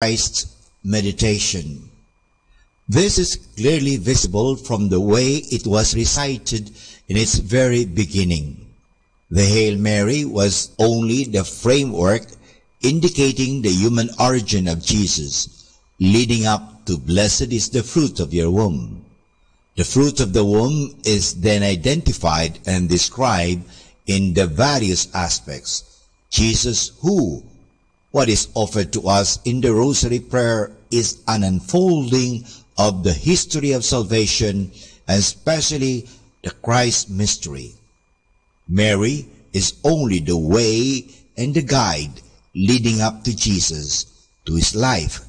Christ's meditation. This is clearly visible from the way it was recited in its very beginning. The Hail Mary was only the framework indicating the human origin of Jesus, leading up to "Blessed is the fruit of your womb." The fruit of the womb is then identified and described in the various aspects. Jesus who, what is offered to us in the Rosary Prayer is an unfolding of the history of salvation, and especially the Christ mystery. Mary is only the way and the guide leading up to Jesus, to his life,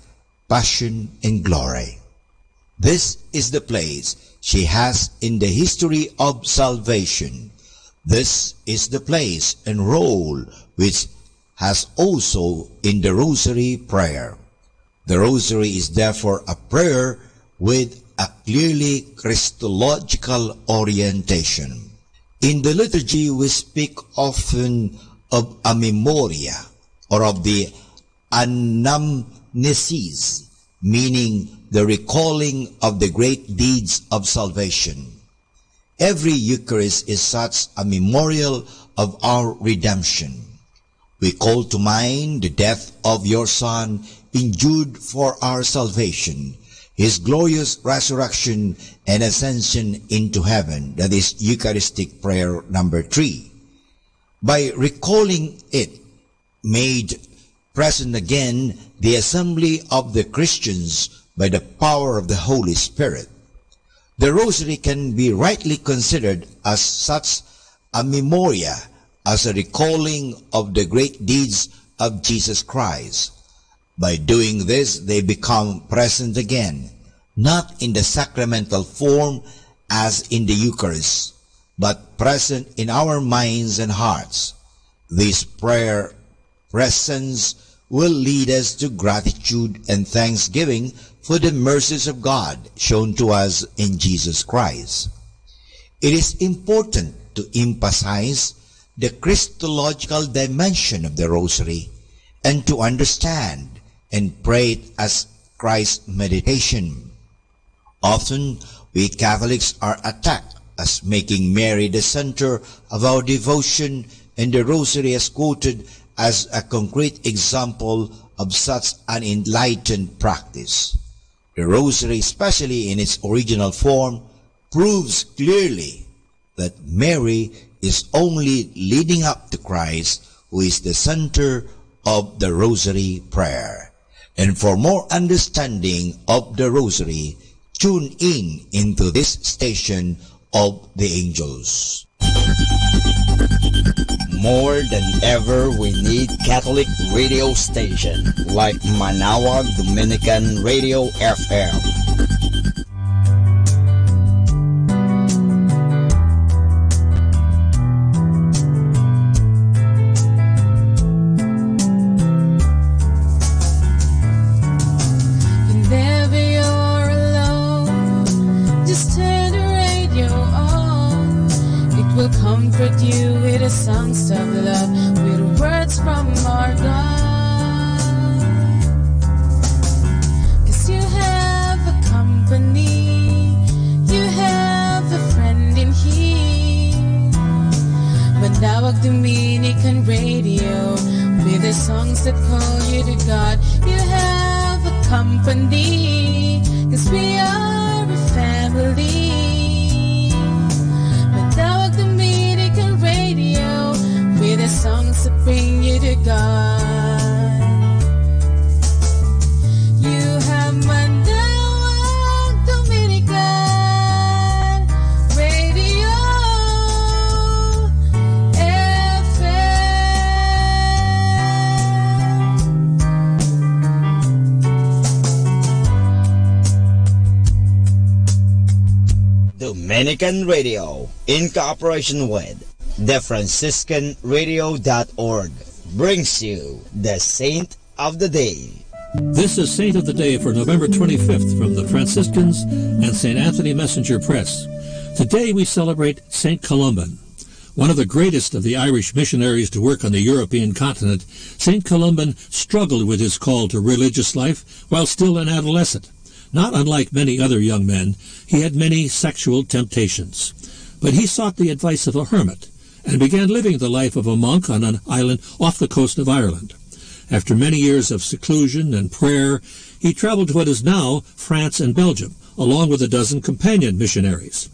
passion, and glory. This is the place she has in the history of salvation. This is the place and role which has also in the Rosary Prayer. The Rosary is therefore a prayer with a clearly Christological orientation. In the liturgy we speak often of a memoria, or of the anamnesis, meaning the recalling of the great deeds of salvation. Every Eucharist is such a memorial of our redemption. We call to mind the death of your Son, endured for our salvation, his glorious resurrection and ascension into heaven. That is Eucharistic Prayer number 3. By recalling it, made present again the assembly of the Christians by the power of the Holy Spirit. The Rosary can be rightly considered as such a memoria, as a recalling of the great deeds of Jesus Christ. By doing this, they become present again, not in the sacramental form as in the Eucharist, but present in our minds and hearts. This prayer presence will lead us to gratitude and thanksgiving for the mercies of God shown to us in Jesus Christ. It is important to emphasize the Christological dimension of the Rosary and to understand and pray it as Christ's meditation. Often we Catholics are attacked as making Mary the center of our devotion, and the Rosary is quoted as a concrete example of such an enlightened practice. The Rosary, especially in its original form, proves clearly that Mary is only leading up to Christ, who is the center of the Rosary Prayer. And for more understanding of the Rosary, tune in into this station of the angels. More than ever, we need Catholic radio station like Manawag Dominican Radio FM. Whenever you're alone, just turn the radio on. It will comfort you with the songs of love, with words from our God. 'Cause you have a company, you have a friend in here. Manawag Dominican Radio, with the songs that call you to God. You have a company, 'cause we are a family. Manawag Dominican Radio, with the songs that bring you to God. You have Manawag Dominican Radio Dominican Radio, in cooperation with TheFranciscanRadio.org, brings you the Saint of the Day. This is Saint of the Day for November 25th from the Franciscans and St. Anthony Messenger Press. Today we celebrate St. Columban. One of the greatest of the Irish missionaries to work on the European continent, St. Columban struggled with his call to religious life while still an adolescent. Not unlike many other young men, he had many sexual temptations. But he sought the advice of a hermit and began living the life of a monk on an island off the coast of Ireland. After many years of seclusion and prayer, he traveled to what is now France and Belgium, along with a dozen companion missionaries.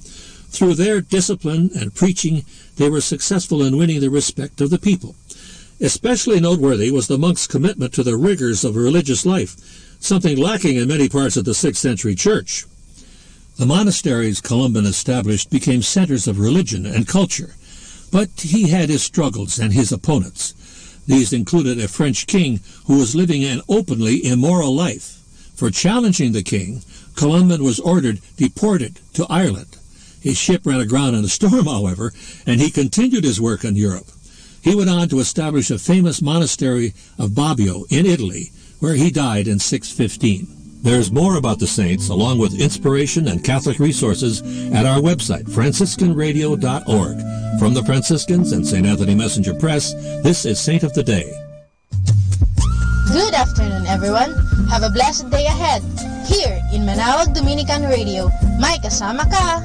Through their discipline and preaching, they were successful in winning the respect of the people. Especially noteworthy was the monk's commitment to the rigors of religious life, something lacking in many parts of the 6th century church. The monasteries Columban established became centers of religion and culture, but he had his struggles and his opponents. These included a French king who was living an openly immoral life. For challenging the king, Columban was ordered deported to Ireland. His ship ran aground in a storm, however, and he continued his work in Europe. He went on to establish a famous monastery of Bobbio in Italy, where he died in 615. There's more about the saints, along with inspiration and Catholic resources, at our website, franciscanradio.org. From the Franciscans and St. Anthony Messenger Press, this is Saint of the Day. Good afternoon, everyone. Have a blessed day ahead. Here in Manawag Dominican Radio, may kasama ka.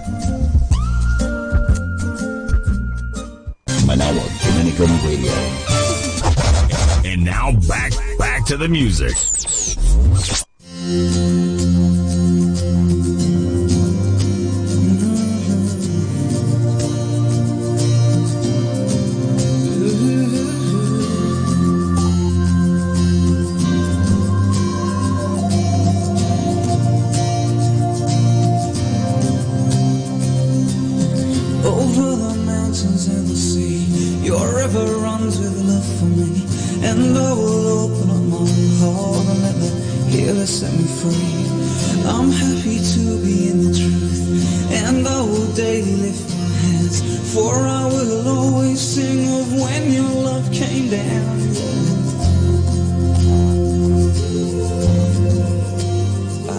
Manawag Dominican Radio. And now back to the music. Over the mountains and the sea, your river runs with love for me, and I will open up my heart and let the healer set me free. I'm happy to be in the truth, and I will daily lift my hands, for I will always sing of when your love came down. I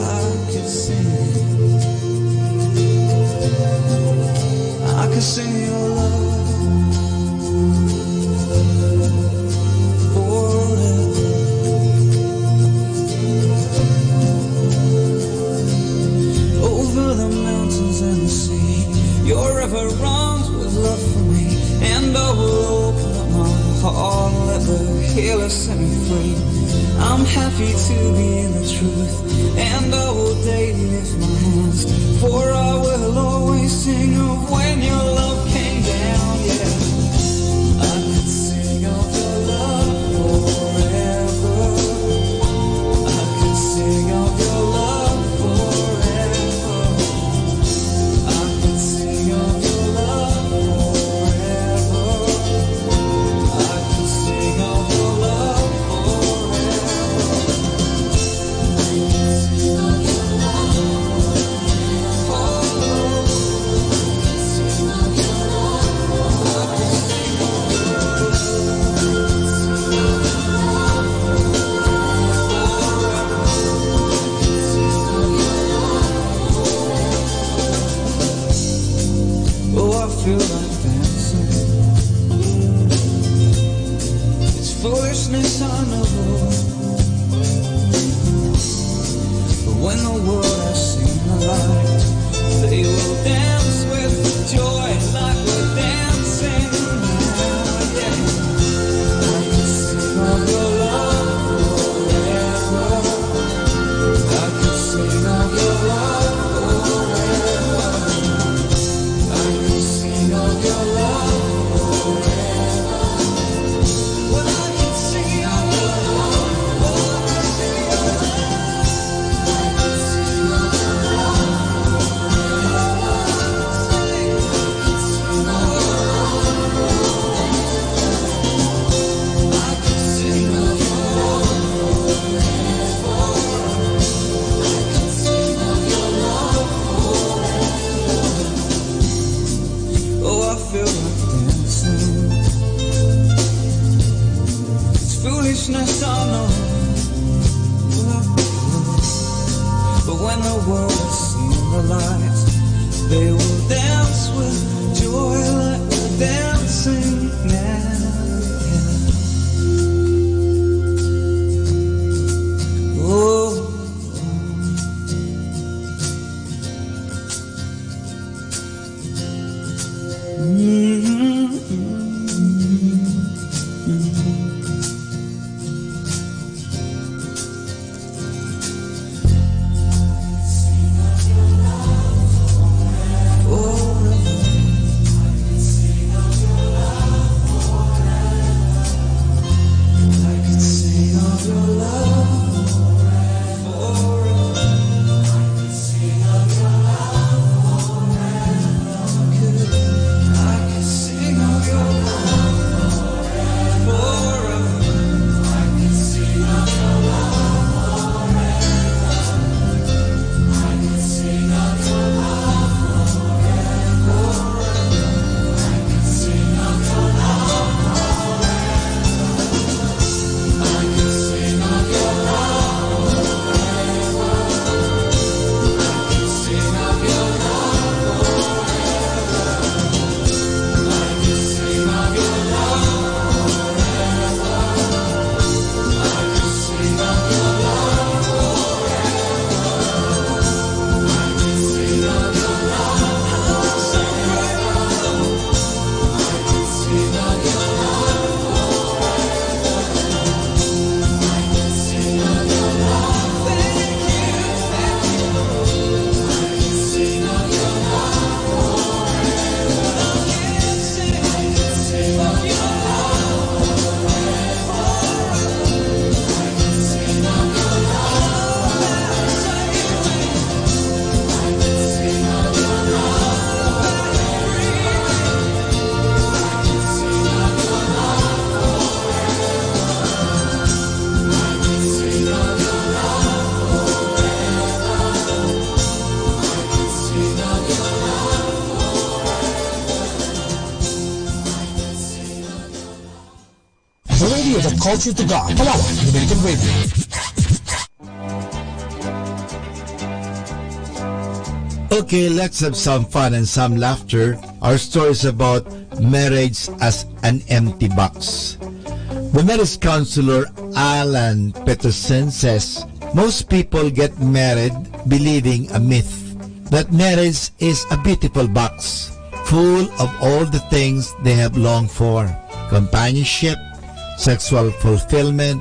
could sing your love forever. Over the mountains and the sea, your river runs with love for me, and I will open up my heart and let the healer set me free. I'm happy to be in the truth, and I will daily lift my hands, for I will always sing of when your love came down, yeah. I could sing of your love forever. I could sing of your love forever. I could sing of your love forever. I could sing of your love feel like dancing. It's foolishness, I know, but when the world has seen the light, they will dance with joy like we're dancing now, yeah. I can sing of your love forever. I can sing of your love forever. I can sing of your love forever. Well, I can sing of your love forever. I can sing of your love forever. I can sing of your love forever. I can sing of your love forever. Oh, I feel like dancing. It's foolishness, I know, but when the world has seen the light, they will dance with joy like we're dancing. sing now. Oh. Culture to God. Manawa, Dominican Radio. Okay, let's have some fun and some laughter. Our story is about marriage as an empty box. The marriage counselor Alan Peterson says most people get married believing a myth that marriage is a beautiful box full of all the things they have longed for: companionship, sexual fulfillment,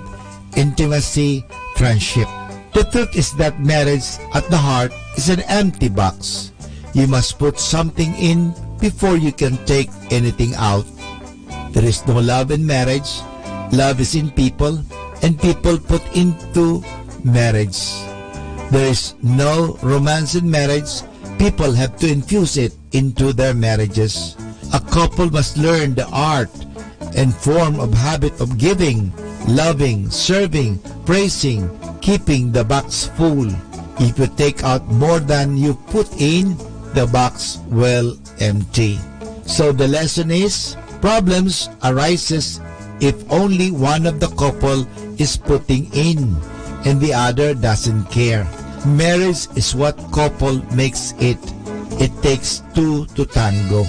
intimacy, friendship. The truth is that marriage at the heart is an empty box. You must put something in before you can take anything out. There is no love in marriage. Love is in people, and people put into marriage. There is no romance in marriage. People have to infuse it into their marriages. A couple must learn the art and form of habit of giving, loving, serving, praising, keeping the box full. If you take out more than you put in, the box will empty. So the lesson is, problems arises if only one of the couple is putting in and the other doesn't care. Marriage is what couple makes it. It takes two to tango.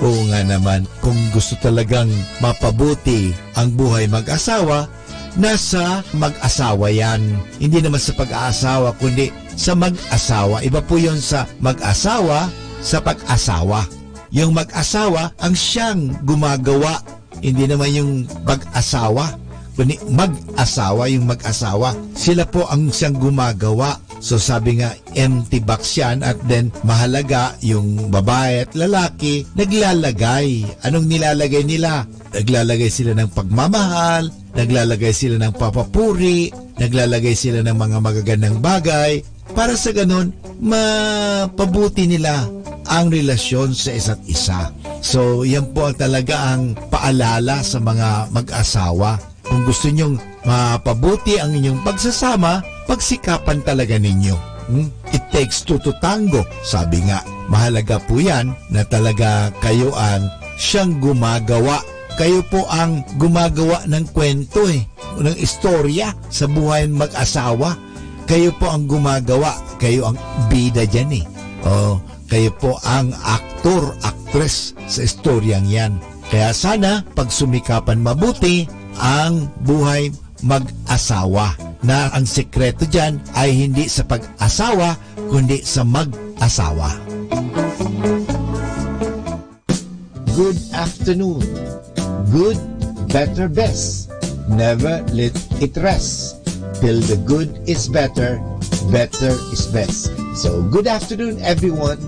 Oo nga naman, kung gusto talagang mapabuti ang buhay mag-asawa, nasa mag-asawa yan. Hindi naman sa pag-aasawa, kundi sa mag-asawa. Iba po yun sa mag-asawa, sa pag-asawa. Yung mag-asawa ang siyang gumagawa. Hindi naman yung pag-asawa, kundi mag-asawa, yung mag-asawa. Sila po ang siyang gumagawa. So sabi nga, empty box yan, at then mahalaga yung babae at lalaki naglalagay. Anong nilalagay nila? Naglalagay sila ng pagmamahal, naglalagay sila ng papapuri, naglalagay sila ng mga magagandang bagay para sa ganun mapabuti nila ang relasyon sa isa't isa. So yan po ang talaga ang paalala sa mga mag-asawa. Kung gusto nyong mapabuti ang inyong pagsasama, pagsikapan talaga ninyo. It takes two to tango. Sabi nga, mahalaga po yan na talaga kayo ang siyang gumagawa. Kayo po ang gumagawa ng kwento ng istorya sa buhay ng mag-asawa. Kayo po ang gumagawa. Kayo ang bida dyan . Kayo po ang aktor aktres sa istoryang yan. Kaya sana pagsumikapan mabuti ang buhay mag-asawa, na ang sekreto dyan ay hindi sa pag-asawa kundi sa mag-asawa. Good afternoon. Good, better, best. Never let it rest. Till the good is better, better is best. So good afternoon everyone.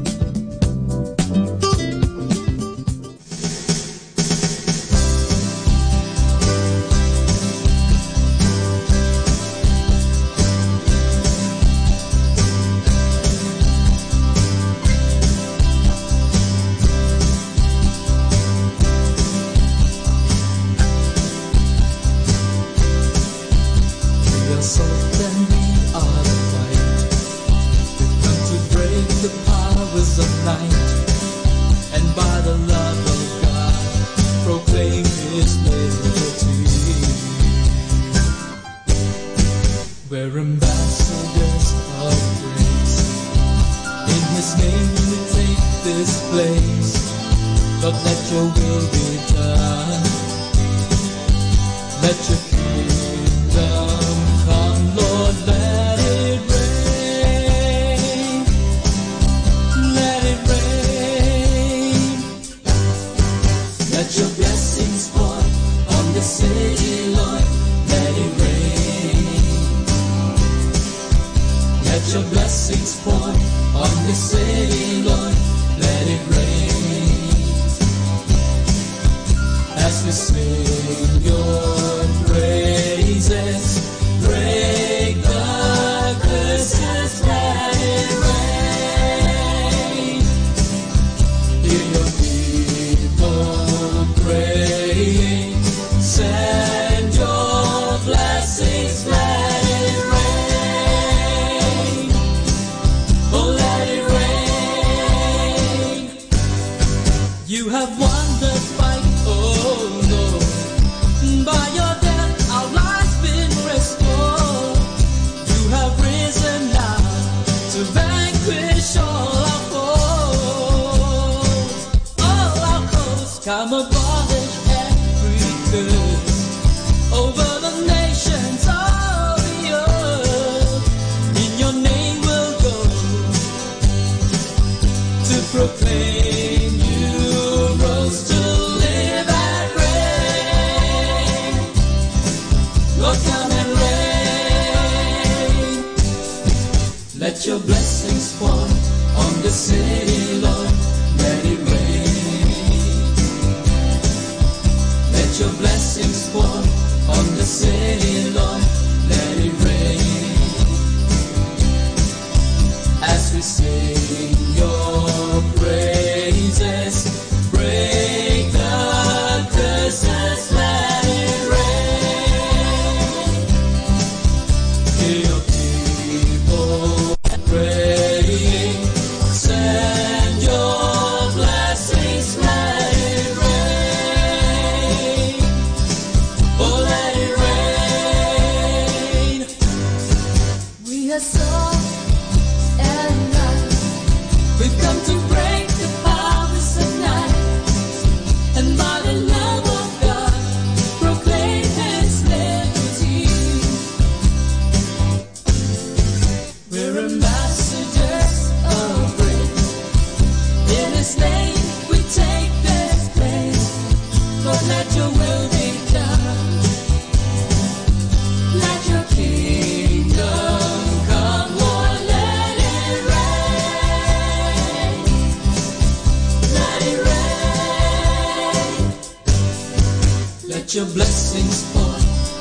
Your blessings fall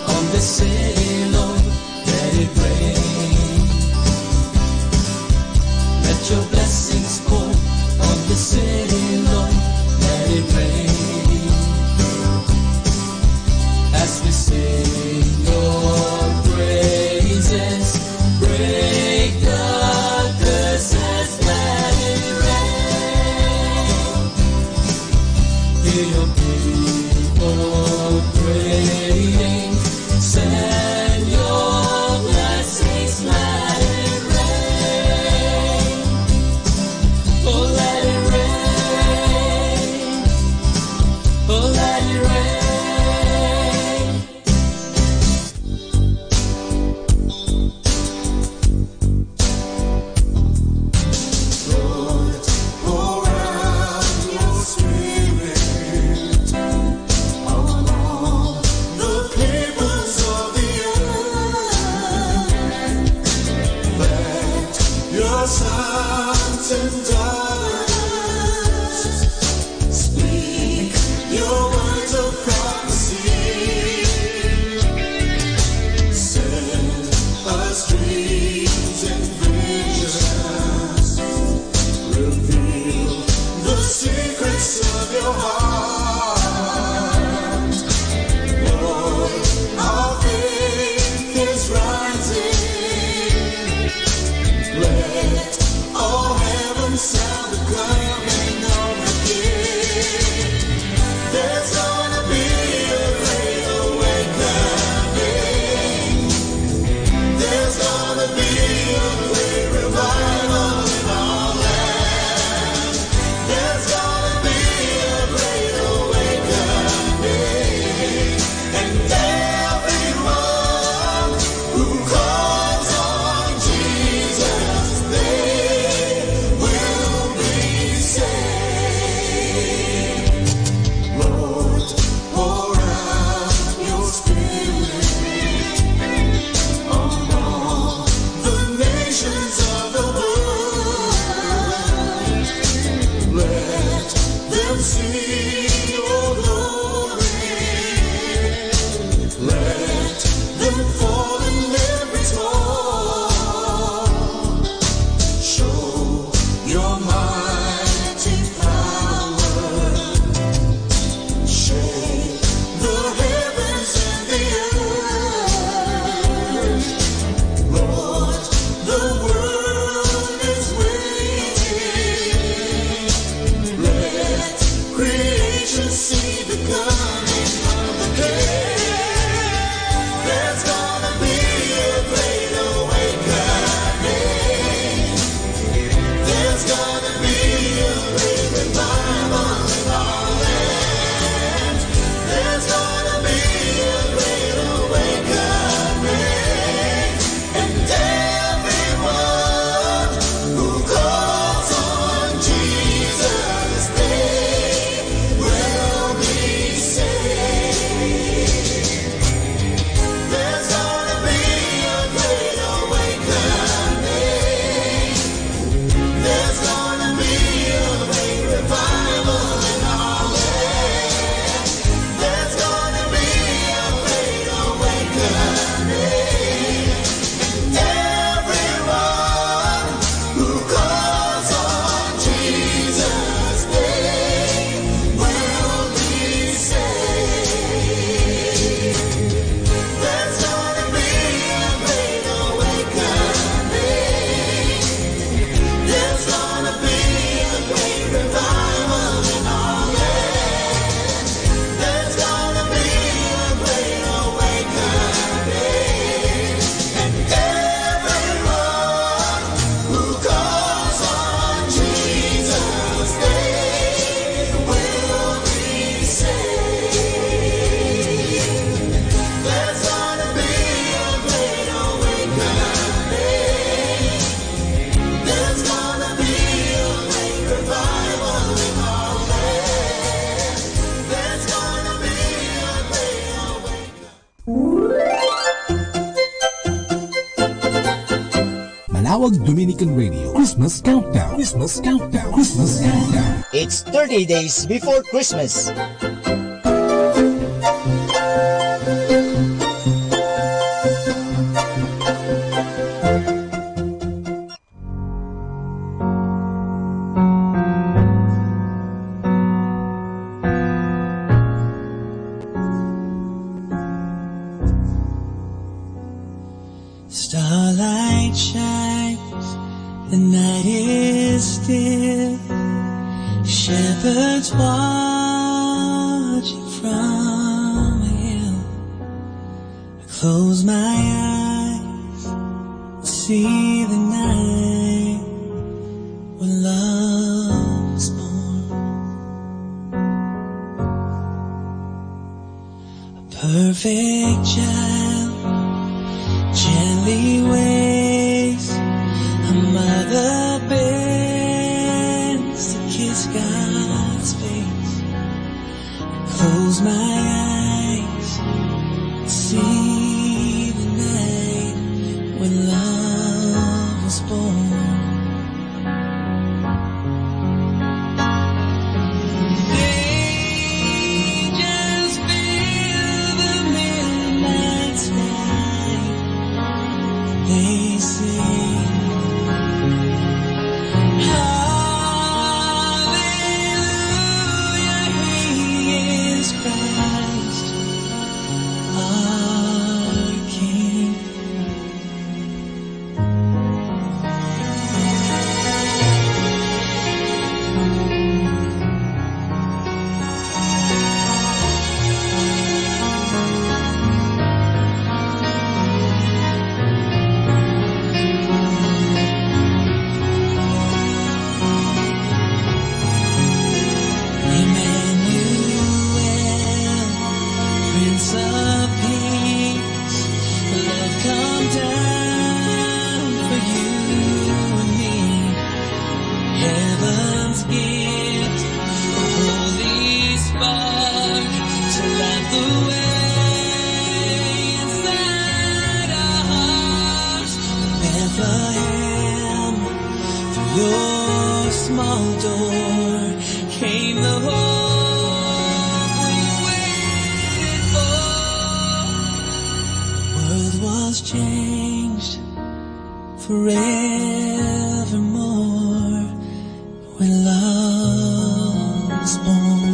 on the city, Lord, let it rain. Let your blessings fall on the city, Lord, let it rain. As we sing your praises, break the curses, let it rain. Hear your people pray. sons and daughters, speak your words of prophecy. Send us dreams and visions. Reveal the secrets of your heart. Lord, our faith is rising. Let all heaven sound the coming of the King. There's gonna be a great awakening. There's gonna be a great revival in our land. There's gonna be a great awakening. And everyone who calls on Jesus, they will be saved. Lord, pour out your Spirit among the nations of the world. Let them see your glory. Let them fall in every storm. Show your mighty power. Shake the heavens and the earth. Lord, the world is waiting. Let creation see the coming of the King. There's gonna be a great awakening. There's gonna be a great revival in our land. There's gonna be a great awakening. And everyone who calls on Jesus, they will be saved. There's gonna be a great awakening. There's gonna be a great revival in our land. There's gonna be a great awakening. And everyone who calls on Jesus, they will be saved. There's gonna be a great awakening. There's gonna be a great revival in our land. There's gonna be a great awakening. And everyone who calls on Jesus, they will be saved. There's gonna be a great awakening. There's gonna be a great revival in our land. There's gonna be a great awakening. Manawag Dominican Radio Christmas Countdown. Christmas Countdown. Christmas Countdown. It's 30 days before Christmas. Starlight shines, the night is still. Shepherds watching from a hill. I close my eyes, see the night when love was born. A perfect child gently waves, a mother bends to kiss God's face. I close my eyes, see the night when love was born. sing. Hallelujah, He is Christ, our King. Your small door came the hope we waited for. World was changed forevermore when love was born.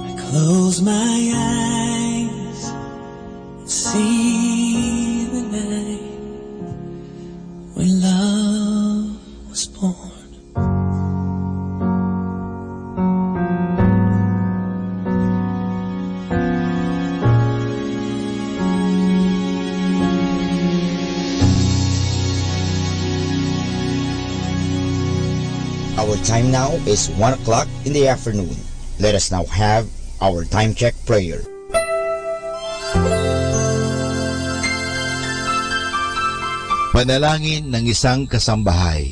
I close my eyes and see the night when love was born. Our time now is 1 o'clock in the afternoon. Let us now have our time check prayer. Panalangin ng isang kasambahay.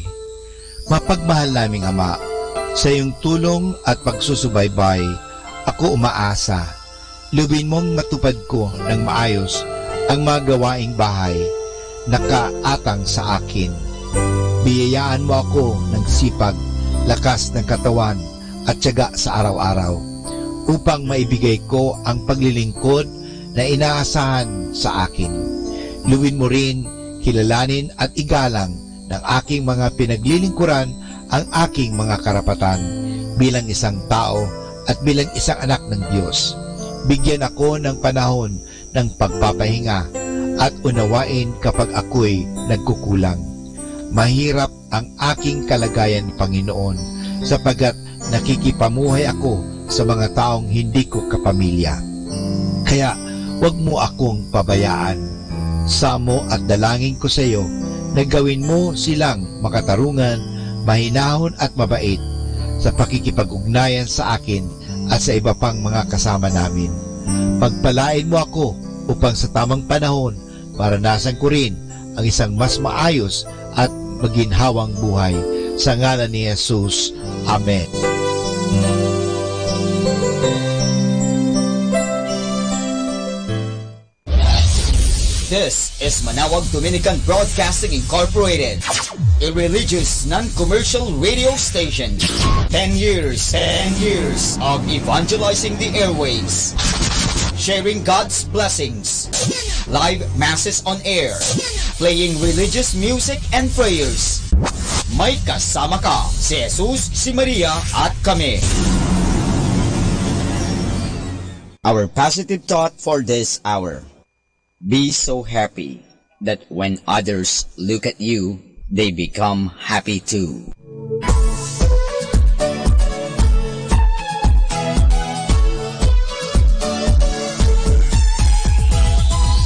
Mapagmahal naming Ama, sa iyong tulong at pagsusubaybay, ako umaasa. Lubin mong matupad ko ng maayos ang mga gawaing bahay na kaatang sa akin. Biyayaan mo ako ng sipag, lakas ng katawan at tiyaga sa araw-araw upang maibigay ko ang paglilingkod na inaasahan sa akin. Luwin mo rin, kilalanin at igalang ng aking mga pinaglilingkuran ang aking mga karapatan bilang isang tao at bilang isang anak ng Diyos. Bigyan ako ng panahon ng pagpapahinga at unawain kapag ako'y nagkukulang. Mahirap ang aking kalagayan, Panginoon, sapagkat nakikipamuhay ako sa mga taong hindi ko kapamilya. Kaya huwag mo akong pabayaan. Samo at dalangin ko sa iyo na gawin mo silang makatarungan, mahinahon at mabait sa pakikipag-ugnayan sa akin at sa iba pang mga kasama namin. Pagpalain mo ako upang sa tamang panahon maranasan ko rin ang isang mas maayos at maginhawang buhay. Sa ngalan ni Jesus. Amen. This is Manawag Dominican Broadcasting Incorporated, a religious, non-commercial radio station. 10 years of evangelizing the airwaves, sharing God's blessings, live masses on air, playing religious music and prayers. May kasama ka, si Jesus, si Maria, at kami. Our positive thought for this hour. Be so happy that when others look at you, they become happy too.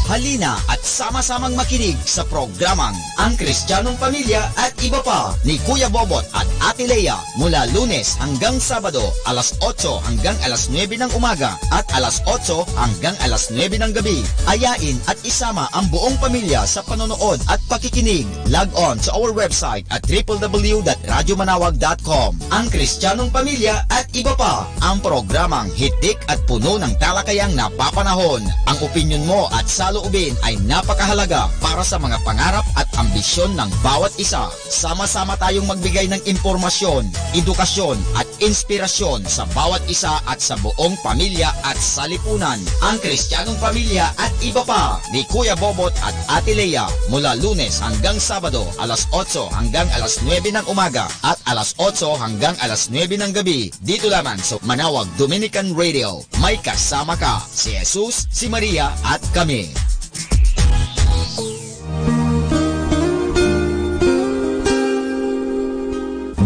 Halina at sama-samang makinig sa programang Ang Kristiyanong Pamilya at Iba Pa ni Kuya Bobot at Ate Lea mula Lunes hanggang Sabado alas 8 hanggang alas 9 ng umaga at alas 8 hanggang alas 9 ng gabi. Ayain at isama ang buong pamilya sa panonood at pakikinig. Log on sa our website at www.radyomanawag.com. Ang Kristiyanong Pamilya at Iba Pa, ang programang hitik at puno ng talakayang napapanahon. Ang opinyon mo at saloobin natin ay napakahalaga para sa mga pangarap at ambisyon ng bawat isa. Sama-sama tayong magbigay ng impormasyon, edukasyon at inspirasyon sa bawat isa at sa buong pamilya at salipunan. Ang Kristiyanong Pamilya at iba pa ni Kuya Bobot at Ate Lea mula Lunes hanggang Sabado alas 8 hanggang alas 9 ng umaga at alas 8 hanggang alas 9 ng gabi dito lamang sa Manawag Dominican Radio. May kasama ka, si Jesus, si Maria at kami.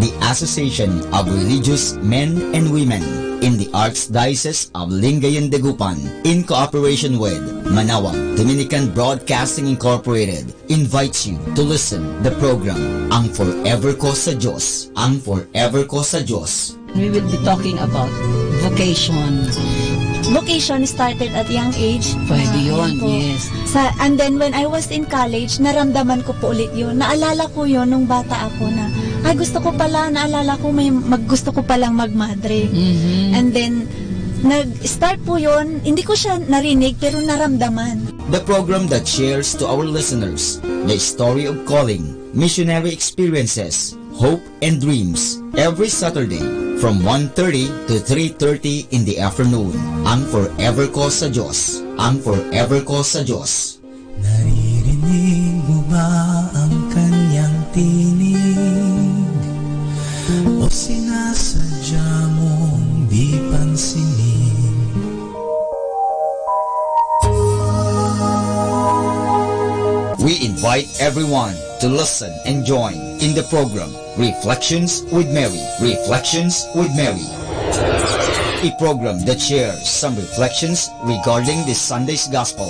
The Association of Religious Men and Women in the Archdiocese of Lingayen Dagupan, in cooperation with Manawag Dominican Broadcasting Incorporated, invites you to listen the program Ang Forever Ko sa Diyos. Ang Forever Ko sa Diyos. We will be talking about vocation. Vocation started at young age. Pwede yun, yes. And then when I was in college, naramdaman ko po ulit yun. Naalala ko yun nung bata ako na, ay gusto ko pala, naalala ko gusto ko palang magmadre. And then, nag-start po yun, hindi ko siya narinig pero naramdaman. The program that shares to our listeners the story of calling, missionary experiences, hope and dreams every Saturday from 1:30 to 3:30 in the afternoon. Ang Forever Ko sa Diyos. Ang Forever Ko sa Diyos. Naririnig mo ba ang kanyang tinig? O sinasadya mong di pansinin? We invite everyone to listen and join in the program Reflections with Mary. Reflections with Mary. A program that shares some reflections regarding this Sunday's Gospel.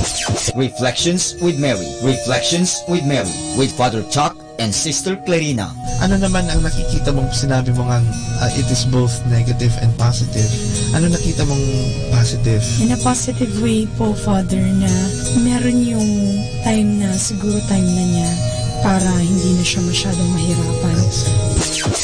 Reflections with Mary. Reflections with Mary with Father Chuck and Sister Clarina. Ano naman ang nakikita mong sinabi mo nga it is both negative and positive? Ano nakita mong positive? In a positive way po, Father, na meron yung time na, siguro time na niya para hindi na siya masyadong mahirapan.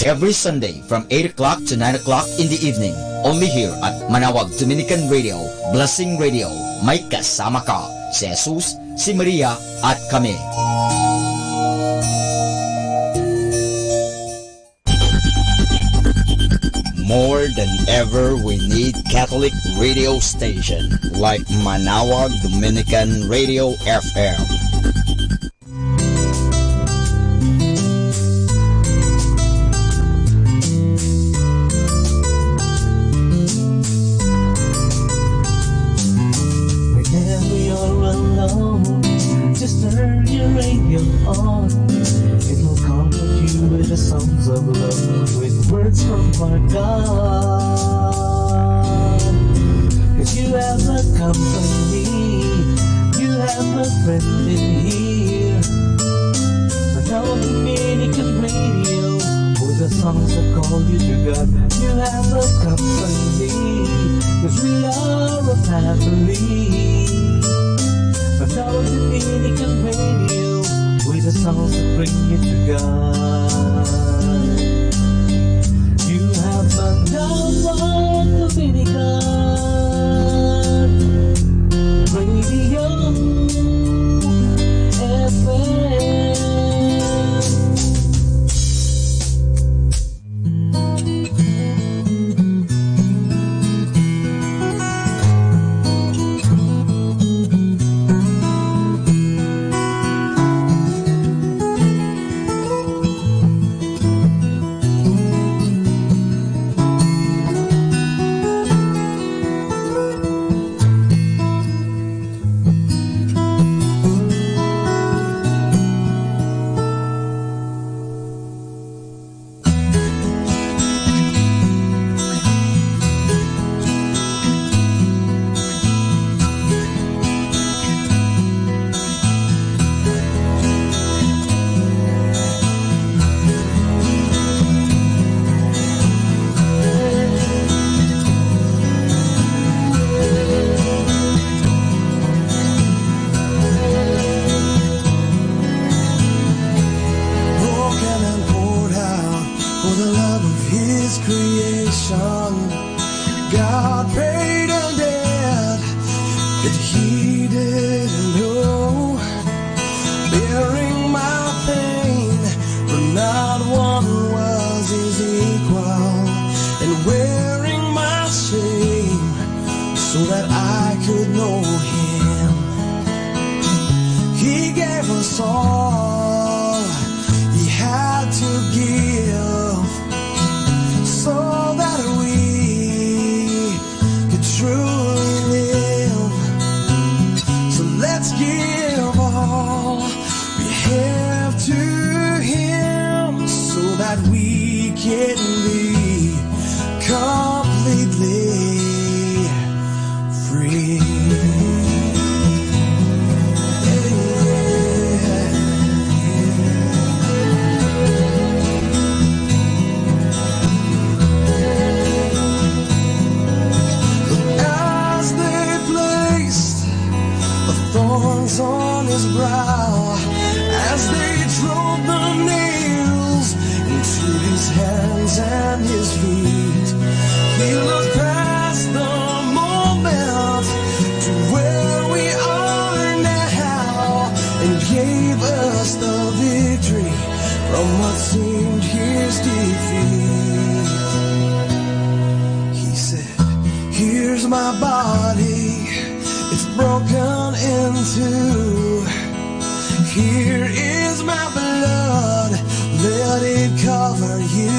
Every Sunday from 8 o'clock to 9 o'clock in the evening, only here at Manawag Dominican Radio, Blessing Radio. May kasama ka, si Jesus, si Maria at kami. More than ever, we need Catholic radio station like Manawag Dominican Radio FM. Whenever you're alone, just turn your radio on. It will comfort you with the songs of love, with words from our God. 'Cause you have a company, you have a friend in here. Manawag Dominican Radio, with the songs that call you to God. You have a company, 'cause we are a family. Manawag Dominican Radio, with the songs that bring you to God. You have Manawag Dominican Radio FM. was all he had to give, so that we could truly live. So let's give all we have to him, so that we can be completely free. As they placed the thorns on his brow, as they drove the nails into his hands and his feet, he looked past the moment to where we are now, and gave us the victory from what seemed his defeat. He said, here's my body, it's broken in two. Here is my blood, let it cover you.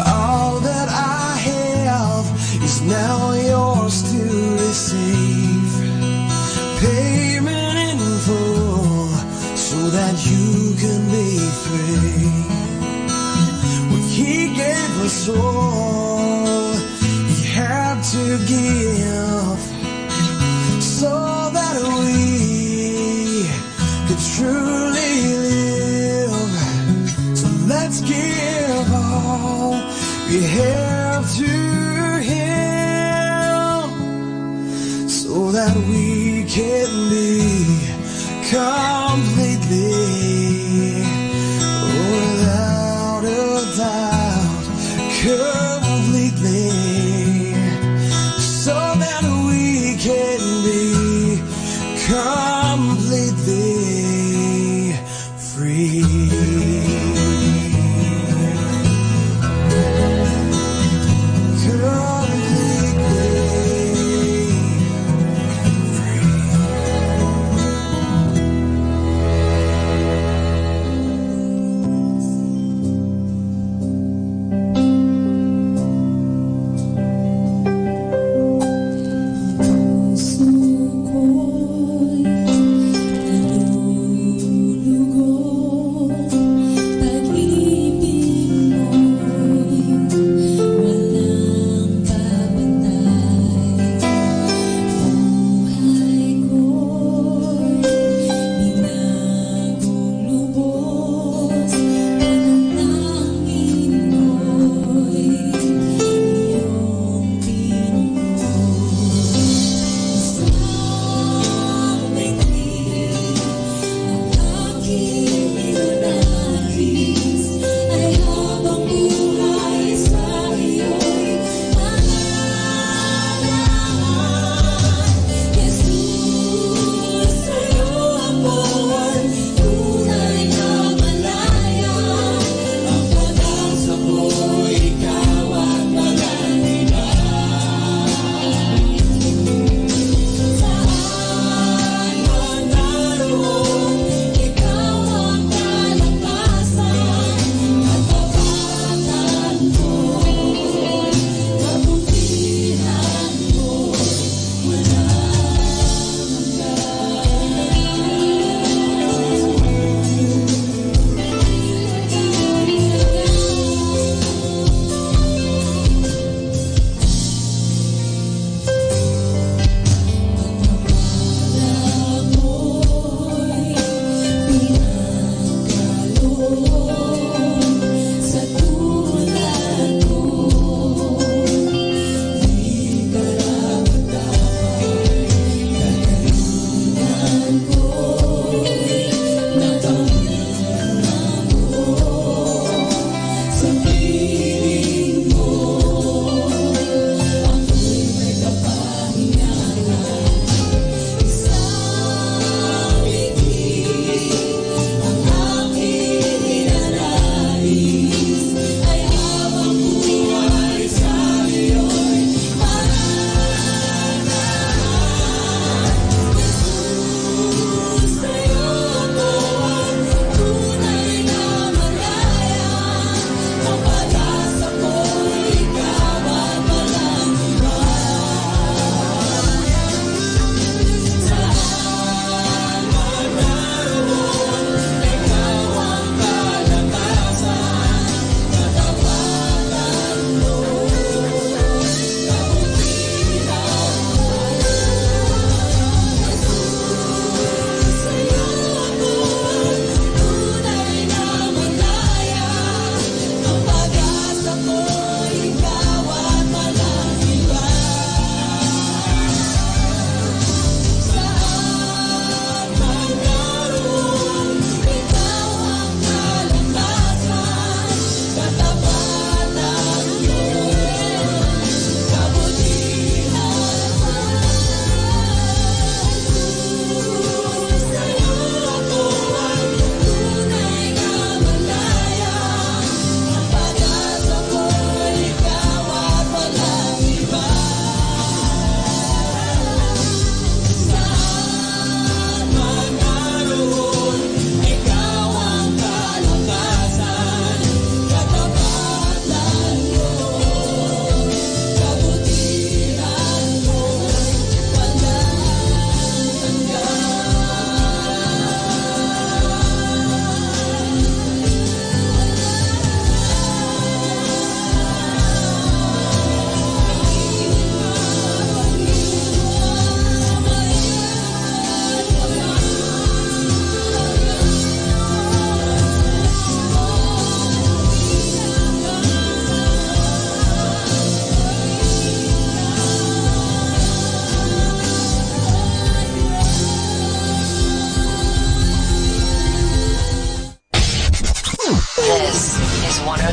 All that I have is now yours to receive. Payment in full, so that you can be free. When he gave us all he had to give, so that we could truly live. So let's give all we have to him, so that we can be completely, without a doubt, completely, so that we can be completely free.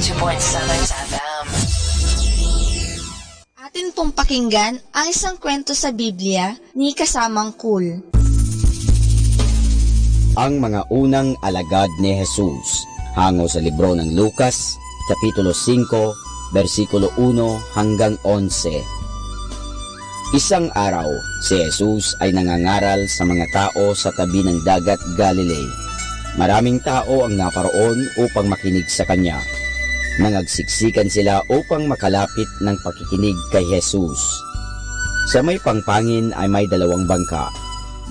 102.7 FM. Atin pong pakinggan ang isang kwento sa Biblia ni Kasamang Cool. Ang mga unang alagad ni Jesus, hango sa libro ng Lucas, Kapitulo 5, versikulo 1 hanggang 11. Isang araw, si Jesus ay nangangaral sa mga tao sa tabi ng dagat Galilee. Maraming tao ang naparoon upang makinig sa kanya. Nangagsiksikan sila upang makalapit ng pakikinig kay Jesus. Sa may pangpangin ay may 2 bangka.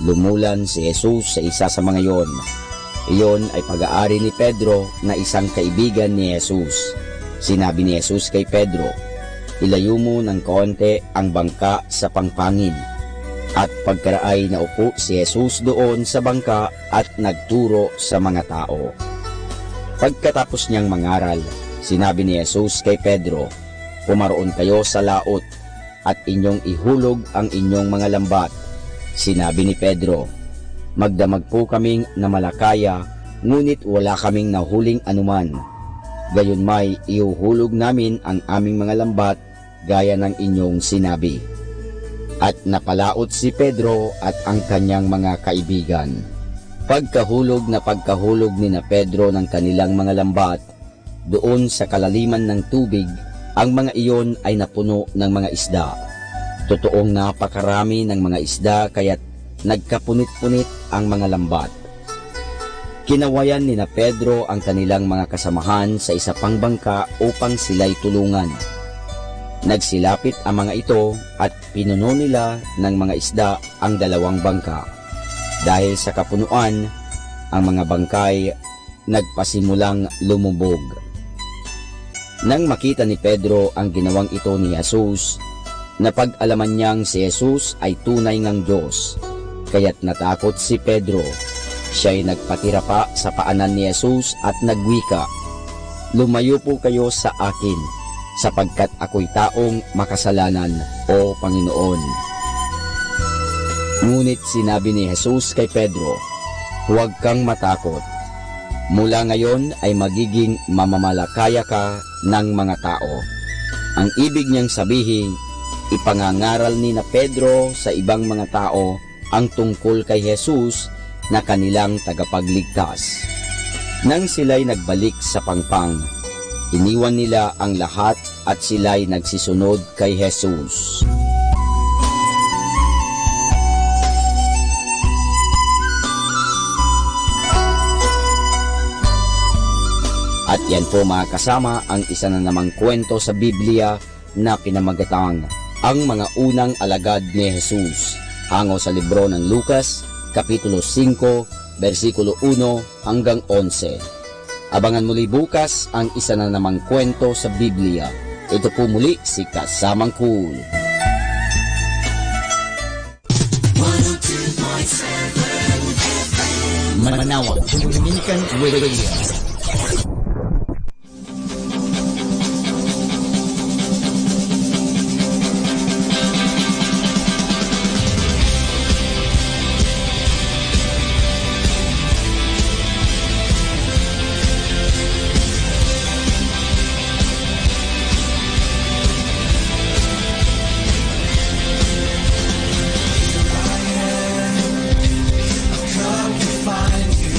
Lumulan si Jesus sa isa sa mga iyon. Iyon ay pag-aari ni Pedro na isang kaibigan ni Jesus. Sinabi ni Jesus kay Pedro, "Ilayo mo ng konti ang bangka sa pangpangin." At pagkaraay naupo si Jesus doon sa bangka at nagturo sa mga tao. Pagkatapos niyang mangaral, sinabi ni Jesus kay Pedro, "Pumaroon kayo sa laot at inyong ihulog ang inyong mga lambat." Sinabi ni Pedro, "Magdamag po kaming namalakaya, ngunit wala kaming nahuling anuman. Gayunmay ihuhulog namin ang aming mga lambat gaya ng inyong sinabi." At napalaot si Pedro at ang kanyang mga kaibigan. Pagkahulog ni na Pedro ng kanilang mga lambat, doon sa kalaliman ng tubig, ang mga iyon ay napuno ng mga isda. Totoong napakarami ng mga isda kaya't nagkapunit-punit ang mga lambat. Kinawayan ni na Pedro ang kanilang mga kasamahan sa isa pang bangka upang sila'y tulungan. Nagsilapit ang mga ito at pinuno nila ng mga isda ang 2 bangka. Dahil sa kapunuan, ang mga bangkay nagpasimulang lumubog. Nang makita ni Pedro ang ginawang ito ni Jesus, napag-alaman niyang si Jesus ay tunay ngang Diyos, kaya't natakot si Pedro. Siya'y nagpatira pa sa paanan ni Jesus at nagwika, "Lumayo po kayo sa akin, sapagkat ako'y taong makasalanan, o Panginoon." Ngunit sinabi ni Jesus kay Pedro, "Huwag kang matakot. Mula ngayon ay magiging mamamalakaya ka ng mga tao." Ang ibig niyang sabihin, ipangangaral ni na Pedro sa ibang mga tao ang tungkol kay Jesus na kanilang tagapagligtas. Nang sila'y nagbalik sa pangpang, iniwan nila ang lahat at sila'y nagsisunod kay Jesus. At yan po mga kasama ang isa na namang kwento sa Biblia na pinamagatang ang mga unang alagad ni Jesus, hango sa libro ng Lucas, Kapitulo 5, versikulo 1 hanggang 11. Abangan muli bukas ang isa na namang kwento sa Biblia. Ito po muli si Kasamang Cool. 102.7 Manawag Dominican Radio. Come to find you.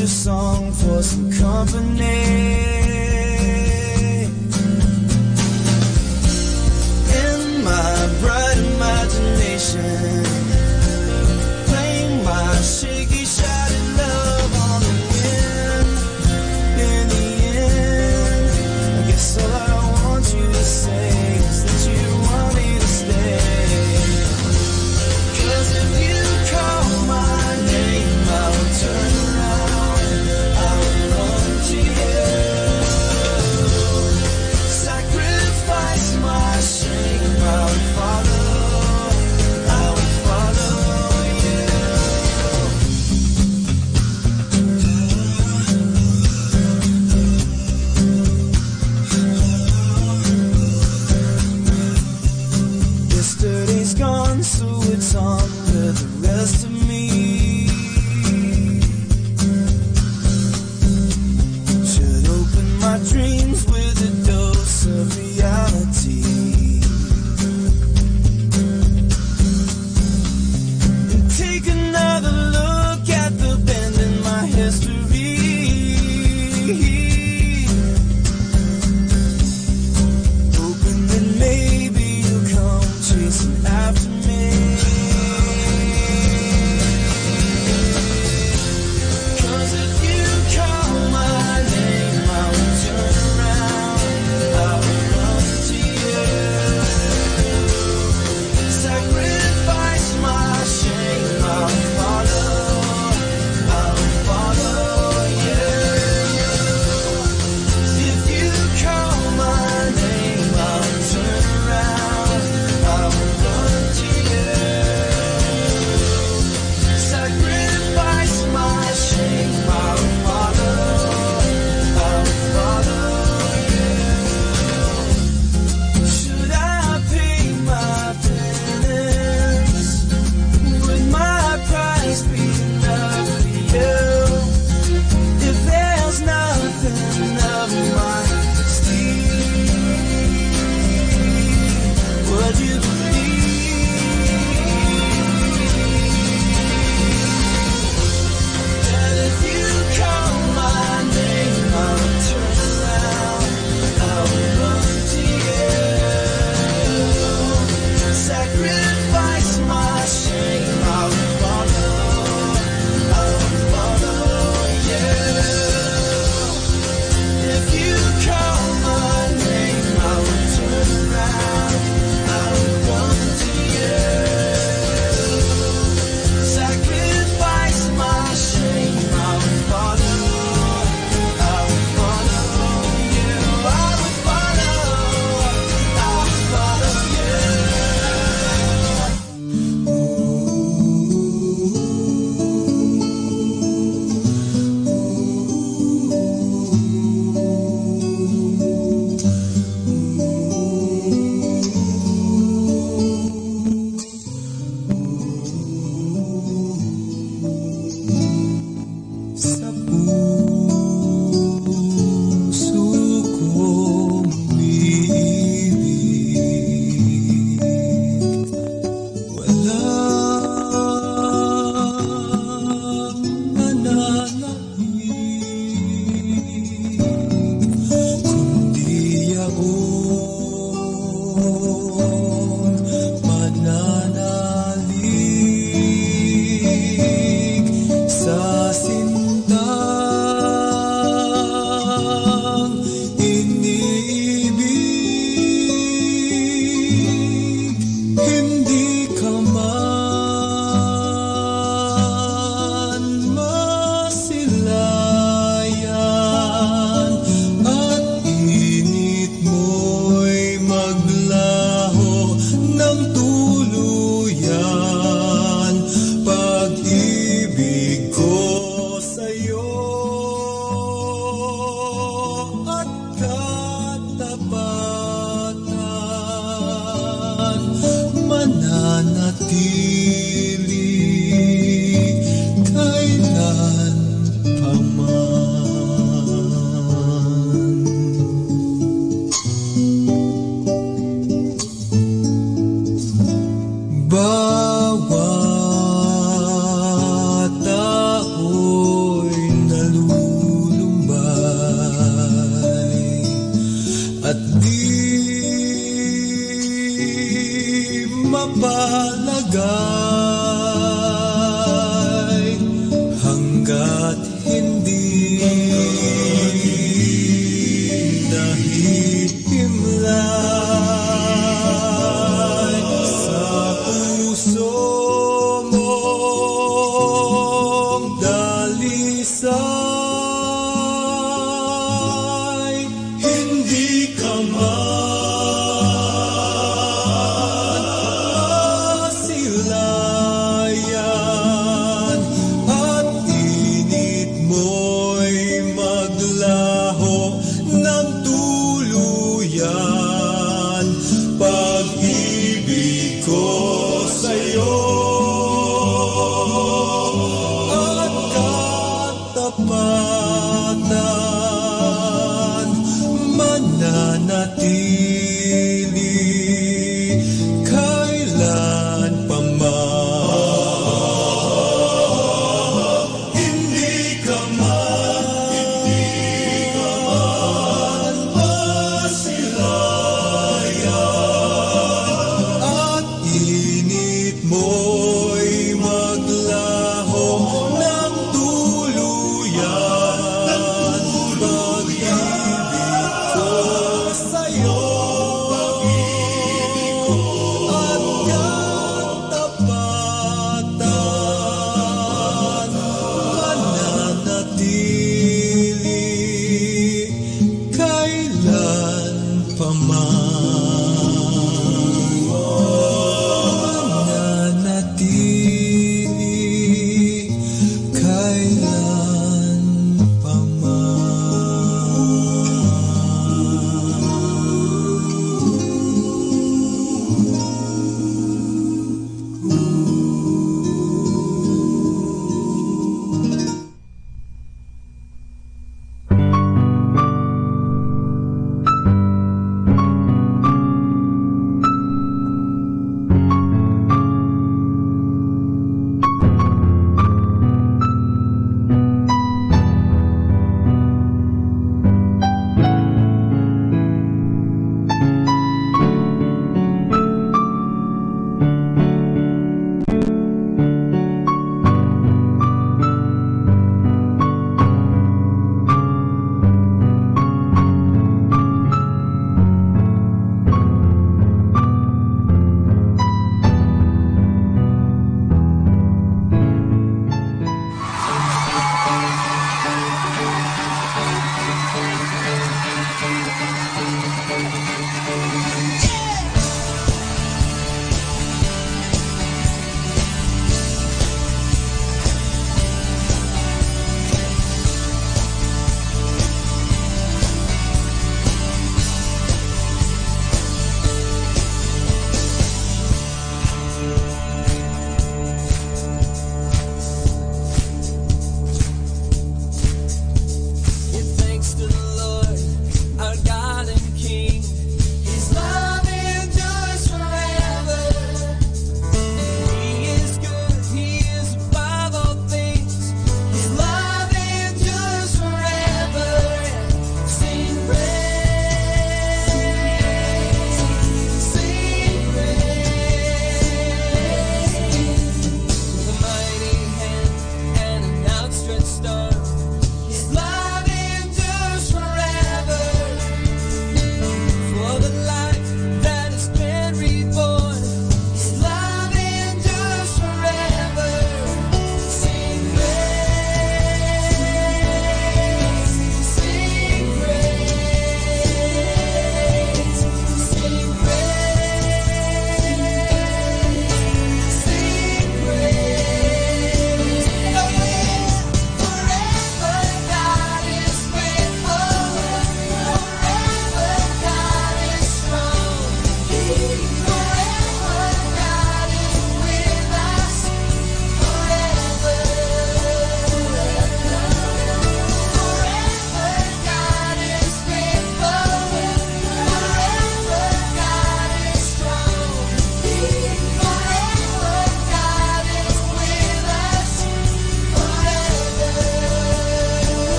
your song for some company. In my bright imagination, playing my shaky shotted love on the wind. In the end, I guess all I want you to say is that you want me to stay. 'Cause if you call my name, I'll turn around, I'll run to you.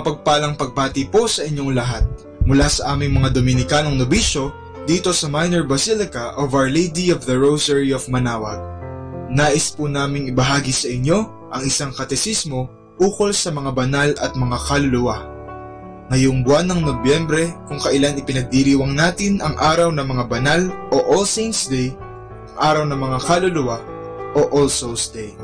mapagpalang pagbati po sa inyong lahat mula sa aming mga Dominikanong nobisyo dito sa Minor Basilica of Our Lady of the Rosary of Manaoag. Nais po naming ibahagi sa inyo ang isang katesismo ukol sa mga banal at mga kaluluwa. Ngayong buwan ng Nobyembre, kung kailan ipinagdiriwang natin ang araw ng mga banal o All Saints Day, araw ng mga kaluluwa o All Souls Day.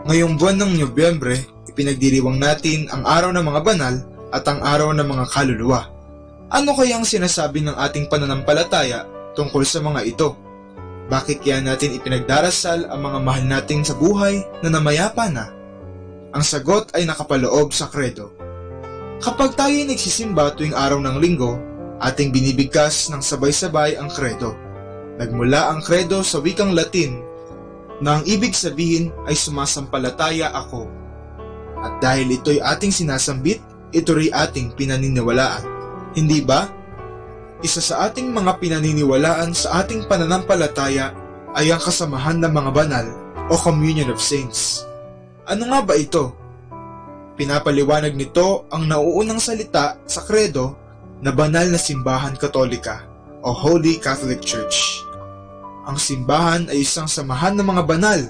Ngayong buwan ng Nobyembre, ipinagdiriwang natin ang araw ng mga banal at ang araw ng mga kaluluwa. Ano kaya ang sinasabi ng ating pananampalataya tungkol sa mga ito? Bakit kaya natin ipinagdarasal ang mga mahal natin sa buhay na namayapa na? Ang sagot ay nakapaloob sa kredo. Kapag tayo nagsisimba tuwing araw ng linggo, ating binibigkas ng sabay-sabay ang kredo. Nagmula ang kredo sa wikang Latin na ang ibig sabihin ay sumasampalataya ako. At dahil ito'y ating sinasambit, ito rin ating pinaniniwalaan. Hindi ba? Isa sa ating mga pinaniniwalaan sa ating pananampalataya ay ang kasamahan ng mga banal o Communion of Saints. Ano nga ba ito? Pinapaliwanag nito ang nauunang salita sa kredo na banal na simbahan katolika o Holy Catholic Church. Ang simbahan ay isang samahan ng mga banal.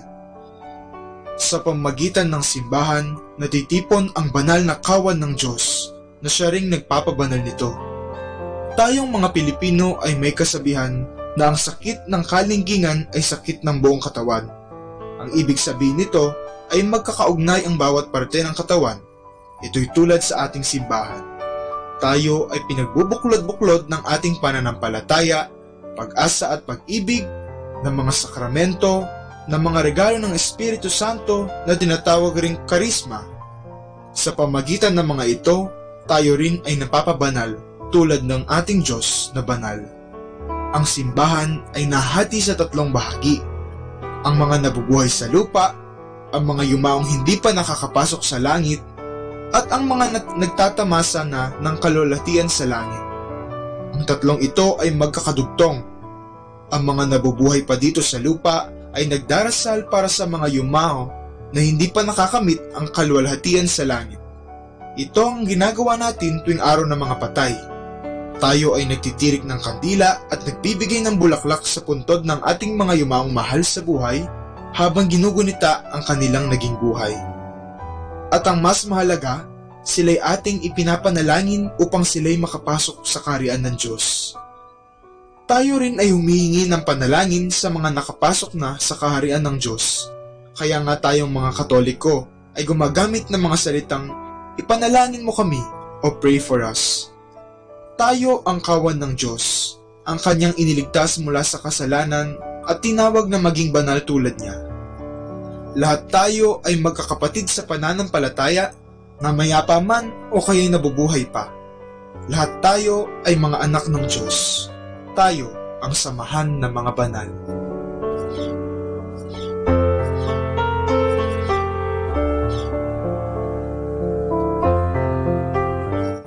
Sa pamamagitan ng simbahan, natitipon ang banal na kawan ng Diyos na siya ring nagpapabanal nito. Tayong mga Pilipino ay may kasabihan na ang sakit ng kalinggingan ay sakit ng buong katawan. Ang ibig sabihin nito ay magkakaugnay ang bawat parte ng katawan. Ito'y tulad sa ating simbahan. Tayo ay pinagbubuklod-buklod ng ating pananampalataya, pag-asa at pag-ibig, ng mga sakramento, ng mga regalo ng Espiritu Santo na tinatawag ring karisma. Sa pamagitan ng mga ito, tayo rin ay napapabanal tulad ng ating Diyos na banal. Ang simbahan ay nahati sa tatlong bahagi. Ang mga nabubuhay sa lupa, ang mga yumaong hindi pa nakakapasok sa langit, at ang mga nagtatamasa na ng kalulatian sa langit. Ang tatlong ito ay magkakadugtong. Ang mga nabubuhay pa dito sa lupa ay nagdarasal para sa mga yumao na hindi pa nakakamit ang kalwalhatian sa langit. Ito ang ginagawa natin tuwing araw ng mga patay. Tayo ay nagtitirik ng kandila at nagbibigay ng bulaklak sa puntod ng ating mga yumaong mahal sa buhay habang ginugunita ang kanilang naging buhay. At ang mas mahalaga, sila'y ating ipinapanalangin upang sila'y makapasok sa kaharian ng Diyos. Tayo rin ay humihingi ng panalangin sa mga nakapasok na sa kaharian ng Diyos. Kaya nga tayong mga Katoliko ay gumagamit ng mga salitang ipanalangin mo kami o pray for us. Tayo ang kawan ng Diyos, ang kanyang iniligtas mula sa kasalanan at tinawag na maging banal tulad niya. Lahat tayo ay magkakapatid sa pananampalataya, na mayapa man o kaya'y nabubuhay pa. Lahat tayo ay mga anak ng Diyos. Tayo ang samahan ng mga banal.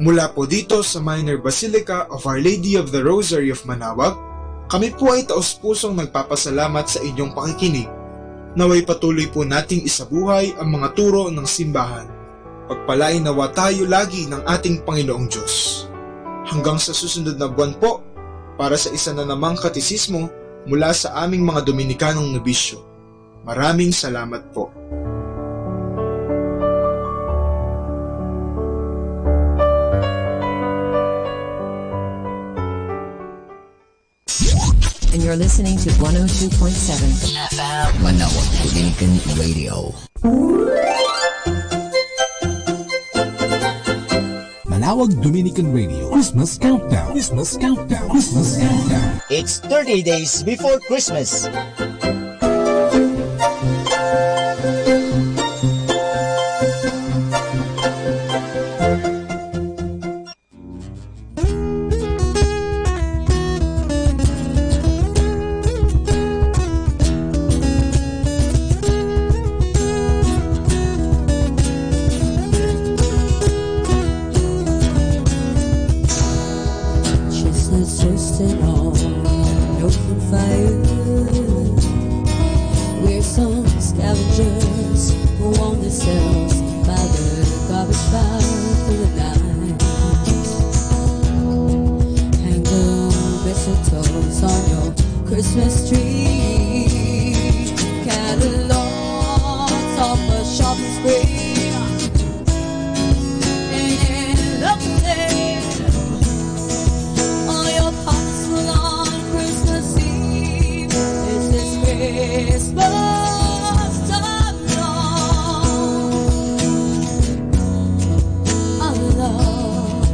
Mula po dito sa Minor Basilica of Our Lady of the Rosary of Manaoag, kami po ay taos-pusong nagpapasalamat sa inyong pakikinig. Naway patuloy po nating isabuhay ang mga turo ng simbahan. Pagpalain nawa tayo lagi ng ating Panginoong Diyos. Hanggang sa susunod na buwan po, para sa isa na namang katesismo mula sa aming mga Dominikanong nobisyo. Maraming salamat po. And you're listening to 102.7 FM Manaoag Dominican Radio. Manaoag Dominican Radio Christmas Countdown. Christmas Countdown. Christmas Countdown. It's 30 days before Christmas. Chestnuts roasted on an open fire. yourselves by the garbage pile for the night. Hang the mistletoes on your Christmas tree. Catalogs of a shopping spree. And up there, all your pots full on Christmas Eve. It's this Christmas time long. Our love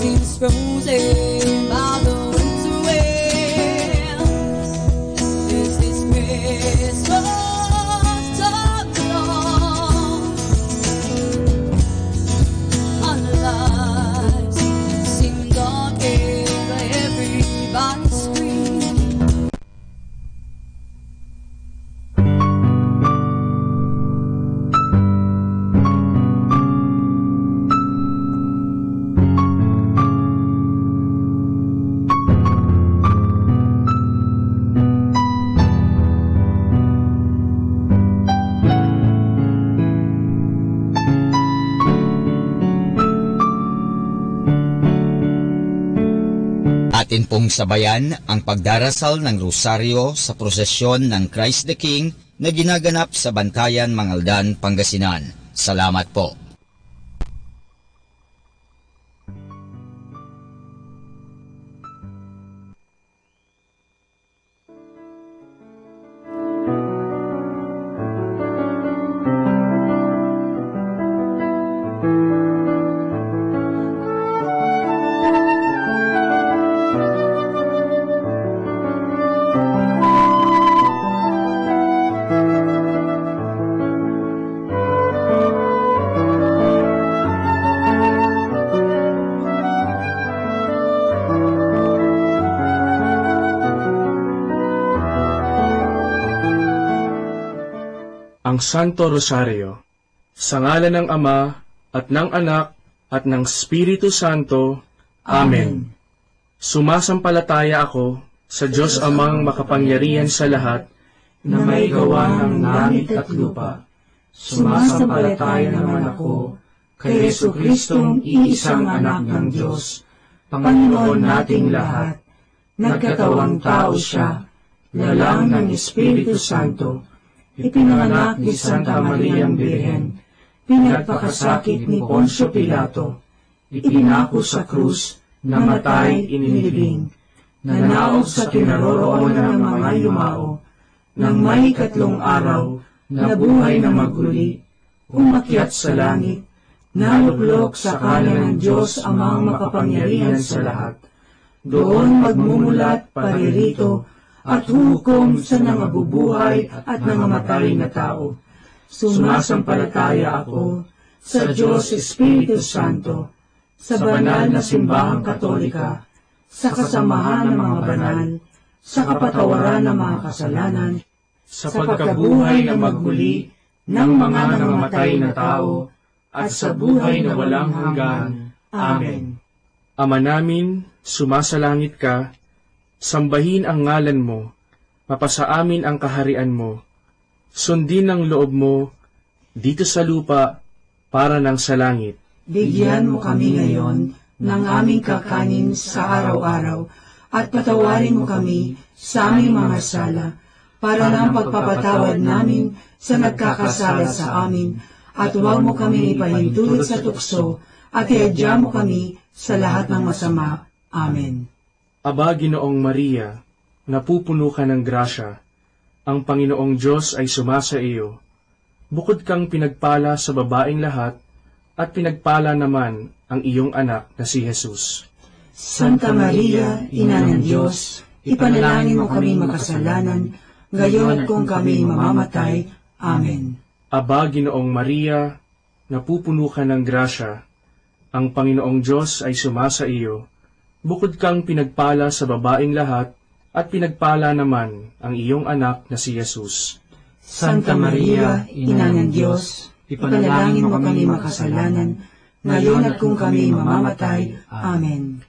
seems frozen by the winter wind. It's this Christmas time long. Our lives seem darkened by everybody's scream. Atin pong sabayan ang pagdarasal ng rosaryo sa prosesyon ng Christ the King na ginaganap sa Bantayan, Mangaldan, Pangasinan. Salamat po. Ang Santo Rosario, sa ngalan ng Ama, at ng Anak, at ng Espiritu Santo. Amen. Sumasampalataya ako sa Diyos Amang makapangyarihan sa lahat, na may gawa ng langit at lupa. Sumasampalataya naman ako kay Jesucristong iisang anak ng Diyos, Panginoon nating lahat. Nagkatawang tao siya, lalang ng Espiritu Santo, ipinanganak ni Santa Mariang Birhen, pinagpakasakit ni Poncio Pilato, ipinako sa krus, namatay, inilibing, nanaog sa kinaroroonan ng mga yumao, nang may 3 araw, nabuhay na maguli, umakyat sa langit, naluklok sa kanan ng Diyos Amang makapangyarihan sa lahat. Doon magmumulat paririto, at hukom sa nangabubuhay at nangamatay na tao. Sumasampalataya ako sa Diyos Espiritu Santo, sa banal na simbahang katolika, sa kasamahan ng mga banal, sa kapatawaran ng mga kasalanan, sa pagkabuhay na magmuli ng mga nangamatay na tao, at sa buhay na walang hanggan. Amen. Ama namin, sumasalangit ka, sambahin ang ngalan mo, mapasa amin ang kaharian mo, sundin ang loob mo, dito sa lupa, para ng sa langit. Bigyan mo kami ngayon ng aming kakanin sa araw-araw, at patawarin mo kami sa aming mga sala, para ng pagpapatawad namin sa nagkakasala sa amin, at huwag mo kami ipahintulot sa tukso, at iadya mo kami sa lahat ng masama. Amen. Aba, Ginoong Maria, napupuno ka ng grasya, ang Panginoong Diyos ay sumasa iyo. Bukod kang pinagpala sa babaeng lahat, at pinagpala naman ang iyong anak na si Jesus. Santa Maria, Ina ng Diyos, ipanalangin mo kami makasalanan, ngayon at kung kami mamamatay. Amen. Aba, Ginoong Maria, napupuno ka ng grasya, ang Panginoong Diyos ay sumasa iyo. Bukod kang pinagpala sa babaeng lahat, at pinagpala naman ang iyong anak na si Jesus. Santa Maria, Ina ng Diyos, ipanalangin mo kami makasalanan, ngayon at kung kami mamamatay. Amen.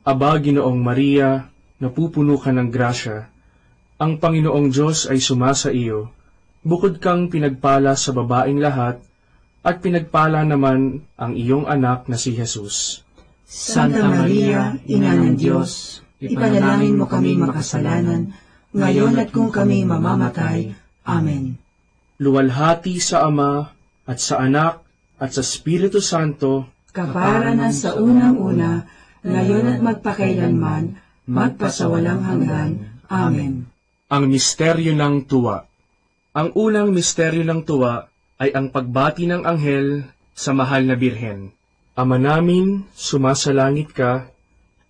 Aba, Ginoong Maria, napupuno ka ng grasya, ang Panginoong Diyos ay sumasa iyo. Bukod kang pinagpala sa babaeng lahat, at pinagpala naman ang iyong anak na si Jesus. Santa Maria, Ina ng Diyos, ipanalangin mo kami makasalanan, ngayon at kung kami mamamatay. Amen. Luwalhati sa Ama, at sa Anak, at sa Espiritu Santo, kapara na sa unang-una, ngayon at magpakailanman, magpasawalang hanggan. Amen. Ang misteryo ng tuwa. Ang unang misteryo ng tuwa ay ang pagbati ng anghel sa mahal na Birhen. Ama namin, sumasalangit ka,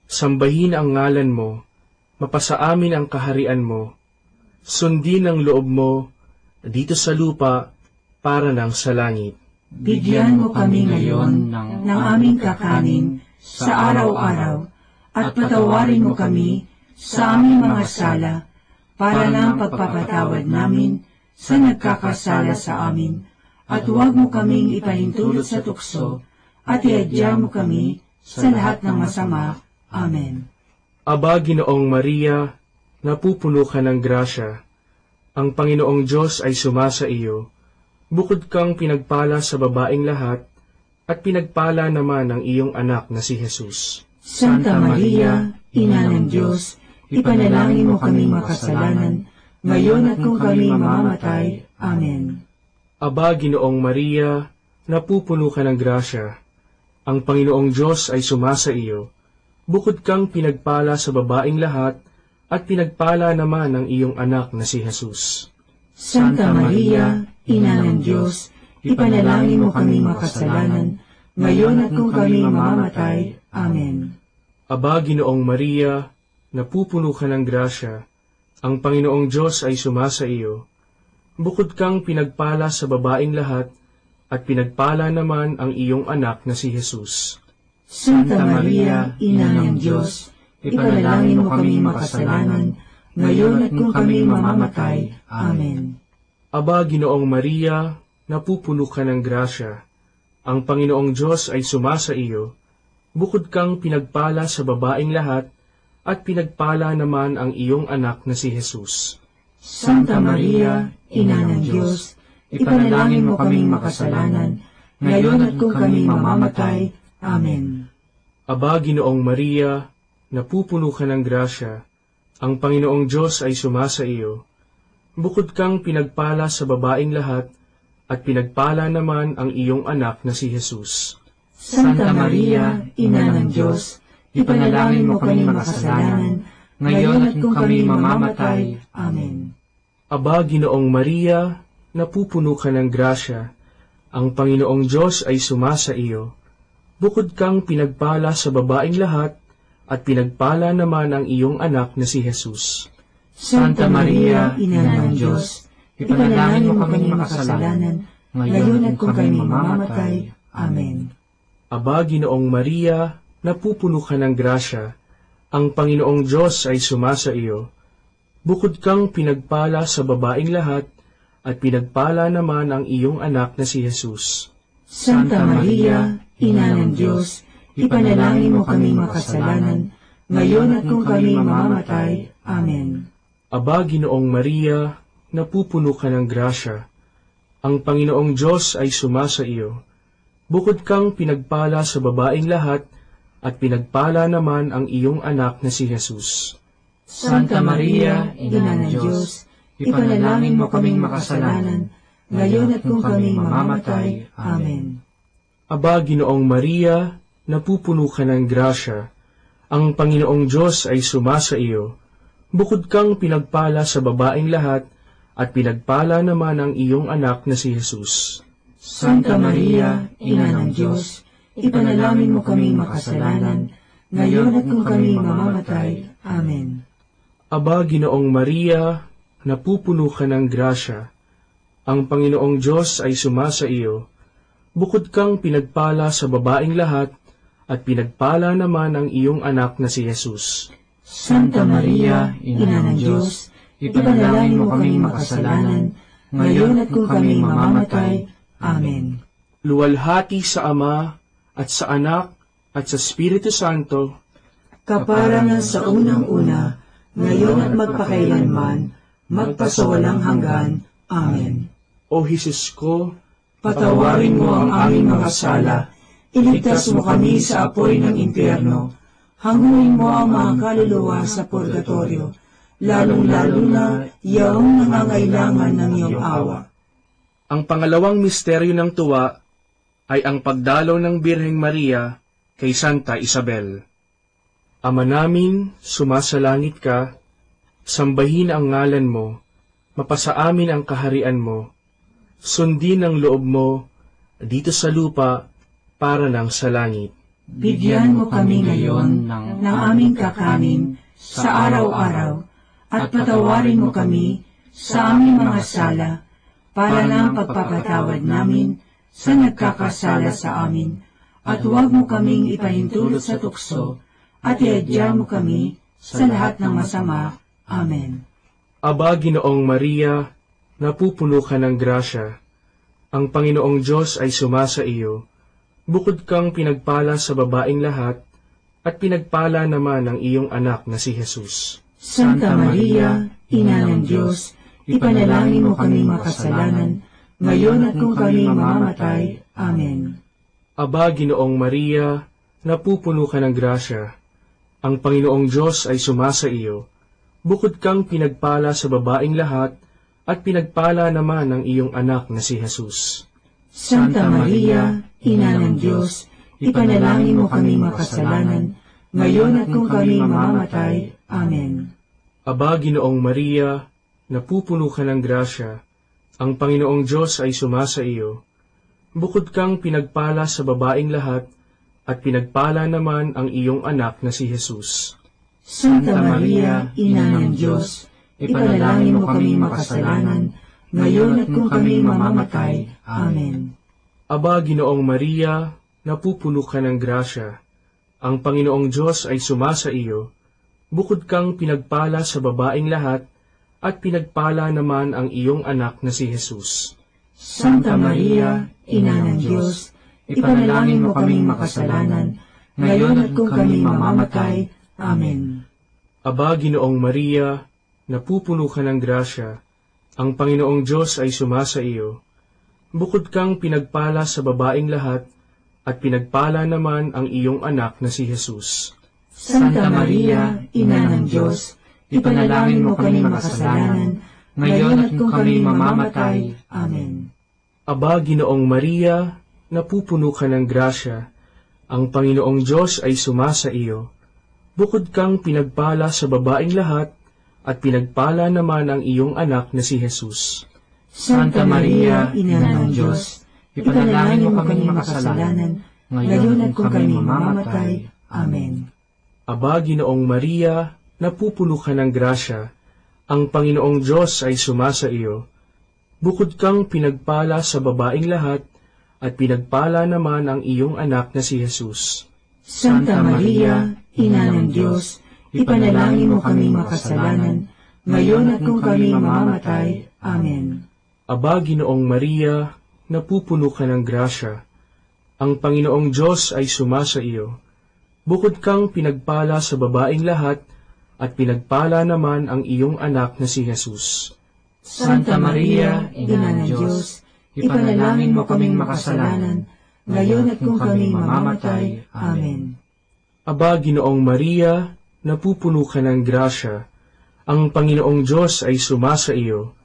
sambahin ang ngalan mo, mapasaamin ang kaharian mo, sundin ang loob mo, dito sa lupa, para ng sa langit. Bigyan mo kami ngayon ng aming kakanin sa araw-araw, at patawarin mo kami sa aming mga sala, para ng pagpapatawad namin sa nagkakasala sa amin, at huwag mo kaming ipahintulot sa tukso, at iadya mo kami sa lahat ng masama. Amen. Aba, Ginoong Maria, napupuno ka ng grasya. Ang Panginoong Diyos ay sumasa iyo. Bukod kang pinagpala sa babaeng lahat, at pinagpala naman ang iyong anak na si Jesus. Santa Maria, Ina ng Diyos, ipanalangin mo kami makasalanan, ngayon at kung kami mamamatay. Amen. Aba, Ginoong Maria, napupuno ka ng grasya. Ang Panginoong Diyos ay sumasa iyo. Bukod kang pinagpala sa babaeng lahat, at pinagpala naman ang iyong anak na si Jesus. Santa Maria, Ina ng Diyos, ipanalangin mo kami makasalanan, ngayon at kung kami mamamatay. Amen. Aba, Ginoong Maria, napupuno ka ng grasya. Ang Panginoong Diyos ay sumasa iyo. Bukod kang pinagpala sa babaeng lahat, at pinagpala naman ang iyong anak na si Jesus. Santa Maria, Ina ng Diyos, ipanalangin mo kami makasalanan, ngayon at kung kami mamamatay. Amen. Aba, Ginoong Maria, napupuno ka ng grasya. Ang Panginoong Diyos ay sumasa iyo. Bukod kang pinagpala sa babaeng lahat, at pinagpala naman ang iyong anak na si Jesus. Santa Maria, Ina ng Diyos, ipanalangin mo kaming makasalanan, ngayon at kung kami mamamatay. Amen. Aba, Ginoong Maria, napupuno ka ng grasya. Ang Panginoong Diyos ay sumasa iyo. Bukod kang pinagpala sa babaeng lahat, at pinagpala naman ang iyong anak na si Jesus. Santa Maria, Ina ng Diyos, ipanalangin mo kami makasalanan, ngayon at kung kami mamamatay. Amen. Aba, Ginoong Maria, napupuno ka ng grasya. Ang Panginoong Diyos ay sumasa iyo. Bukod kang pinagpala sa babaeng lahat, at pinagpala naman ang iyong anak na si Jesus. Santa Maria, Ina ng Diyos, ipanalangin mo kami makasalanan, ngayon at kung kami mamamatay. Amen. Aba, Ginoong Maria, napupuno ka ng grasya. Ang Panginoong Diyos ay sumasa iyo. Bukod kang pinagpala sa babaeng lahat, at pinagpala naman ang iyong anak na si Jesus. Santa Maria, Ina ng Diyos, ipanalangin mo kami makasalanan, ngayon at kung kami mamamatay. Amen. Aba, Ginoong Maria, napupuno ka ng grasya. Ang Panginoong Diyos ay sumasa iyo. Bukod kang pinagpala sa babaeng lahat, at pinagpala naman ang iyong anak na si Jesus. Santa Maria, Ina ng Diyos, ipanalangin mo kaming makasalanan, ngayon at kung kami mamamatay. Amen. Aba, Ginoong Maria, napupuno ka ng grasya. Ang Panginoong Diyos ay sumasa iyo. Bukod kang pinagpala sa babaeng lahat, at pinagpala naman ang iyong anak na si Jesus. Santa Maria, Ina ng Diyos, ipanalangin mo kaming makasalanan, ngayon at kung kami mamamatay. Amen. Aba, Ginoong Maria, napupuno ka ng grasya. Ang Panginoong Diyos ay sumasa iyo. Bukod kang pinagpala sa babaeng lahat, at pinagpala naman ang iyong anak na si Jesus. Santa Maria, Ina ng Diyos, ipanalangin mo kaming makasalanan, ngayon at kung kami mamamatay. Amen. Luwalhati sa Ama, at sa Anak, at sa Espiritu Santo, kapara na sa unang-una, ngayon at magpakailanman, magpasawalang hanggan. Amen. O Jesus ko, Patawarin mo ang aming mga sala, iligtas mo kami sa apoy ng impyerno, hanguin mo ang mga kaluluwa sa purgatorio, lalong-lalo na yaong nangangailangan ng iyong awa. Ang pangalawang misteryo ng tuwa ay ang pagdalaw ng Birheng Maria kay Santa Isabel. Ama namin, sumasalangit ka, sambahin ang ngalan mo, mapasa amin ang kaharian mo, sundin ang loob mo dito sa lupa para ng sa langit. Bigyan mo kami ngayon ng aming kakanin sa araw-araw at patawarin mo kami sa aming mga sala para ng pagpapatawad namin sa nagkakasala sa amin, at huwag mo kaming ipahintulot sa tukso at iadya mo kami sa lahat ng masama. Amen. Aba, Ginoong Maria, napupuno ka ng grasya. Ang Panginoong Diyos ay sumasa iyo. Bukod kang pinagpala sa babaeng lahat, at pinagpala naman ang iyong anak na si Jesus. Santa Maria, Ina ng Diyos, ipanalangin mo kaming makasalanan, ngayon at kung kami mamamatay. Amen. Aba, Ginoong Maria, napupuno ka ng grasya. Ang Panginoong Diyos ay sumasa iyo. Bukod kang pinagpala sa babaeng lahat, at pinagpala naman ang iyong anak na si Jesus. Santa Maria, Ina ng Diyos, ipanalangin mo kaming makasalanan, ngayon at kung kami mamamatay. Amen. Aba, Ginoong Maria, napupuno ka ng grasya. Ang Panginoong Diyos ay sumasa iyo. Bukod kang pinagpala sa babaeng lahat, at pinagpala naman ang iyong anak na si Jesus. Santa Maria, Ina ng Diyos, ipanalangin mo kaming makasalanan, ngayon at kung kami mamamatay. Amen. Aba, Ginoong Maria, napupuno ka ng grasya. Ang Panginoong Diyos ay sumasa iyo. Bukod kang pinagpala sa babaeng lahat, at pinagpala naman ang iyong anak na si Jesus. Santa Maria, Ina ng Diyos, ipanalangin mo kaming makasalanan, ngayon at kung kami mamamatay. Amen. Aba, Ginoong Maria, napupuno ka ng grasya. Ang Panginoong Diyos ay sumasa iyo. Bukod kang pinagpala sa babaeng lahat, at pinagpala naman ang iyong anak na si Jesus. Santa Maria, Ina ng Diyos, ipanalangin mo kaming makasalanan, ngayon at kung kami mamamatay. Amen. Aba, Ginoong Maria, napupuno ka ng grasya. Ang Panginoong Diyos ay sumasa iyo. Bukod kang pinagpala sa babaeng lahat, at pinagpala naman ang iyong anak na si Jesus. Santa Maria, Ina ng Diyos, ipanalangin mo kaming makasalanan, ngayon at kung kami mamamatay. Amen. Aba, Ginoong Maria, napupuno ka ng grasya. Ang Panginoong Diyos ay sumasa iyo. Bukod kang pinagpala sa babaeng lahat, at pinagpala naman ang iyong anak na si Jesus. Santa Maria, Ina ng Diyos, ipanalangin mo kaming makasalanan, ngayon at kung kami mamamatay. Amen. Aba, Ginoong Maria, napupuno ka ng grasya. Ang Panginoong Diyos ay sumasa iyo. Bukod kang pinagpala sa babaeng lahat, at pinagpala naman ang iyong anak na si Jesus. Santa Maria, Ina ng Diyos, ipanalangin mo kaming makasalanan, ngayon at kung kami mamamatay. Amen. Aba, Ginoong Maria, napupuno ka ng grasya. Ang Panginoong Diyos ay sumasa iyo.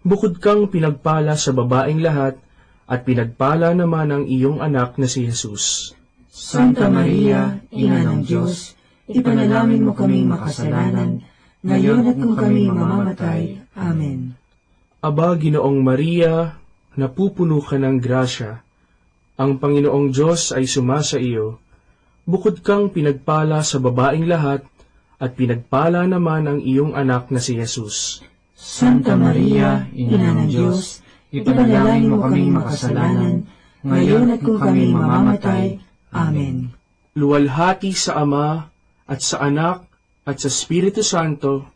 Bukod kang pinagpala sa babaeng lahat, at pinagpala naman ang iyong anak na si Jesus. Santa Maria, Ina ng Diyos, ipanalangin mo kaming makasalanan, ngayon at kung kami mamamatay. Amen. Aba, Ginoong Maria, napupuno ka ng grasya. Ang Panginoong Diyos ay sumasa iyo. Bukod kang pinagpala sa babaeng lahat, at pinagpala naman ang iyong anak na si Jesus. Santa Maria, Ina ng Diyos, ipanalangin mo kaming makasalanan, ngayon at kung kami mamamatay. Amen. Luwalhati sa Ama, at sa Anak, at sa Espiritu Santo,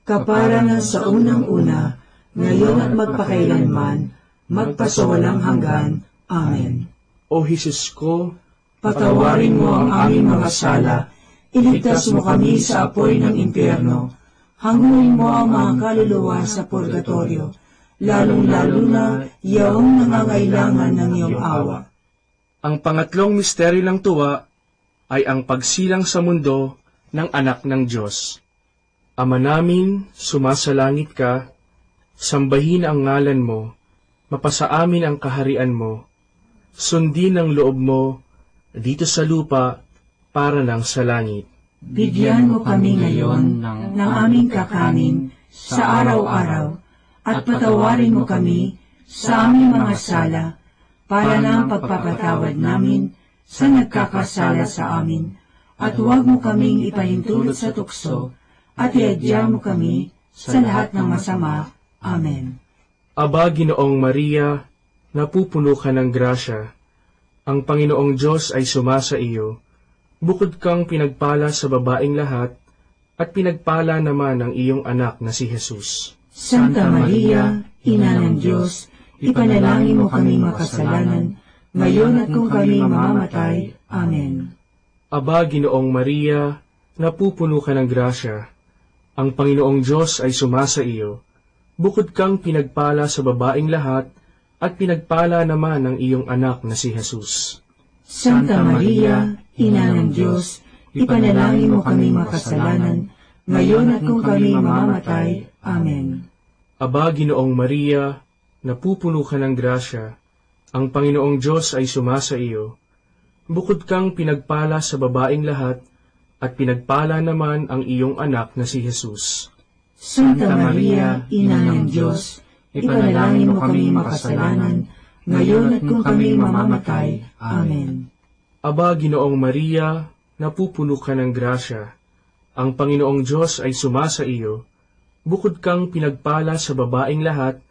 kapara na sa unang-una, ngayon at magpakailanman, magpasawalang hanggan. Amen. O Jesus ko, patawarin mo ang aming mga sala, iligtas mo kami sa apoy ng impyerno, hanguin mo ang mga kaluluwa sa purgatorio, lalong-lalo na iyong nangangailangan ng iyong awa. Ang pangatlong misteryo ng tuwa ay ang pagsilang sa mundo ng anak ng Diyos. Ama namin, sumasalangit ka, sambahin ang ngalan mo, mapasa amin ang kaharian mo, sundin ang loob mo dito sa lupa para ng sa langit. Bigyan mo kami ngayon ng aming kakanin sa araw-araw at patawarin mo kami sa aming mga sala para ng pagpapatawad namin sa nagkakasala sa amin, at huwag mo kaming ipahintulot sa tukso, at iadya mo kami sa lahat ng masama. Amen. Aba, Ginoong Maria, napupuno ka ng grasya. Ang Panginoong Diyos ay sumasa iyo. Bukod kang pinagpala sa babaeng lahat, at pinagpala naman ang iyong anak na si Jesus. Santa Maria, Ina ng Diyos, ipanalangin mo kaming makasalanan, ngayon at kung kami mamamatay. Amen. Aba, Ginoong Maria, napupuno ka ng grasya. Ang Panginoong Diyos ay sumasa iyo. Bukod kang pinagpala sa babaeng lahat, at pinagpala naman ang iyong anak na si Jesus. Santa Maria, Ina ng Diyos, ipanalangin mo kaming makasalanan, ngayon at kung kami mamamatay. Amen. Aba, Ginoong Maria, napupuno ka ng grasya. Ang Panginoong Diyos ay sumasa iyo. Bukod kang pinagpala sa babaeng lahat, at pinagpala naman ang iyong anak na si Jesus. Santa Maria, Ina ng Diyos, ipanalangin mo kaming makasalanan, ngayon at kung kami mamamatay. Amen. Aba, Ginoong Maria, napupuno ka ng grasya. Ang Panginoong Diyos ay sumasa iyo. Bukod kang pinagpala sa babaeng lahat,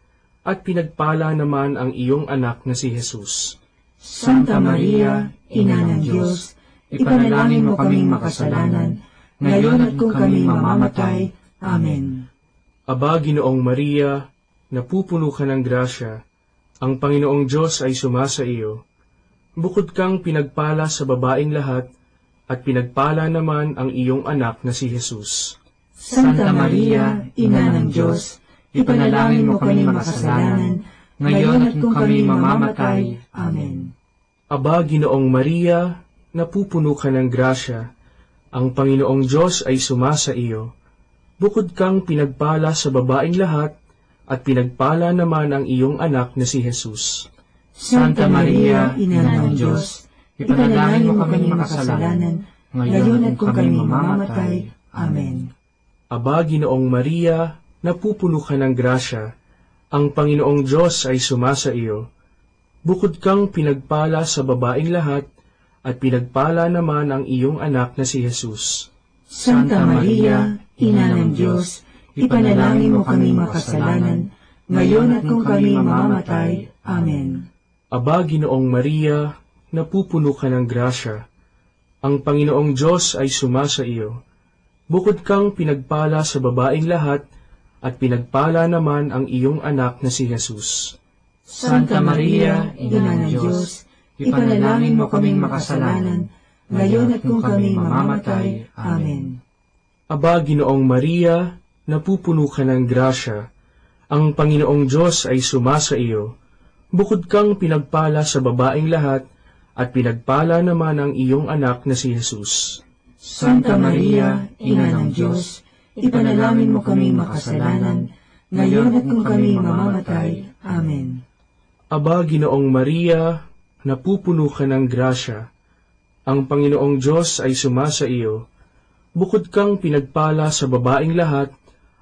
at pinagpala naman ang iyong anak na si Jesus. Santa Maria, Ina ng Diyos, ipanalangin mo kaming makasalanan, ngayon at kung kami mamamatay. Amen. Aba, Ginoong Maria, napupuno ka ng grasya. Ang Panginoong Diyos ay sumasa iyo. Bukod kang pinagpala sa babaeng lahat, at pinagpala naman ang iyong anak na si Jesus. Santa Maria, Ina ng Diyos, ipanalangin mo kaming makasalanan, ngayon at kung kami mamamatay. Amen. Aba, Ginoong Maria, napupuno ka ng grasya. Ang Panginoong Diyos ay sumasa iyo. Bukod kang pinagpala sa babaeng lahat, at pinagpala naman ang iyong anak na si Jesus. Santa Maria, Ina ng Diyos, ipanalangin mo kaming makasalanan, ngayon at kung kami mamamatay. Amen. Aba, Ginoong Maria, napupuno ka ng grasya. Ang Panginoong Diyos ay sumasa iyo. Bukod kang pinagpala sa babaeng lahat, at pinagpala naman ang iyong anak na si Jesus. Santa Maria, Ina ng Diyos, ipanalangin mo kaming makasalanan, ngayon at kung kami mamamatay. Amen. Aba, Ginoong Maria, napupuno ka ng grasya. Ang Panginoong Diyos ay sumasa iyo. Bukod kang pinagpala sa babaeng lahat, at pinagpala naman ang iyong anak na si Jesus. Santa Maria, Ina ng Diyos, ipanalangin mo kaming makasalanan, ngayon at kung kami mamamatay. Amen. Aba, Ginoong Maria, napupuno ka ng grasya. Ang Panginoong Diyos ay sumasa iyo. Bukod kang pinagpala sa babaeng lahat, at pinagpala naman ang iyong anak na si Jesus. Santa Maria, Ina ng Diyos, ipanalangin mo kaming makasalanan, ngayon at kung kami mamamatay. Amen. Aba, Ginoong Maria, napupuno ka ng grasya. Ang Panginoong Diyos ay sumasa iyo. Bukod kang pinagpala sa babaeng lahat,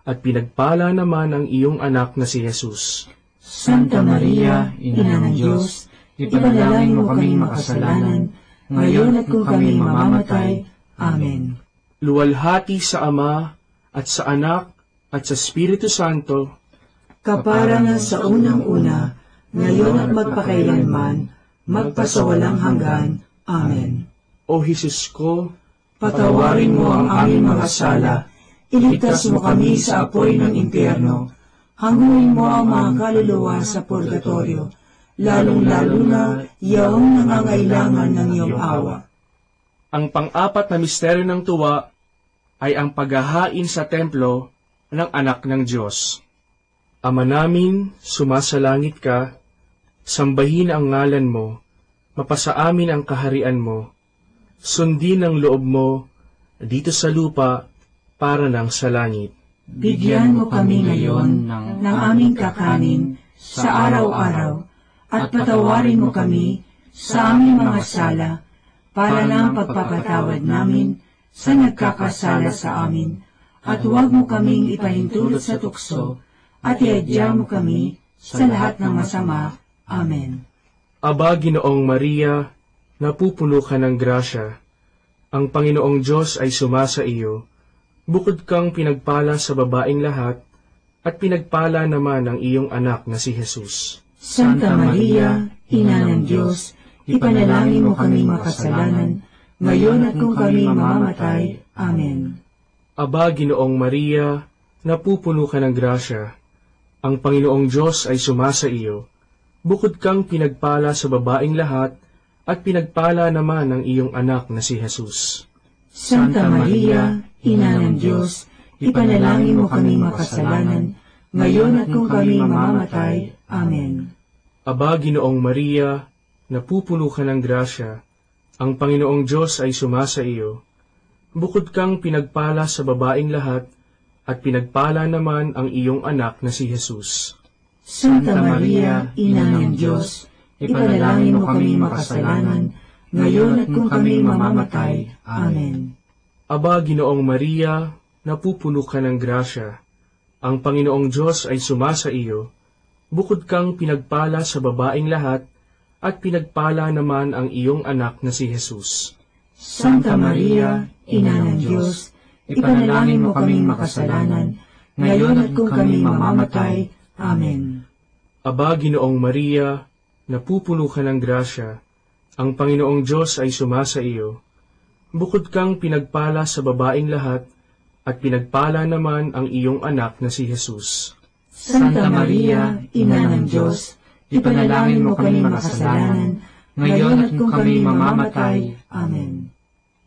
at pinagpala naman ang iyong anak na si Jesus. Santa Maria, Ina ng Diyos, ipanalangin mo kaming makasalanan, ngayon at kung kami mamamatay. Amen. Luwalhati sa Ama, at sa Anak, at sa Espiritu Santo, kapara nga sa unang-una, ngayon at magpakailanman, magpasawalang hanggan. Amen. O Jesus ko, patawarin mo ang aming mga sala, iligtas mo kami sa apoy ng impyerno, hanguin mo ang mga kaluluwa sa purgatorio, lalong-lalo na iyong nangangailangan ng iyong awa. Ang pang-apat na misteryo ng tuwa ay ang paghahain sa templo ng anak ng Diyos. Ama namin, sumasalangit ka, sambahin ang ngalan mo, mapasa amin ang kaharian mo, sundin ang loob mo, dito sa lupa, para ng sa langit. Bigyan mo kami ngayon ng aming kakanin sa araw-araw, at patawarin mo kami sa aming mga sala, para ng pagpapatawad namin sa nagkakasala sa amin, at huwag mo kaming ipahintulot sa tukso, at iadya mo kami sa lahat ng masama. Amen. Aba, Ginoong Maria, napupuno ka ng grasya. Ang Panginoong Diyos ay sumasa iyo. Bukod kang pinagpala sa babaeng lahat, at pinagpala naman ang iyong anak na si Jesus. Santa Maria, Ina ng Diyos, ipanalangin mo kaming makasalanan, ngayon at kung kami mamamatay. Amen. Aba, Ginoong Maria, napupuno ka ng grasya. Ang Panginoong Diyos ay sumasa iyo. Bukod kang pinagpala sa babaeng lahat, at pinagpala naman ang iyong anak na si Jesus. Santa Maria, Ina ng Diyos, ipanalangin mo kaming makasalanan, ngayon at kung kami mamamatay. Amen. Aba, Ginoong Maria, napupuno ka ng grasya. Ang Panginoong Diyos ay sumasa iyo. Bukod kang pinagpala sa babaeng lahat, at pinagpala naman ang iyong anak na si Jesus. Santa Maria, Ina ng Diyos, ipanalangin mo kaming makasalanan, ngayon at kung kami mamamatay. Amen. Aba, Ginoong Maria, napupuno ka ng grasya. Ang Panginoong Diyos ay sumasa iyo. Bukod kang pinagpala sa babaeng lahat, at pinagpala naman ang iyong anak na si Jesus. Santa Maria, Ina ng Diyos, ipanalangin mo kaming makasalanan, ngayon at kung kami mamamatay. Amen. Aba, Ginoong Maria, napupuno ka ng grasya. Ang Panginoong Diyos ay sumasa iyo. Bukod kang pinagpala sa babaeng lahat, at pinagpala naman ang iyong anak na si Jesus. Santa Maria, Ina ng Diyos, ipanalangin mo kaming makasalanan, ngayon at kung kami mamamatay. Amen.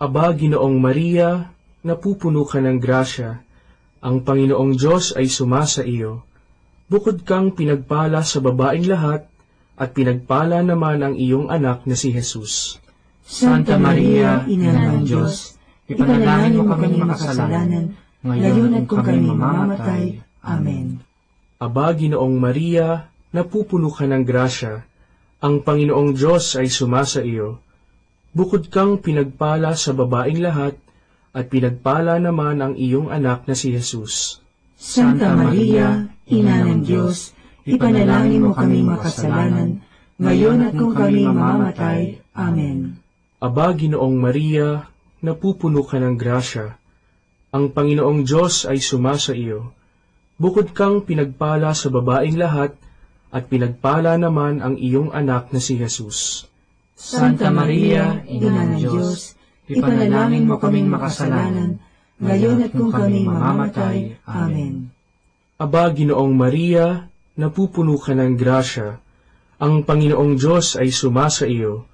Aba, Ginoong Maria, napupuno ka ng grasya. Ang Panginoong Diyos ay sumasa iyo. Bukod kang pinagpala sa babaeng lahat, at pinagpala naman ang iyong anak na si Jesus. Santa Maria, Ina ng Diyos, ipanalangin mo kaming makasalanan, ngayon at kung kami mamamatay. Amen. Aba, Ginoong Maria, napupuno ka ng grasya. Ang Panginoong Diyos ay sumasa iyo. Bukod kang pinagpala sa babaeng lahat, at pinagpala naman ang iyong anak na si Jesus. Santa Maria, Ina ng Diyos, ipanalangin mo kaming makasalanan, ngayon at kung kami mamamatay. Amen. Aba, Ginoong Maria, napupuno ka ng grasya. Ang Panginoong Diyos ay sumasa iyo. Bukod kang pinagpala sa babaeng lahat, at pinagpala naman ang iyong anak na si Jesus. Santa Maria, Ina ng Diyos, ipanalangin mo kaming makasalanan, ngayon at kung kami mamamatay. Amen. Aba, Ginoong Maria, napupuno ka ng grasya. Ang Panginoong Diyos ay sumasa iyo.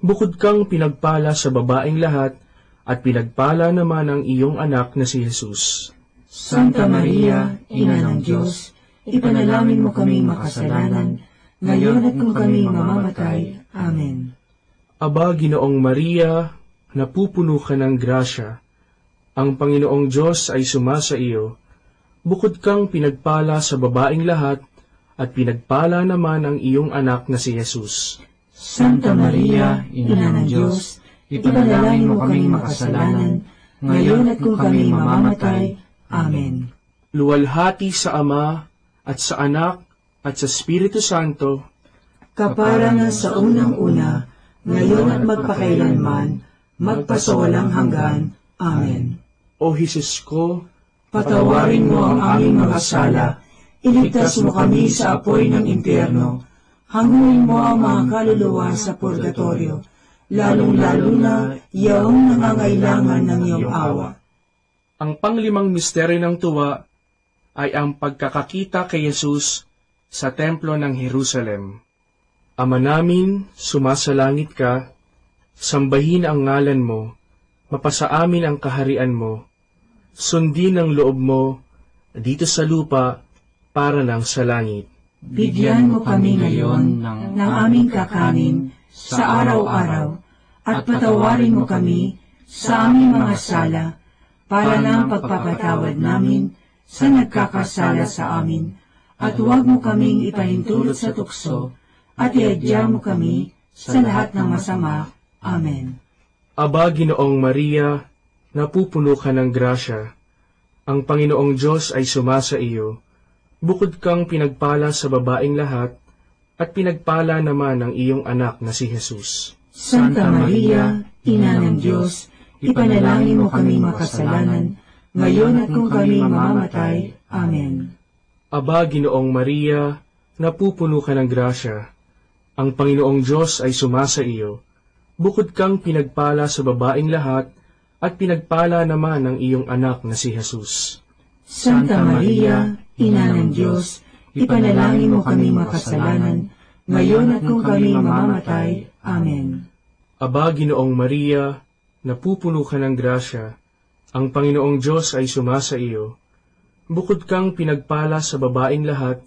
Bukod kang pinagpala sa babaeng lahat, at pinagpala naman ang iyong anak na si Jesus. Santa Maria, Ina ng Diyos, ipanalangin mo kaming makasalanan, ngayon at kung kami mamamatay. Amen. Aba, Ginoong Maria, napupuno ka ng grasya. Ang Panginoong Diyos ay sumasa iyo. Bukod kang pinagpala sa babaeng lahat, at pinagpala naman ang iyong anak na si Jesus. Santa Maria, Ina ng Diyos, ipanalangin mo kaming makasalanan, ngayon at kung kami mamamatay. Amen. Luwalhati sa Ama, at sa Anak, at sa Espiritu Santo, kapara nga sa unang-una, ngayon at magpakailanman, magpasawalang hanggan. Amen. O Jesus ko, patawarin mo ang aming mga sala, iligtas mo kami sa apoy ng impyerno, hanguin mo ang mga kaluluwa sa purgatorio, lalong-lalo na yaong nangangailangan ng iyong awa. Ang panglimang misteryo ng tuwa ay ang pagkakakita kay Jesus sa templo ng Jerusalem. Ama namin, sumasalangit ka, sambahin ang ngalan mo, mapasa amin ang kaharian mo, sundin ang loob mo, dito sa lupa, para lang sa langit. Bigyan mo kami ngayon ng aming kakanin sa araw-araw at patawarin mo kami sa aming mga sala para ng pagpapatawad namin sa nagkakasala sa amin, at huwag mo kaming ipahintulot sa tukso at iadya mo kami sa lahat ng masama. Amen. Aba, Ginoong Maria, napupuno ka ng grasya. Ang Panginoong Diyos ay sumasa iyo. Bukod kang pinagpala sa babaeng lahat, at pinagpala naman ang iyong anak na si Jesus. Santa Maria, Ina ng Diyos, ipanalangin mo kami makasalanan, ngayon at kung kami mamamatay. Amen. Aba, Ginoong Maria, napupuno ka ng grasya. Ang Panginoong Diyos ay sumasa iyo. Bukod kang pinagpala sa babaeng lahat, at pinagpala naman ang iyong anak na si Jesus. Santa Maria, Ina ng Diyos, ipanalangin mo kami makasalanan, ngayon at kung kami mamamatay. Amen. Aba, Ginoong Maria, napupuno ka ng grasya. Ang Panginoong Diyos ay sumasa iyo. Bukod kang pinagpala sa babaeng lahat,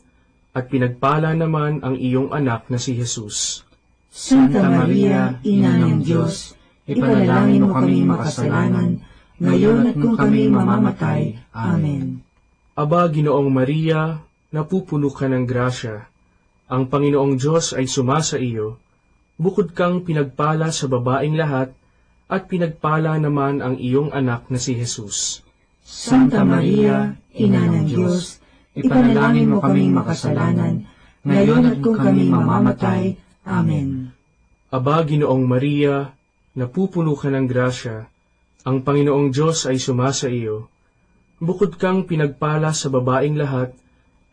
at pinagpala naman ang iyong anak na si Jesus. Santa Maria, Ina ng Diyos, ipanalangin mo kami makasalanan, ngayon at kung kami mamamatay. Amen. Aba, Ginoong Maria, napupuno ka ng grasya. Ang Panginoong Diyos ay sumasa iyo. Bukod kang pinagpala sa babaeng lahat, at pinagpala naman ang iyong anak na si Jesus. Santa Maria, Ina ng Diyos, ipanalangin mo kaming makasalanan, ngayon at kung kami mamamatay. Amen. Aba, Ginoong Maria, napupuno ka ng grasya. Ang Panginoong Diyos ay sumasa iyo. Bukod kang pinagpala sa babaeng lahat,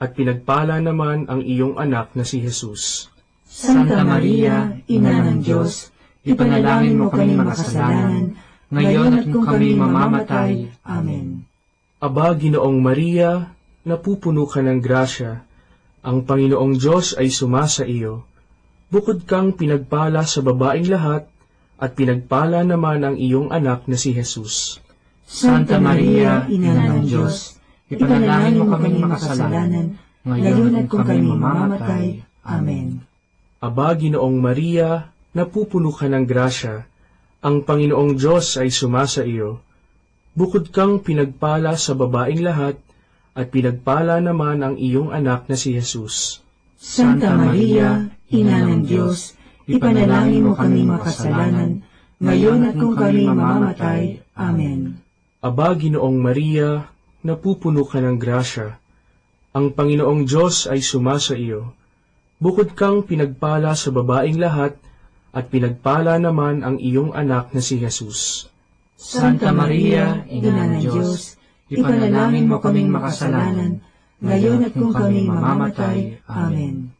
at pinagpala naman ang iyong anak na si Jesus. Santa Maria, Ina ng Diyos, ipanalangin mo kami makasalanan, ngayon at kung kami mamamatay. Amen. Aba, Ginoong Maria, napupuno ka ng grasya. Ang Panginoong Diyos ay sumasa iyo. Bukod kang pinagpala sa babaeng lahat, at pinagpala naman ang iyong anak na si Jesus. Santa Maria, Ina ng Diyos, ipanalangin mo kami makasalanan, ngayon at kung kami mamamatay. Amen. Aba, Ginoong Maria, napupuno ka ng grasya. Ang Panginoong Diyos ay sumasa iyo. Bukod kang pinagpala sa babaeng lahat, at pinagpala naman ang iyong anak na si Jesus. Santa Maria, Ina ng Diyos, ipanalangin mo kami makasalanan, ngayon at kung kami mamamatay. Amen. Aba, Ginoong Maria, napupuno ka ng grasya. Ang Panginoong Diyos ay sumasa iyo. Bukod kang pinagpala sa babaeng lahat, at pinagpala naman ang iyong anak na si Jesus. Santa Maria, Ina ng Diyos, ipanalangin mo kaming makasalanan, ngayon at kung kami mamamatay. Amen.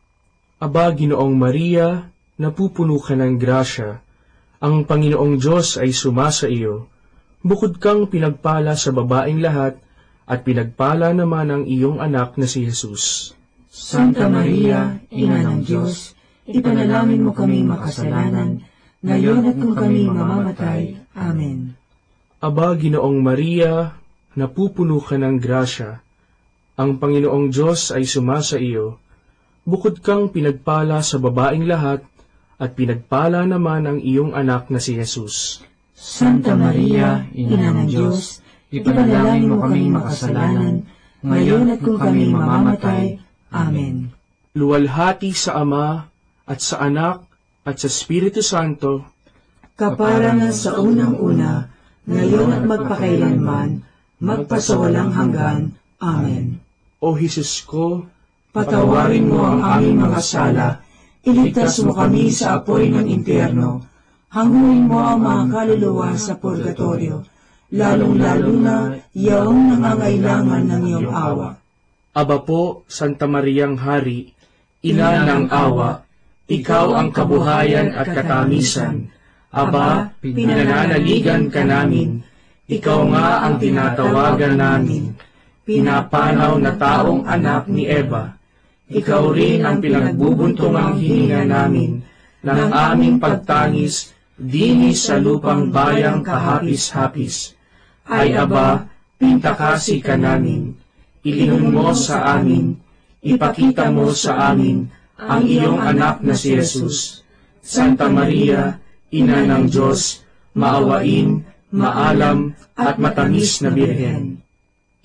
Aba, Ginoong Maria, napupuno ka ng grasya. Ang Panginoong Diyos ay sumasa iyo. Bukod kang pinagpala sa babaeng lahat, at pinagpala naman ang iyong anak na si Jesus. Santa Maria, Ina ng Diyos, ipanalangin mo kaming makasalanan, ngayon at kung kami mamamatay. Amen. Aba, Ginoong Maria, napupuno ka ng grasya. Ang Panginoong Diyos ay sumasa iyo. Bukod kang pinagpala sa babaeng lahat, at pinagpala naman ang iyong anak na si Jesus. Santa Maria, Ina ng Diyos, ipanalangin mo kaming makasalanan, ngayon at kung kami mamamatay. Amen. Luwalhati sa Ama, at sa Anak, at sa Espiritu Santo, kapara na sa unang-una, ngayon at magpakailanman, magpasawalang hanggan. Amen. O Jesus ko, patawarin mo ang aming mga sala, iligtas mo kami sa apoy ng impyerno, hanguin mo ang mga kaluluwa sa purgatorio, lalong-lalo na yaong nangangailangan ng iyong awa. Aba po, Santa Mariang Hari, Ina ng awa, ikaw ang kabuhayan at katamisan. Aba, pinananaligan ka namin, ikaw nga ang tinatawagan namin, pinapanaw na taong anak ni Eva. Ikaw rin ang pinagbubuntungang hininga namin ng aming pagtangis dini sa lupang bayang kahapis-hapis. Ay Aba, pintakasi ka namin, ilingon mo sa amin, ipakita mo sa amin ang iyong anak na si Jesus. Santa Maria, Ina ng Diyos, maawain, maalam, at matamis na Birhen.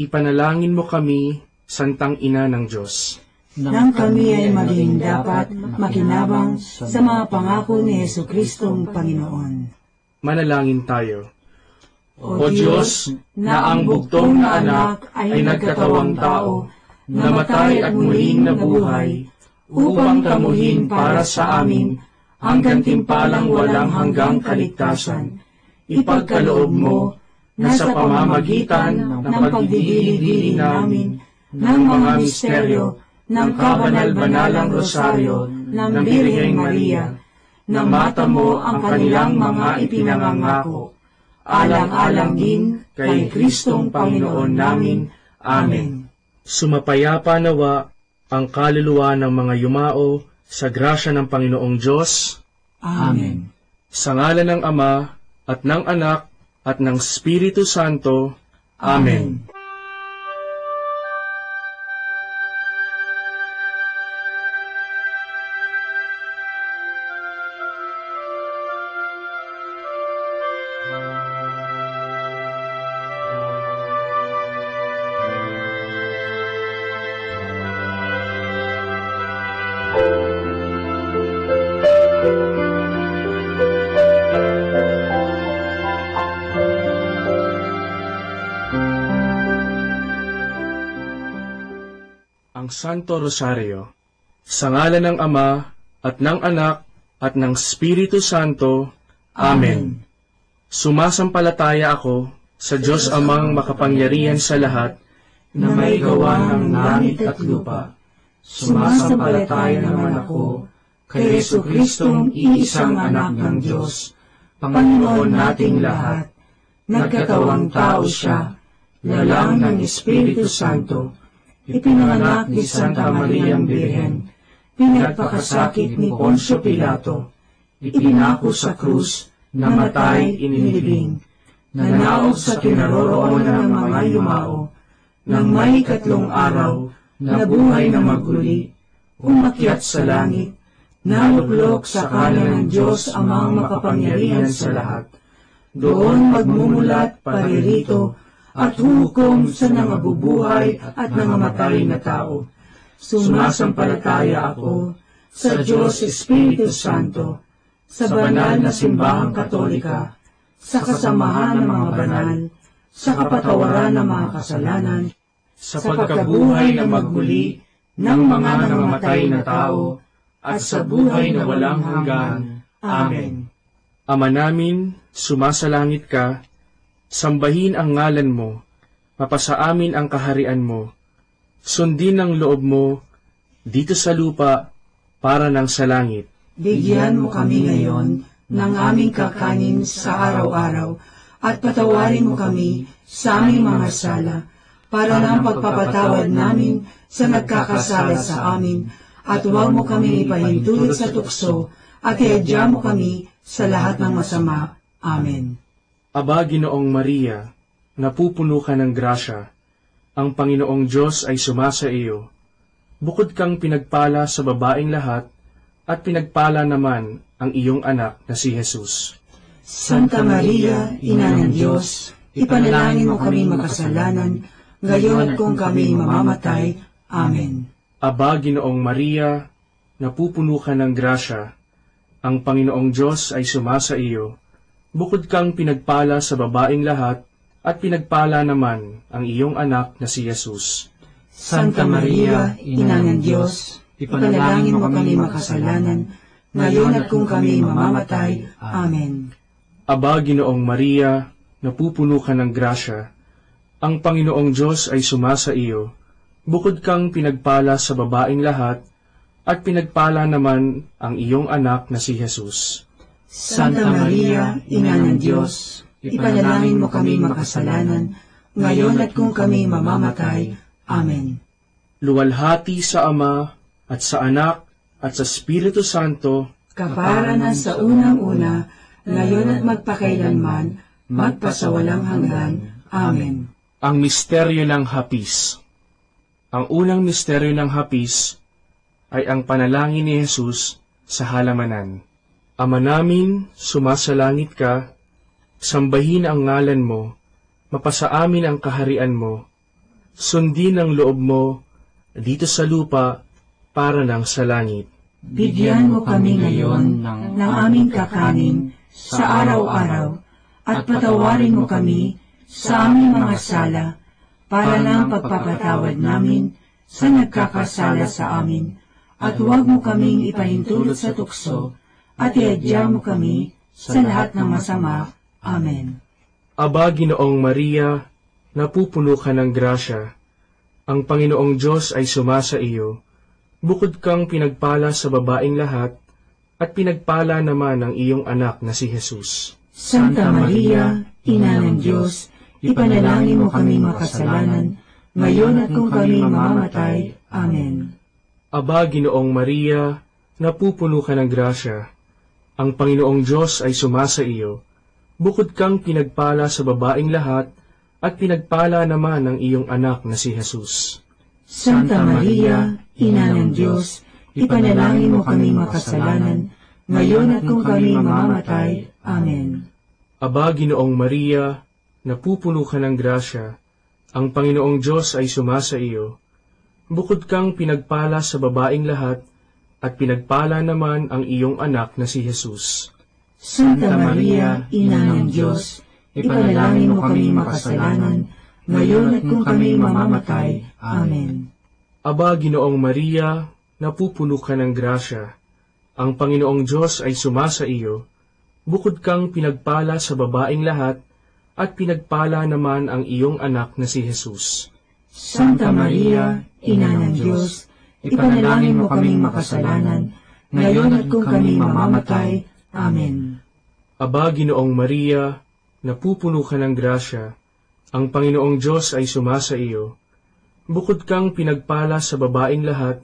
Ipanalangin mo kami, Santang Ina ng Diyos, nang kami ay maging dapat makinabang sa mga pangako ni Jesukristong Panginoon. Manalangin tayo. O Diyos, na ang bugtong na anak ay nagkatawang tao, namatay at muling nabuhay, upang tamuhin para sa amin ang gantimpalang walang hanggang kaligtasan. Ipagkaloob mo na sa pamamagitan ng pagdidili-dili namin ng mga misteryo ng kabanal-banalang rosaryo ng Birheng Maria, na mata mo ang kanilang mga ipinangangako, alang-alang din kay Kristong Panginoon namin. Amen. Sumapayapa nawa ang kaluluwa ng mga yumao sa grasya ng Panginoong Diyos. Amen. Sa ngalan ng Ama, at ng Anak, at ng Espiritu Santo. Amen. Ang Santo Rosario. Sa ngalan ng Ama, at ng Anak, at ng Espiritu Santo. Amen. Sumasampalataya ako sa Diyos Amang makapangyarihan sa lahat, na may gawa ng langit at lupa. Sumasampalataya naman ako kay Jesukristong iisang anak ng Diyos, Panginoon nating lahat. Nagkatawang tao siya, lalang ng Espiritu Santo, ipinanganak ni Santa Mariang Birhen, pinagpakasakit ni Poncio Pilato, ipinako sa krus, namatay, inilibing, nanaog sa kinaroroonan ng mga yumao, nang may 3 araw, nabuhay na maguli, umakyat sa langit, naluklok sa kanan ng Diyos Amang makapangyarihan sa lahat. Doon magmumulat paririto at hukom sa nangabubuhay at nangamatay na tao. Sumasampalataya ako sa Diyos Espiritu Santo, sa banal na simbahang katolika, sa kasamahan ng mga banal, sa kapatawaran ng mga kasalanan, sa pagkabuhay na magmuli ng mga nangamatay na tao, at sa buhay na walang hanggan. Amen. Ama namin, sumasalangit ka, sambahin ang ngalan mo, mapasa amin ang kaharian mo, sundin ang loob mo, dito sa lupa, para nang sa langit. Bigyan mo kami ngayon ng aming kakanin sa araw-araw, at patawarin mo kami sa aming mga sala, para ng pagpapatawad namin sa nagkakasala sa amin, at huwag mo kami ipahintulot sa tukso, at iadya mo kami sa lahat ng masama. Amen. Aba, Ginoong Maria, napupuno ka ng grasya, ang Panginoong Diyos ay sumasa iyo. Bukod kang pinagpala sa babaeng lahat, at pinagpala naman ang iyong anak na si Jesus. Santa Maria, Ina ng Diyos, ipanalangin mo kami makasalanan, ngayon at kung kami mamamatay. Amen. Aba, Ginoong Maria, napupuno ka ng grasya, ang Panginoong Diyos ay sumasa iyo. Bukod kang pinagpala sa babaeng lahat, at pinagpala naman ang iyong anak na si Jesus. Santa Maria, Ina ng Diyos, ipanalangin mo kami makasalanan, ngayon at kung kami mamamatay. Amen. Aba, Ginoong Maria, napupuno ka ng grasya, ang Panginoong Diyos ay sumasa iyo. Bukod kang pinagpala sa babaeng lahat, at pinagpala naman ang iyong anak na si Jesus. Santa Maria, Ina ng Diyos, ipanalangin mo kami makasalanan, ngayon at kung kami mamamatay. Amen. Luwalhati sa Ama, at sa Anak, at sa Espiritu Santo, kapara na sa unang-una, ngayon at magpakailanman, magpasawalang hanggan. Amen. Ang misteryo ng hapis. Ang unang misteryo ng hapis ay ang panalangin ni Jesus sa halamanan. Ama namin, sumasalangit ka, sambahin ang ngalan mo, mapasa amin ang kaharian mo, sundin ang loob mo dito sa lupa para ng sa langit. Bigyan mo kami ngayon ng aming kakanin sa araw-araw at patawarin mo kami sa aming mga sala para ng pagpapatawad namin sa nagkakasala sa amin, at huwag mo kaming ipahintulot sa tukso at iadya mo kami sa lahat ng masama. Amen. Aba, Ginoong Maria, napupuno ka ng grasya. Ang Panginoong Diyos ay sumasa iyo. Bukod kang pinagpala sa babaeng lahat, at pinagpala naman ang iyong anak na si Jesus. Santa Maria, Ina ng Diyos, ipanalangin mo kami makasalanan, ngayon at kung kami mamamatay. Amen. Aba, Ginoong Maria, napupuno ka ng grasya. Ang Panginoong Diyos ay sumasa iyo. Bukod kang pinagpala sa babaeng lahat, at pinagpala naman ang iyong anak na si Jesus. Santa Maria, Ina ng Diyos, ipanalangin mo kami makasalanan, ngayon at kung kami mamamatay. Amen. Aba, Ginoong Maria, napupuno ka ng grasya. Ang Panginoong Diyos ay sumasa iyo. Bukod kang pinagpala sa babaeng lahat, at pinagpala naman ang iyong anak na si Jesus. Santa Maria, Ina ng Diyos, ipanalangin mo kami makasalanan, ngayon at kung kami mamamatay. Amen. Aba, Ginoong Maria, napupuno ka ng grasya. Ang Panginoong Diyos ay sumasa iyo. Bukod kang pinagpala sa babaeng lahat, at pinagpala naman ang iyong anak na si Jesus. Santa Maria, Ina ng Diyos, ipanalangin mo kaming makasalanan, ngayon at kung kami mamamatay. Amen. Aba, Ginoong Maria, napupuno ka ng grasya. Ang Panginoong Diyos ay sumasa iyo. Bukod kang pinagpala sa babaeng lahat,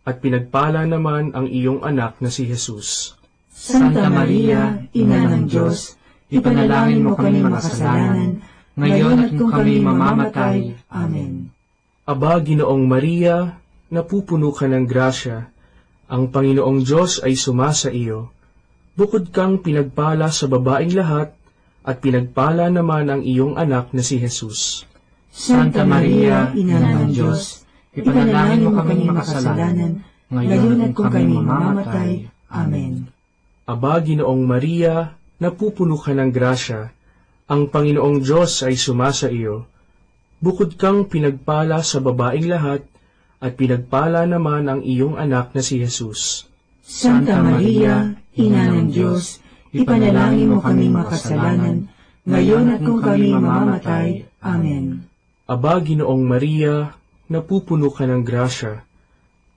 at pinagpala naman ang iyong anak na si Jesus. Santa Maria, Ina ng Diyos, ipanalangin mo kami makasalanan, ngayon at kung kami mamamatay. Amen. Aba, Ginoong Maria, napupuno ka ng grasya. Ang Panginoong Diyos ay sumasa iyo. Bukod kang pinagpala sa babaeng lahat, at pinagpala naman ang iyong anak na si Jesus. Santa Maria, Ina ng Diyos, ipanalangin mo kami makasalanan, ngayon at kung kami mamamatay. Amen. Aba, Ginoong Maria, napupuno ka ng grasya. Ang Panginoong Diyos ay sumasa iyo. Bukod kang pinagpala sa babaeng lahat, at pinagpala naman ang iyong anak na si Jesus. Santa Maria, Ina ng Diyos, ipanalangin mo kami makasalanan, ngayon at kung kami mamamatay. Amen. Aba, Ginoong Maria, napupuno ka ng grasya.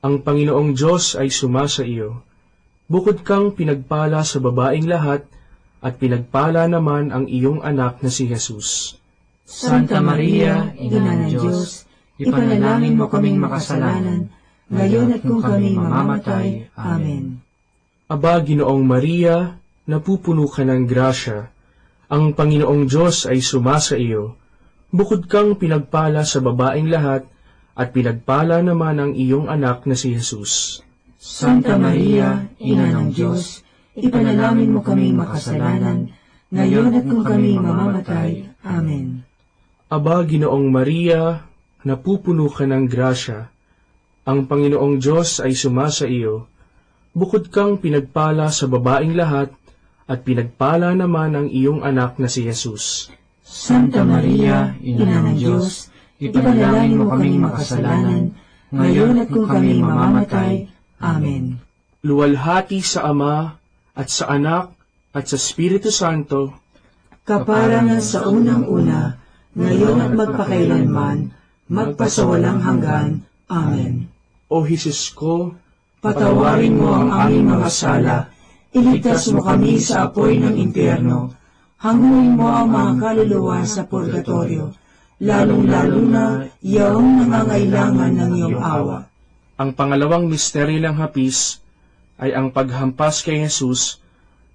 Ang Panginoong Diyos ay sumasa iyo. Bukod kang pinagpala sa babaeng lahat, at pinagpala naman ang iyong anak na si Jesus. Santa Maria, Ina ng Diyos, ipanalangin mo kaming makasalanan, ngayon at kung kami mamamatay. Amen. Aba, Ginoong Maria, napupuno ka ng grasya. Ang Panginoong Diyos ay sumasa iyo. Bukod kang pinagpala sa babaeng lahat, at pinagpala naman ang iyong anak na si Jesus. Santa Maria, Ina ng Diyos, ipanalangin mo kaming makasalanan, ngayon at kung kami mamamatay. Amen. Aba, Ginoong Maria, napupuno ka ng grasya. Ang Panginoong Diyos ay sumasa iyo. Bukod kang pinagpala sa babaeng lahat, at pinagpala naman ang iyong anak na si Jesus. Santa Maria, Ina ng Diyos, ipanalangin mo kaming makasalanan, ngayon at kung kami mamamatay. Amen. Luwalhati sa Ama, at sa Anak, at sa Espiritu Santo, kaparangan sa unang-una, ngayon at magpakailanman, magpasawalang hanggan. Amen. O Jesus ko, patawarin mo ang aming mga sala, iligtas mo kami sa apoy ng impyerno, hanguin mo ang mga kaluluwa sa purgatorio, lalong-lalo na iyong nangangailangan ng iyong awa. Ang pangalawang misteryo ng hapis ay ang paghampas kay Jesus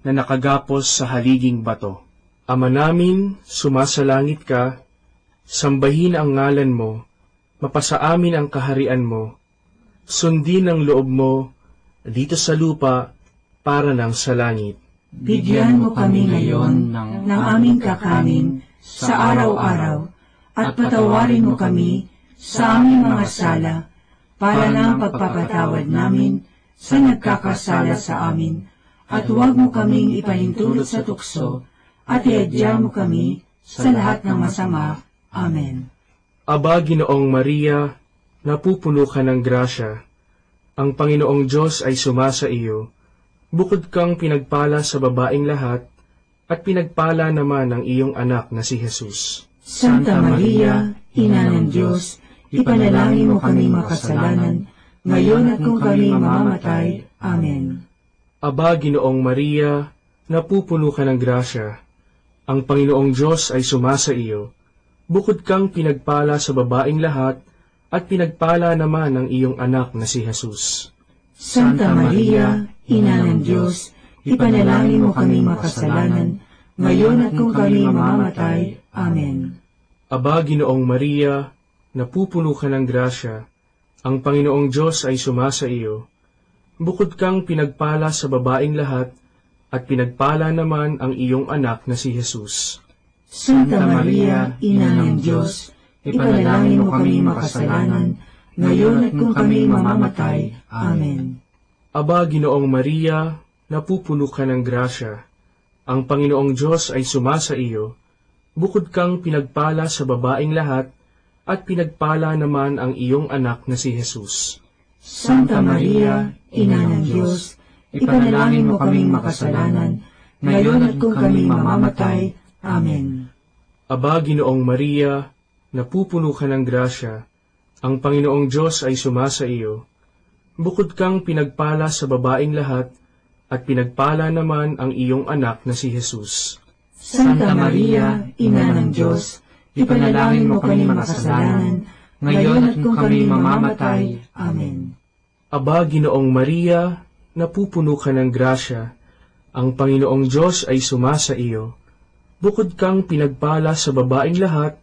na nakagapos sa haliging bato. Ama namin, sumasalangit ka, sambahin ang ngalan mo, mapasa amin ang kaharian mo. Sundin ang loob mo dito sa lupa para nang sa langit. Bigyan mo kami ngayon ng aming kakanin sa araw-araw at patawarin mo kami sa aming mga sala para ng pagpapatawad namin sa nagkakasala sa amin, at huwag mo kaming ipahintulot sa tukso at iadya mo kami sa lahat ng masama. Amen. Aba, Ginoong Maria, napupuno ka ng grasya. Ang Panginoong Diyos ay sumasa iyo. Bukod kang pinagpala sa babaeng lahat, at pinagpala naman ang iyong anak na si Jesus. Santa Maria, Ina ng Diyos, ipanalangin mo kami makasalanan, ngayon at kung kami mamamatay. Amen. Aba, Ginoong Maria, napupuno ka ng grasya. Ang Panginoong Diyos ay sumasa iyo. Bukod kang pinagpala sa babaeng lahat, at pinagpala naman ang iyong anak na si Jesus. Santa Maria, Ina ng Diyos, ipanalangin mo kami makasalanan, ngayon at kung kami mamamatay. Amen. Aba, Ginoong Maria, napupuno ka ng grasya. Ang Panginoong Diyos ay sumasa iyo. Bukod kang pinagpala sa babaeng lahat, at pinagpala naman ang iyong anak na si Jesus. Santa Maria, Ina ng Diyos, ipanalangin mo kami makasalanan, ngayon at kung kami mamamatay. Amen. Aba, Ginoong Maria, napupuno ka ng grasya. Ang Panginoong Diyos ay sumasa iyo. Bukod kang pinagpala sa babaeng lahat, at pinagpala naman ang iyong anak na si Jesus. Santa Maria, Ina ng Diyos, ipanalangin mo kaming makasalanan, ngayon at kung kami mamamatay. Amen. Aba, Ginoong Maria, napupuno ka ng grasya. Ang Panginoong Diyos ay sumasa iyo. Bukod kang pinagpala sa babaeng lahat, at pinagpala naman ang iyong anak na si Jesus. Santa Maria, Ina ng Diyos, ipanalangin mo kami makasalanan, ngayon at kung kami mamamatay. Amen. Aba, Ginoong Maria, napupuno ka ng grasya. Ang Panginoong Diyos ay sumasa iyo. Bukod kang pinagpala sa babaeng lahat,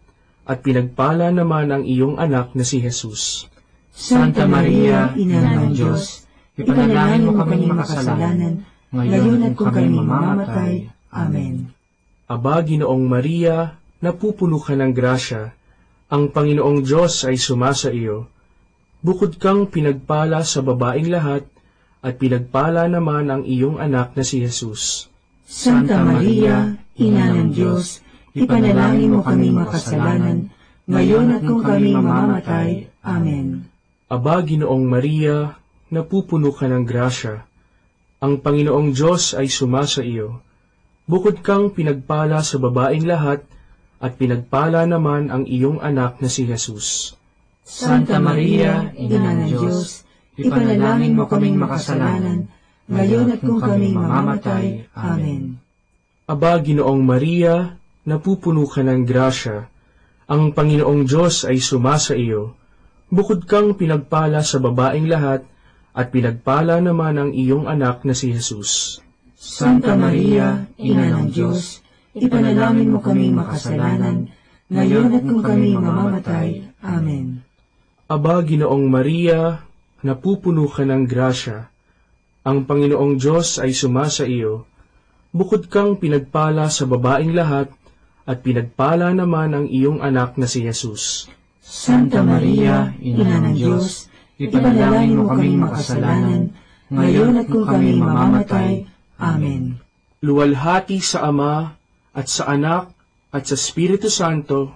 at pinagpala naman ang iyong anak na si Jesus. Santa Maria, Ina ng Diyos, ipanalangin mo kami makasalanan, ngayon at kung kami mamamatay. Amen. Aba, Ginoong Maria, napupuno ka ng grasya. Ang Panginoong Diyos ay sumasa iyo. Bukod kang pinagpala sa babaeng lahat, at pinagpala naman ang iyong anak na si Jesus. Santa Maria, Ina ng Diyos, ipanalangin mo kami makasalanan, ngayon at kung kami mamamatay. Amen. Aba, Ginoong Maria, napupuno ka ng grasya. Ang Panginoong Diyos ay sumasa iyo. Bukod kang pinagpala sa babaeng lahat, at pinagpala naman ang iyong anak na si Jesus. Santa Maria, Ina ng Diyos, ipanalangin mo kaming makasalanan, ngayon at kung kami mamamatay. Amen. Aba, Ginoong Maria, napupuno ka ng grasya. Ang Panginoong Diyos ay sumasa iyo. Bukod kang pinagpala sa babaeng lahat, at pinagpala naman ang iyong anak na si Jesus. Santa Maria, Ina ng Diyos, ipanalangin mo kaming makasalanan, ngayon at kung kami mamamatay. Amen. Aba, Ginoong Maria, napupuno ka ng grasya. Ang Panginoong Diyos ay sumasa iyo. Bukod kang pinagpala sa babaeng lahat, at pinagpala naman ang iyong anak na si Jesus. Santa Maria, Ina ng Diyos, ipanalangin mo kaming makasalanan, ngayon at kung kami mamamatay. Amen. Luwalhati sa Ama, at sa Anak, at sa Espiritu Santo,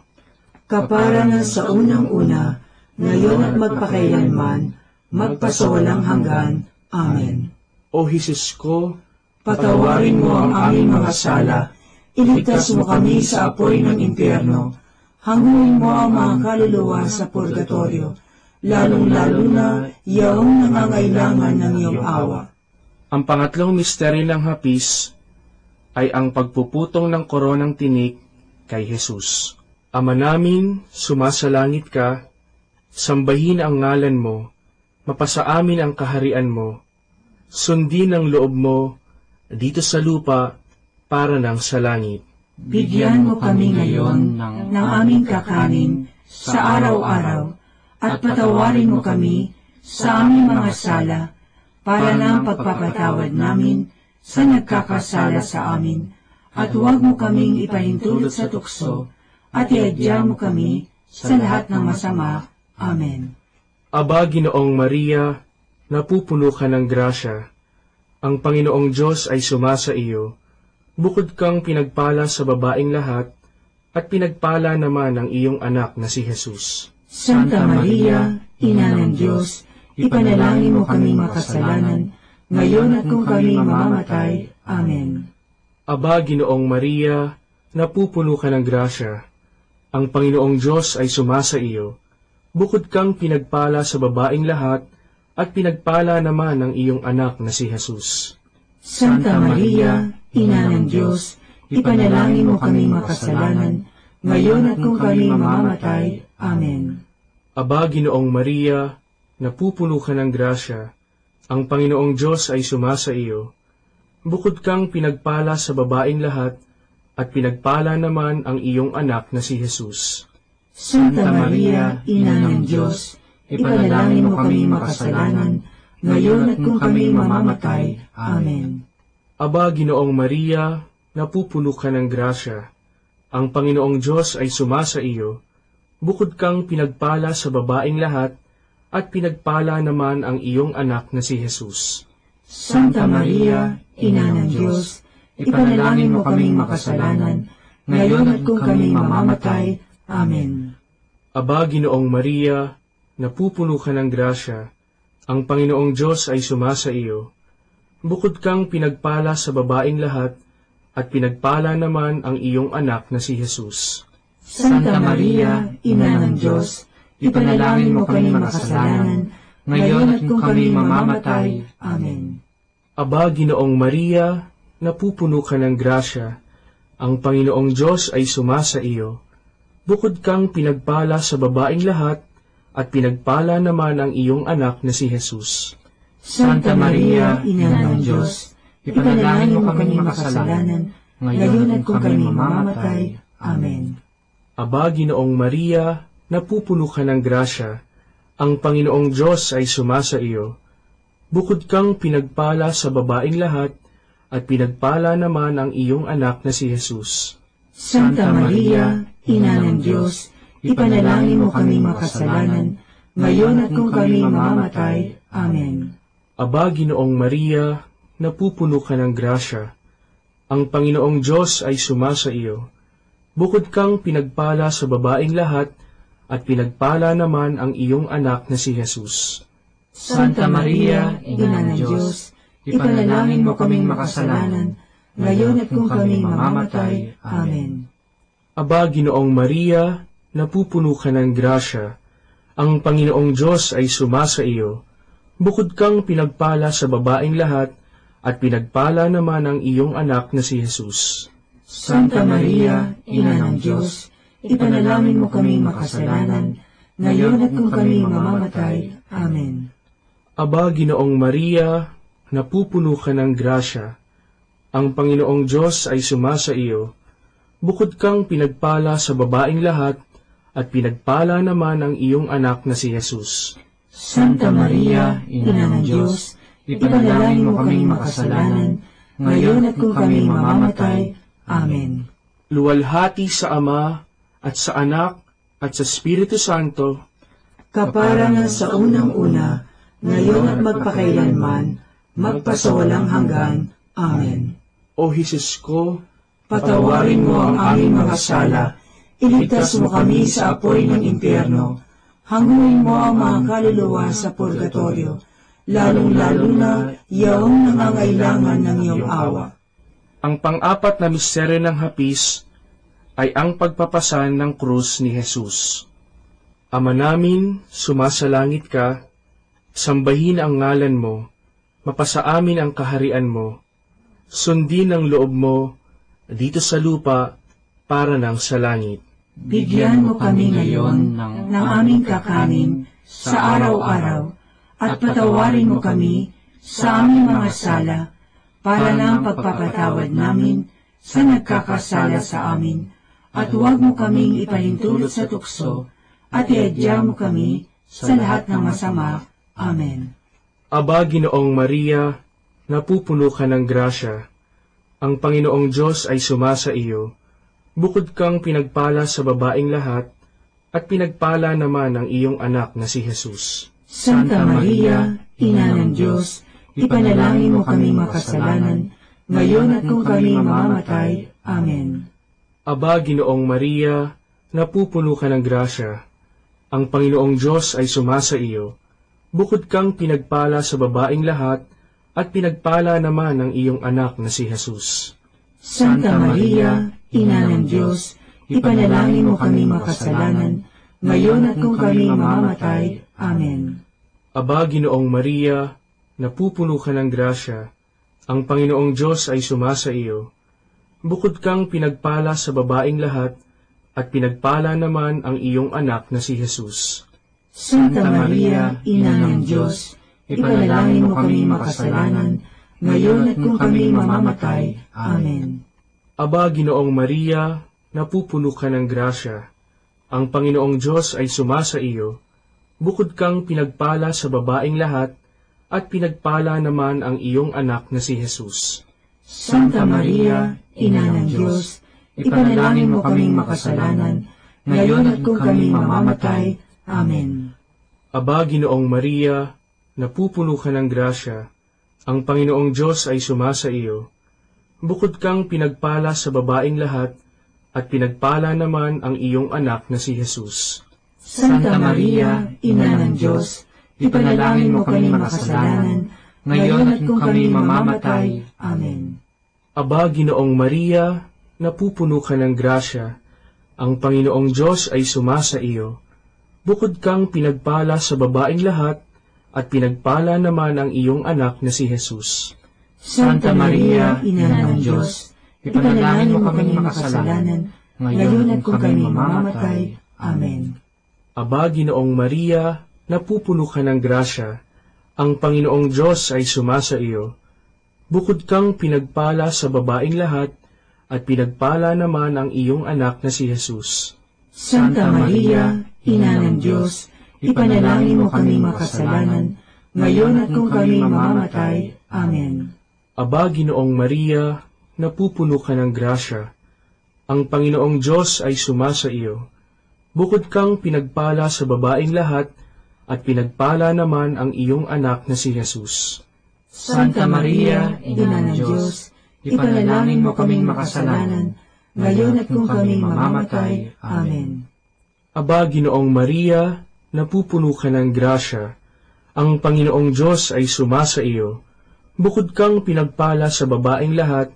kapara na sa unang-una, ngayon at magpakailanman, magpasawalang hanggan. Amen. O Jesus ko, patawarin mo ang aming mga sala, iligtas mo kami sa apoy ng impyerno, hanguin mo ang mga kaluluwa sa purgatorio, lalong-lalo na yaong nangangailangan ng iyong awa. Ang pangatlong misteryo ng hapis ay ang pagpuputong ng koronang tinik kay Jesus. Ama namin, sumasalangit ka, sambahin ang ngalan mo, mapasa amin ang kaharian mo, sundin ang loob mo dito sa lupa para nang sa langit. Bigyan mo kami ngayon ng aming kakanin sa araw-araw, at patawarin mo kami sa aming mga sala, para ng pagpapatawad namin sa nagkakasala sa amin, at huwag mo kaming ipahintulot sa tukso, at iadya mo kami sa lahat ng masama. Amen. Aba, Ginoong Maria, napupuno ka ng grasya. Ang Panginoong Diyos ay sumasa iyo. Bukod kang pinagpala sa babaeng lahat, at pinagpala naman ang iyong anak na si Jesus. Santa Maria, Ina ng Diyos, ipanalangin mo kami makasalanan, ngayon at kung kami mamamatay. Amen. Aba, Ginoong Maria, napupuno ka ng grasya. Ang Panginoong Diyos ay sumasa iyo. Bukod kang pinagpala sa babaeng lahat, at pinagpala naman ang iyong anak na si Jesus. Santa Maria, Ina ng Diyos, ipanalangin mo kami makasalanan, ngayon at kung kami mamamatay. Amen. Aba, Ginoong Maria, napupuno ka ng grasya. Ang Panginoong Diyos ay sumasa iyo. Bukod kang pinagpala sa babaeng lahat, at pinagpala naman ang iyong anak na si Jesus. Santa Maria, Ina ng Diyos, ipanalangin mo kami makasalanan, ngayon at kung kami mamamatay. Amen. Aba, Ginoong Maria, napupuno ka ng grasya. Ang Panginoong Diyos ay sumasa iyo. Bukod kang pinagpala sa babaeng lahat, at pinagpala naman ang iyong anak na si Jesus. Santa Maria, Ina ng Diyos, ipanalangin mo kaming makasalanan, ngayon at kung kami mamamatay. Amen. Aba, Ginoong Maria, napupuno ka ng grasya. Ang Panginoong Diyos ay sumasa iyo. Bukod kang pinagpala sa babaeng lahat, at pinagpala naman ang iyong anak na si Jesus. Santa Maria, Ina ng Diyos, ipanalangin mo kami makasalanan, ngayon at kung kami mamamatay. Amen. Aba, Ginoong Maria, napupuno ka ng grasya. Ang Panginoong Diyos ay sumasa iyo. Bukod kang pinagpala sa babaeng lahat, at pinagpala naman ang iyong anak na si Jesus. Santa Maria, Ina ng Diyos, ipanalangin mo kami makasalanan, ngayon at kung kami mamamatay. Amen. Aba, Ginoong Maria, napupuno ka ng grasya. Ang Panginoong Diyos ay sumasa iyo. Bukod kang pinagpala sa babaeng lahat, at pinagpala naman ang iyong anak na si Jesus. Santa Maria, Ina ng Diyos, ipanalangin mo kami makasalanan, ngayon at kung kami mamamatay. Amen. Aba, Ginoong Maria, napupuno ka ng grasya. Ang Panginoong Diyos ay sumasa iyo. Bukod kang pinagpala sa babaeng lahat, at pinagpala naman ang iyong anak na si Jesus. Santa Maria, Ina ng Diyos, ipanalangin mo kaming makasalanan, ngayon at kung kami mamamatay. Amen. Aba, Ginoong Maria, napupuno ka ng grasya. Ang Panginoong Diyos ay sumasa iyo. Bukod kang pinagpala sa babaeng lahat, at pinagpala naman ang iyong anak na si Jesus. Santa Maria, Ina ng Diyos, ipanalangin mo kaming makasalanan, ngayon at kung kami mamamatay. Amen. Aba, Ginoong Maria, napupuno ka ng grasya. Ang Panginoong Diyos ay sumasa iyo. Bukod kang pinagpala sa babaeng lahat, at pinagpala naman ang iyong anak na si Jesus. Santa Maria, Ina ng Diyos, ipanalangin mo kaming makasalanan, ngayon at kung kami mamamatay. Amen. Luwalhati sa Ama, at sa Anak, at sa Espiritu Santo, kaparangan sa unang-una, ngayon at magpakailanman, magpasawalang hanggan. Amen. O Jesus ko, patawarin mo ang aming mga sala, iligtas mo kami sa apoy ng impyerno, hanguin mo ang mga kaluluwa sa purgatorio, lalong-lalo na yaong nangangailangan ng iyong awa. Ang pang-apat na misteryo ng hapis ay ang pagpapasan ng krus ni Jesus. Ama namin, sumasalangit ka, sambahin ang ngalan mo, mapasa amin ang kaharian mo, sundin ang loob mo dito sa lupa para nang sa langit. Bigyan mo kami ngayon ng aming kakanin sa araw-araw, at patawarin mo kami sa aming mga sala, para ng pagpapatawad namin sa nagkakasala sa amin, at huwag mo kaming ipahintulot sa tukso, at iadya mo kami sa lahat ng masama. Amen. Aba, Ginoong Maria, napupuno ka ng grasya. Ang Panginoong Diyos ay sumasa iyo. Bukod kang pinagpala sa babaing lahat, at pinagpala naman ang iyong anak na si Jesus. Santa Maria, Ina ng Diyos, ipanalangin mo kami makasalanan, ngayon at kung kami mamamatay. Amen. Aba, Ginoong Maria, napupuno ka ng grasya. Ang Panginoong Diyos ay sumasa iyo. Bukod kang pinagpala sa babaing lahat, at pinagpala naman ang iyong anak na si Jesus. Santa Maria, Ina ng Diyos, ipanalangin mo kami makasalanan, ngayon at kung kami mamamatay. Amen. Aba, Ginoong Maria, napupuno ka ng grasya. Ang Panginoong Diyos ay sumasa iyo. Bukod kang pinagpala sa babaing lahat, at pinagpala naman ang iyong anak na si Jesus. Santa Maria, Ina ng Diyos, ipanalangin mo kami makasalanan, ngayon at kung kami mamamatay. Amen. Aba, Ginoong Maria, napupuno ka ng grasya. Ang Panginoong Diyos ay sumasa iyo. Bukod kang pinagpala sa babaing lahat, at pinagpala naman ang iyong anak na si Jesus. Santa Maria, Ina ng Diyos, ipanalangin mo kami makasalanan, ngayon at kung kami mamamatay. Amen. Aba, Ginoong Maria, napupuno ka ng grasya. Ang Panginoong Diyos ay sumasa iyo. Bukod kang pinagpala sa babaing lahat, at pinagpala naman ang iyong anak na si Jesus. Santa Maria, Ina ng Diyos, ipanalangin mo kami makasalanan, ngayon at kung kami mamamatay. Amen. Aba, Ginoong Maria, napupuno ka ng grasya. Ang Panginoong Diyos ay sumasa iyo. Bukod kang pinagpala sa babaing lahat, at pinagpala naman ang iyong anak na si Jesus. Santa Maria, Ina ng Diyos, ipanalangin mo kami makasalanan, ngayon at kung kami mamamatay. Amen. Aba, Ginoong Maria, napupuno ka ng grasya. Ang Panginoong Diyos ay sumasa iyo. Bukod kang pinagpala sa babaing lahat, at pinagpala naman ang iyong anak na si Jesus. Santa Maria, Ina ng Diyos, ipanalangin mo kami makasalanan, ngayon at kung kami mamamatay. Amen. Aba, Ginoong Maria, napupuno ka ng grasya. Ang Panginoong Diyos ay sumasa iyo. Bukod kang pinagpala sa babaing lahat, at pinagpala naman ang iyong anak na si Jesus. Santa Maria, Ina ng Diyos, ipanalangin mo kaming makasalanan, ngayon at kung kami mamamatay. Amen. Aba, Ginoong Maria, napupuno ka ng grasya. Ang Panginoong Diyos ay sumasa iyo. Bukod kang pinagpala sa babaing lahat,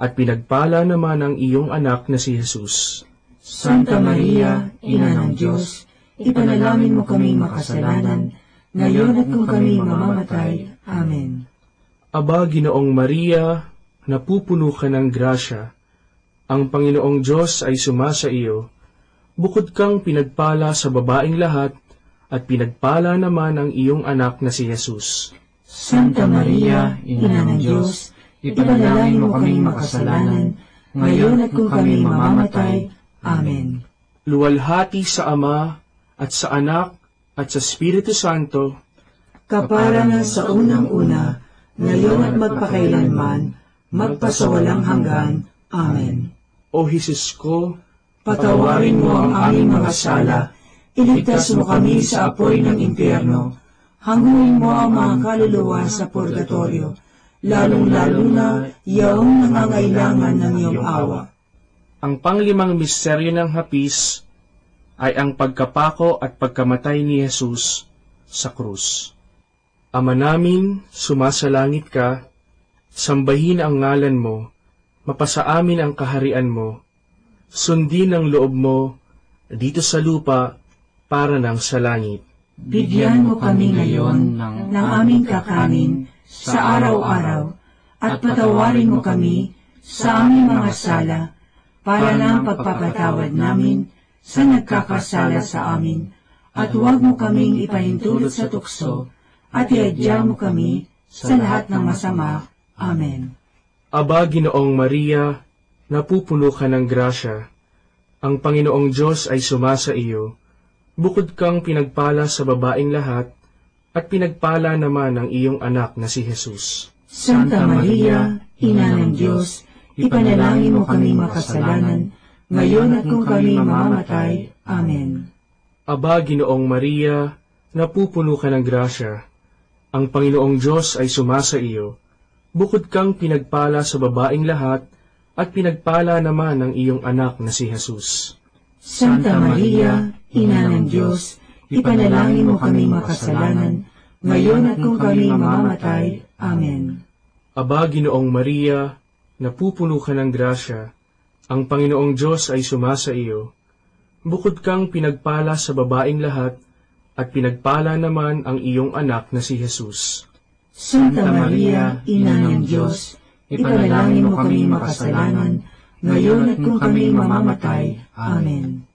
at pinagpala naman ang iyong anak na si Jesus. Santa Maria, Ina ng Diyos, ipanalangin mo kaming makasalanan, ngayon at kung kami mamamatay. Amen. Aba, Ginoong Maria, napupuno ka ng grasya. Ang Panginoong Diyos ay sumasa iyo. Bukod kang pinagpala sa babaing lahat, at pinagpala naman ang iyong anak na si Jesus. Santa Maria, Ina ng Diyos, ipanalangin mo kaming makasalanan, ngayon at kung kami mamamatay. Amen. Luwalhati sa Ama, at sa Anak, at sa Espiritu Santo, kaparanan sa unang-una, ngayon at magpakailanman, magpasawalang hanggan. Amen. O Jesus ko, patawarin mo ang aming mga sala, iligtas mo kami sa apoy ng impyerno, hanguin mo ang mga kaluluwa sa purgatorio, lalong-lalo na yaong nangangailangan ng iyong awa. Ang panglimang misteryo ng hapis ay ang pagkapako at pagkamatay ni Jesus sa krus. Ama namin, sumasalangit ka, sambahin ang ngalan mo, mapasa amin ang kaharian mo, sundin ang loob mo dito sa lupa para ng sa langit. Bigyan mo kami ngayon ng aming kakanin sa araw-araw, at patawarin mo kami sa aming mga sala, para ng pagpapatawad namin sa nagkakasala sa amin, at huwag mo kaming ipahintulot sa tukso, at iadya mo kami sa lahat ng masama. Amen. Aba, Ginoong Maria, napupuno ka ng grasya. Ang Panginoong Diyos ay sumasa iyo. bukod kang pinagpala sa babaeng lahat, at pinagpala naman ang iyong anak na si Jesus. Santa Maria, Ina ng Diyos, ipanalangin mo kaming makasalanan, ngayon at kung kami mamamatay. Amen. Aba, Ginoong Maria, napupuno ka ng grasya. Ang Panginoong Diyos ay sumasa iyo. Bukod kang pinagpala sa babaeng lahat, at pinagpala naman ang iyong anak na si Jesus. Santa Maria, Ina ng Diyos, ipanalangin mo kaming makasalanan, ngayon at kung kami mamamatay. Amen. Aba, Ginoong Maria, napupuno ka ng grasya. Ang Panginoong Diyos ay sumasa iyo. Bukod kang pinagpala sa babaeng lahat, at pinagpala naman ang iyong anak na si Jesus. Santa Maria, Ina ng Diyos, ipanalangin mo kaming makasalanan, ngayon at kung kami mamamatay. Amen.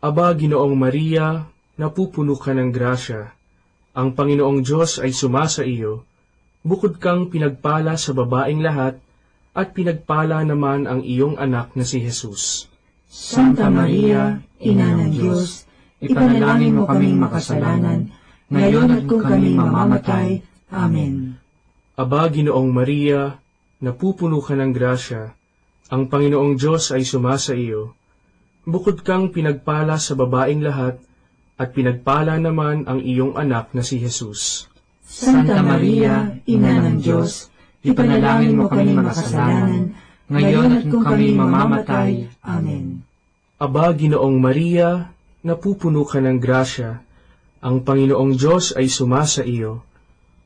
Aba, Ginoong Maria, napupuno ka ng grasya. Ang Panginoong Diyos ay sumasa iyo. Bukod kang pinagpala sa babaeng lahat, at pinagpala naman ang iyong anak na si Jesus. Santa Maria, Ina ng Diyos, ipanalangin mo kaming makasalanan, ngayon at kung kami mamamatay. Amen. Aba, Ginoong Maria, napupuno ka ng grasya. Ang Panginoong Diyos ay sumasa iyo. Bukod kang pinagpala sa babaeng lahat, at pinagpala naman ang iyong anak na si Jesus. Santa Maria, Ina ng Diyos, ipanalangin mo kaming makasalanan, ngayon at kung kami mamamatay. Amen. Aba, Ginoong Maria, napupuno ka ng grasya. Ang Panginoong Diyos ay sumasa iyo.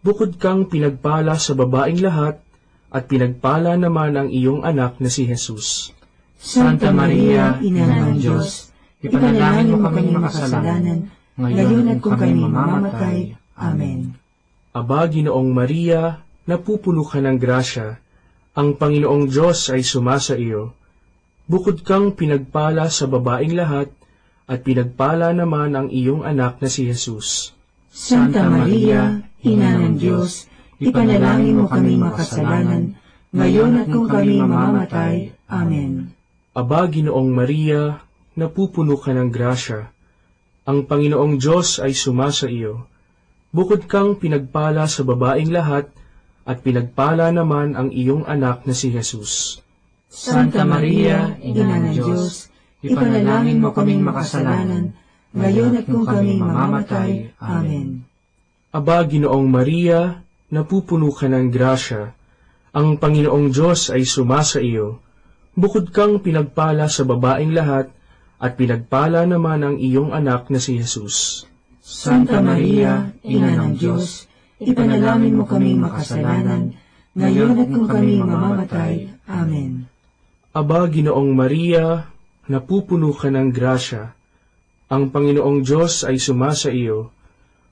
Bukod kang pinagpala sa babaeng lahat, at pinagpala naman ang iyong anak na si Jesus. Santa Maria, Ina ng Diyos, ipanalangin mo kaming makasalanan, ngayon at kung kami mamamatay. Amen. Aba, Ginoong Maria, napupuno ka ng grasya. Ang Panginoong Diyos ay sumasa iyo. Bukod kang pinagpala sa babaeng lahat, at pinagpala naman ang iyong anak na si Jesus. Santa Maria, Ina ng Diyos, ipanalangin mo kaming makasalanan, ngayon at kung kami mamamatay. Amen. Aba, Ginoong Maria, napupuno ka ng grasya. Ang Panginoong Diyos ay sumasa iyo. Bukod kang pinagpala sa babaeng lahat, at pinagpala naman ang iyong anak na si Jesus. Santa Maria, Ina ng Diyos, ipanalangin mo kaming makasalanan, ngayon at kung kami mamamatay. Amen. Aba, Ginoong Maria, napupuno ka ng grasya. Ang Panginoong Diyos ay sumasa iyo. Bukod kang pinagpala sa babaeng lahat, at pinagpala naman ang iyong anak na si Jesus. Santa Maria, Ina ng Diyos, ipanalangin mo kaming makasalanan, ngayon at kung kami mamamatay. Amen. Aba, Ginoong Maria, napupuno ka ng grasya. Ang Panginoong Diyos ay sumasa iyo.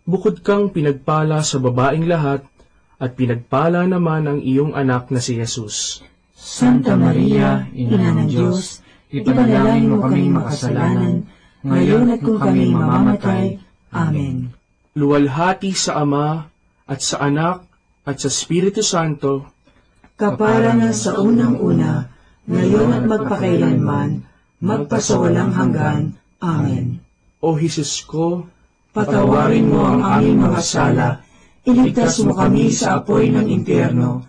Bukod kang pinagpala sa babaeng lahat, at pinagpala naman ang iyong anak na si Jesus. Santa Maria, Ina ng Diyos, ipanalangin mo kaming makasalanan, ngayon at kung kami mamamatay. Amen. Luwalhati sa Ama, at sa Anak, at sa Espiritu Santo, kapara na sa unang-una, ngayon at magpakailanman, magpasawalang hanggan. Amen. O Jesus ko, patawarin mo ang aming mga sala, iligtas mo kami sa apoy ng impyerno,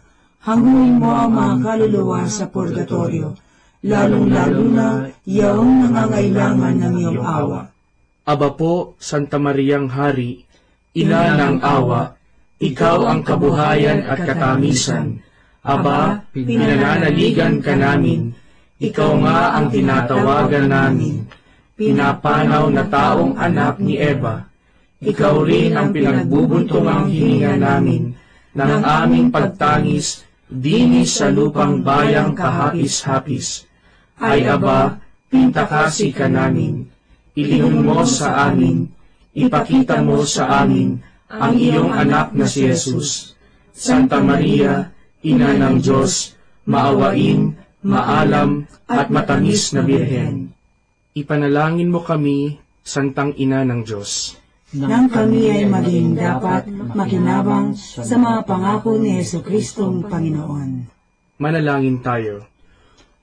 hanguin mo ang mga kaluluwa sa purgatorio, lalong-lalo na yaong nangangailangan ng iyong awa. Aba po, Santa Mariang Hari, Ina ng awa, ikaw ang kabuhayan at katamisan. Aba, pinananaligan ka namin, ikaw nga ang tinatawagan namin. Pinapanaw na taong anak ni Eva, ikaw rin ang pinagbubuntungang hininga namin ng aming pagtangis dinis sa lupang bayang kahapis-hapis. Ay Aba, pintakasi ka namin, ilingon mo sa amin, ipakita mo sa amin ang iyong anak na si Jesus. Santa Maria, Ina ng Diyos, maawain, maalam, at matamis na Birhen. Ipanalangin mo kami, Santang Ina ng Diyos, nang kami ay maging dapat makinabang sa mga pangako ni Jesucristong Panginoon. Manalangin tayo.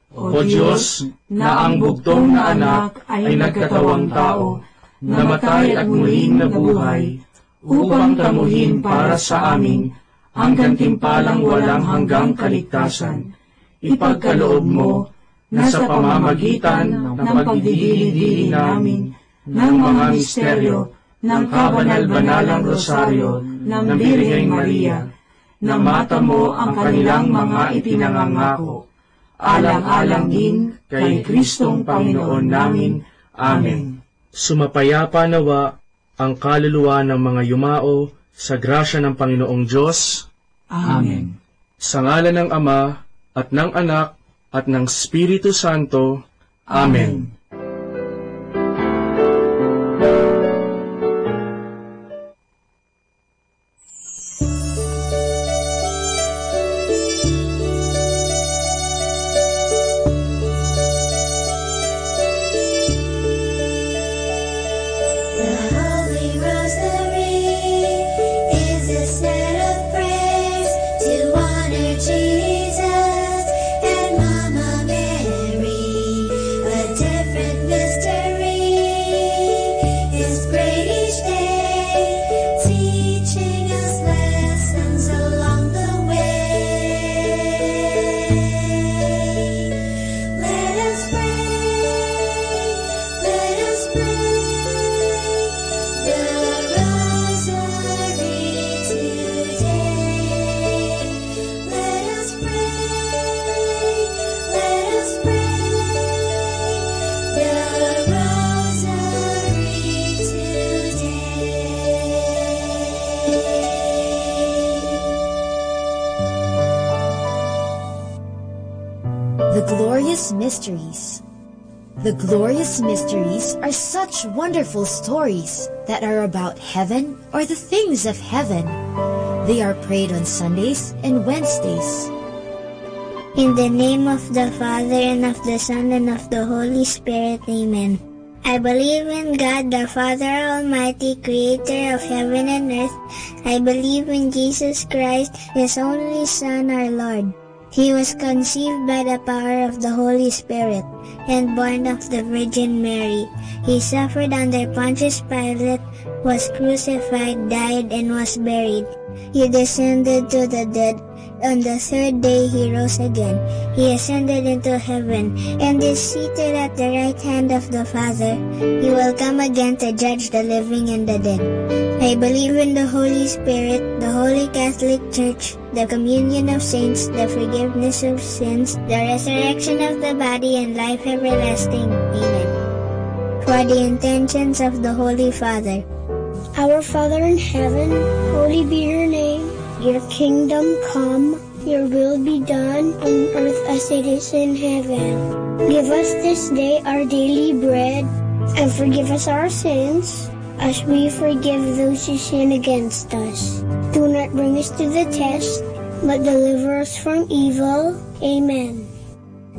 O Diyos, na ang bugtong na anak ay nagkatawang tao, namatay at muling nabuhay, upang tamuhin para sa amin ang gantimpalang walang hanggang kaligtasan. Ipagkaloob mo na sa pamamagitan ng pagdidili-dili namin ng mga misteryo ng kabanal-banalang rosaryo ng Birheng Maria, na mata mo ang kanilang mga ipinangangako, alang-alang din kay Kristong Panginoon namin. Amen. Sumapayapa nawa ang kaluluwa ng mga yumao sa grasya ng Panginoong Diyos. Amen. Sa ngalan ng Ama at ng Anak at ng Espiritu Santo. Amen. Mysteries. The glorious mysteries are such wonderful stories that are about heaven or the things of heaven. They are prayed on Sundays and Wednesdays. In the name of the Father, and of the Son, and of the Holy Spirit. Amen. I believe in God, the Father Almighty, creator of heaven and earth. I believe in Jesus Christ, His only Son, our Lord. He was conceived by the power of the Holy Spirit and born of the Virgin Mary. He suffered under Pontius Pilate, was crucified, died, and was buried. He descended to the dead. On the third day he rose again. He ascended into heaven and is seated at the right hand of the Father. He will come again to judge the living and the dead. I believe in the Holy Spirit, the Holy Catholic Church, the communion of saints, the forgiveness of sins, the resurrection of the body, and life everlasting. Amen. For the intentions of the Holy Father. Our Father in heaven, holy be your name. Your kingdom come, your will be done on earth as it is in heaven. Give us this day our daily bread, and forgive us our sins, as we forgive those who sin against us. Do not bring us to the test, but deliver us from evil. Amen.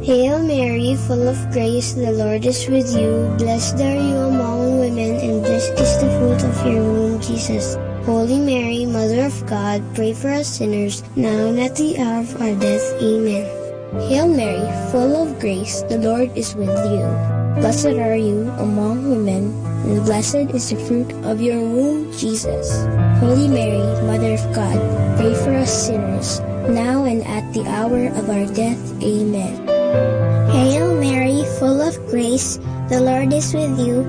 Hail Mary, full of grace, the Lord is with you. Blessed are you among women, and blessed is the fruit of your womb, Jesus. Holy Mary, Mother of God, pray for us sinners, now and at the hour of our death. Amen. Hail Mary, full of grace, the Lord is with you. Blessed are you among women, and blessed is the fruit of your womb, Jesus. Holy Mary, Mother of God, pray for us sinners, now and at the hour of our death. Amen. Hail Mary, full of grace, the Lord is with you.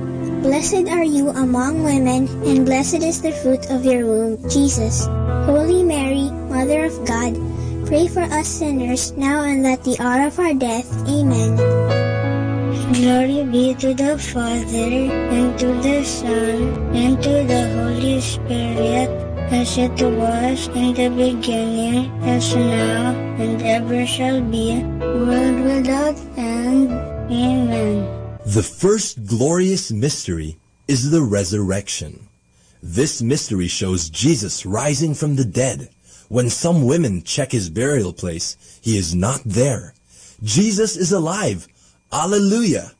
Blessed are you among women, and blessed is the fruit of your womb, Jesus. Holy Mary, Mother of God, pray for us sinners, now and at the hour of our death. Amen. Glory be to the Father, and to the Son, and to the Holy Spirit, as it was in the beginning, as now, and ever shall be, world without end. Amen. The first glorious mystery is the resurrection. This mystery shows Jesus rising from the dead. When some women check his burial place, he is not there. Jesus is alive. Alleluia!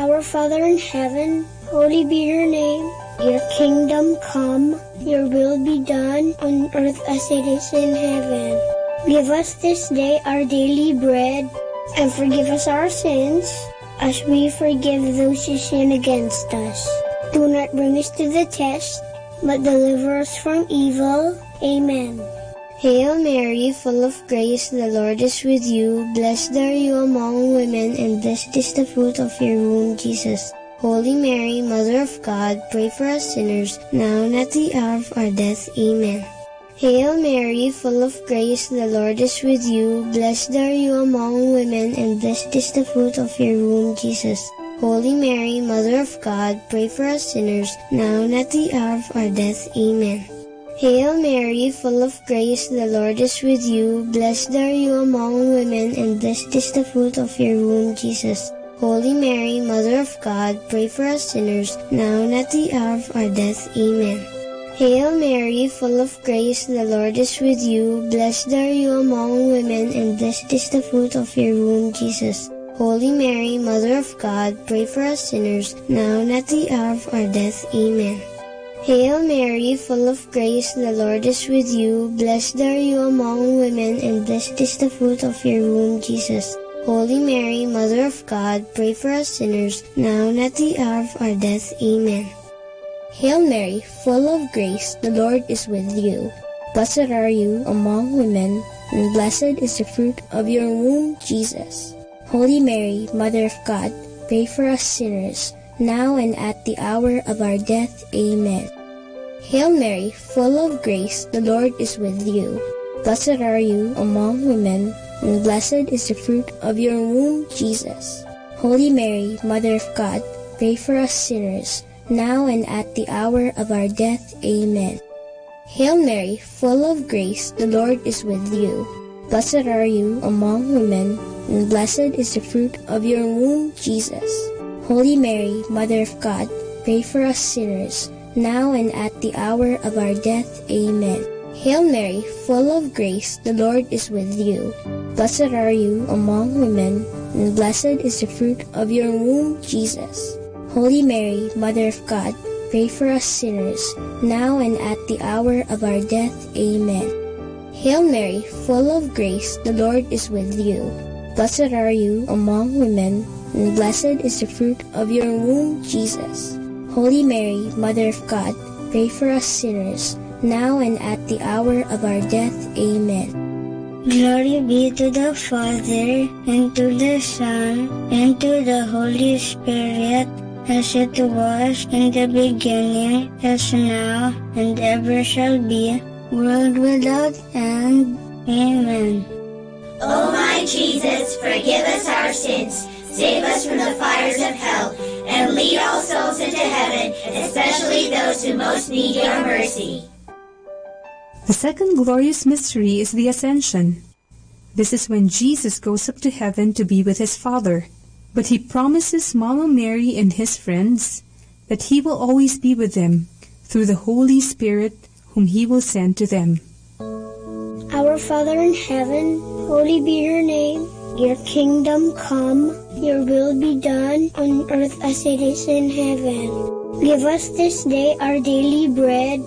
Our Father in heaven, holy be your name. Your kingdom come, your will be done on earth as it is in heaven. Give us this day our daily bread, and forgive us our sins, as we forgive those who sin against us. Do not bring us to the test, but deliver us from evil. Amen. Hail Mary, full of grace, the Lord is with you. Blessed are you among women, and blessed is the fruit of your womb, Jesus. Holy Mary, Mother of God, pray for us sinners, now and at the hour of our death. Amen. Hail Mary, full of grace, the Lord is with you. Blessed are you among women, and blessed is the fruit of your womb, Jesus. Holy Mary, Mother of God, pray for us sinners, now and at the hour of our death. Amen. Hail Mary, full of grace, the Lord is with you. Blessed are you among women, and blessed is the fruit of your womb, Jesus. Holy Mary, Mother of God, pray for us sinners, now and at the hour of our death. Amen. Hail Mary, full of grace, the Lord is with you. Blessed are you among women, and blessed is the fruit of your womb, Jesus. Holy Mary, Mother of God, pray for us sinners, now and at the hour of our death. Amen. Hail Mary, full of grace, the Lord is with you. Blessed are you among women, and blessed is the fruit of your womb, Jesus. Holy Mary, Mother of God, pray for us sinners, now and at the hour of our death. Amen. Hail Mary, full of grace, the Lord is with you. Blessed are you among women, and blessed is the fruit of your womb, Jesus. Holy Mary, Mother of God, pray for us sinners, now and at the hour of our death. Amen. Hail Mary, full of grace, the Lord is with you. Blessed are you among women, and blessed is the fruit of your womb, Jesus. Holy Mary, Mother of God, pray for us sinners, now and at the hour of our death. Amen. Hail Mary, full of grace, the Lord is with you. Blessed are you among women, and blessed is the fruit of your womb, Jesus. Holy Mary, Mother of God, pray for us sinners, now and at the hour of our death. Amen. Hail Mary, full of grace, the Lord is with you. Blessed are you among women, and blessed is the fruit of your womb, Jesus. Holy Mary, Mother of God, pray for us sinners, now and at the hour of our death. Amen. Hail Mary, full of grace, the Lord is with you. Blessed are you among women, and blessed is the fruit of your womb, Jesus. Holy Mary, Mother of God, pray for us sinners, now and at the hour of our death. Amen. Glory be to the Father, and to the Son, and to the Holy Spirit, as it was in the beginning, is now, and ever shall be, world without end. Amen. O my Jesus, forgive us our sins, save us from the fires of hell, and lead all souls into heaven, especially those who most need your mercy. The second glorious mystery is the Ascension. This is when Jesus goes up to heaven to be with his Father, but he promises Mama Mary and his friends that he will always be with them through the Holy Spirit whom he will send to them. Our Father in heaven, holy be your name. Your kingdom come, your will be done on earth as it is in heaven. Give us this day our daily bread,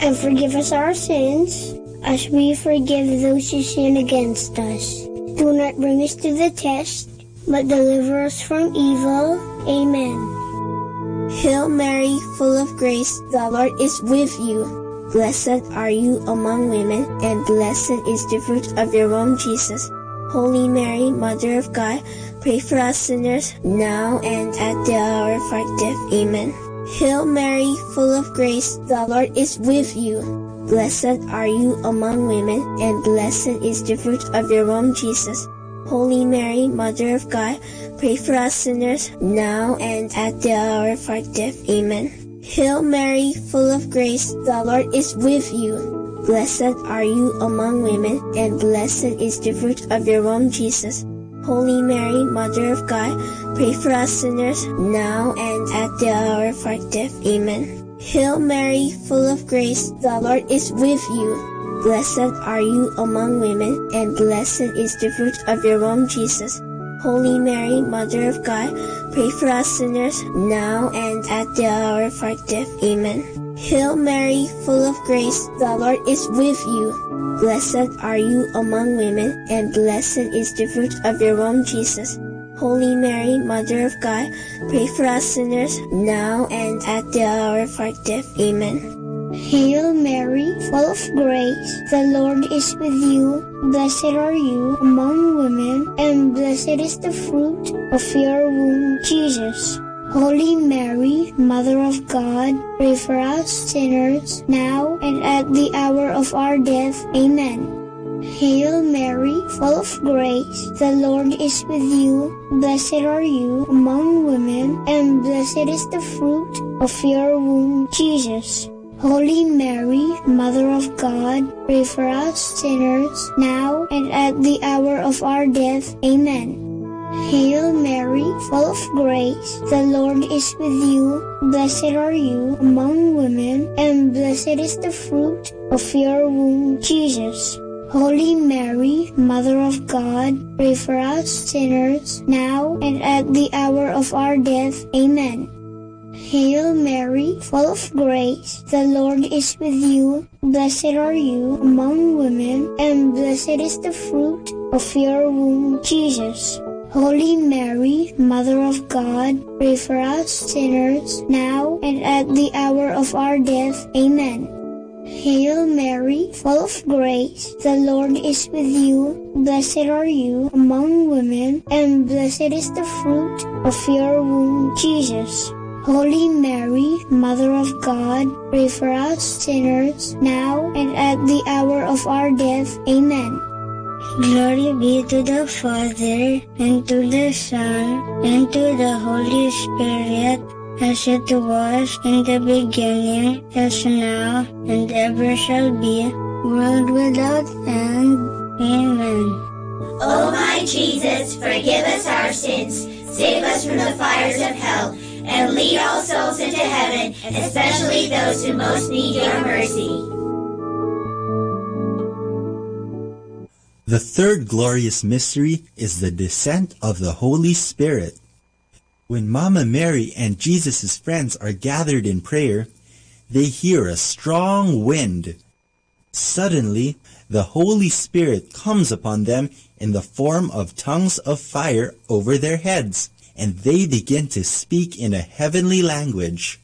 and forgive us our sins, as we forgive those who sin against us. Do not bring us to the test, but deliver us from evil. Amen. Hail Mary, full of grace, the Lord is with you. Blessed are you among women, and blessed is the fruit of your womb, Jesus. Holy Mary, Mother of God, pray for us sinners, now and at the hour of our death. Amen. Hail Mary, full of grace, the Lord is with you. Blessed are you among women, and blessed is the fruit of your womb, Jesus. Holy Mary, Mother of God, pray for us sinners, now and at the hour of our death. Amen. Hail Mary, full of grace, the Lord is with you. Blessed are you among women, and blessed is the fruit of your womb, Jesus. Holy Mary, Mother of God, pray for us sinners, now and at the hour of our death. Amen. Hail Mary, full of grace, the Lord is with you. Blessed are you among women, and blessed is the fruit of your womb, Jesus. Holy Mary, Mother of God, pray for us sinners, now and at the hour of our death. Amen. Hail Mary, full of grace, the Lord is with you. Blessed are you among women, and blessed is the fruit of your womb, Jesus. Holy Mary, Mother of God, pray for us sinners, now and at the hour of our death. Amen. Hail Mary, full of grace, the Lord is with you. Blessed are you among women, and blessed is the fruit of your womb, Jesus. Holy Mary, Mother of God, pray for us sinners, now and at the hour of our death. Amen. Hail Mary, full of grace, the Lord is with you. Blessed are you among women, and blessed is the fruit of your womb, Jesus. Holy Mary, Mother of God, pray for us sinners, now and at the hour of our death. Amen. Hail Mary, full of grace, the Lord is with you. Blessed are you among women, and blessed is the fruit of your womb, Jesus. Holy Mary, Mother of God, pray for us sinners, now and at the hour of our death. Amen. Hail Mary, full of grace, the Lord is with you. Blessed are you among women, and blessed is the fruit of your womb, Jesus. Holy Mary, Mother of God, pray for us sinners, now and at the hour of our death. Amen. Hail Mary, full of grace, the Lord is with you. Blessed are you among women, and blessed is the fruit of your womb, Jesus. Holy Mary, Mother of God, pray for us sinners, now and at the hour of our death. Amen. Glory be to the Father, and to the Son, and to the Holy Spirit, as it was in the beginning, is now, and ever shall be, world without end. Amen. O my Jesus, forgive us our sins, save us from the fires of hell, and lead all souls into heaven, especially those who most need your mercy. The third glorious mystery is the descent of the Holy Spirit. When Mama Mary and Jesus' friends are gathered in prayer, they hear a strong wind. Suddenly, the Holy Spirit comes upon them in the form of tongues of fire over their heads, and they begin to speak in a heavenly language.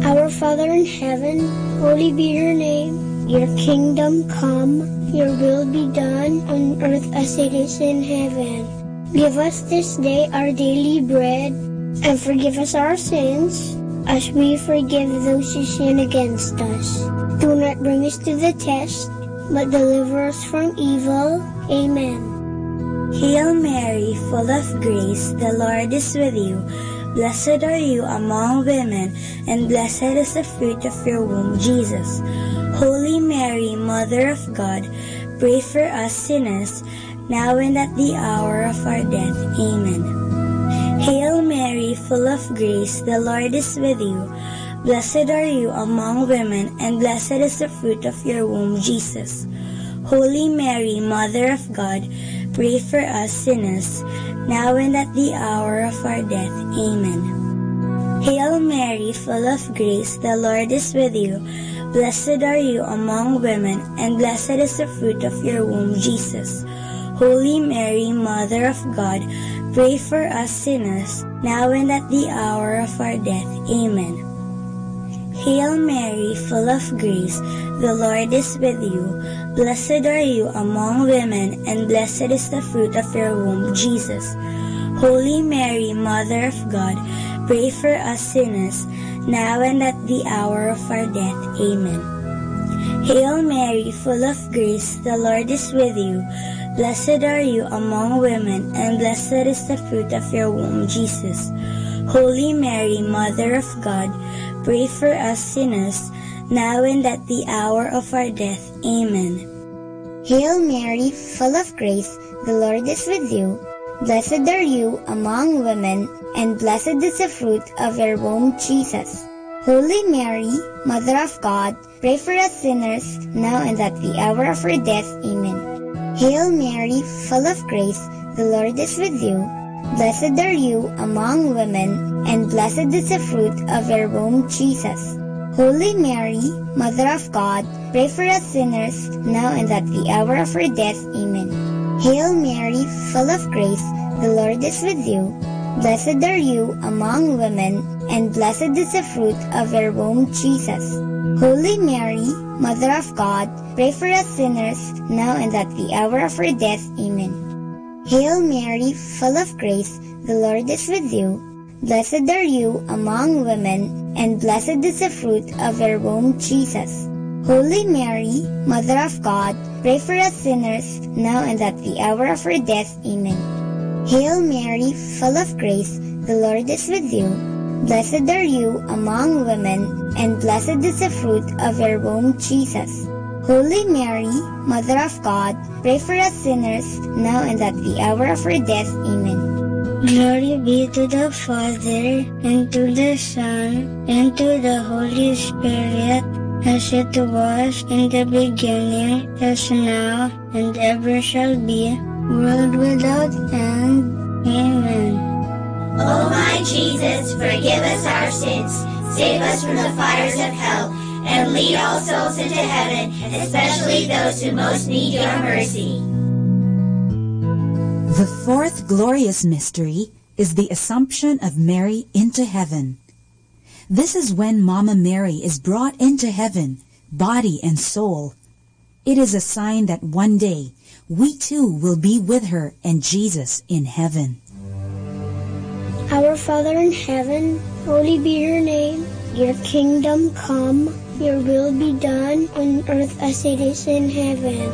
Our Father in heaven, holy be your name. Your kingdom come, your will be done on earth as it is in heaven. Give us this day our daily bread, and forgive us our sins, as we forgive those who sin against us. Do not bring us to the test, but deliver us from evil. Amen. Hail Mary, full of grace, the Lord is with you. Blessed are you among women, and blessed is the fruit of your womb, Jesus. Holy Mary, Mother of God, pray for us sinners, now and at the hour of our death. Amen. Hail Mary, full of grace, the Lord is with you. Blessed are you among women, and blessed is the fruit of your womb, Jesus. Holy Mary, Mother of God, pray for us sinners, now and at the hour of our death. Amen. Hail Mary, full of grace, the Lord is with you. Blessed are you among women, and blessed is the fruit of your womb, Jesus. Holy Mary, Mother of God, pray for us sinners, now and at the hour of our death. Amen. Hail Mary, full of grace, the Lord is with you. Blessed are you among women, and blessed is the fruit of your womb, Jesus. Holy Mary, Mother of God, pray for us sinners, now and at the hour of our death. Amen. Hail Mary, full of grace, the Lord is with you. Blessed are you among women, and blessed is the fruit of your womb, Jesus. Holy Mary, Mother of God, pray for us sinners, now and at the hour of our death. Amen. Hail Mary, full of grace, the Lord is with you. Blessed are you among women, and blessed is the fruit of your womb, Jesus. Holy Mary, Mother of God, pray for us sinners, now and at the hour of our death. Amen. Hail Mary, full of grace, the Lord is with you. Blessed are you among women, and blessed is the fruit of your womb, Jesus. Holy Mary, Mother of God, pray for us sinners, now and at the hour of our death. Amen. Hail Mary, full of grace, the Lord is with you. Blessed are you among women, and blessed is the fruit of your womb, Jesus. Holy Mary, Mother of God, pray for us sinners, now and at the hour of our death. Amen. Hail Mary, full of grace, the Lord is with you. Blessed are you among women, and blessed is the fruit of your womb, Jesus. Holy Mary, Mother of God, pray for us sinners, now and at the hour of our death. Amen. Hail Mary, full of grace, the Lord is with you. Blessed are you among women, and blessed is the fruit of your womb, Jesus. Holy Mary, Mother of God, pray for us sinners, now and at the hour of our death. Amen. Glory be to the Father, and to the Son, and to the Holy Spirit, as it was in the beginning, as now, and ever shall be, world without end. Amen. O my Jesus, forgive us our sins, save us from the fires of hell, and lead all souls into heaven, especially those who most need your mercy. The fourth glorious mystery is the Assumption of Mary into heaven. This is when Mama Mary is brought into heaven, body and soul. It is a sign that one day we too will be with her and Jesus in heaven. Our Father in heaven, holy be your name. Your kingdom come, your will be done on earth as it is in heaven.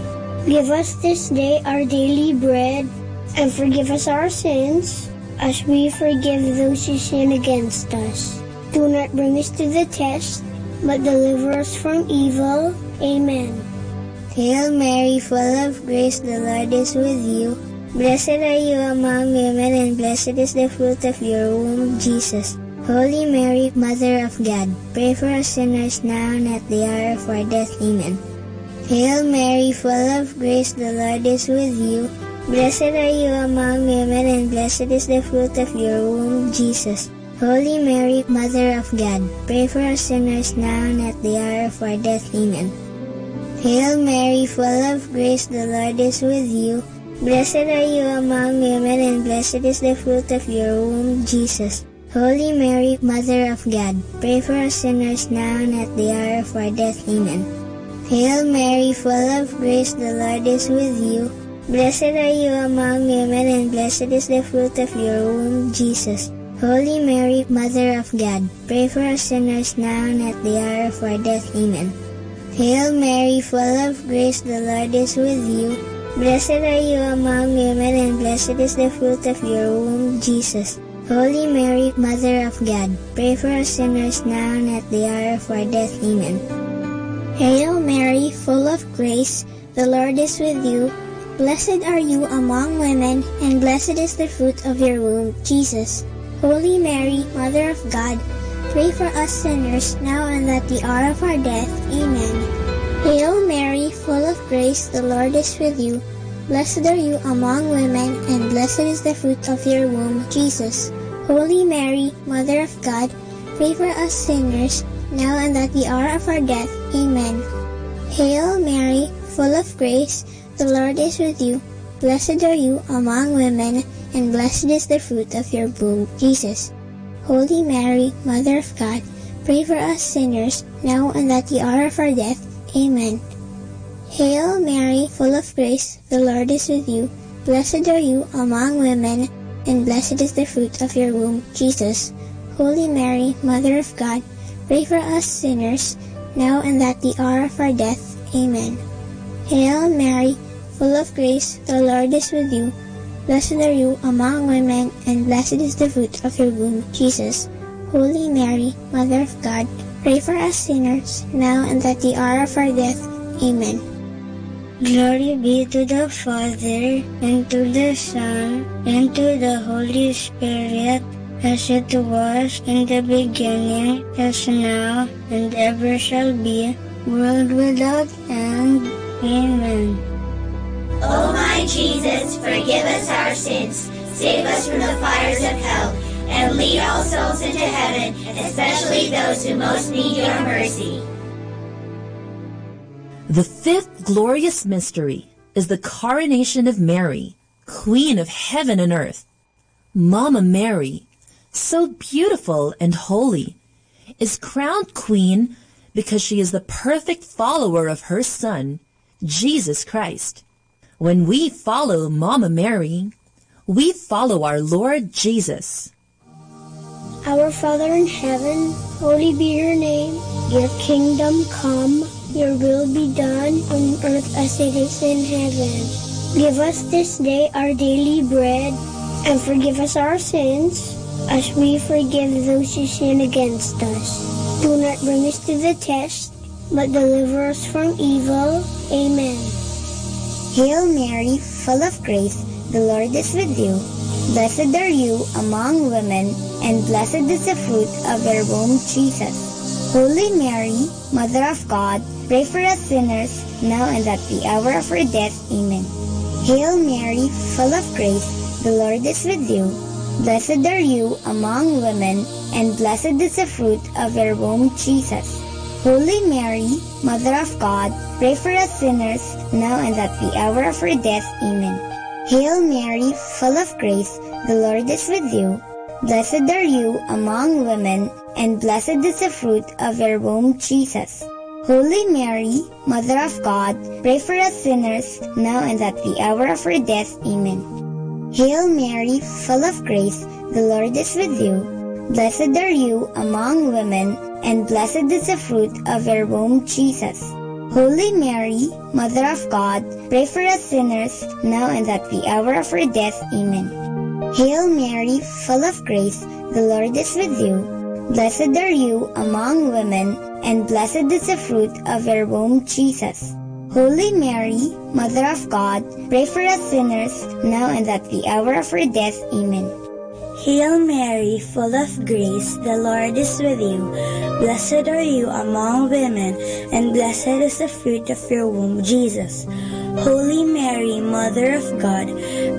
Give us this day our daily bread, and forgive us our sins, as we forgive those who sin against us. Do not bring us to the test, but deliver us from evil. Amen. Hail Mary, full of grace, the Lord is with you. Blessed are you among women, and blessed is the fruit of your womb, Jesus. Holy Mary, Mother of God, pray for us sinners now and at the hour of our death. Amen. Hail Mary, full of grace, the Lord is with you. Blessed are you among women, and blessed is the fruit of your womb, Jesus. Holy Mary, Mother of God, pray for us sinners now and at the hour of our death. Amen. Hail Mary, full of grace, the Lord is with you. Blessed are you among women, and blessed is the fruit of your womb, Jesus. Holy Mary, Mother of God, pray for us sinners now and at the hour of our death. Amen. Hail Mary, full of grace, the Lord is with you. Blessed are you among women, and blessed is the fruit of your womb, Jesus. Holy Mary, Mother of God, pray for us sinners now and at the hour of our death. Amen. Hail Mary, full of grace, the Lord is with you. Blessed are you among women, and blessed is the fruit of your womb, Jesus. Holy Mary, Mother of God, pray for us sinners now and at the hour of our death. Amen. Hail Mary, full of grace, the Lord is with you. Blessed are you among women, and blessed is the fruit of your womb, Jesus. Holy Mary, Mother of God, pray for us sinners, now and at the hour of our death. Amen. Hail Mary, full of grace, the Lord is with you. Blessed are you among women, and blessed is the fruit of your womb, Jesus. Holy Mary, Mother of God, pray for us sinners, now and at the hour of our death. Amen. Hail Mary, full of grace, the Lord is with you. Blessed are you among women, and blessed is the fruit of your womb, Jesus. Holy Mary, Mother of God, pray for us sinners, now and at the hour of our death. Amen. Hail Mary, full of grace, the Lord is with you. Blessed are you among women, and blessed is the fruit of your womb, Jesus. Holy Mary, Mother of God, pray for us sinners, now and at the hour of our death. Amen. Hail Mary, full of grace, the Lord is with you. Blessed are you among women, and blessed is the fruit of your womb, Jesus. Holy Mary, Mother of God, pray for us sinners, now and at the hour of our death. Amen. Glory be to the Father, and to the Son, and to the Holy Spirit, as it was in the beginning, as now, and ever shall be, world without end. Amen. O my Jesus, forgive us our sins, save us from the fires of hell, and lead all souls into heaven, especially those who most need your mercy. The fifth glorious mystery is the coronation of Mary, Queen of heaven and earth. Mama Mary, so beautiful and holy, is crowned queen because she is the perfect follower of her Son, Jesus Christ. When we follow Mama Mary, we follow our Lord Jesus. Our Father in heaven, holy be your name. Your kingdom come, your will be done on earth as it is in heaven. Give us this day our daily bread, and forgive us our sins, as we forgive those who sin against us. Do not bring us to the test, but deliver us from evil. Amen. Hail Mary, full of grace, the Lord is with you. Blessed are you among women, and blessed is the fruit of your womb, Jesus. Holy Mary, Mother of God, pray for us sinners, now and at the hour of our death. Amen. Hail Mary, full of grace, the Lord is with you. Blessed are you among women, and blessed is the fruit of your womb, Jesus. Holy Mary, Mother of God, pray for us sinners, now and at the hour of our death. Amen. Hail Mary, full of grace, the Lord is with you. Blessed are you among women, and blessed is the fruit of your womb, Jesus. Holy Mary, Mother of God, pray for us sinners, now and at the hour of our death. Amen. Hail Mary, full of grace, the Lord is with you. Blessed are you among women, and blessed is the fruit of your womb, Jesus. Holy Mary, Mother of God, pray for us sinners, now and at the hour of our death. Amen. Hail Mary, full of grace, the Lord is with you. Blessed are you among women, and blessed is the fruit of your womb, Jesus. Holy Mary, Mother of God, pray for us sinners, now and at the hour of our death. Amen. Hail Mary, full of grace, the Lord is with you. Blessed are you among women, and blessed is the fruit of your womb, Jesus. Holy Mary, Mother of God,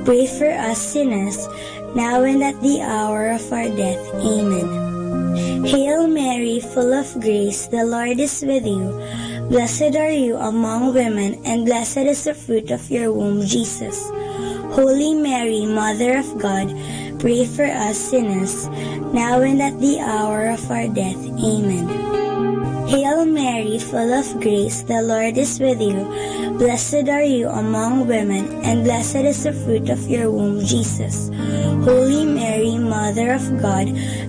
pray for us sinners, now and at the hour of our death. Amen. Hail Mary, full of grace, the Lord is with you. Blessed are you among women, and blessed is the fruit of your womb, Jesus. Holy Mary, Mother of God, pray for us sinners, now and at the hour of our death. Amen. Hail Mary, full of grace, the Lord is with you. Blessed are you among women, and blessed is the fruit of your womb, Jesus. Holy Mary, Mother of God,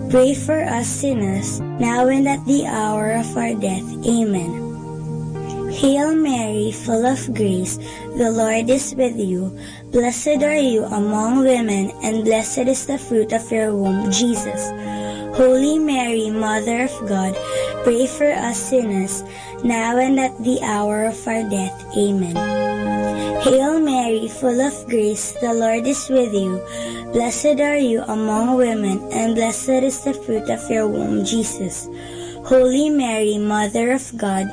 pray for us sinners, now and at the hour of our death. Amen. Hail Mary, full of grace, the Lord is with you. Blessed are you among women, and blessed is the fruit of your womb, Jesus. Holy Mary, Mother of God, pray for us sinners, now and at the hour of our death. Amen. Hail Mary, full of grace, the Lord is with you. Blessed are you among women, and blessed is the fruit of your womb, Jesus. Holy Mary, Mother of God,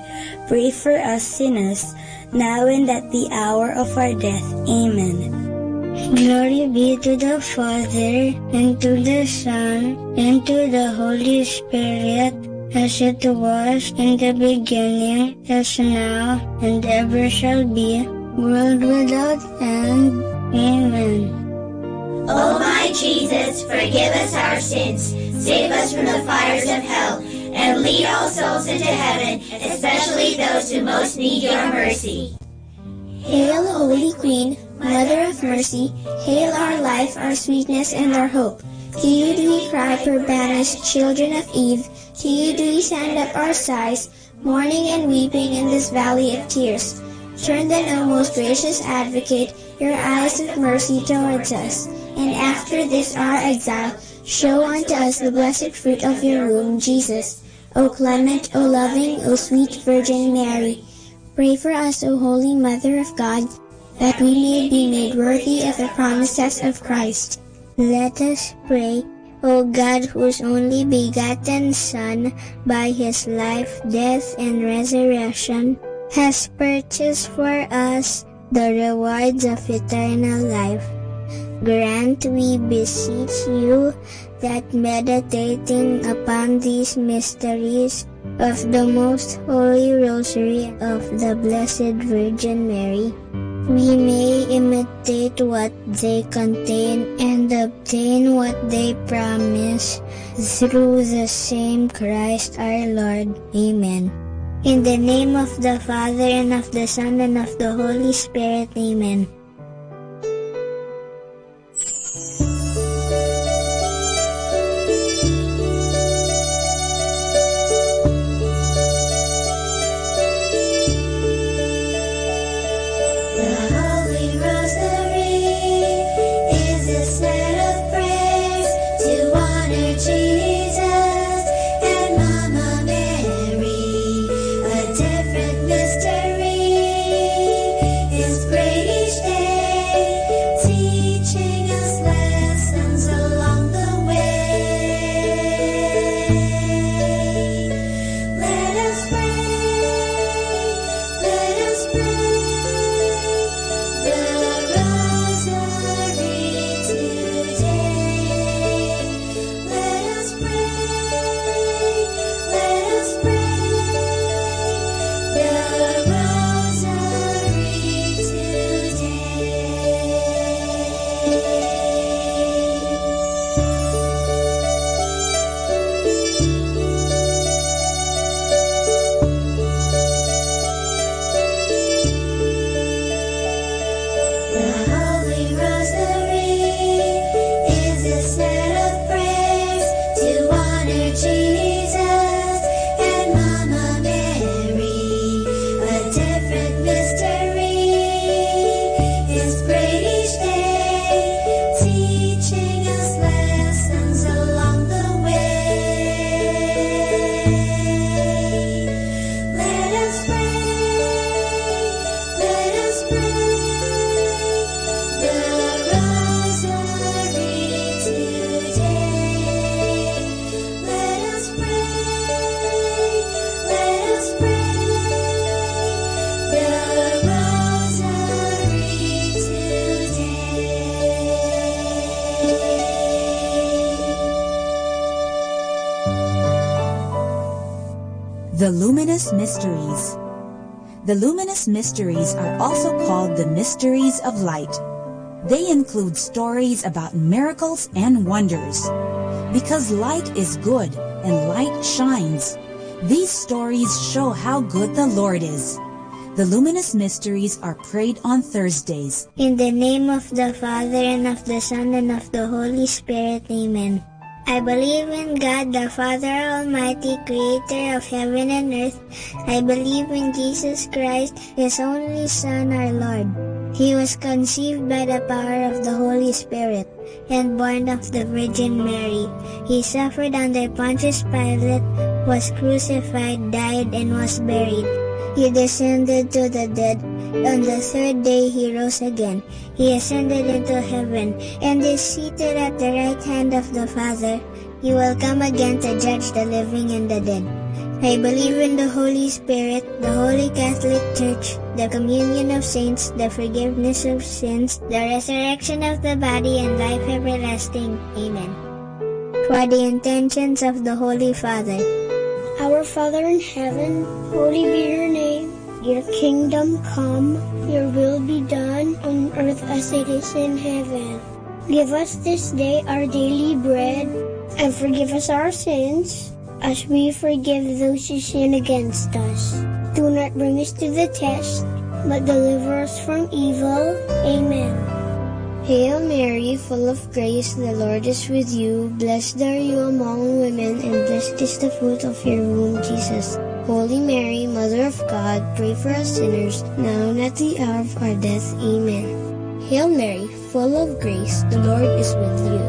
pray for us sinners, now and at the hour of our death. Amen. Glory be to the Father, and to the Son, and to the Holy Spirit, as it was in the beginning, as now, and ever shall be, world without end. Amen. O my Jesus, forgive us our sins, save us from the fires of hell, and lead all souls into heaven, especially those who most need your mercy. Hail, Holy Queen, Mother of Mercy, hail our life, our sweetness, and our hope. To you do we cry, poor banished children of Eve. To you do we send up our sighs, mourning and weeping in this valley of tears. Turn then, O most gracious Advocate, your eyes of mercy towards us, and after this our exile, show unto us the blessed fruit of your womb, Jesus. O clement, O loving, O sweet Virgin Mary, pray for us, O Holy Mother of God, that we may be made worthy of the promises of Christ. Let us pray. O God, whose only begotten Son, by his life, death, and resurrection, has purchased for us the rewards of eternal life, grant, we beseech you, that meditating upon these mysteries of the most holy rosary of the Blessed Virgin Mary, we may imitate what they contain and obtain what they promise through the same Christ our Lord. Amen. In the name of the Father, and of the Son, and of the Holy Spirit. Amen. The Luminous Mysteries. The luminous mysteries are also called the mysteries of light. They include stories about miracles and wonders. Because light is good and light shines, these stories show how good the Lord is. The luminous mysteries are prayed on Thursdays. In the name of the Father, and of the Son, and of the Holy Spirit. Amen. I believe in God, the Father Almighty, creator of heaven and earth. I believe in Jesus Christ, His only Son, our Lord. He was conceived by the power of the Holy Spirit and born of the Virgin Mary. He suffered under Pontius Pilate, was crucified, died, and was buried. He descended to the dead. On the third day he rose again. He ascended into heaven and is seated at the right hand of the Father. He will come again to judge the living and the dead. I believe in the Holy Spirit, the Holy Catholic Church, the communion of saints, the forgiveness of sins, the resurrection of the body, and life everlasting. Amen. For the intentions of the Holy Father. Our Father in heaven, holy be your name. Your kingdom come, your will be done on earth as it is in heaven. Give us this day our daily bread, and forgive us our sins, as we forgive those who sin against us. Do not bring us to the test, but deliver us from evil. Amen. Hail Mary, full of grace, the Lord is with you. Blessed are you among women, and blessed is the fruit of your womb, Jesus. Holy Mary, Mother of God, pray for us sinners, now and at the hour of our death. Amen. Hail Mary, full of grace, the Lord is with you.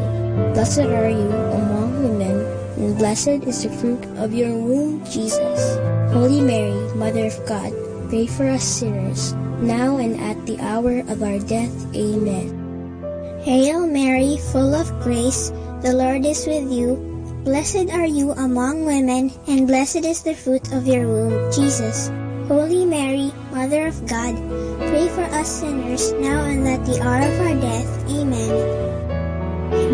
Blessed are you among women, and blessed is the fruit of your womb, Jesus. Holy Mary, Mother of God, pray for us sinners, now and at the hour of our death. Amen. Hail Mary, full of grace, the Lord is with you. Blessed are you among women, and blessed is the fruit of your womb, Jesus. Holy Mary, Mother of God, pray for us sinners, now and at the hour of our death. Amen.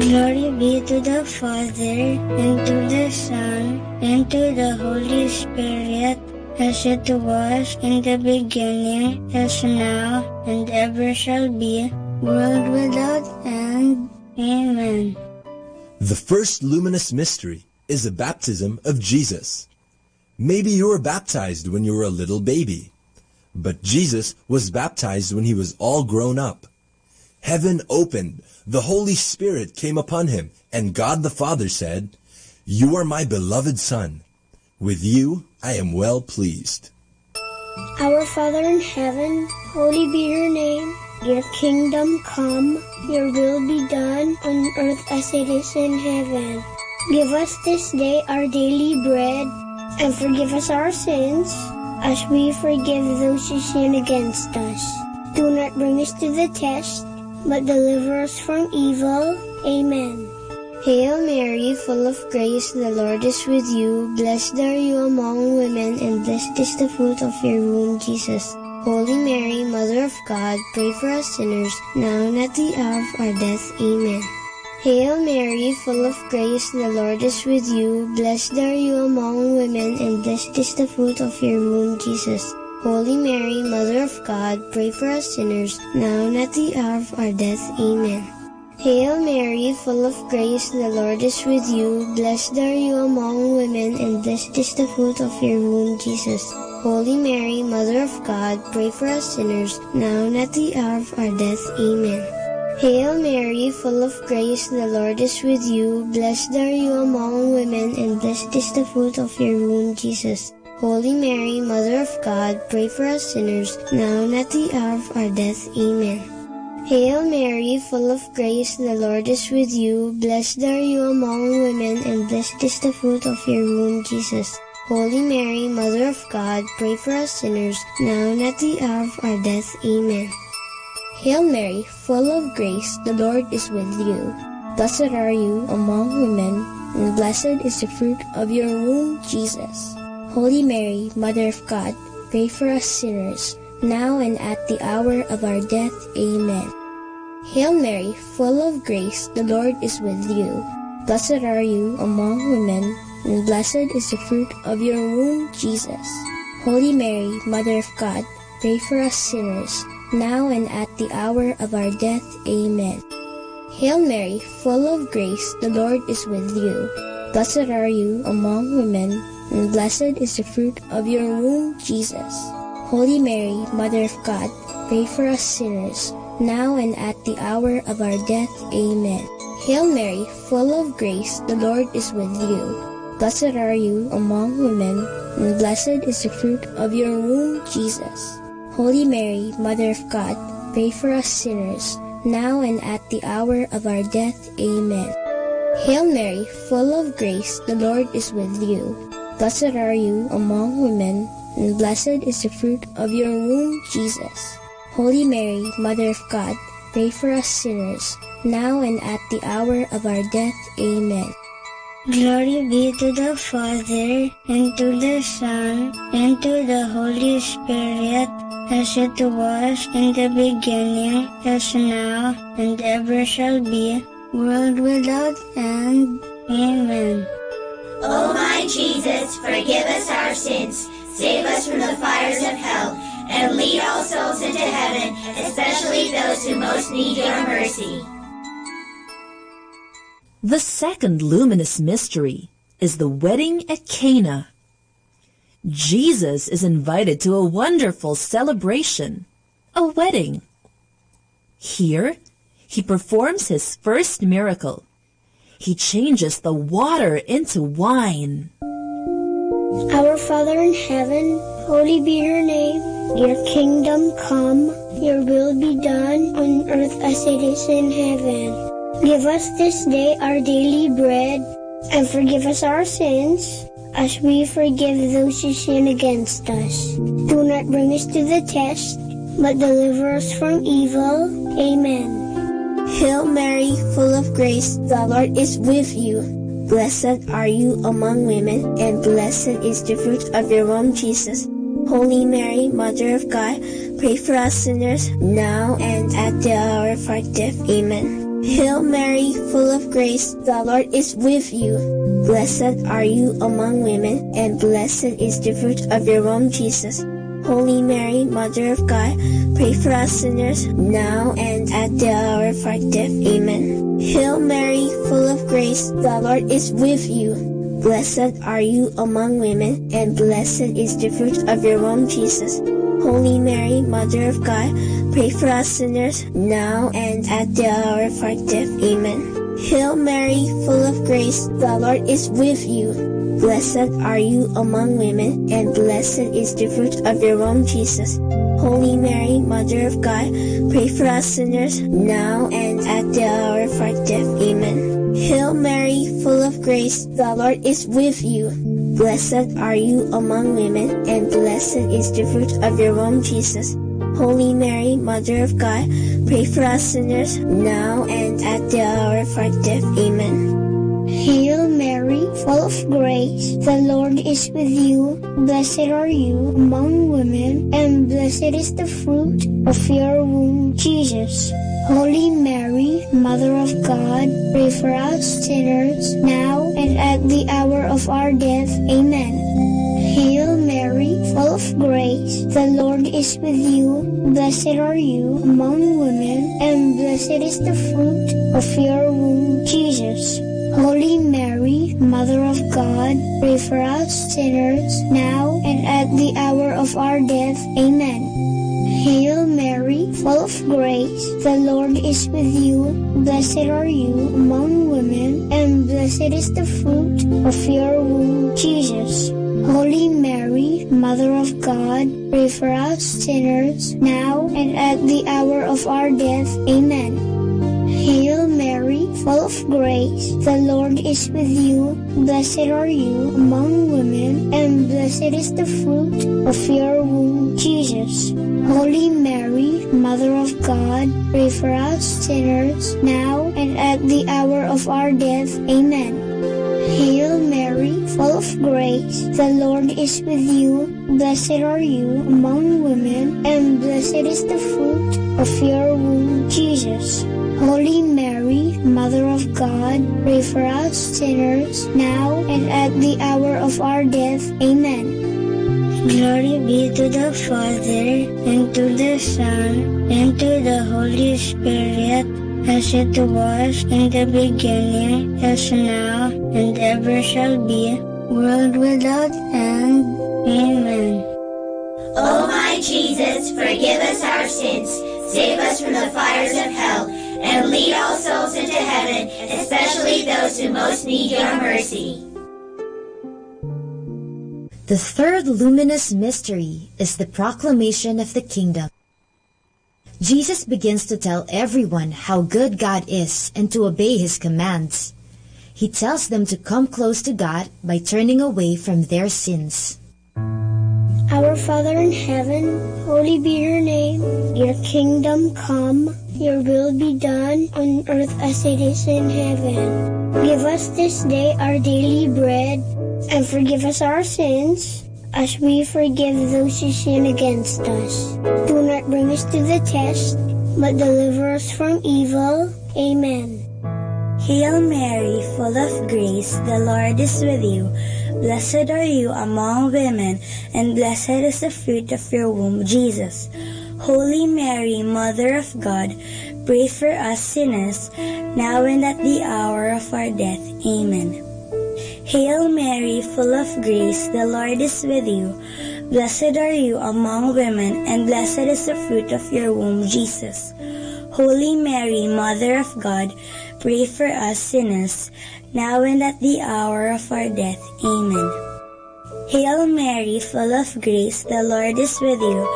Glory be to the Father, and to the Son, and to the Holy Spirit, as it was in the beginning, is now, and ever shall be, world without end. Amen. The first luminous mystery is the baptism of Jesus. Maybe you were baptized when you were a little baby, but Jesus was baptized when he was all grown up. Heaven opened, the Holy Spirit came upon him, and God the Father said, "You are my beloved Son. With you I am well pleased." Our Father in heaven, holy be your name. Your kingdom come, your will be done on earth as it is in heaven. Give us this day our daily bread, and forgive us our sins, as we forgive those who sin against us. Do not bring us to the test, but deliver us from evil. Amen. Hail Mary, full of grace, the Lord is with you. Blessed are you among women, and blessed is the fruit of your womb, Jesus. Holy Mary, Mother of God, pray for us sinners, now and at the hour of our death. Amen. Hail Mary, full of grace, the Lord is with you. Blessed are you among women, and blessed is the fruit of your womb, Jesus. Holy Mary, Mother of God, pray for us sinners, now and at the hour of our death. Amen. Hail Mary, full of grace, the Lord is with you. Blessed are you among women, and blessed is the fruit of your womb, Jesus. Holy Mary, Mother of God, pray for us sinners, now and at the hour of our death. Amen. Hail Mary, full of grace, the Lord is with you. Blessed are you among women, and blessed is the fruit of your womb, Jesus. Holy Mary, Mother of God, pray for us sinners, now and at the hour of our death. Amen. Hail Mary, full of grace, the Lord is with you. Blessed are you among women, and blessed is the fruit of your womb, Jesus. Holy Mary, Mother of God, pray for us sinners, now and at the hour of our death. Amen. Hail Mary, full of grace, the Lord is with you. Blessed are you among women, and blessed is the fruit of your womb, Jesus. Holy Mary, Mother of God, pray for us sinners, now and at the hour of our death. Amen. Hail Mary, full of grace, the Lord is with you. Blessed are you among women, and blessed is the fruit of your womb, Jesus. Holy Mary, Mother of God, pray for us sinners, now and at the hour of our death. Amen. Hail Mary, full of grace, the Lord is with you. Blessed are you among women, and blessed is the fruit of your womb, Jesus. Holy Mary, Mother of God, pray for us sinners, now and at the hour of our death. Amen. Hail Mary, full of grace, the Lord is with you. Blessed are you among women, and blessed is the fruit of your womb, Jesus. Holy Mary, Mother of God, pray for us sinners, now and at the hour of our death. Amen. Hail Mary, full of grace, the Lord is with you. Blessed are you among women, and blessed is the fruit of your womb, Jesus. Holy Mary, Mother of God, pray for us sinners, now and at the hour of our death. Amen. Glory be to the Father, and to the Son, and to the Holy Spirit, as it was in the beginning, is now, and ever shall be, world without end. Amen. O my Jesus, forgive us our sins, save us from the fires of hell, and lead all souls into heaven, especially those who most need your mercy. The second luminous mystery is the wedding at Cana. Jesus is invited to a wonderful celebration, a wedding. Here, he performs his first miracle. He changes the water into wine. Our Father in heaven, holy be your name. Your kingdom come, your will be done on earth as it is in heaven. Give us this day our daily bread, and forgive us our sins, as we forgive those who sin against us. Do not bring us to the test, but deliver us from evil. Amen. Hail Mary, full of grace, the Lord is with you. Blessed are you among women, and blessed is the fruit of your womb, Jesus. Holy Mary, Mother of God, pray for us sinners, now and at the hour of our death. Amen. Hail Mary, full of grace, the Lord is with you. Blessed are you among women, and blessed is the fruit of your womb, Jesus. Holy Mary, Mother of God, pray for us sinners, now and at the hour of our death. Amen. Hail Mary, full of grace, the Lord is with you. Blessed are you among women, and blessed is the fruit of your womb, Jesus. Holy Mary, Mother of God, pray for us sinners, now and at the hour of our death. Amen. Hail Mary, full of grace, the Lord is with you. Blessed are you among women, and blessed is the fruit of your womb, Jesus. Holy Mary, Mother of God, pray for us sinners, now and at the hour of our death. Amen. Hail Mary, full of grace, the Lord is with you. Blessed are you among women, and blessed is the fruit of your womb, Jesus. Holy Mary, Mother of God, pray for us sinners, now and at the hour of our death. Amen. Hail Mary, full of grace, the Lord is with you. Blessed are you among women, and blessed is the fruit of your womb, Jesus. Holy Mary, Mother of God, pray for us sinners, now and at the hour of our death. Amen. Hail Mary, full of grace, the Lord is with you. Blessed are you among women, and blessed is the fruit of your womb, Jesus. Holy Mary, Mother of God, pray for us sinners, now and at the hour of our death. Amen. Hail Mary, full of grace, the Lord is with you. Blessed are you among women, and blessed is the fruit of your womb, Jesus. Holy Mary, Mother of God, pray for us sinners, now and at the hour of our death. Amen. Hail Mary, full of grace, the Lord is with you. Blessed are you among women, and blessed is the fruit of your womb, Jesus. Holy Mary, Mother of God, pray for us sinners, now and at the hour of our death. Amen. Hail Mary, full of grace, the Lord is with you. Blessed are you among women, and blessed is the fruit of your womb, Jesus. Holy Mary, Mother of God, pray for us sinners, now and at the hour of our death. Amen. Glory be to the Father, and to the Son, and to the Holy Spirit, as it was in the beginning, as now, and ever shall be, world without end. Amen. O my Jesus, forgive us our sins, save us from the fires of hell, and lead all souls into heaven, especially those who most need your mercy. The third luminous mystery is the proclamation of the kingdom. Jesus begins to tell everyone how good God is and to obey His commands. He tells them to come close to God by turning away from their sins. Our Father in heaven, holy be your name. Your kingdom come, your will be done on earth as it is in heaven. Give us this day our daily bread, and forgive us our sins, as we forgive those who sin against us. Do not bring us to the test, but deliver us from evil. Amen. Hail Mary, full of grace, the Lord is with you. Blessed are you among women, and blessed is the fruit of your womb, Jesus. Holy Mary, Mother of God, pray for us sinners, now and at the hour of our death. Amen. Hail Mary, full of grace, the Lord is with you. Blessed are you among women, and blessed is the fruit of your womb, Jesus. Holy Mary, Mother of God, pray for us sinners, now and at the hour of our death. Amen. Hail Mary, full of grace, the Lord is with you.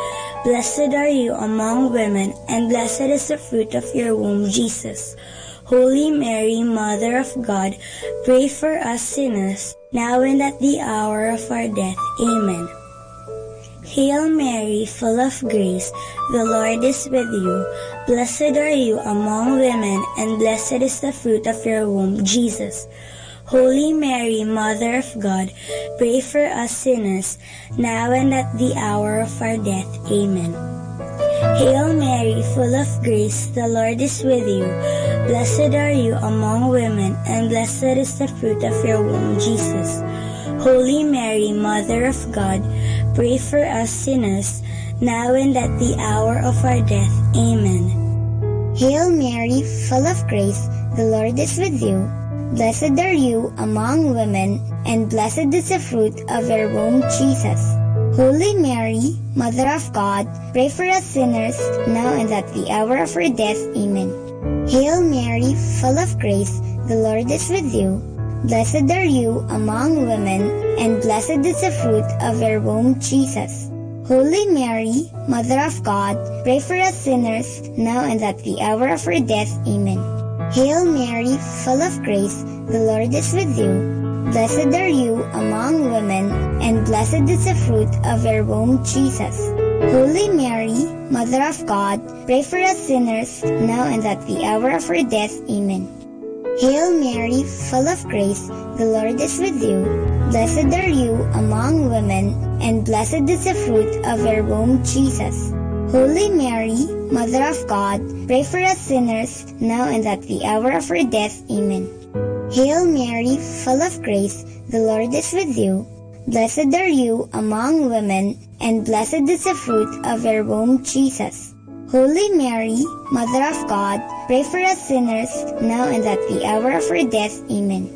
Blessed are you among women, and blessed is the fruit of your womb, Jesus. Holy Mary, Mother of God, pray for us sinners, now and at the hour of our death. Amen. Hail Mary, full of grace, the Lord is with you. Blessed are you among women, and blessed is the fruit of your womb, Jesus. Holy Mary, Mother of God, pray for us sinners, now and at the hour of our death. Amen. Hail Mary, full of grace, the Lord is with you. Blessed are you among women, and blessed is the fruit of your womb, Jesus. Holy Mary, Mother of God, pray for us sinners, now and at the hour of our death. Amen. Hail Mary, full of grace, the Lord is with you. Blessed are you among women, and blessed is the fruit of your womb, Jesus. Holy Mary, Mother of God, pray for us sinners, now and at the hour of our death. Amen. Hail Mary, full of grace, the Lord is with you. Blessed are you among women, and blessed is the fruit of your womb, Jesus. Holy Mary, Mother of God, pray for us sinners, now and at the hour of our death. Amen. Hail Mary, full of grace, the Lord is with you. Blessed are you among women, and blessed is the fruit of your womb, Jesus. Holy Mary, Mother of God, pray for us sinners, now and at the hour of our death. Amen. Hail Mary, full of grace, the Lord is with you. Blessed are you among women, and blessed is the fruit of your womb, Jesus. Holy Mary, Mother of God, pray for us sinners, now and at the hour of our death. Amen. Hail Mary, full of grace, the Lord is with you. Blessed are you among women, and blessed is the fruit of your womb, Jesus. Holy Mary, Mother of God, pray for us sinners, now and at the hour of our death. Amen.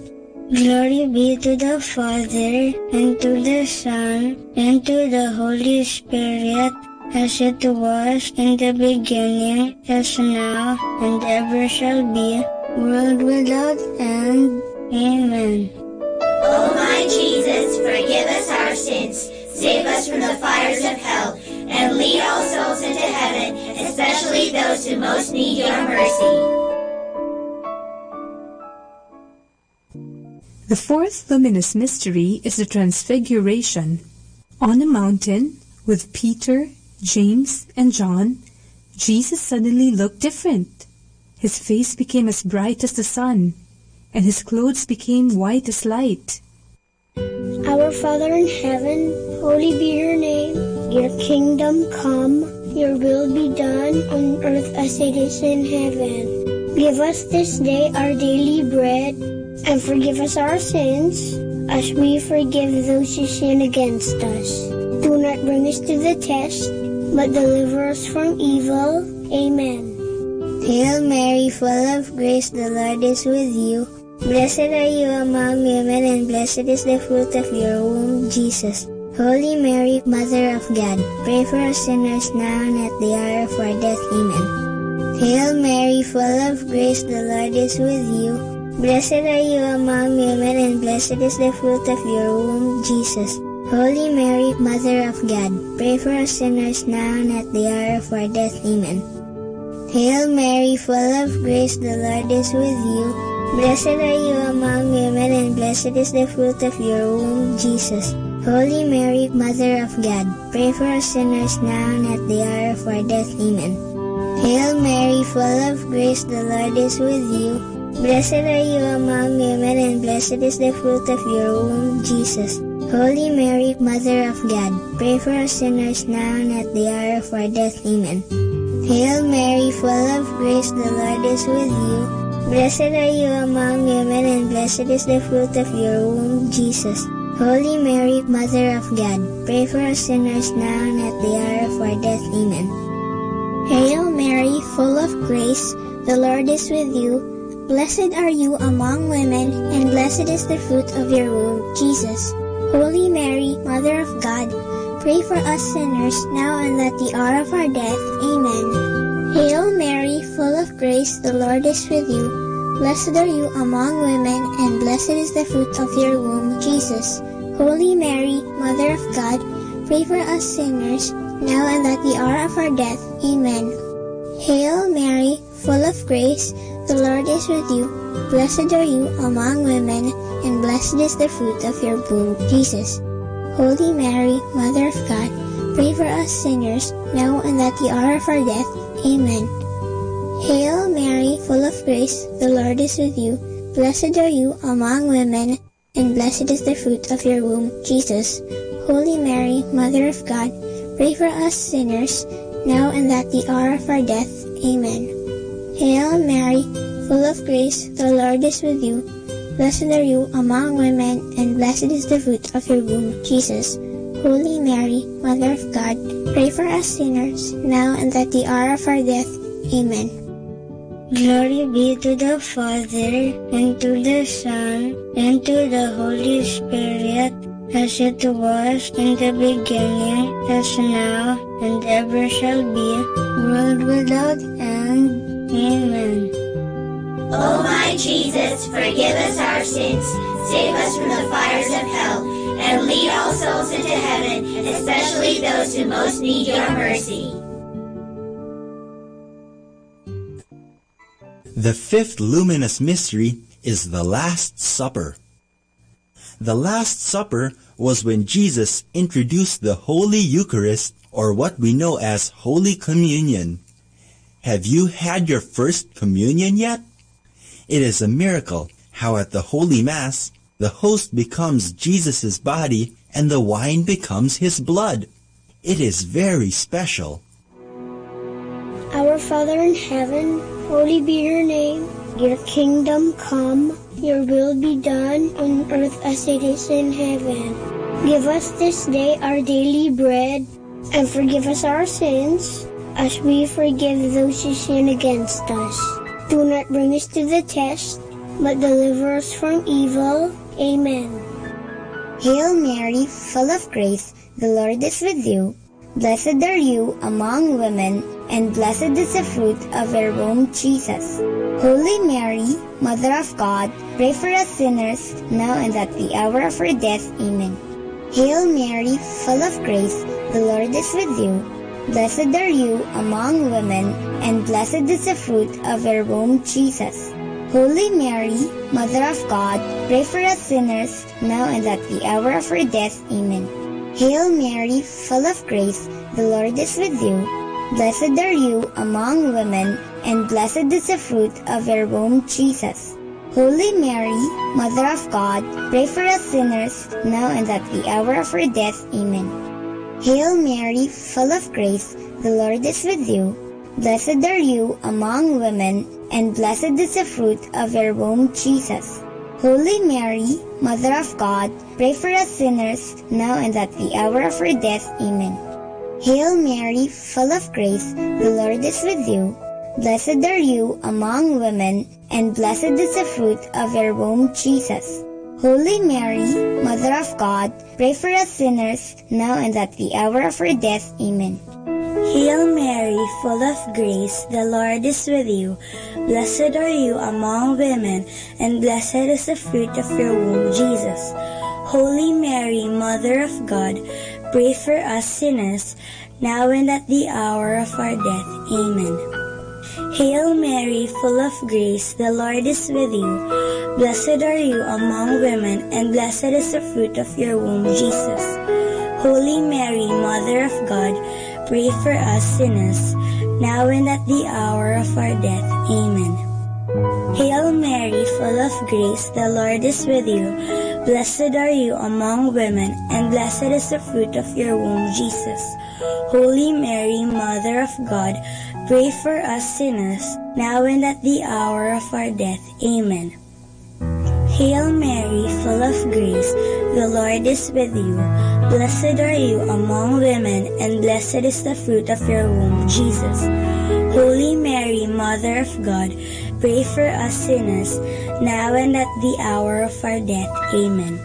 Glory be to the Father, and to the Son, and to the Holy Spirit, as it was in the beginning, as now, and ever shall be, world without end. Amen. O my Jesus, forgive us our sins, save us from the fires of hell, and lead all souls into heaven, especially those who most need your mercy. The fourth luminous mystery is the Transfiguration. On a mountain, with Peter, James, and John, Jesus suddenly looked different. His face became as bright as the sun, and his clothes became white as light. Our Father in heaven, holy be your name. Your kingdom come, your will be done on earth as it is in heaven. Give us this day our daily bread, and forgive us our sins, as we forgive those who sin against us. Do not bring us to the test, but deliver us from evil. Amen. Hail Mary, full of grace, the Lord is with you. Blessed are you among women, and blessed is the fruit of your womb, Jesus. Holy Mary, Mother of God, pray for us sinners now and at the hour of our death. Amen. Hail Mary, full of grace, the Lord is with you. Blessed are you among women, and blessed is the fruit of your womb, Jesus. Holy Mary, Mother of God, pray for us sinners now and at the hour of our death. Amen. Hail Mary, full of grace, the Lord is with you. Blessed are you among women, and blessed is the fruit of your womb, Jesus. Holy Mary, Mother of God, pray for us sinners now and at the hour of our death. Amen. Hail Mary, full of grace, the Lord is with you. Blessed are you among women, and blessed is the fruit of your womb, Jesus. Holy Mary, Mother of God, pray for us sinners now and at the hour of our death. Amen. Hail Mary, full of grace, the Lord is with you. Blessed are you among women, and blessed is the fruit of your womb, Jesus. Holy Mary, Mother of God, pray for us sinners now and at the hour of our death. Amen. Hail Mary, full of grace, the Lord is with you. Blessed are you among women, and blessed is the fruit of your womb, Jesus. Holy Mary, Mother of God, pray for us sinners, now and at the hour of our death. Amen. Hail Mary, full of grace, the Lord is with you. Blessed are you among women, and blessed is the fruit of your womb, Jesus. Holy Mary, Mother of God, pray for us sinners, now and at the hour of our death. Amen. Hail Mary, full of grace, the Lord is with you. Blessed are you among women, and blessed is the fruit of your womb, Jesus. Holy Mary, Mother of God, pray for us sinners, now and at the hour of our death. Amen. Hail Mary, full of grace, the Lord is with you. Blessed are you among women, and blessed is the fruit of your womb, Jesus. Holy Mary, Mother of God, pray for us sinners, now and at the hour of our death. Amen. Hail Mary, full of grace, the Lord is with you. Blessed are you among women, and blessed is the fruit of your womb, Jesus. Holy Mary, Mother of God, pray for us sinners, now and at the hour of our death. Amen. Glory be to the Father, and to the Son, and to the Holy Spirit, as it was in the beginning, as now, and ever shall be, world without end. Amen. O my Jesus, forgive us our sins, save us from the fires of hell, and lead all souls into heaven, especially those who most need your mercy. The fifth luminous mystery is the Last Supper. The Last Supper was when Jesus introduced the Holy Eucharist, or what we know as Holy Communion. Have you had your first communion yet? It is a miracle how at the Holy Mass, the host becomes Jesus' body and the wine becomes his blood. It is very special. Our Father in heaven, holy be your name. Your kingdom come, your will be done on earth as it is in heaven. Give us this day our daily bread, and forgive us our sins, as we forgive those who sin against us. Do not bring us to the test, but deliver us from evil. Amen. Hail Mary, full of grace, the Lord is with you. Blessed are you among women, and blessed is the fruit of your womb, Jesus. Holy Mary, Mother of God, pray for us sinners, now and at the hour of our death. Amen. Hail Mary, full of grace, the Lord is with you. Blessed are you among women, and blessed is the fruit of your womb, Jesus. Holy Mary, Mother of God, pray for us sinners, now and at the hour of our death. Amen. Hail Mary, full of grace, the Lord is with you. Blessed are you among women, and blessed is the fruit of your womb, Jesus. Holy Mary, Mother of God, pray for us sinners, now and at the hour of our death. Amen. Hail Mary, full of grace, the Lord is with you. Blessed are you among women, and blessed is the fruit of your womb, Jesus. Holy Mary, Mother of God, pray for us sinners, now and at the hour of our death. Amen. Hail Mary, full of grace, the Lord is with you. Blessed are you among women, and blessed is the fruit of your womb, Jesus. Holy Mary, Mother of God, pray for us sinners, now and at the hour of our death. Amen. Hail Mary, full of grace, the Lord is with you. Blessed are you among women, and blessed is the fruit of your womb, Jesus. Holy Mary, Mother of God, pray for us sinners, now and at the hour of our death. Amen. Hail Mary, full of grace, the Lord is with you. Blessed are you among women, and blessed is the fruit of your womb, Jesus. Holy Mary, Mother of God, pray for us sinners, now and at the hour of our death. Amen. Hail Mary, full of grace, the Lord is with you. Blessed are you among women, and blessed is the fruit of your womb, Jesus. Holy Mary, Mother of God, pray for us sinners, now and at the hour of our death. Amen. Hail Mary, full of grace, the Lord is with you. Blessed are you among women, and blessed is the fruit of your womb, Jesus. Holy Mary, Mother of God, pray for us sinners, now and at the hour of our death. Amen.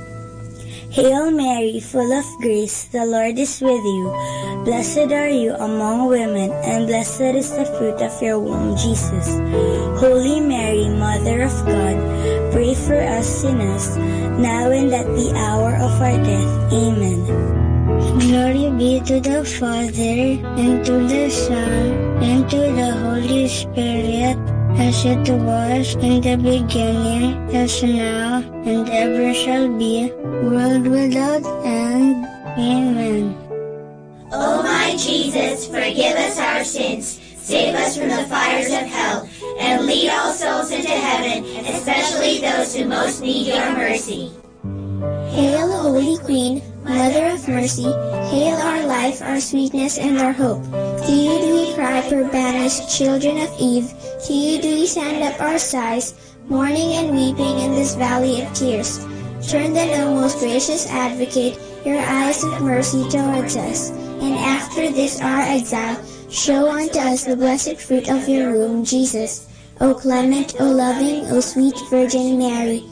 Hail Mary, full of grace, the Lord is with you. Blessed are you among women, and blessed is the fruit of your womb, Jesus. Holy Mary, Mother of God, pray for us sinners, now and at the hour of our death. Amen. Glory be to the Father, and to the Son, and to the Holy Spirit, as it was in the beginning, as now, and ever shall be, world without end. Amen. O my Jesus, forgive us our sins, save us from the fires of hell, and lead all souls into heaven, especially those who most need your mercy. Hail, Holy Queen, Mother of Mercy, hail our life, our sweetness, and our hope. To you do we cry for banished children of Eve, to you do we send up our sighs, mourning and weeping in this valley of tears. Turn then, O most gracious Advocate, your eyes of mercy towards us, and after this our exile, show unto us the blessed fruit of your womb, Jesus. O clement, O loving, O sweet Virgin Mary,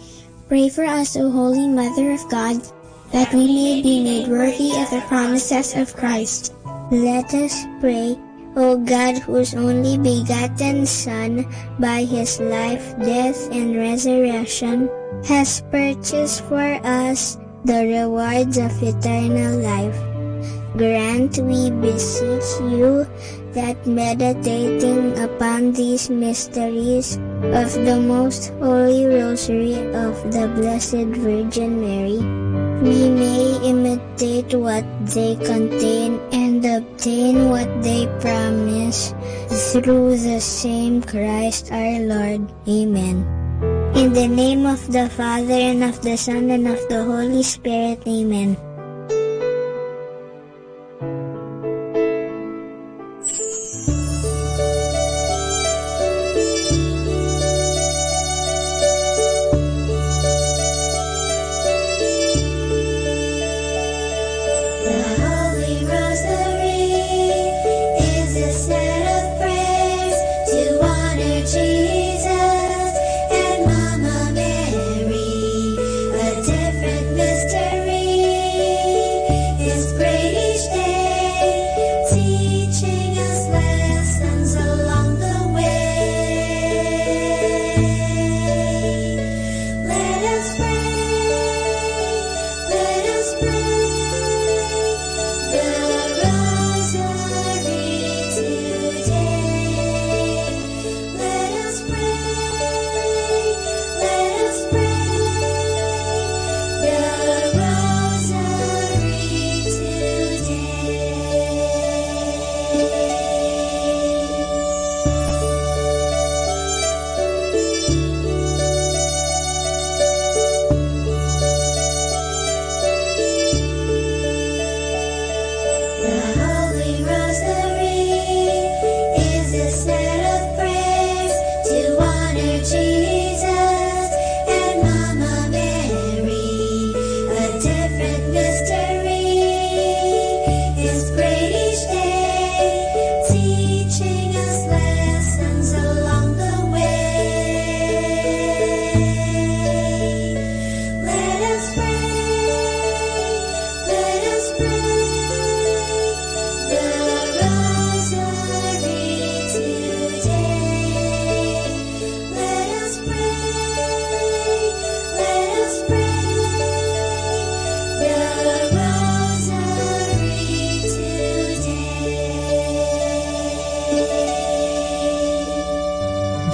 pray for us, O Holy Mother of God, that we may be made worthy of the promises of Christ. Let us pray. O God, whose only begotten Son, by his life, death, and resurrection, has purchased for us the rewards of eternal life, grant, we beseech you, that meditating upon these mysteries of the most holy rosary of the Blessed Virgin Mary, we may imitate what they contain and obtain what they promise, through the same Christ our Lord. Amen. In the name of the Father, and of the Son, and of the Holy Spirit. Amen.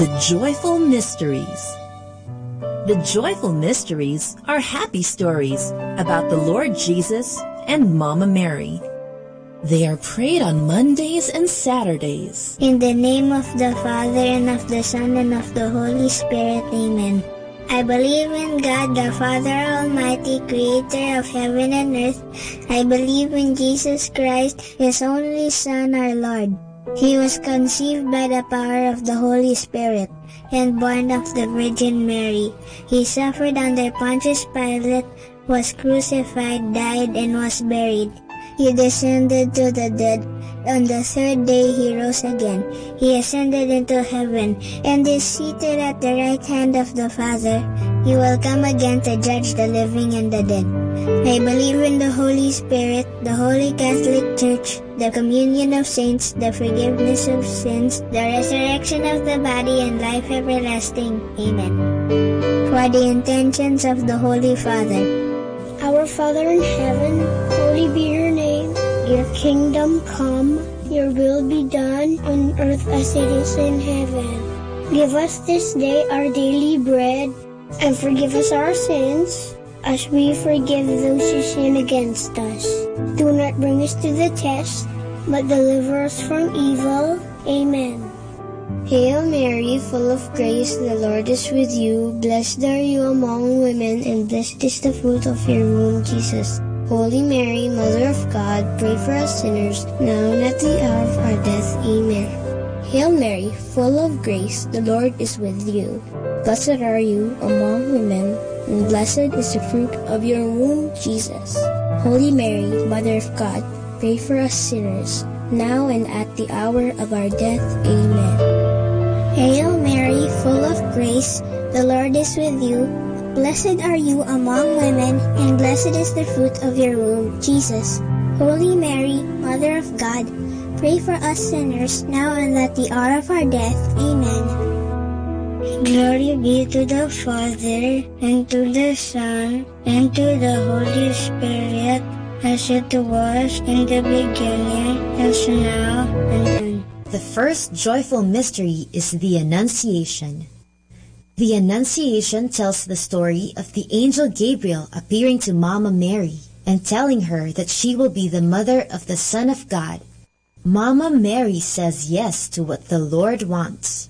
The Joyful Mysteries. The Joyful Mysteries are happy stories about the Lord Jesus and Mama Mary. They are prayed on Mondays and Saturdays. In the name of the Father, and of the Son, and of the Holy Spirit. Amen. I believe in God, the Father Almighty, creator of heaven and earth. I believe in Jesus Christ, his only Son, our Lord. He was conceived by the power of the Holy Spirit, and born of the Virgin Mary. He suffered under Pontius Pilate, was crucified, died, and was buried. He descended to the dead. On the third day he rose again. He ascended into heaven, and is seated at the right hand of the Father. He will come again to judge the living and the dead. I believe in the Holy Spirit, the Holy Catholic Church, the communion of saints, the forgiveness of sins, the resurrection of the body, and life everlasting. Amen. For the intentions of the Holy Father. Our Father in heaven, holy be your name. Your kingdom come, your will be done on earth as it is in heaven. Give us this day our daily bread, and forgive us our sins, as we forgive those who sin against us. Do not bring us to the test, but deliver us from evil. Amen. Hail Mary, full of grace, the Lord is with you. Blessed are you among women, and blessed is the fruit of your womb, Jesus. Holy Mary, Mother of God, pray for us sinners, now and at the hour of our death. Amen. Hail Mary, full of grace, the Lord is with you. Blessed are you among women, and blessed is the fruit of your womb, Jesus. Holy Mary, Mother of God, pray for us sinners, now and at the hour of our death. Amen. Hail Mary, full of grace, the Lord is with you. Blessed are you among women, and blessed is the fruit of your womb, Jesus. Holy Mary, Mother of God, pray for us sinners, now and at the hour of our death. Amen. Glory be to the Father, and to the Son, and to the Holy Spirit, as it was in the beginning, as now, and then. The first joyful mystery is the Annunciation. The Annunciation tells the story of the angel Gabriel appearing to Mama Mary and telling her that she will be the mother of the Son of God. Mama Mary says yes to what the Lord wants.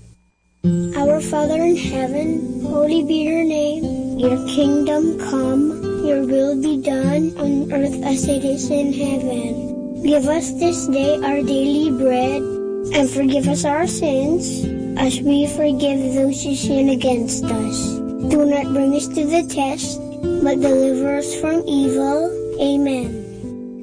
Our Father in heaven, holy be your name. Your kingdom come, your will be done on earth as it is in heaven. Give us this day our daily bread, and forgive us our sins, as we forgive those who sin against us. Do not bring us to the test, but deliver us from evil. Amen.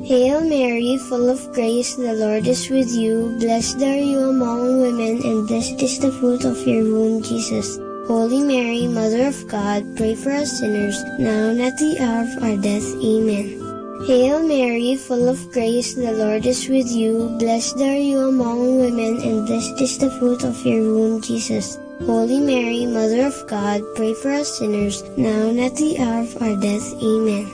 Hail Mary, full of grace, the Lord is with you. Blessed are you among women, and blessed is the fruit of your womb, Jesus. Holy Mary, Mother of God, pray for us sinners, now and at the hour of our death. Amen. Hail Mary, full of grace, the Lord is with you. Blessed are you among women, and blessed is the fruit of your womb, Jesus. Holy Mary, Mother of God, pray for us sinners, now and at the hour of our death. Amen.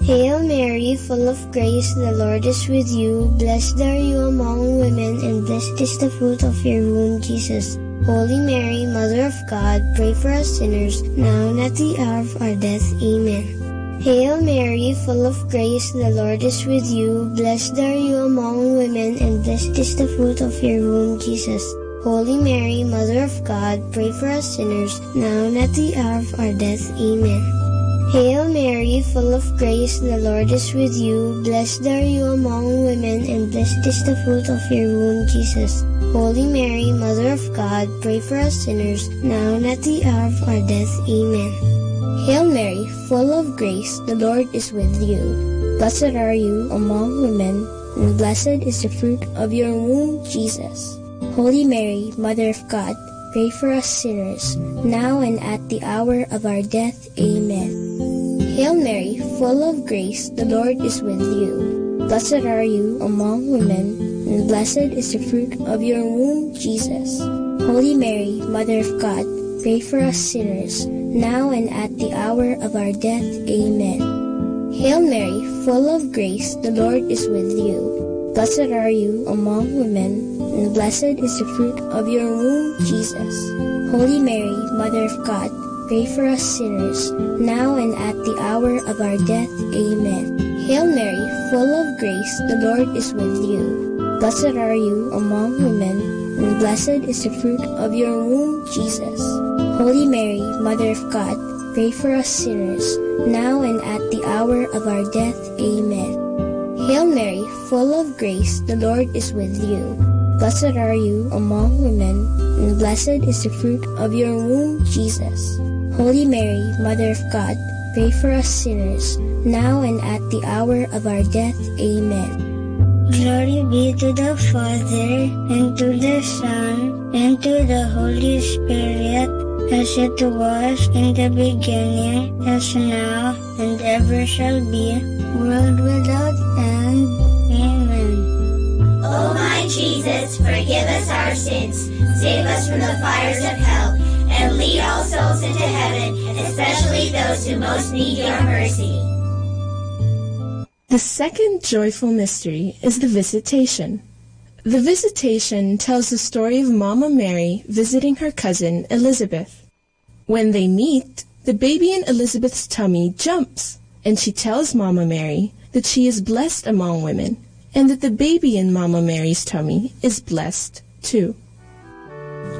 Hail Mary, full of grace, the Lord is with you. Blessed are you among women, and blessed is the fruit of your womb, Jesus. Holy Mary, Mother of God, pray for us sinners, now and at the hour of our death. Amen. Hail Mary, full of grace, the Lord is with you. Blessed are you among women, and blessed is the fruit of your womb, Jesus. Holy Mary, Mother of God, pray for us sinners, now and at the hour of our death. Amen. Hail Mary, full of grace, the Lord is with you. Blessed are you among women, and blessed is the fruit of your womb, Jesus. Holy Mary, Mother of God, pray for us sinners, now and at the hour of our death. Amen. Hail Mary, full of grace, the Lord is with you. Blessed are you among women, and blessed is the fruit of your womb, Jesus. Holy Mary, Mother of God, pray for us sinners, now and at the hour of our death. Amen. Hail Mary, full of grace, the Lord is with you. Blessed are you among women, and blessed is the fruit of your womb, Jesus. Holy Mary, Mother of God, pray for us sinners, now and at the hour of our death. Amen. Hail Mary, full of grace, the Lord is with you. Blessed are you among women, and blessed is the fruit of your womb, Jesus. Holy Mary, Mother of God, pray for us sinners, now and at the hour of our death. Amen. Hail Mary, full of grace, the Lord is with you. Blessed are you among women, and blessed is the fruit of your womb, Jesus. Holy Mary, Mother of God, pray for us sinners, now and at the hour of our death. Amen. Hail Mary, full of grace, the Lord is with you. Blessed are you among women, and blessed is the fruit of your womb, Jesus. Holy Mary, Mother of God, pray for us sinners, now and at the hour of our death. Amen. Glory be to the Father, and to the Son, and to the Holy Spirit, as it was in the beginning, as now, and ever shall be, world without end. Amen. O my Jesus, forgive us our sins, save us from the fires of hell, and lead all souls into heaven, especially those who most need your mercy. The second joyful mystery is the Visitation. The Visitation tells the story of Mama Mary visiting her cousin Elizabeth. When they meet, the baby in Elizabeth's tummy jumps, and she tells Mama Mary that she is blessed among women, and that the baby in Mama Mary's tummy is blessed too.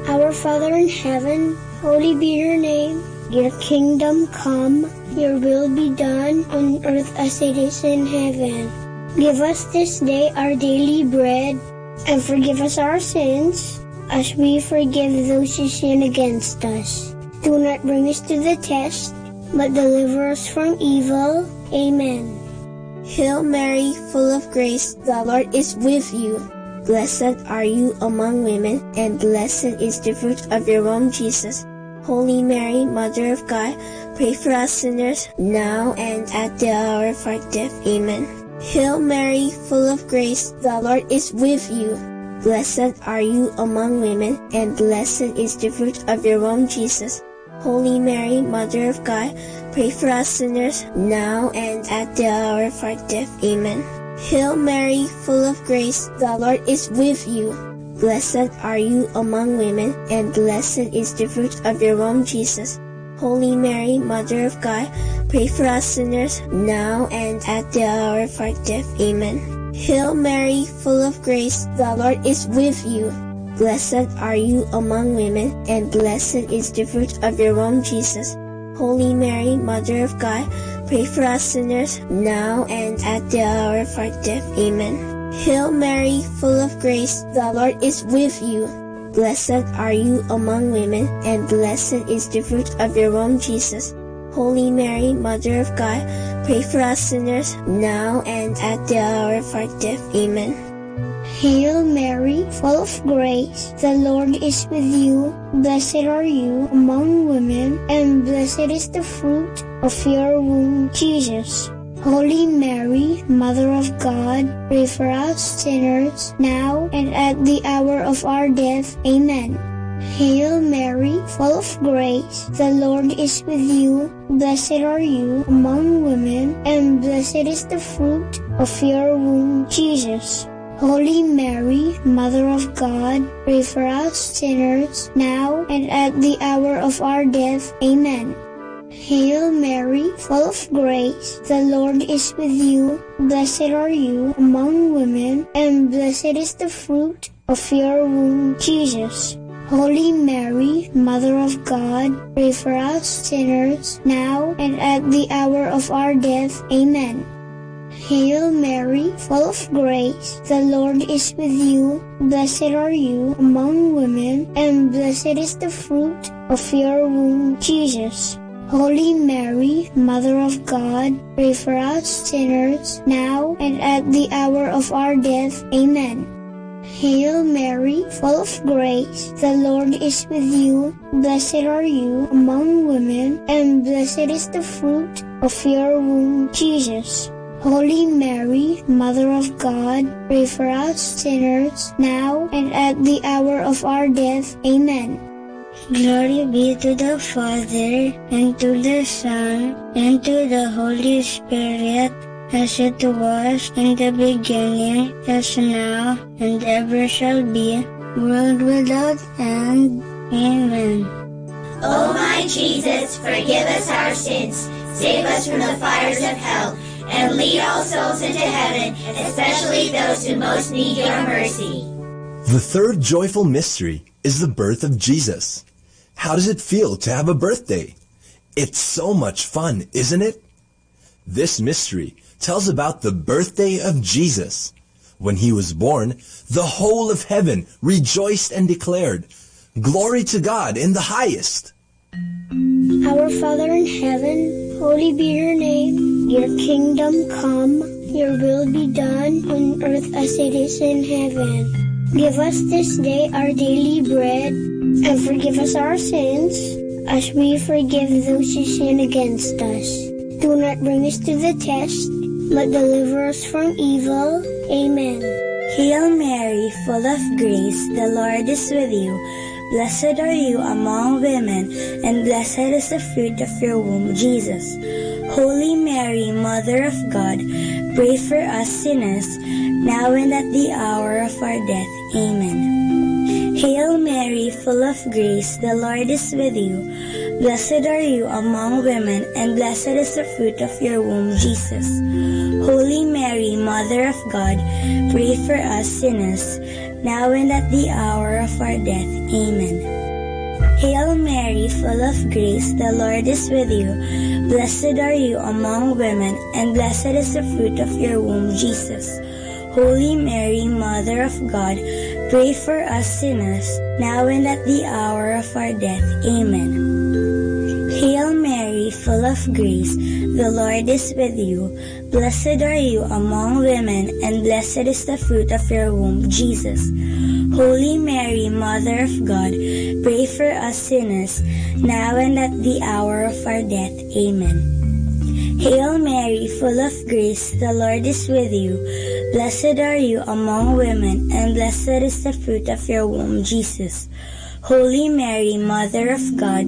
Our Father in heaven, holy be your name. Your kingdom come, your will be done on earth as it is in heaven. Give us this day our daily bread, and forgive us our sins, as we forgive those who sin against us. Do not bring us to the test, but deliver us from evil. Amen. Hail Mary, full of grace, the Lord is with you. Blessed are you among women, and blessed is the fruit of your womb, Jesus. Holy Mary, Mother of God, pray for us sinners, now and at the hour of our death. Amen. Hail Mary, full of grace, the Lord is with you. Blessed are you among women, and blessed is the fruit of your womb, Jesus. Holy Mary, Mother of God, pray for us sinners, now and at the hour of our death. Amen. Hail Mary, full of grace, the Lord is with you. Blessed are you among women, and blessed is the fruit of your womb, Jesus. Holy Mary, Mother of God, pray for us sinners, now and at the hour of our death. Amen. Hail Mary, full of grace, the Lord is with you. Blessed are you among women, and blessed is the fruit of your womb, Jesus. Holy Mary, Mother of God, pray for us sinners, now and at the hour of our death. Amen. Hail Mary, full of grace, the Lord is with you. Blessed are you among women, and blessed is the fruit of your womb, Jesus. Holy Mary, Mother of God, pray for us sinners, now and at the hour of our death. Amen. Hail Mary, full of grace, the Lord is with you. Blessed are you among women, and blessed is the fruit of your womb, Jesus. Holy Mary, Mother of God, pray for us sinners, now and at the hour of our death. Amen. Hail Mary, full of grace, the Lord is with you. Blessed are you among women, and blessed is the fruit of your womb, Jesus. Holy Mary, Mother of God, pray for us sinners, now and at the hour of our death. Amen. Hail Mary, full of grace, the Lord is with you. Blessed are you among women, and blessed is the fruit of your womb, Jesus. Holy Mary, Mother of God, pray for us sinners, now and at the hour of our death. Amen. Hail Mary, full of grace, the Lord is with you. Blessed are you among women, and blessed is the fruit of your womb, Jesus. Holy Mary, Mother of God, pray for us sinners, now and at the hour of our death. Amen. Hail Mary, full of grace, the Lord is with you. Blessed are you among women, and blessed is the fruit of your womb, Jesus. Holy Mary, Mother of God, pray for us sinners, now and at the hour of our death. Amen. Glory be to the Father, and to the Son, and to the Holy Spirit, as it was in the beginning, as now, and ever shall be, world without end. Amen. O my Jesus, forgive us our sins, save us from the fires of hell, and lead all souls into heaven, especially those who most need your mercy. The third joyful mystery is the birth of Jesus. How does it feel to have a birthday? It's so much fun, isn't it? This mystery tells about the birthday of Jesus. When he was born, the whole of heaven rejoiced and declared, "Glory to God in the highest." Our Father in heaven, holy be your name. Your kingdom come, your will be done on earth as it is in heaven. Give us this day our daily bread, and forgive us our sins, as we forgive those who sin against us. Do not bring us to the test, but deliver us from evil. Amen. Hail Mary, full of grace, the Lord is with you. Blessed are you among women, and blessed is the fruit of your womb, Jesus. Holy Mary, Mother of God, pray for us sinners, now and at the hour of our death. Amen. Hail Mary, full of grace, the Lord is with you. Blessed are you among women, and blessed is the fruit of your womb, Jesus. Holy Mary, Mother of God, pray for us sinners, now and at the hour of our death. Amen. Hail Mary, full of grace, the Lord is with you. Blessed are you among women, and blessed is the fruit of your womb, Jesus. Holy Mary, Mother of God, pray for us sinners, now and at the hour of our death. Amen. Hail Mary, full of grace, the Lord is with you. Blessed are you among women, and blessed is the fruit of your womb, Jesus. Holy Mary, Mother of God, pray for us sinners, now and at the hour of our death. Amen. Hail Mary, full of grace, the Lord is with you. Blessed are you among women, and blessed is the fruit of your womb, Jesus. Holy Mary, Mother of God,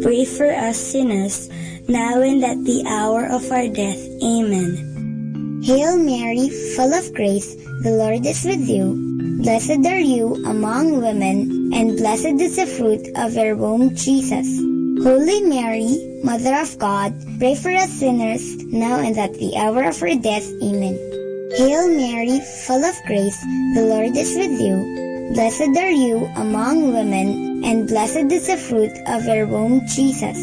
pray for us sinners, now and at the hour of our death. Amen. Hail Mary, full of grace, the Lord is with you. Blessed are you among women, and blessed is the fruit of your womb, Jesus. Holy Mary, Mother of God, pray for us sinners, now and at the hour of our death. Amen. Hail Mary, full of grace, the Lord is with you. Blessed are you among women, and blessed is the fruit of your womb, Jesus.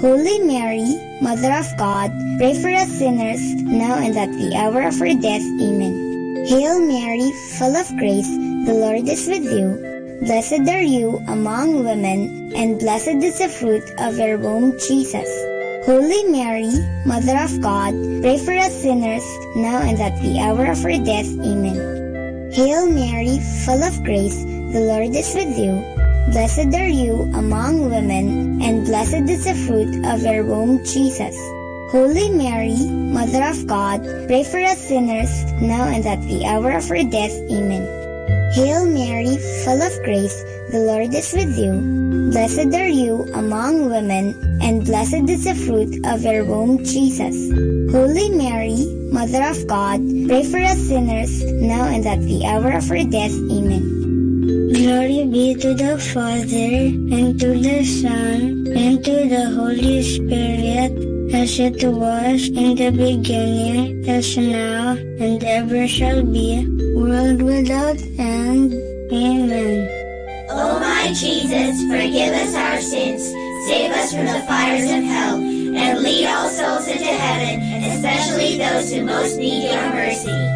Holy Mary, Mother of God, pray for us sinners, now and at the hour of our death. Amen. Hail Mary, full of grace, the Lord is with you. Blessed are you among women, and blessed is the fruit of your womb, Jesus. Holy Mary, Mother of God, pray for us sinners, now and at the hour of our death. Amen. Hail Mary, full of grace, the Lord is with you. Blessed are you among women, and blessed is the fruit of your womb, Jesus. Holy Mary, Mother of God, pray for us sinners, now and at the hour of our death. Amen. Hail Mary, full of grace, the Lord is with you. Blessed are you among women, and blessed is the fruit of your womb, Jesus. Holy Mary, Mother of God, pray for us sinners, now and at the hour of our death. Amen. Glory be to the Father, and to the Son, and to the Holy Spirit, as it was in the beginning, as now, and ever shall be, world without end. Amen. O my Jesus, forgive us our sins, save us from the fires of hell, and lead all souls into heaven, especially those who most need your mercy.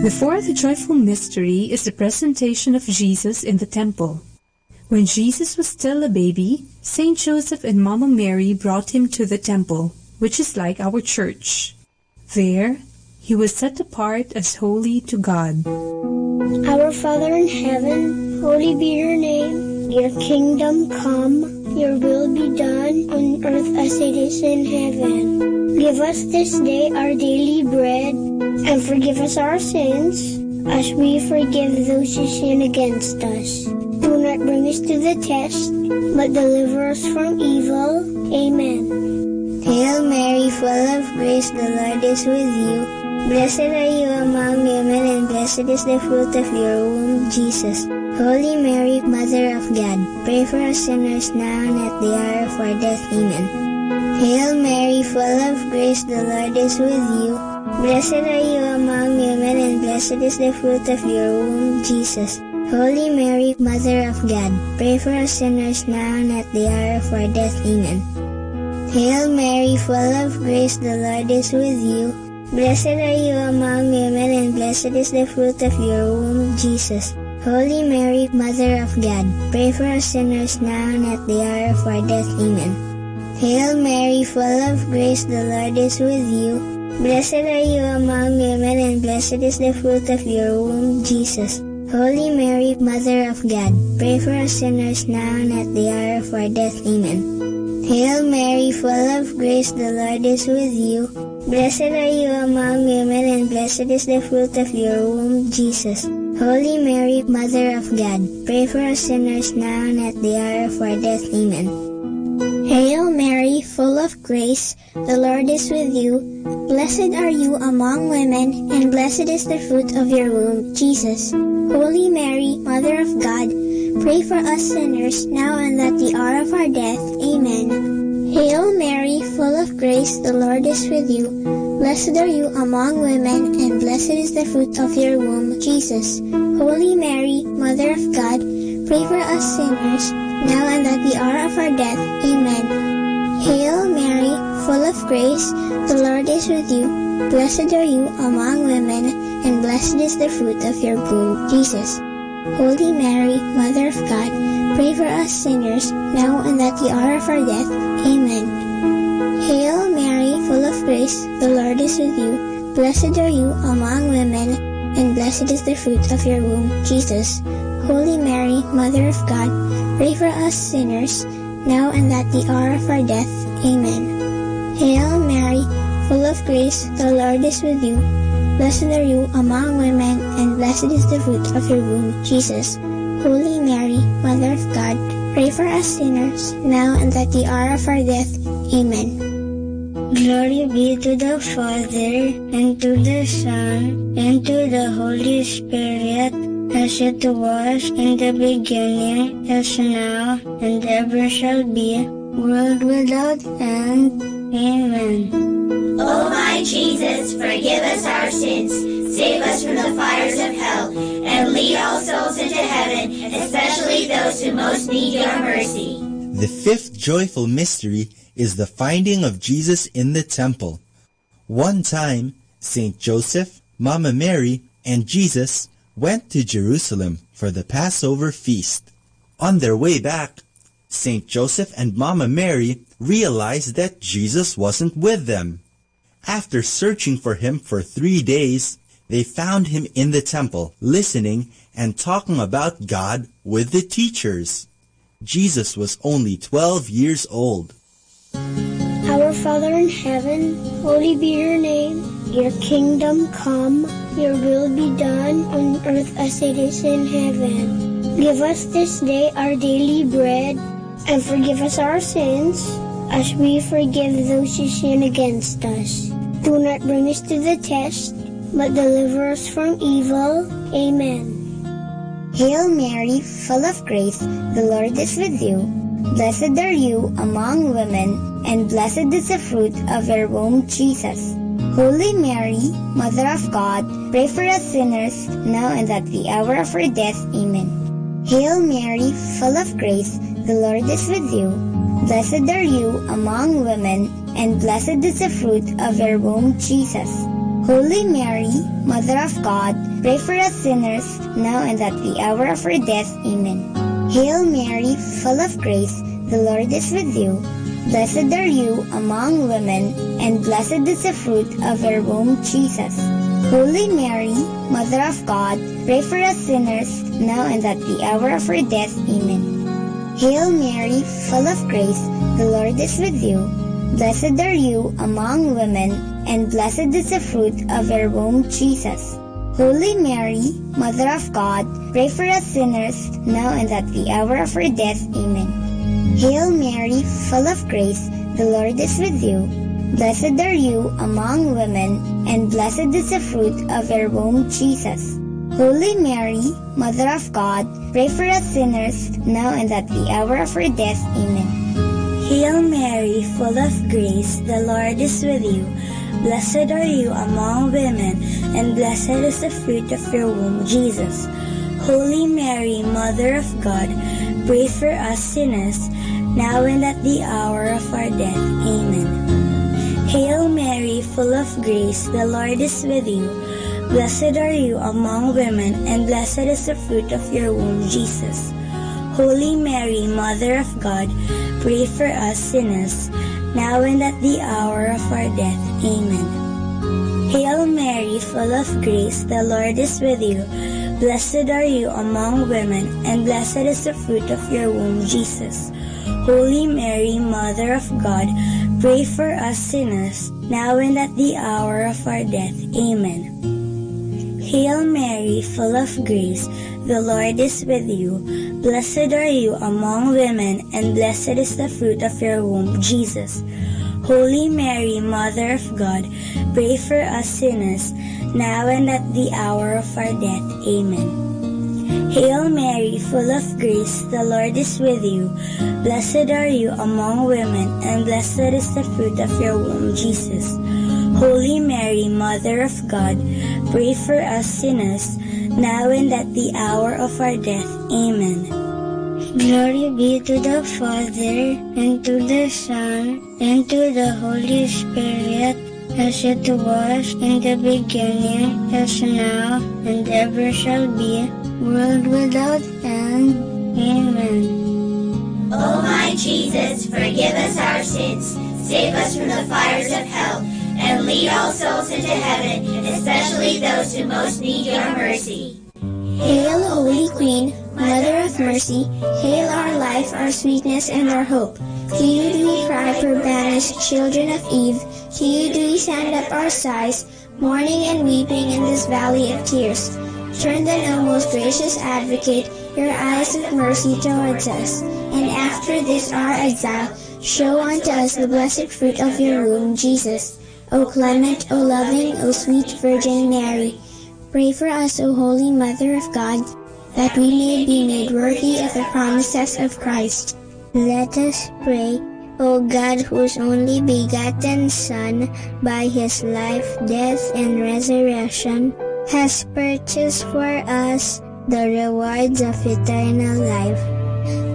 The fourth joyful mystery is the presentation of Jesus in the temple. When Jesus was still a baby, Saint Joseph and Mama Mary brought him to the temple, which is like our church. There, he was set apart as holy to God. Our Father in heaven, holy be your name. Your kingdom come, your will be done on earth as it is in heaven. Give us this day our daily bread, and forgive us our sins, as we forgive those who sin against us. Do not bring us to the test, but deliver us from evil. Amen. Hail Mary, full of grace, the Lord is with you. Blessed are you among women, and blessed is the fruit of your womb, Jesus. Holy Mary, Mother of God, pray for us sinners now and at the hour of our death. Amen. Hail Mary, full of grace, the Lord is with you. Blessed are you among women, and blessed is the fruit of your womb, Jesus. Holy Mary, Mother of God, pray for us sinners now and at the hour of our death. Amen. Hail Mary, full of grace, the Lord is with you. Blessed are you among women, and blessed is the fruit of your womb, Jesus. Holy Mary, Mother of God, pray for us sinners now and at the hour of our death. Amen. Hail Mary, full of grace, the Lord is with you. Blessed are you among women, and blessed is the fruit of your womb, Jesus. Holy Mary, Mother of God, pray for us sinners now and at the hour of our death. Amen. Hail Mary, full of grace, the Lord is with you. Blessed are you among women, and blessed is the fruit of your womb, Jesus. Holy Mary, Mother of God, pray for us sinners now and at the hour of our death. Amen. Hail Mary, full of grace, the Lord is with you. Blessed are you among women, and blessed is the fruit of your womb, Jesus. Holy Mary, Mother of God, pray for us sinners, now and at the hour of our death. Amen. Hail Mary, full of grace, the Lord is with you. Blessed are you among women, and blessed is the fruit of your womb, Jesus. Holy Mary, Mother of God, pray for us sinners, now and at the hour of our death. Amen. Hail Mary, full of grace, the Lord is with you. Blessed are you among women, and blessed is the fruit of your womb, Jesus. Holy Mary, Mother of God, pray for us sinners, now and at the hour of our death. Amen. Hail Mary, full of grace, the Lord is with you. Blessed are you among women, and blessed is the fruit of your womb, Jesus. Holy Mary, Mother of God, pray for us sinners, now and at the hour of our death. Amen. Hail Mary, full of grace, the Lord is with you. Blessed are you among women, and blessed is the fruit of your womb, Jesus. Holy Mary, Mother of God, pray for us sinners, now and at the hour of our death. Amen. Glory be to the Father, and to the Son, and to the Holy Spirit, as it was in the beginning, is now, and ever shall be, world without end. Amen. O my Jesus, forgive us our sins, save us from the fires of hell, and lead all souls into heaven, especially those who most need your mercy. The fifth joyful mystery is the finding of Jesus in the temple. One time, Saint Joseph, Mama Mary, and Jesus went to Jerusalem for the Passover feast. On their way back, Saint Joseph and Mama Mary realized that Jesus wasn't with them. After searching for him for 3 days, they found him in the temple, listening and talking about God with the teachers. Jesus was only 12 years old. Our Father in heaven, holy be your name. Your kingdom come, your will be done on earth as it is in heaven. Give us this day our daily bread, and forgive us our sins, as we forgive those who sin against us. Do not bring us to the test, but deliver us from evil. Amen. Hail Mary, full of grace, the Lord is with you. Blessed are you among women, and blessed is the fruit of your womb, Jesus. Holy Mary, Mother of God, pray for us sinners, now and at the hour of our death. Amen. Hail Mary, full of grace, the Lord is with you. Blessed are you among women, and blessed is the fruit of your womb, Jesus. Holy Mary, Mother of God, pray for us sinners, now and at the hour of our death. Amen. Hail Mary, full of grace, the Lord is with you. Blessed are you among women, and blessed is the fruit of your womb, Jesus. Holy Mary, Mother of God, pray for us sinners, now and at the hour of our death. Amen. Hail Mary, full of grace, the Lord is with you. Blessed are you among women, and blessed is the fruit of your womb, Jesus. Holy Mary, Mother of God, pray for us sinners, now and at the hour of our death. Amen. Hail Mary, full of grace, the Lord is with you. Blessed are you among women, and blessed is the fruit of your womb, Jesus. Holy Mary, Mother of God, pray for us sinners, now and at the hour of our death. Amen. Hail Mary, full of grace, the Lord is with you. Blessed are you among women, and blessed is the fruit of your womb, Jesus. Holy Mary, Mother of God, pray for us sinners, now and at the hour of our death. Amen. Hail Mary, full of grace, the Lord is with you. Blessed are you among women, and blessed is the fruit of your womb, Jesus. Holy Mary, Mother of God, pray for us sinners, now and at the hour of our death. Amen. Hail Mary, full of grace, the Lord is with you. Blessed are you among women, and blessed is the fruit of your womb, Jesus. Holy Mary, Mother of God, pray for us sinners, now and at the hour of our death. Amen. Hail Mary, full of grace, the Lord is with you. Blessed are you among women, and blessed is the fruit of your womb, Jesus. Holy Mary, Mother of God, pray for us sinners, now and at the hour of our death. Amen. Hail Mary, full of grace, the Lord is with you. Blessed are you among women, and blessed is the fruit of your womb, Jesus. Holy Mary, Mother of God, pray for us sinners, now and at the hour of our death. Amen. Glory be to the Father, and to the Son, and to the Holy Spirit, as it was in the beginning, as now, and ever shall be, world without end. Amen. O my Jesus, forgive us our sins, save us from the fires of hell, and lead all souls into heaven, especially those who most need your mercy. Hail, Holy Queen, Mother of Mercy, hail our life, our sweetness, and our hope. To you do we cry, for banished children of Eve. To you do we send up our sighs, mourning and weeping in this valley of tears. Turn then, O most gracious Advocate, your eyes of mercy towards us, and after this our exile, show unto us the blessed fruit of your womb, Jesus. O clement, O loving, O sweet Virgin Mary, pray for us, O Holy Mother of God, that we may be made worthy of the promises of Christ. Let us pray. O God, whose only begotten Son, by his life, death, and resurrection, has purchased for us the rewards of eternal life,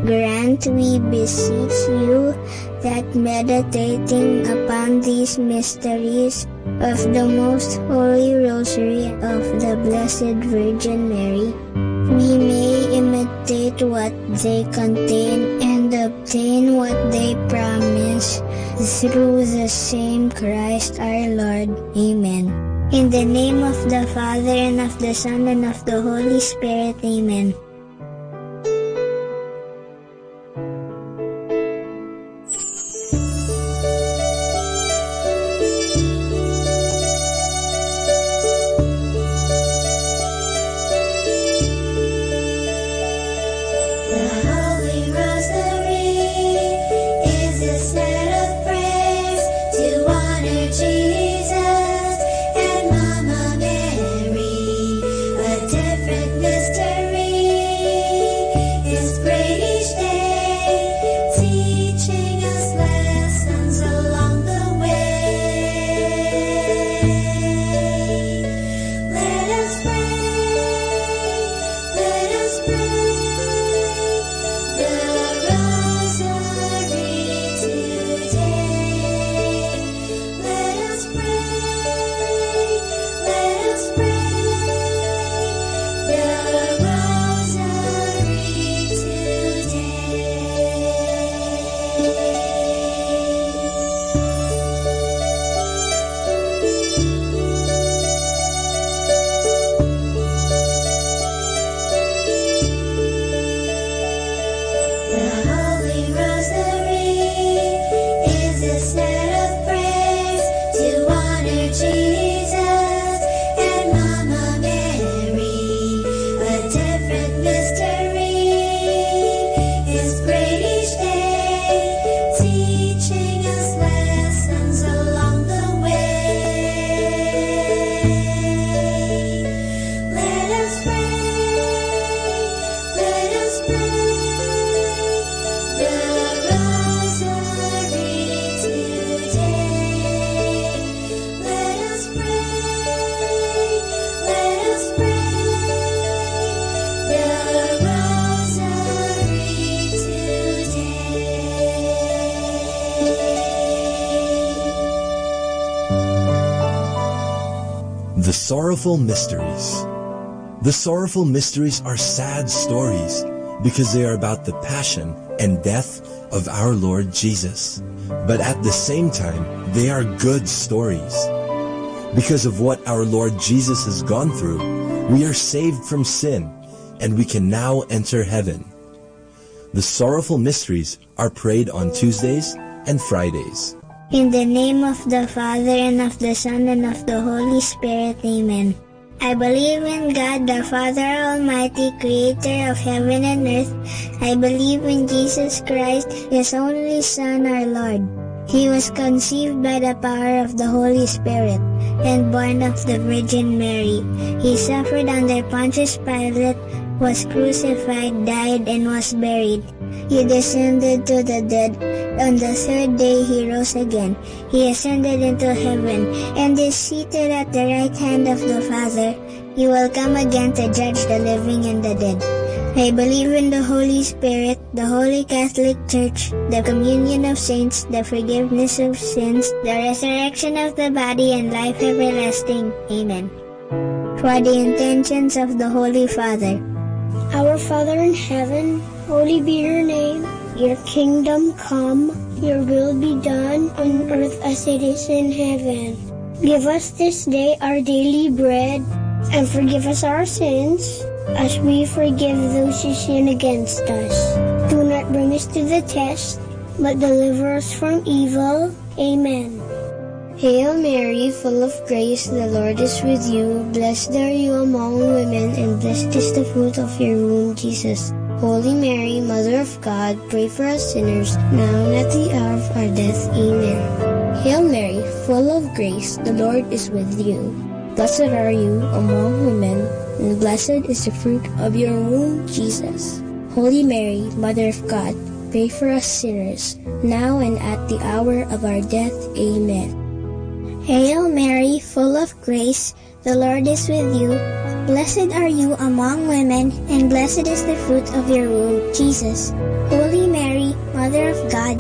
grant, we beseech you, that meditating upon these mysteries of the most holy rosary of the Blessed Virgin Mary, we may imitate what they contain and obtain what they promise, through the same Christ our Lord. Amen. In the name of the Father, and of the Son, and of the Holy Spirit. Amen. The Sorrowful Mysteries. The sorrowful mysteries are sad stories because they are about the passion and death of our Lord Jesus. But at the same time, they are good stories. Because of what our Lord Jesus has gone through, we are saved from sin and we can now enter heaven. The sorrowful mysteries are prayed on Tuesdays and Fridays. In the name of the Father, and of the Son, and of the Holy Spirit. Amen. I believe in God, the Father Almighty, creator of heaven and earth. I believe in Jesus Christ, his only Son, our Lord. He was conceived by the power of the Holy Spirit, and born of the Virgin Mary. He suffered under Pontius Pilate, was crucified, died, and was buried. He descended to the dead. On the third day he rose again. He ascended into heaven, and is seated at the right hand of the Father. He will come again to judge the living and the dead. I believe in the Holy Spirit, the Holy Catholic Church, the communion of saints, the forgiveness of sins, the resurrection of the body, and life everlasting. Amen. For the intentions of the Holy Father. Our Father in heaven, holy be your name. Your kingdom come, your will be done on earth as it is in heaven. Give us this day our daily bread, and forgive us our sins, as we forgive those who sin against us. Do not bring us to the test, but deliver us from evil. Amen. Hail Mary, full of grace, the Lord is with you. Blessed are you among women, and blessed is the fruit of your womb, Jesus. Holy Mary, Mother of God, pray for us sinners, now and at the hour of our death. Amen. Hail Mary, full of grace, the Lord is with you. Blessed are you among women, and blessed is the fruit of your womb, Jesus. Holy Mary, Mother of God, pray for us sinners, now and at the hour of our death. Amen. Hail Mary, full of grace, the Lord is with you. Blessed are you among women, and blessed is the fruit of your womb, Jesus. Holy Mary, Mother of God,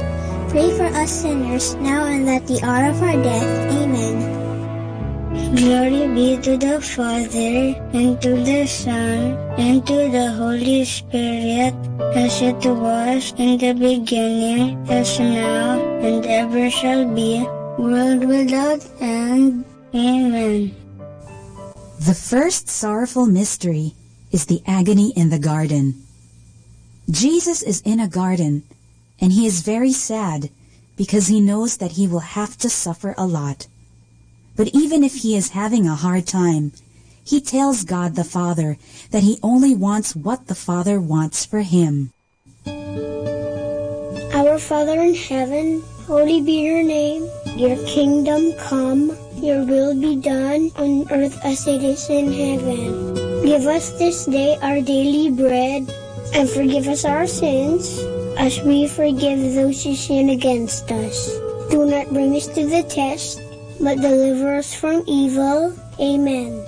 pray for us sinners, now and at the hour of our death. Amen. Glory be to the Father, and to the Son, and to the Holy Spirit, as it was in the beginning, as now, and ever shall be, world without end. Amen. The first sorrowful mystery is the agony in the garden. Jesus is in a garden, and he is very sad because he knows that he will have to suffer a lot. But even if he is having a hard time, he tells God the Father that he only wants what the Father wants for him. Our Father in heaven, holy be your name. Your kingdom come, your will be done on earth as it is in heaven. Give us this day our daily bread, and forgive us our sins, as we forgive those who sin against us. Do not bring us to the test, but deliver us from evil. Amen.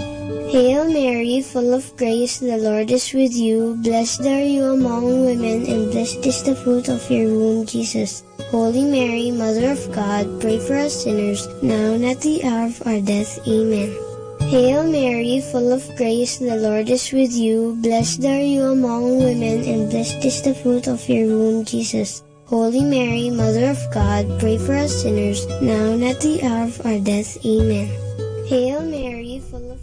Hail Mary, full of grace, the Lord is with you. Blessed are you among women, and blessed is the fruit of your womb, Jesus. Holy Mary, Mother of God, pray for us sinners, now and at the hour of our death. Amen. Hail Mary, full of grace, the Lord is with you. Blessed are you among women, and blessed is the fruit of your womb, Jesus. Holy Mary, Mother of God, pray for us sinners, now and at the hour of our death. Amen. Hail Mary, full of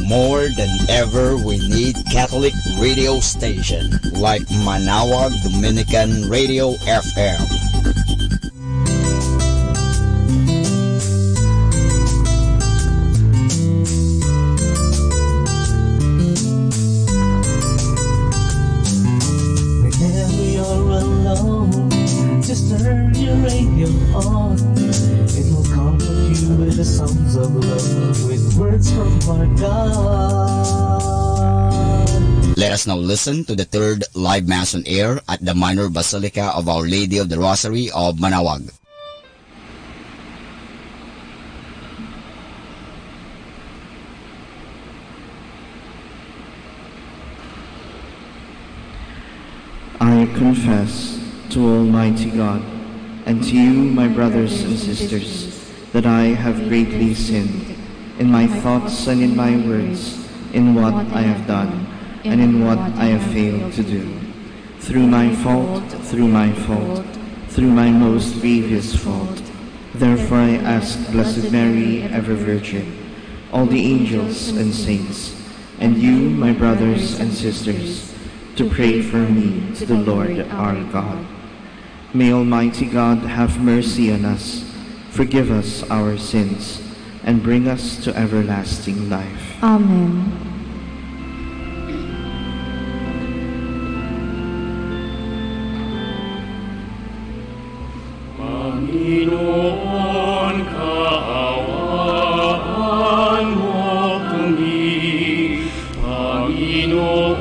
More than ever, we need Catholic radio station like Manaoag Dominican Radio FM. Whenever you're alone, just turn your radio on. It will comfort you with the songs of love, with words from our God. Let us now listen to the third live Mass on air at the Minor Basilica of Our Lady of the Rosary of Manaoag. I confess to Almighty God and to you, my brothers and sisters, that I have greatly sinned in my thoughts and in my words, in what I have done and in what I have failed to do. Through my fault, through my most grievous fault. Therefore I ask Blessed Mary, ever Virgin, all the angels and saints, and you, my brothers and sisters, to pray for me to the Lord our God. May Almighty God have mercy on us, forgive us our sins, and bring us to everlasting life. Amen. Panginoon, kaawaan mo kami. Panginoon,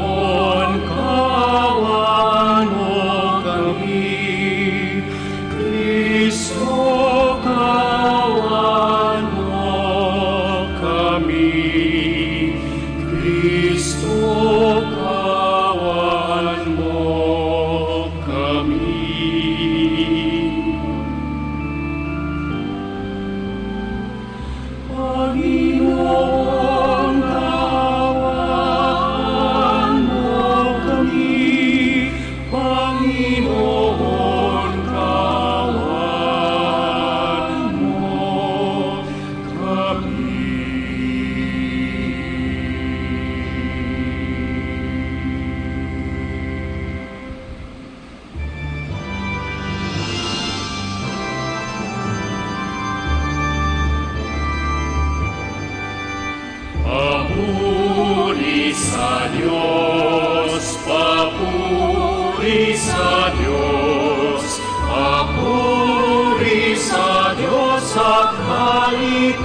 Papuri sa Diyos, papuri sa Diyos, papuri sa Diyos sa kalikasan.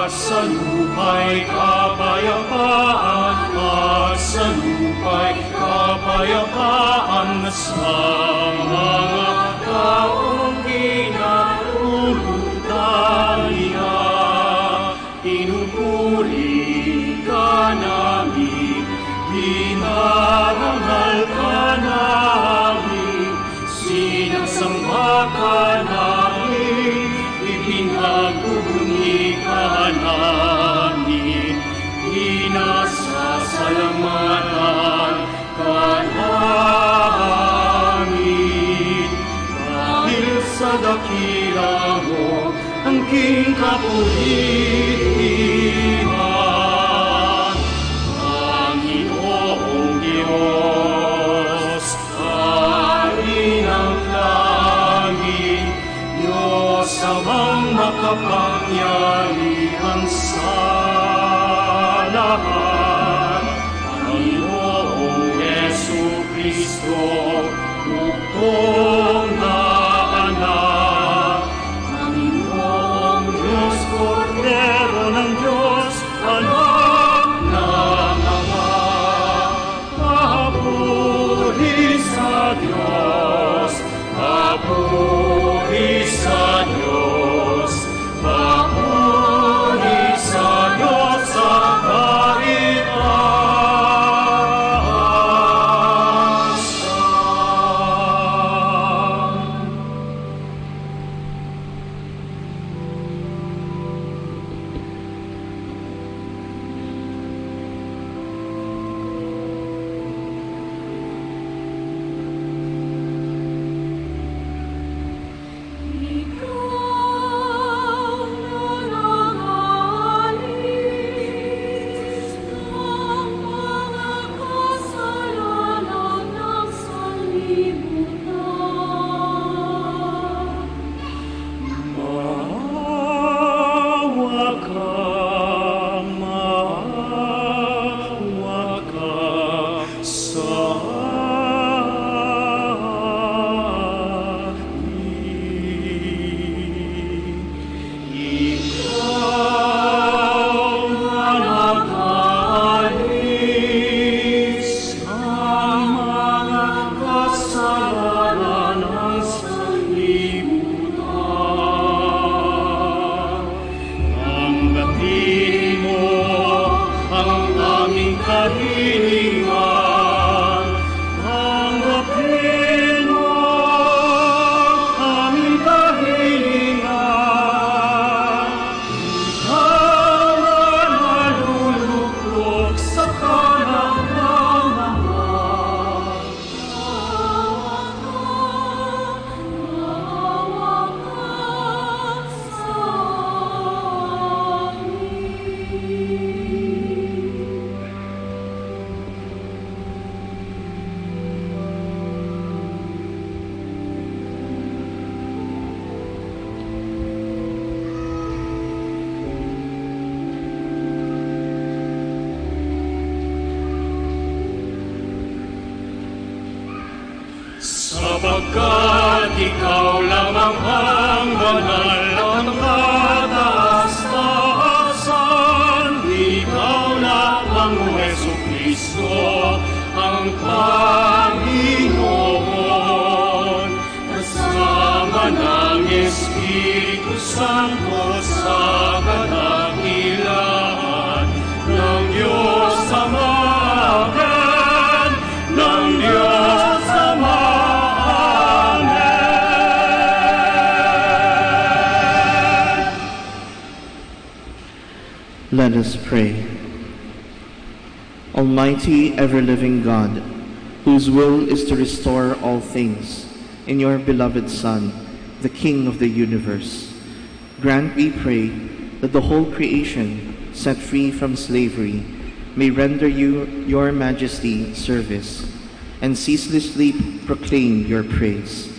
Sa lupa'y kapayapaan, sa lupa'y kapayapaan sa mga taong ginatulungan niya. Pinupuri ka namin, dinarangal ka namin, sinasamba ka namin, ipinagbubunyi ka namin, inasasalamatan ka namin. Dahil sa dakila mo, ang king kapulihan, Panginoong Diyos, Hari ng langit, Diyos amang makapangyarihan sa lahat. Panginoong Jesucristo, bugtong na anak, Panginoong Diyos, Kordero ng Diyos, anak ng Ama. Papuri sa Diyos, papuri sa Diyos, papuri sa Diyos sa kalikasan. Sapagkat ikaw lamang ang banal at kataas-taasan, ikaw lamang o Jesucristo, ang Panginoon, kasama ng Espiritu Santo sa kadakilaan ng Diyos Ama. Amen. Ng Diyos Ama. Let us pray. Almighty, ever-living God, whose will is to restore all things, in your beloved Son, the King of the universe. Grant, we pray, that the whole creation, set free from slavery, may render you, your majesty, service, and ceaselessly proclaim your praise.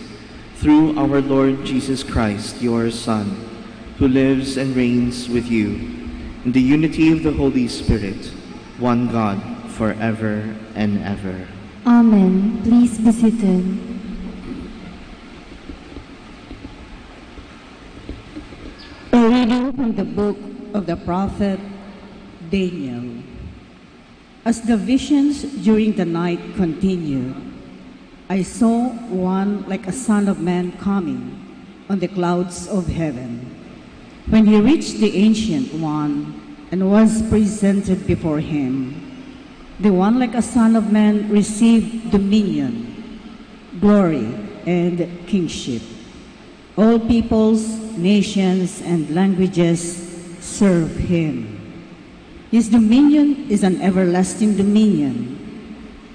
Through our Lord Jesus Christ, your Son, who lives and reigns with you, in the unity of the Holy Spirit, one God, forever and ever. Amen. Please be seated. A reading from the book of the prophet Daniel. As the visions during the night continued, I saw one like a son of man coming on the clouds of heaven. When he reached the Ancient One and was presented before him, the one like a son of man received dominion, glory, and kingship. All peoples, nations, and languages serve him. His dominion is an everlasting dominion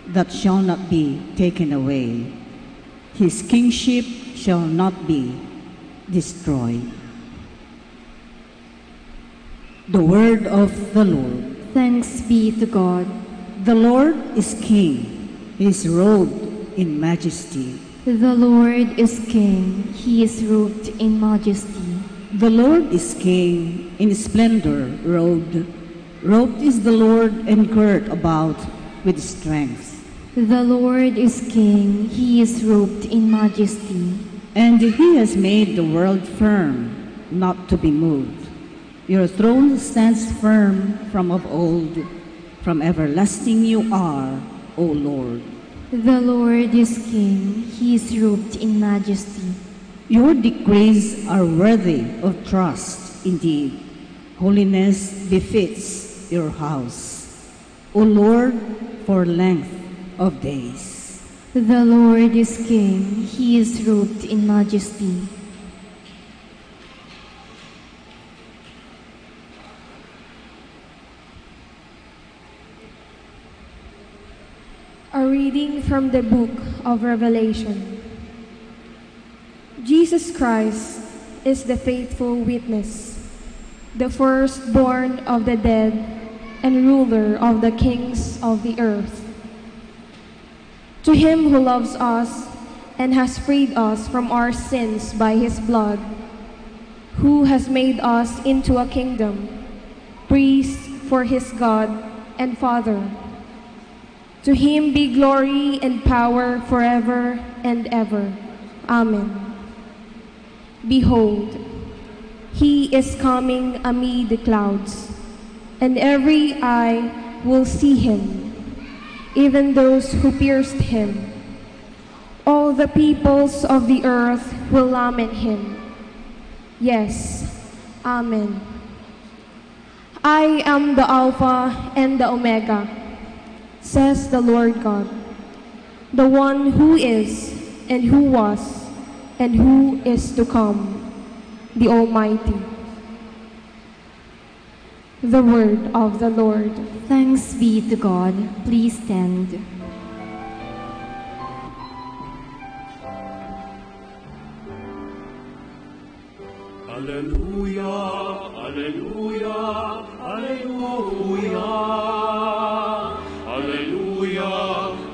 that shall not be taken away. His kingship shall not be destroyed. The word of the Lord. Thanks be to God. The Lord is King. He is robed in majesty. The Lord is King. He is robed in majesty. The Lord is King, in splendor robed. Robed is the Lord and girt about with strength. The Lord is King. He is robed in majesty. And he has made the world firm, not to be moved. Your throne stands firm from of old. From everlasting you are, O Lord. The Lord is King. He is robed in majesty. Your decrees are worthy of trust indeed. Holiness befits your house, O Lord, for length of days. The Lord is King. He is robed in majesty. A reading from the book of Revelation. Jesus Christ is the faithful witness, the firstborn of the dead and ruler of the kings of the earth. To him who loves us and has freed us from our sins by his blood, who has made us into a kingdom, priests for his God and Father. To him be glory and power forever and ever. Amen. Behold, he is coming amid the clouds, and every eye will see him, even those who pierced him. All the peoples of the earth will lament him. Yes, Amen. I am the Alpha and the Omega, says the Lord God, the one who is, and who was, and who is to come, the Almighty. The word of the Lord. Thanks be to God. Please stand. Alleluia, Alleluia, Alleluia. Alleluia,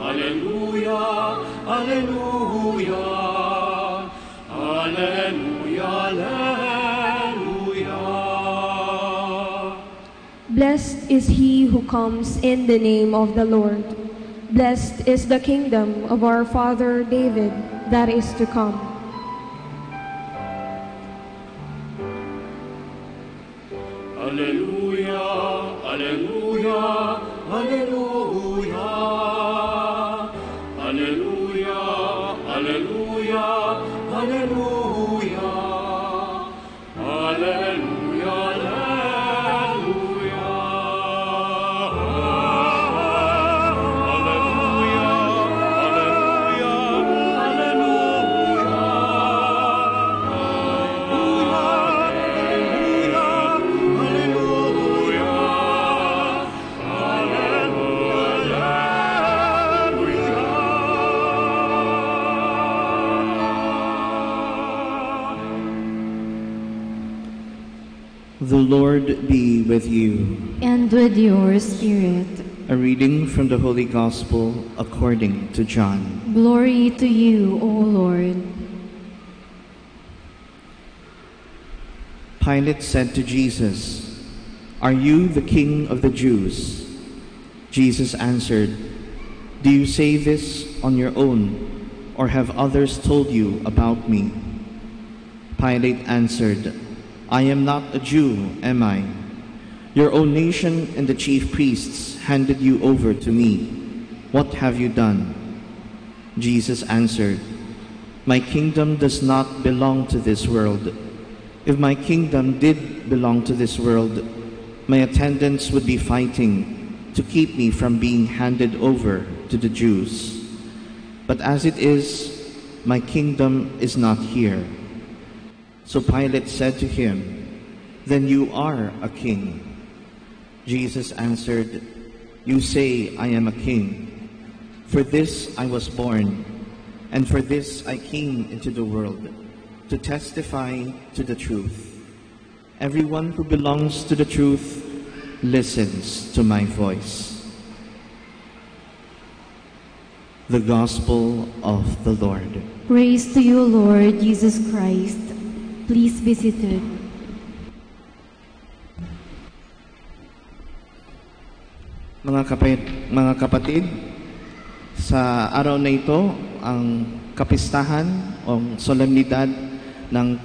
Alleluia, Alleluia. Alleluia, Alleluia. Blessed is he who comes in the name of the Lord. Blessed is the kingdom of our father David that is to come. Alleluia, Alleluia, Alleluia. Alleluia, Alleluia, Alleluia. Alleluia, Alleluia. Alleluia, Alleluia. The Lord be with you. And with your spirit. A reading from the Holy Gospel according to John. Glory to you, O Lord. Pilate said to Jesus, "Are you the King of the Jews?" Jesus answered, "Do you say this on your own, or have others told you about me?" Pilate answered, "I am not a Jew, am I? Your own nation and the chief priests handed you over to me. What have you done?" Jesus answered, "My kingdom does not belong to this world. If my kingdom did belong to this world, my attendants would be fighting to keep me from being handed over to the Jews. But as it is, my kingdom is not here." So Pilate said to him, "Then you are a king." Jesus answered, "You say I am a king. For this I was born, and for this I came into the world, to testify to the truth. Everyone who belongs to the truth listens to my voice." The Gospel of the Lord. Praise to you, Lord Jesus Christ. Please be seated. Mga kapatid, sa araw na ito, ang kapistahan o solemnidad ng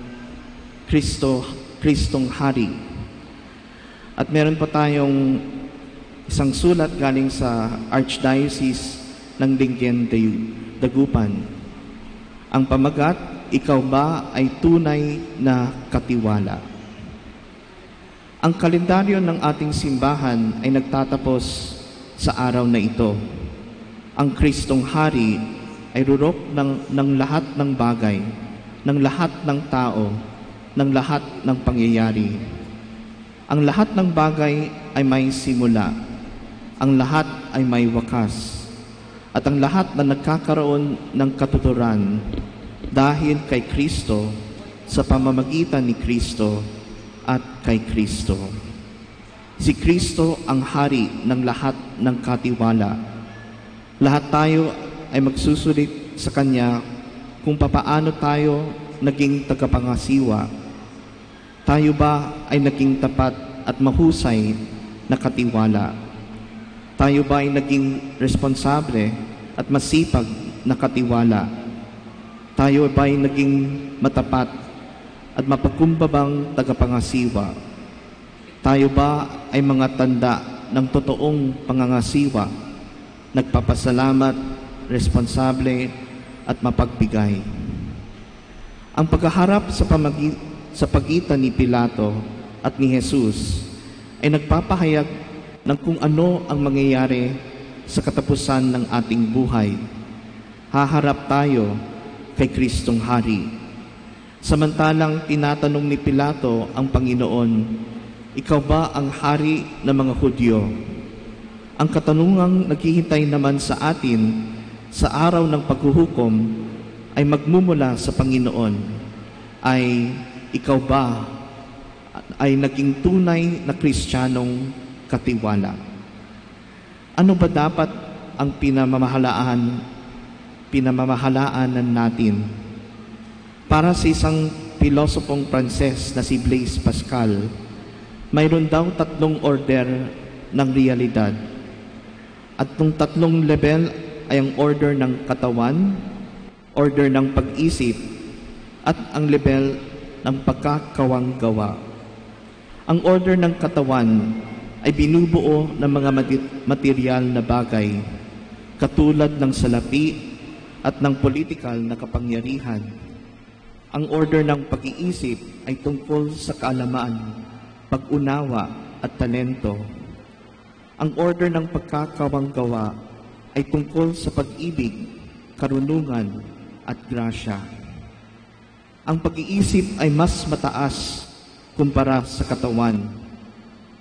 Kristong Hari. At meron pa tayong isang sulat galing sa Archdiocese ng Lingayen, Dagupan. Ang pamagat, "Ikaw ba ay tunay na katiwala?" Ang kalendaryo ng ating simbahan ay nagtatapos sa araw na ito. Ang Kristong Hari ay rurok ng lahat ng bagay, ng lahat ng tao, ng lahat ng pangyayari. Ang lahat ng bagay ay may simula. Ang lahat ay may wakas. At ang lahat na nagkakaroon ng katuturan dahil kay Kristo, sa pamamagitan ni Kristo at kay Kristo. Si Kristo ang hari ng lahat ng katiwala. Lahat tayo ay magsusulit sa Kanya kung papaano tayo naging tagapangasiwa. Tayo ba ay naging tapat at mahusay na katiwala? Tayo ba ay naging responsable at masipag na katiwala? Tayo ba ay naging matapat at mapagkumbabang tagapangasiwa? Tayo ba ay mga tanda ng totoong pangangasiwa, nagpapasalamat, responsable at mapagbigay? Ang paghaharap sa pagitan ni Pilato at ni Jesus ay nagpapahayag ng kung ano ang mangyayari sa katapusan ng ating buhay. Haharap tayo kay Kristong Hari. Samantalang tinatanong ni Pilato ang Panginoon, "Ikaw ba ang hari ng mga Hudyo?" Ang katanungang naghihintay naman sa atin sa araw ng paghuhukom ay magmumula sa Panginoon, ay ikaw ba ay naging tunay na Kristiyanong katiwala? Ano ba dapat ang pinamamalaanan natin? Para sa isang pilosopong Pranses na si Blaise Pascal, mayroon daw 3 order ng realidad. At itong 3 level ay ang order ng katawan, order ng pag-isip, at ang level ng pagkakawang-gawa. Ang order ng katawan ay binubuo ng mga material na bagay, katulad ng salapi at ng politikal na kapangyarihan. Ang order ng pag-iisip ay tungkol sa kaalaman, pag-unawa at talento. Ang order ng pagkakawang-gawa ay tungkol sa pag-ibig, karunungan at grasya. Ang pag-iisip ay mas mataas kumpara sa katawan.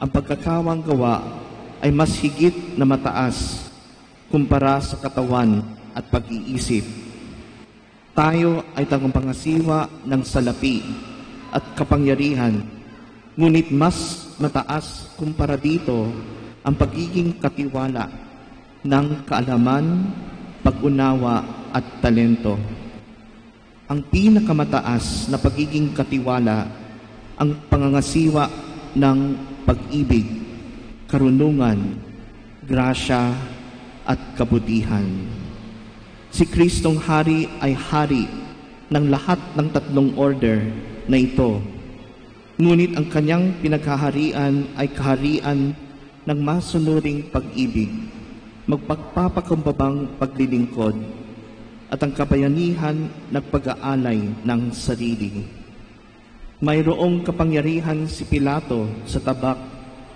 Ang pagkakawang-gawa ay mas higit na mataas kumpara sa katawan at pag-iisip. Tayo ay tagapangasiwa ng salapi at kapangyarihan, Ngunit mas mataas kumpara dito ang pagiging katiwala ng kaalaman, pag-unawa at talento. Ang pinakamataas na pagiging katiwala ang pangangasiwa ng pag-ibig, karunungan, grasya at kabutihan. Si Kristong Hari ay hari ng lahat ng tatlong order na ito. Ngunit ang kanyang pinaghaharian ay kaharian ng masunuring pag-ibig, magpagpapakumbabang paglilingkod, at ang kabayanihan ng pag-aalay ng sarili. Mayroong kapangyarihan si Pilato sa tabak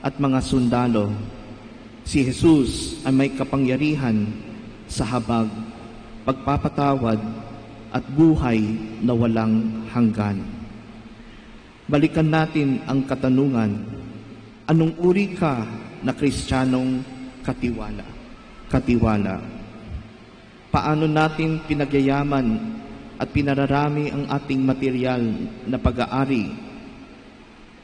at mga sundalo. Si Jesus ay may kapangyarihan sa habag, pagpapatawad at buhay na walang hanggan. Balikan natin ang katanungan, anong uri ka na Kristiyanong katiwala? Paano natin pinagyayaman at pinararami ang ating material na pag-aari?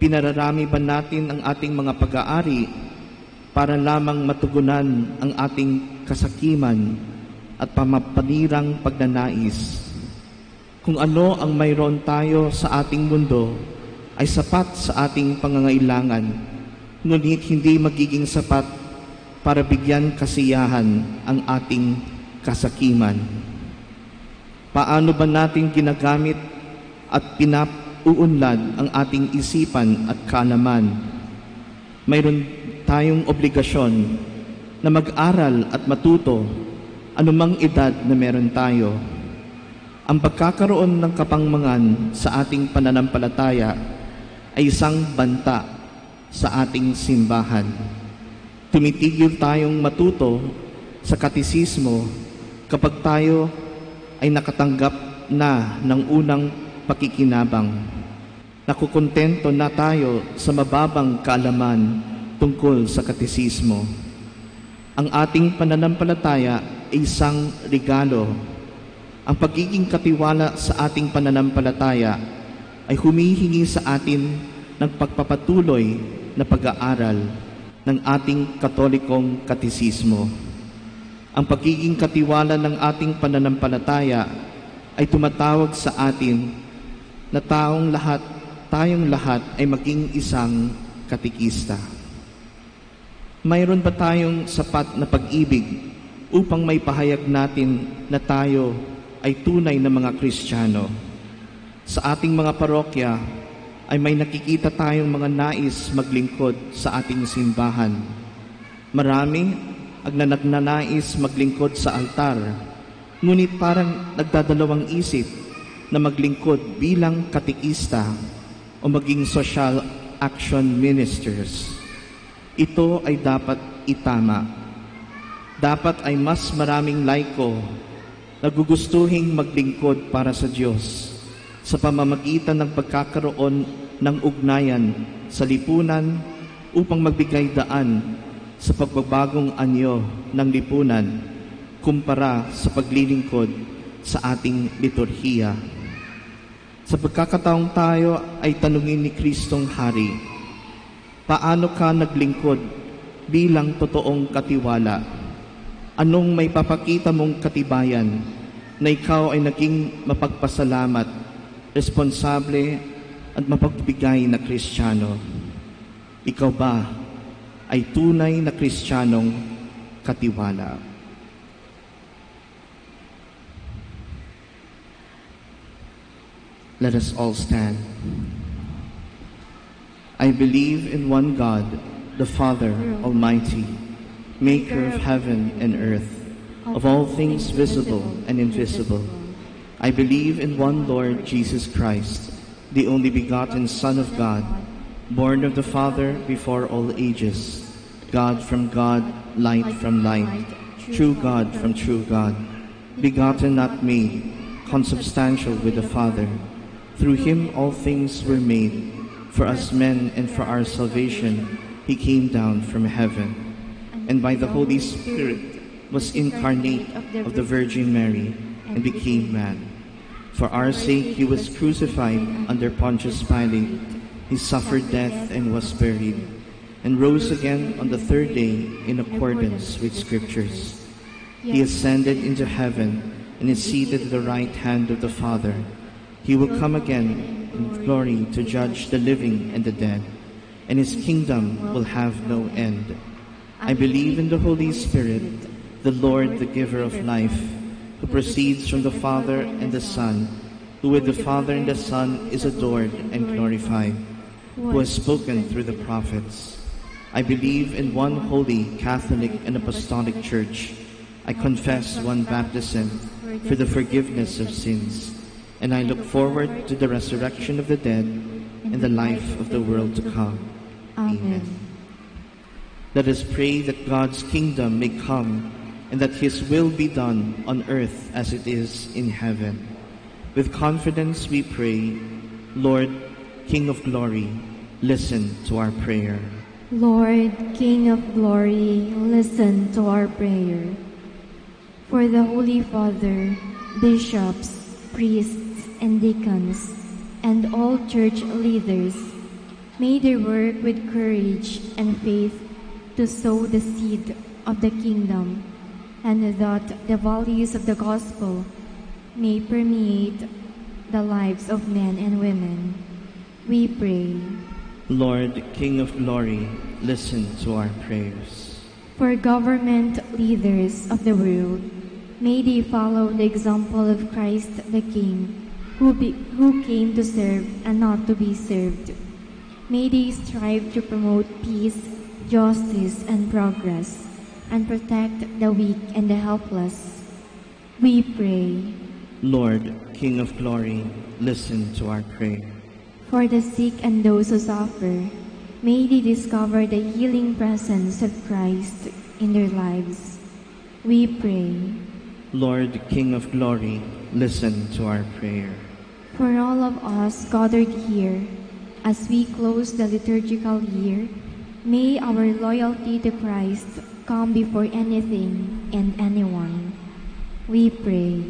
Pinararami ba natin ang ating mga pag-aari para lamang matugunan ang ating kasakiman at pamapanirang pagnanais? Kung ano ang mayroon tayo sa ating mundo ay sapat sa ating pangangailangan, ngunit hindi magiging sapat para bigyan kasiyahan ang ating kasakiman. Paano ba natin ginagamit at pinauunlad ang ating isipan at kaalaman? Mayroon tayong obligasyon na mag-aral at matuto anumang edad na meron tayo. Ang pagkakaroon ng kapangmangan sa ating pananampalataya ay isang banta sa ating simbahan. Tumitigil tayong matuto sa katisismo kapag tayo ay nakatanggap na ng unang pakikinabang. Nakukontento na tayo sa mababang kaalaman tungkol sa katisismo. Ang ating pananampalataya ay isang regalo. Ang pagiging katiwala sa ating pananampalataya ay humihingi sa atin ng pagpapatuloy na pag-aaral ng ating katolikong katisismo. Ang pagiging katiwala ng ating pananampalataya ay tumatawag sa atin na tayong lahat ay maging isang katikista. Mayroon ba tayong sapat na pag-ibig upang may pahayag natin na tayo ay tunay na mga Kristiyano? Sa ating mga parokya ay may nakikita tayong mga nais maglingkod sa ating simbahan. Marami ang nagnanais maglingkod sa altar, ngunit parang nagdadalawang isip na maglingkod bilang katikista o maging social action ministers. Ito ay dapat itama. Dapat ay mas maraming laiko na gugustuhing maglingkod para sa Diyos sa pamamagitan ng pagkakaroon ng ugnayan sa lipunan upang magbigay daan sa pagbabagong anyo ng lipunan kumpara sa paglilingkod sa ating liturhiya. Sa pagkakataong tayo ay tanungin ni Kristong Hari, paano ka naglingkod bilang totoong katiwala? Anong may papakita mong katibayan na ikaw ay naging mapagpasalamat, responsable at mapagbigay na Kristiyano? Ikaw ba ay tunay na Kristiyanong katiwala? Let us all stand. I believe in one God, the Father Almighty, maker of heaven and earth, of all things visible and invisible. I believe in one Lord Jesus Christ, the only begotten Son of God, born of the Father before all ages, God from God, light from light, true God from true God, begotten not made, consubstantial with the Father. Through him all things were made. For us men and for our salvation, he came down from heaven, and by the Holy Spirit was incarnate of the Virgin Mary and became man. For our sake he was crucified under Pontius Pilate. He suffered death and was buried, and rose again on the third day in accordance with Scriptures. He ascended into heaven and is seated at the right hand of the Father. He will come again in glory to judge the living and the dead, and his kingdom will have no end. I believe in the Holy Spirit, the Lord, the giver of life, who proceeds from the Father and the Son, who with the Father and the Son is adored and glorified, who has spoken through the prophets. I believe in one holy, Catholic, and Apostolic Church. I confess one baptism for the forgiveness of sins, and I look forward to the resurrection of the dead and the life of the world to come. Amen. Let us pray that God's kingdom may come and that His will be done on earth as it is in heaven. With confidence we pray, Lord, King of glory, listen to our prayer. Lord, King of glory, listen to our prayer. For the Holy Father, bishops, priests, and deacons, and all church leaders, may they work with courage and faith to sow the seed of the kingdom, and that the values of the gospel may permeate the lives of men and women. We pray. Lord, King of glory, listen to our prayers. For government leaders of the world, may they follow the example of Christ the King, who came to serve and not to be served. May they strive to promote peace, justice, and progress, and protect the weak and the helpless. We pray. Lord, King of glory, listen to our prayer. For the sick and those who suffer, may they discover the healing presence of Christ in their lives. We pray. Lord, King of glory, listen to our prayer. For all of us gathered here, as we close the liturgical year, may our loyalty to Christ come before anything and anyone. We pray.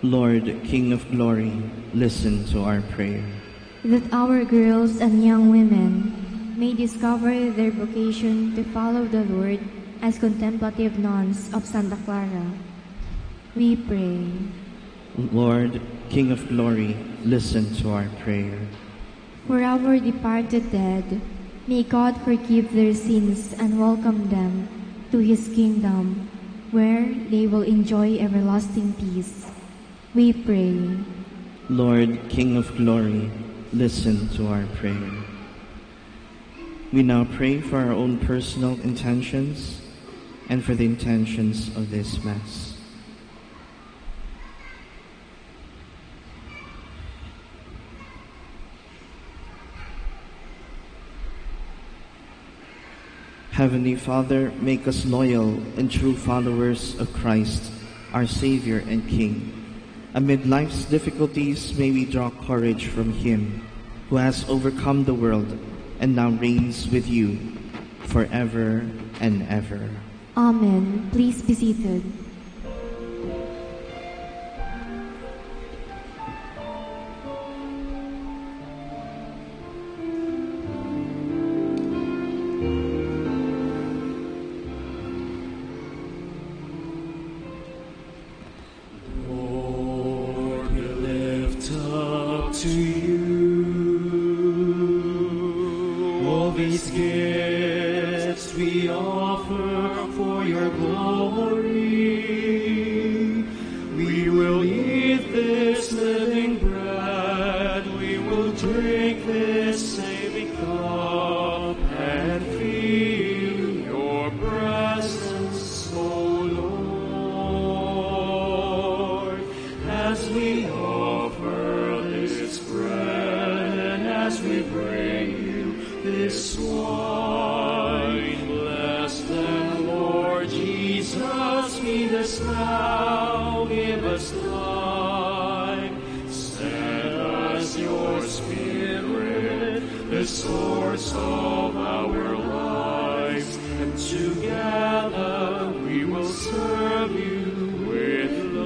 Lord, King of glory, listen to our prayer. That our girls and young women may discover their vocation to follow the Lord as contemplative nuns of Santa Clara. We pray. Lord, King of glory, listen to our prayer. For our departed dead, may God forgive their sins and welcome them to His kingdom, where they will enjoy everlasting peace. We pray. Lord, King of glory, listen to our prayer. We now pray for our own personal intentions and for the intentions of this Mass. Heavenly Father, make us loyal and true followers of Christ, our Savior and King. Amid life's difficulties, may we draw courage from Him who has overcome the world and now reigns with you forever and ever. Amen. Please be seated. To you, all these gifts we offer for your glory. We will eat this living bread, we will drink this saving cup, and feel your presence, O Lord, as we offer this bread and as we bring you this wine. Bless them, Lord Jesus, feed us now, give us life. Send us your Spirit, the source of our lives, and together we will serve you with love.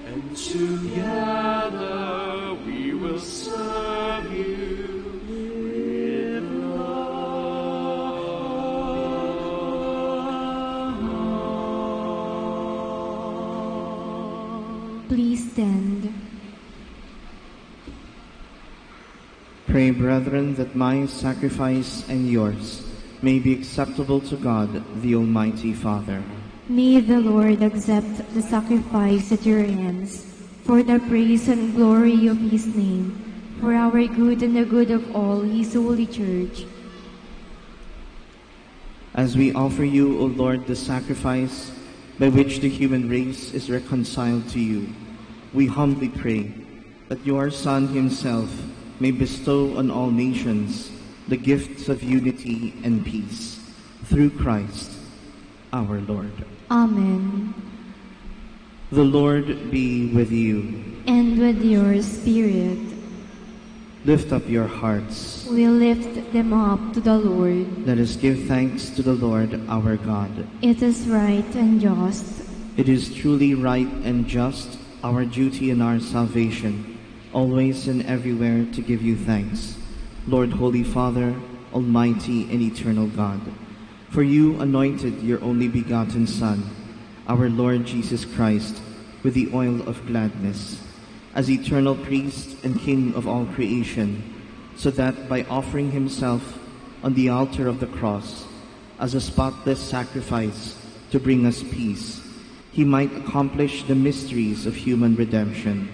And together we Please stand. Pray, brethren, that my sacrifice and yours may be acceptable to God, the Almighty Father. May the Lord accept the sacrifice at your hands, for the praise and glory of his name, for our good and the good of all his holy church. As we offer you, O Lord, the sacrifice by which the human race is reconciled to you, we humbly pray that your Son himself may bestow on all nations the gifts of unity and peace, through Christ our Lord. Amen. The Lord be with you. And with your spirit. Lift up your hearts. We lift them up to the Lord. Let us give thanks to the Lord our God. It is right and just. It is truly right and just, our duty and our salvation, always and everywhere to give you thanks, Lord, Holy Father, Almighty and eternal God. For you anointed your only begotten Son, our Lord Jesus Christ, with the oil of gladness, as eternal priest and King of all creation, so that by offering himself on the altar of the cross as a spotless sacrifice to bring us peace, he might accomplish the mysteries of human redemption,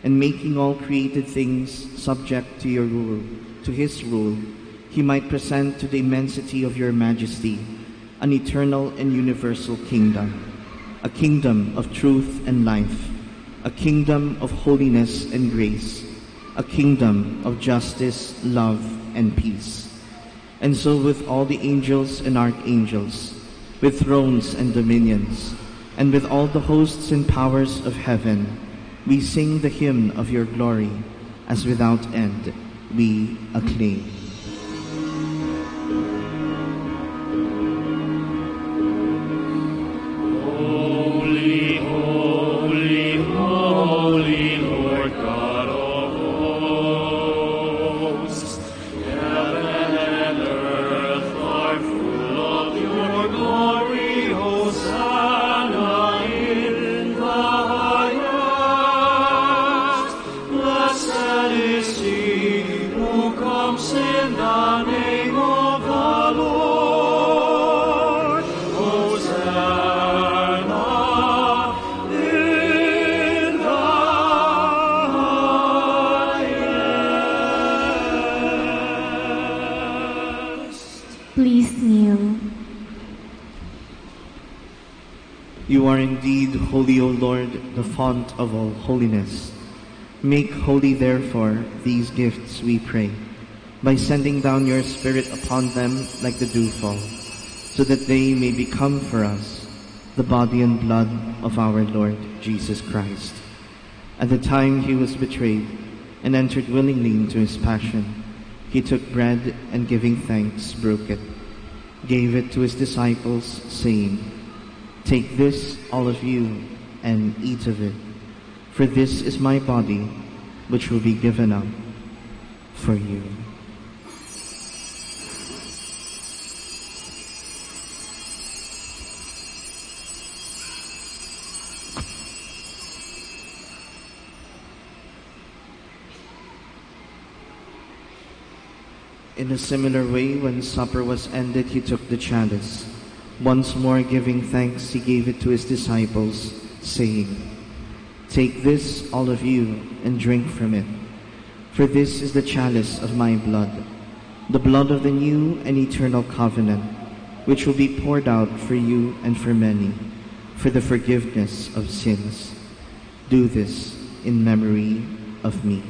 and making all created things subject to your rule, to his rule, he might present to the immensity of your majesty an eternal and universal kingdom, a kingdom of truth and life, a kingdom of holiness and grace, a kingdom of justice, love, and peace. And so with all the angels and archangels, with thrones and dominions, and with all the hosts and powers of heaven, we sing the hymn of your glory, as without end we acclaim. Holy, holy, holy, Lord God of hosts, heaven and earth are full of your glory. Hosanna in the highest. Blessed is he who comes in the name of the Lord. Hosanna in the highest. Please kneel. You are indeed holy, O Lord, the font of all holiness. Make holy, therefore, these gifts, we pray, by sending down your Spirit upon them like the dewfall, so that they may become for us the body and blood of our Lord Jesus Christ. At the time he was betrayed and entered willingly into his passion, he took bread and giving thanks, broke it, gave it to his disciples, saying, "Take this, all of you, and eat of it, for this is my body, which will be given up for you." In a similar way, when supper was ended, he took the chalice. Once more giving thanks, he gave it to his disciples, saying, "Take this, all of you, and drink from it. For this is the chalice of my blood, the blood of the new and eternal covenant, which will be poured out for you and for many, for the forgiveness of sins. Do this in memory of me."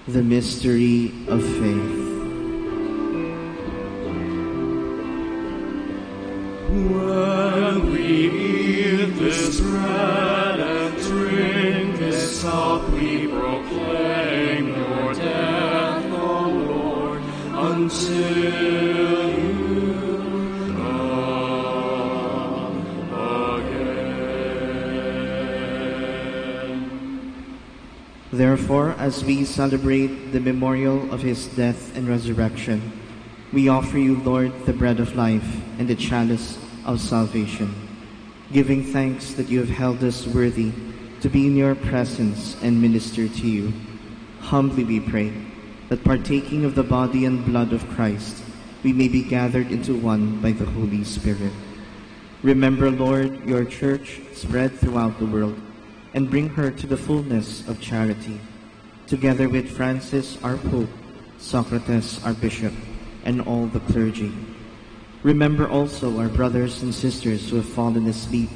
The mystery of faith. When we eat this bread and drink this cup, we proclaim your death, O Lord, until you come again. Therefore, as we celebrate the memorial of his death and resurrection, we offer you, Lord, the bread of life and the chalice of salvation, giving thanks that you have held us worthy to be in your presence and minister to you. Humbly we pray that partaking of the body and blood of Christ, we may be gathered into one by the Holy Spirit. Remember, Lord, your church spread throughout the world, and bring her to the fullness of charity, together with Francis, our Pope, Socrates, our Bishop, and all the clergy. Remember also our brothers and sisters who have fallen asleep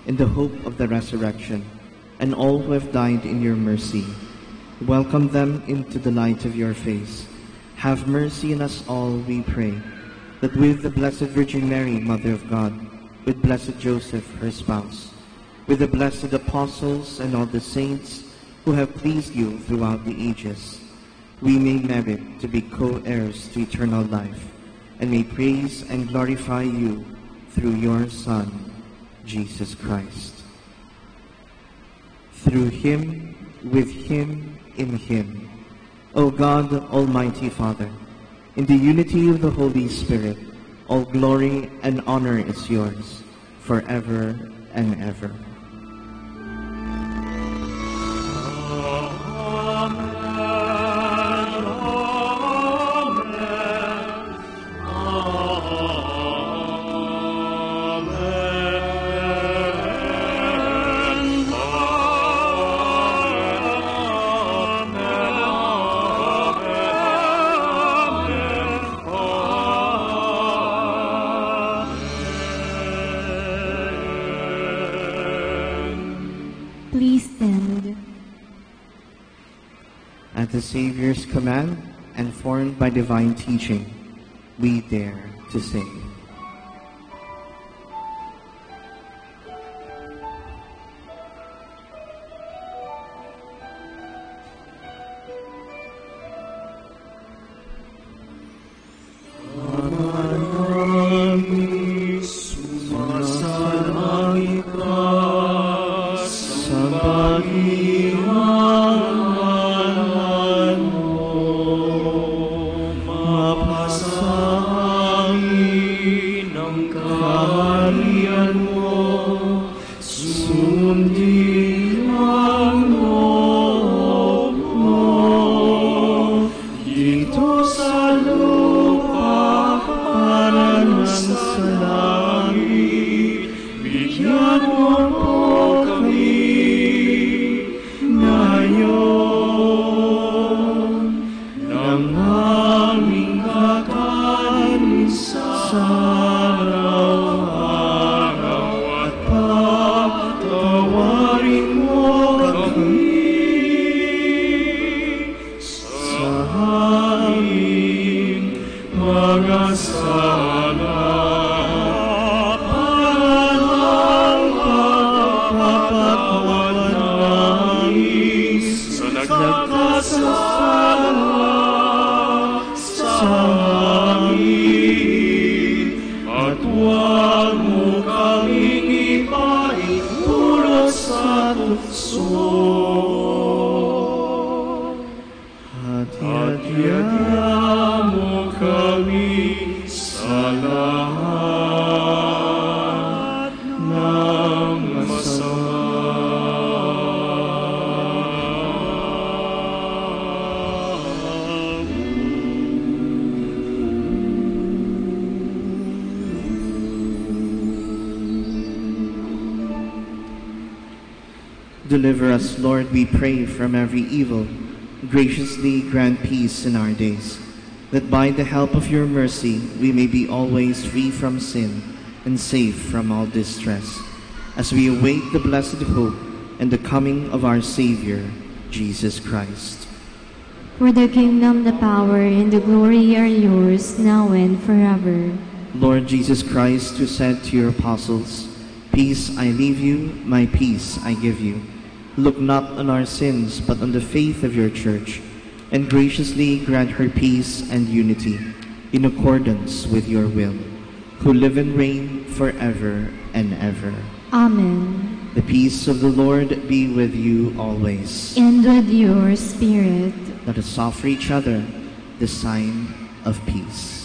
in the hope of the resurrection, and all who have died in your mercy. Welcome them into the light of your face. Have mercy on us all, we pray, that with the Blessed Virgin Mary, Mother of God, with Blessed Joseph, her spouse, with the blessed apostles and all the saints who have pleased you throughout the ages, we may merit to be co-heirs to eternal life, and may praise and glorify you through your Son, Jesus Christ. Through him, with him, in him, O God, Almighty Father, in the unity of the Holy Spirit, all glory and honor is yours, forever and ever. At the Savior's command and formed by divine teaching, we dare to sing. Deliver us, Lord, we pray, from every evil. Graciously grant peace in our days, that by the help of your mercy we may be always free from sin and safe from all distress, as we await the blessed hope and the coming of our Savior, Jesus Christ. For the kingdom, the power, and the glory are yours, now and forever. Lord Jesus Christ, who said to your apostles, "Peace I leave you, my peace I give you," look not on our sins, but on the faith of your church, and graciously grant her peace and unity, in accordance with your will, who live and reign forever and ever. Amen. The peace of the Lord be with you always. And with your spirit. Let us offer each other the sign of peace.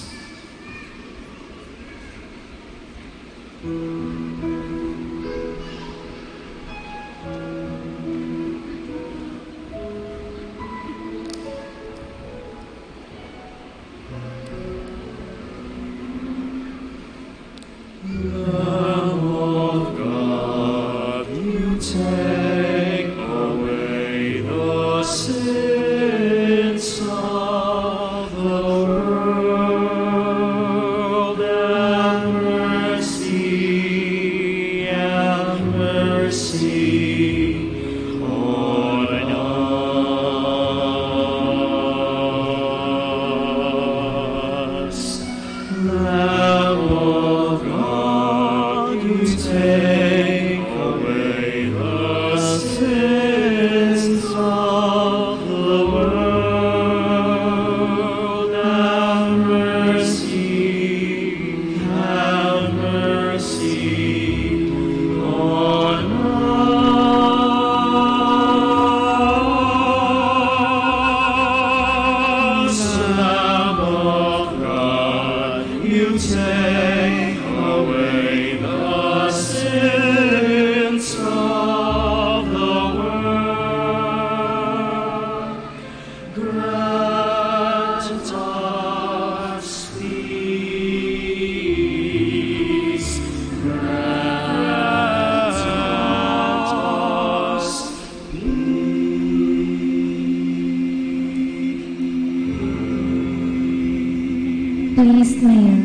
Please kneel.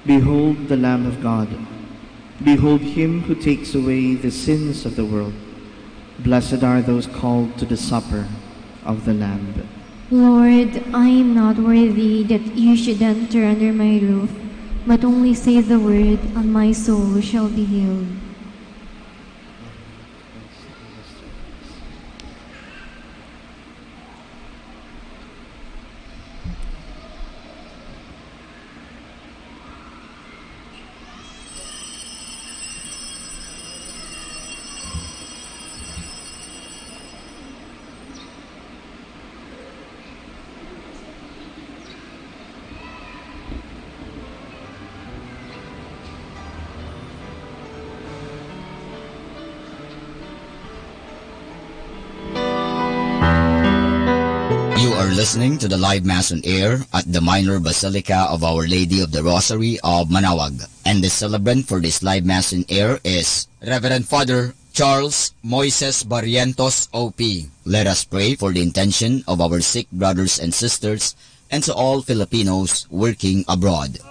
Behold the Lamb of God. Behold him who takes away the sins of the world. Blessed are those called to the supper of the Lamb. Lord, I am not worthy that you should enter under my roof, but only say the word, and my soul shall be healed. You are listening to the live Mass on air at the Minor Basilica of Our Lady of the Rosary of Manaoag. And the celebrant for this live Mass on air is Reverend Father Charles Moises Barrientos, O.P. Let us pray for the intention of our sick brothers and sisters and to all Filipinos working abroad.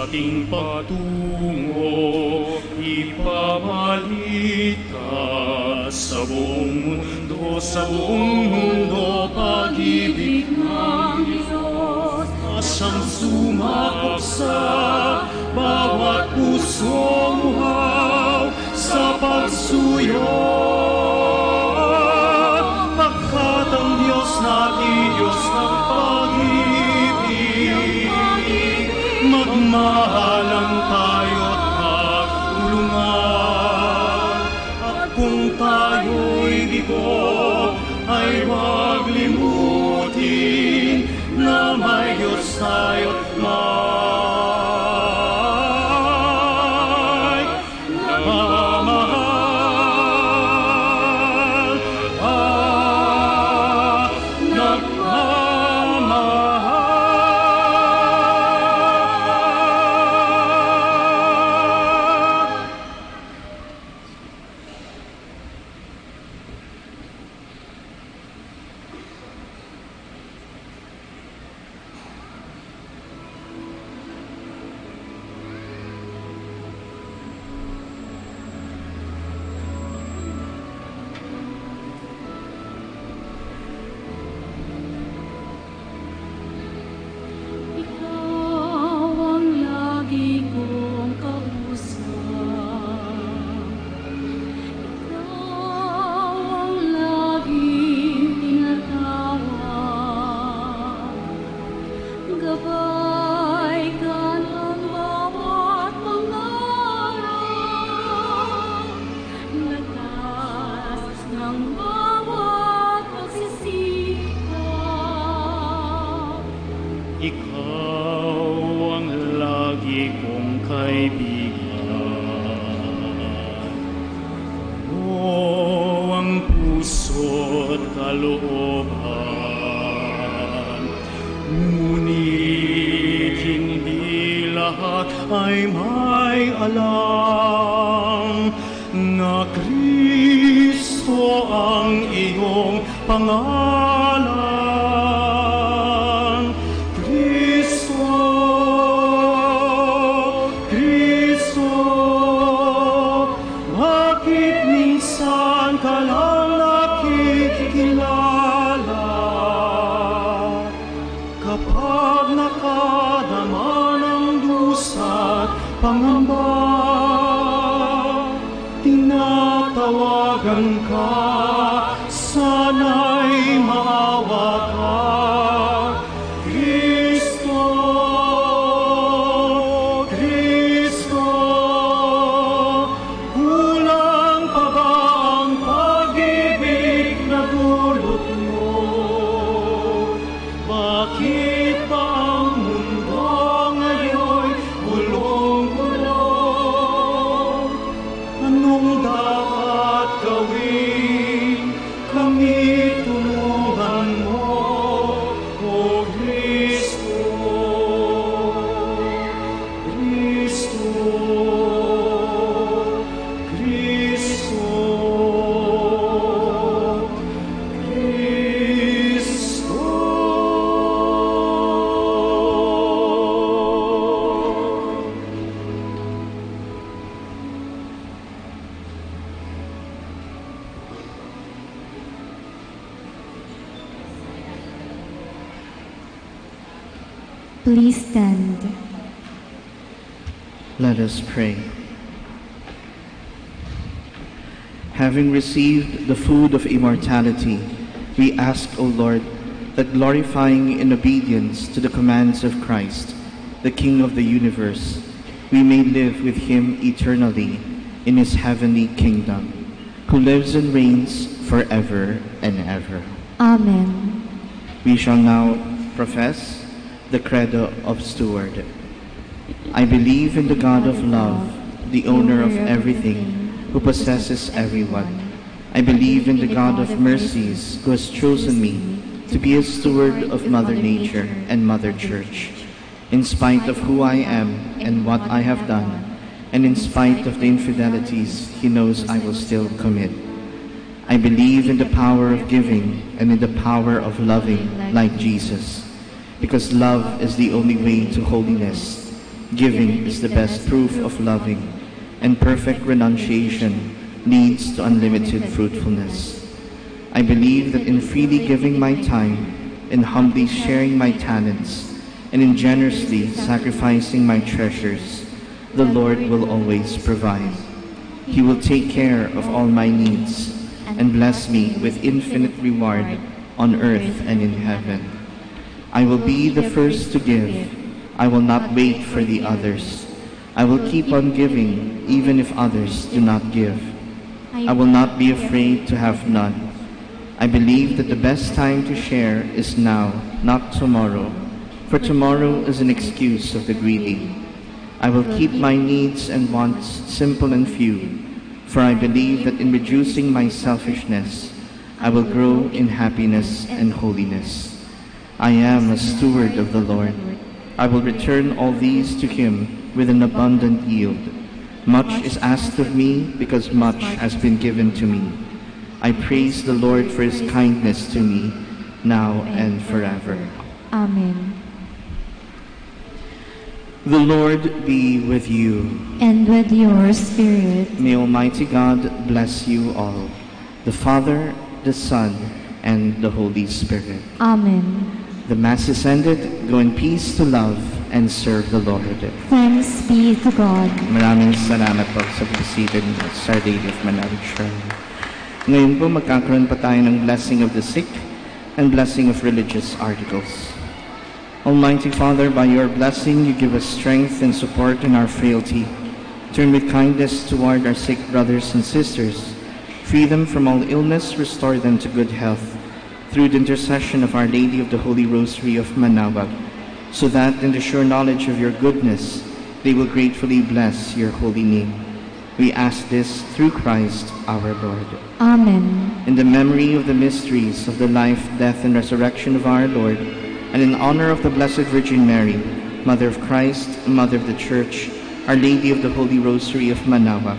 ating pagtungo, ipamalita sa buong mundo, pag-ibig ng Diyos. Asang sumakop sa bawat pusong uhaw sa pagsuyo. Pagkat ang Diyos natin, Diyos ng pag-ibig, magmahalan tayo't magtulungan. At kung tayo'y bigo, ay huwag limutin na may Diyos tayo't may nagmamahal. Ikaw ang lagi kong kaibigan, o ang puso't kalooban. Ngunit hindi lahat ay may alam na Kristo ang iyong pangalan. Pangamba, tinatawagan ka, sana'y maawa ka. Kristo, Kristo, kulang pa ba ang pag-ibig na dulot mo? Bakit ba ang mundo ngayon gulong-gulong? Anong dapat gawin? Kami tulungan mo, O Kristo. Kristo, Kristo, Please stand. Let us pray. Having received the food of immortality, we ask, O Lord, that glorifying in obedience to the commands of Christ, the King of the universe, we may live with him eternally in his heavenly kingdom, who lives and reigns forever and ever. Amen. We shall now profess the Credo of Steward. I believe in the God of love, the owner of everything, who possesses everyone. I believe in the God of mercies, who has chosen me to be a steward of Mother Nature and Mother Church. In spite of who I am and what I have done, and in spite of the infidelities he knows I will still commit, I believe in the power of giving and in the power of loving like Jesus, because love is the only way to holiness. giving is the best proof of loving, and perfect renunciation leads to unlimited fruitfulness. I believe that in freely giving my time, in humbly sharing my talents, and in generously sacrificing my treasures, the Lord will always provide. He will take care of all my needs and bless me with infinite reward on earth and in heaven. I will be the first to give. I will not wait for the others. I will keep on giving even if others do not give. I will not be afraid to have none. I believe that the best time to share is now, not tomorrow, for tomorrow is an excuse of the greedy. I will keep my needs and wants simple and few, for I believe that in reducing my selfishness, I will grow in happiness and holiness. I am a steward of the Lord. I will return all these to Him with an abundant yield. Much is asked of me because much has been given to me. I praise the Lord for His kindness to me, now and forever. Amen. The Lord be with you. And with your spirit. May Almighty God bless you all, the Father, the Son, and the Holy Spirit. Amen. The Mass is ended. Go in peace to love and serve the Lord. Thanks be to God. Maraming salamat po sa pagsisipin sa Our Lady of Manalig Shrine. Ngayon po magkakaroon pa tayo ng blessing of the sick and blessing of religious articles. Almighty Father, by your blessing you give us strength and support in our frailty. Turn with kindness toward our sick brothers and sisters. Free them from all illness, restore them to good health, through the intercession of Our Lady of the Holy Rosary of Manaoag, so that in the sure knowledge of your goodness, they will gratefully bless your holy name. We ask this through Christ our Lord. Amen. In the memory of the mysteries of the life, death, and resurrection of our Lord, and in honor of the Blessed Virgin Mary, Mother of Christ, Mother of the Church, Our Lady of the Holy Rosary of Manaoag,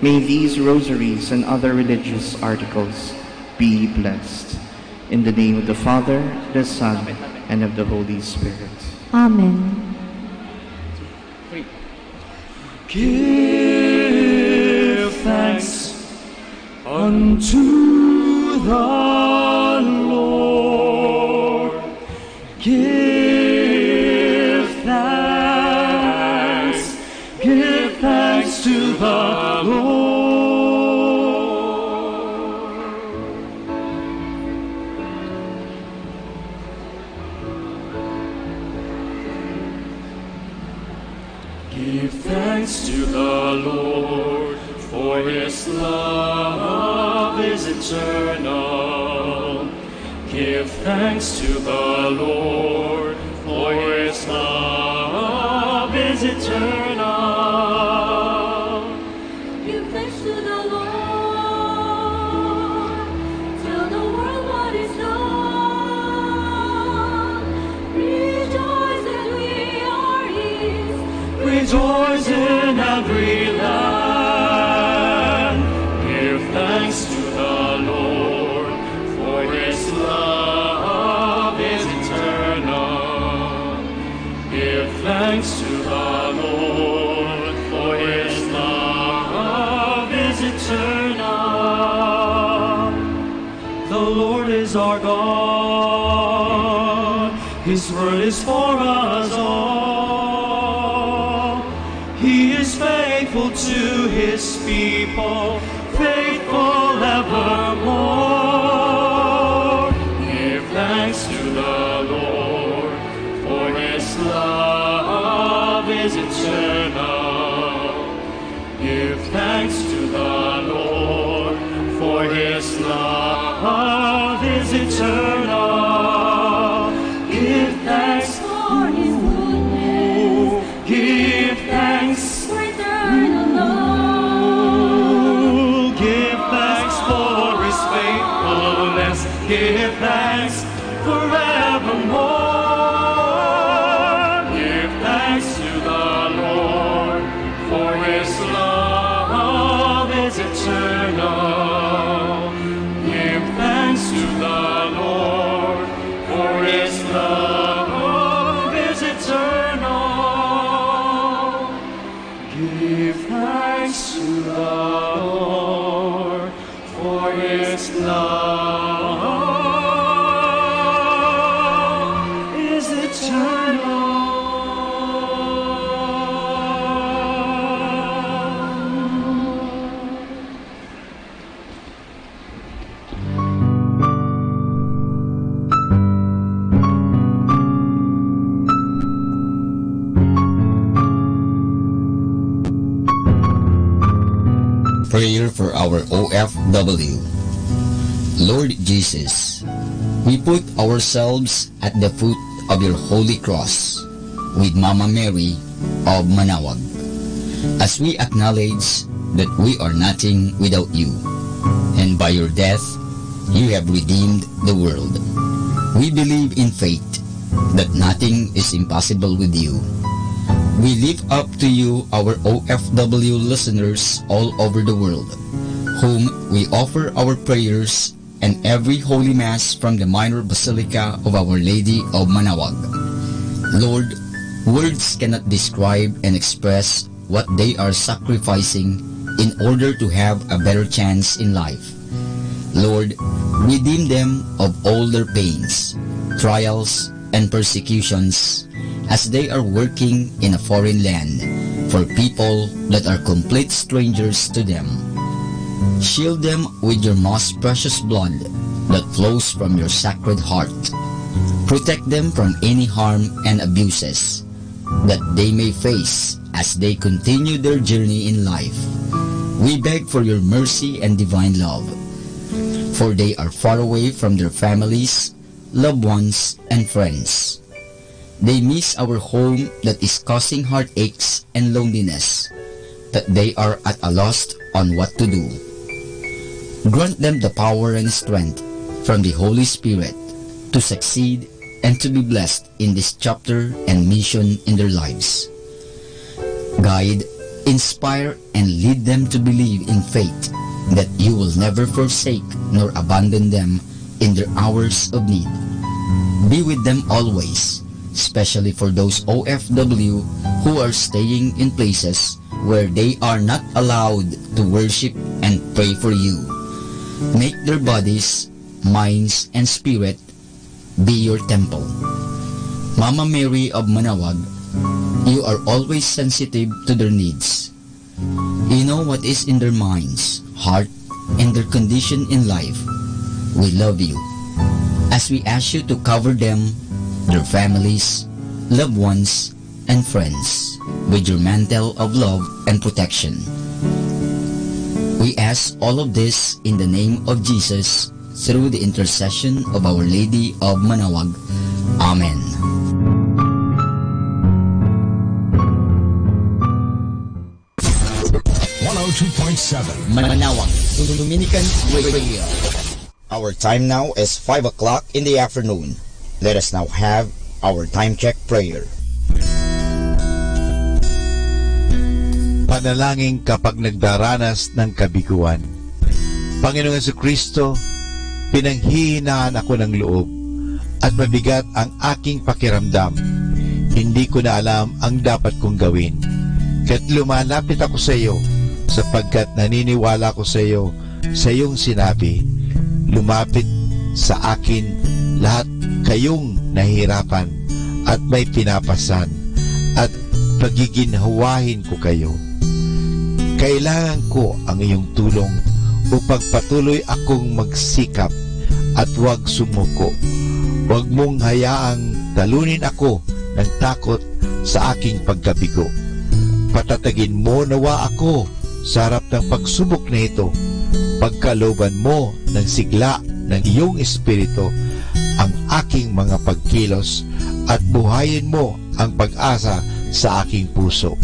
may these rosaries and other religious articles be blessed. In the name of the Father, the Son, and of the Holy Spirit. Amen. Give thanks unto the Lord. Give thanks to the Lord. Give thanks to the Lord, for His love is eternal. Give thanks to the Lord, for His love is eternal. Give thanks to the Lord, tell the world what is done. Rejoice that we are His. Rejoice in every land. Give thanks to the Lord, for His love is eternal. Give thanks to the Lord, for His love is eternal. The Lord is our God. His word is for us all. He is faithful to His people, faithful evermore. Give thanks to the Lord, for His love is eternal. Give thanks to the Lord, for His love is eternal. Give thanks For His goodness, Give thanks, for eternal love. give thanks for His faithfulness, give thanks forevermore. Give thanks to the Lord, for His love is eternal. Give thanks to the Lord, for His love is eternal. Give thanks to the Lord, for His love is eternal. Prayer for our OFW. Lord Jesus, we put ourselves at the foot of your holy cross with Mama Mary of Manaoag, as we acknowledge that we are nothing without you, and by your death, you have redeemed the world. We believe in faith that nothing is impossible with you. We lift up to you our OFW listeners all over the world, whom we offer our prayers and every Holy Mass from the Minor Basilica of Our Lady of Manaoag. Lord, words cannot describe and express what they are sacrificing in order to have a better chance in life. Lord, redeem them of all their pains, trials, and persecutions as they are working in a foreign land for people that are complete strangers to them. Shield them with your most precious blood that flows from your sacred heart. Protect them from any harm and abuses that they may face as they continue their journey in life. We beg for your mercy and divine love, for they are far away from their families, loved ones, and friends. They miss our home that is causing heartaches and loneliness, that they are at a loss on what to do. Grant them the power and strength from the Holy Spirit to succeed and to be blessed in this chapter and mission in their lives. Guide, inspire, and lead them to believe in faith that you will never forsake nor abandon them in their hours of need. Be with them always, especially for those OFW who are staying in places where they are not allowed to worship and pray for you. Make their bodies, minds, and spirit be your temple. Mama Mary of Manaoag, you are always sensitive to their needs. You know what is in their minds, heart, and their condition in life. We love you. As we ask you to cover them, their families, loved ones, and friends with your mantle of love and protection. We ask all of this in the name of Jesus through the intercession of Our Lady of Manaoag. Amen. Manaoag, Dominican Radio. Our time now is 5 o'clock in the afternoon. Let us now have our time check prayer. Panalangin kapag nagdaranas ng kabiguan. Panginoong Jesucristo, pinanghihinaan ako ng loob at mabigat ang aking pakiramdam. Hindi ko na alam ang dapat kong gawin. Kaya't lumalapit ako sa iyo sapagkat naniniwala ko sa iyo sa iyong sinabi. Lumapit sa akin lahat kayong nahihirapan at may pinapasan at pagiginhawahin ko kayo. Kailangan ko ang iyong tulong upang patuloy akong magsikap at huwag sumuko. Huwag mong hayaang talunin ako ng takot sa aking pagkabigo. Patatagin mo nawa ako sa harap ng pagsubok na ito. Pagkalooban mo ng sigla ng iyong espiritu ang aking mga pagkilos at buhayin mo ang pag-asa sa aking puso.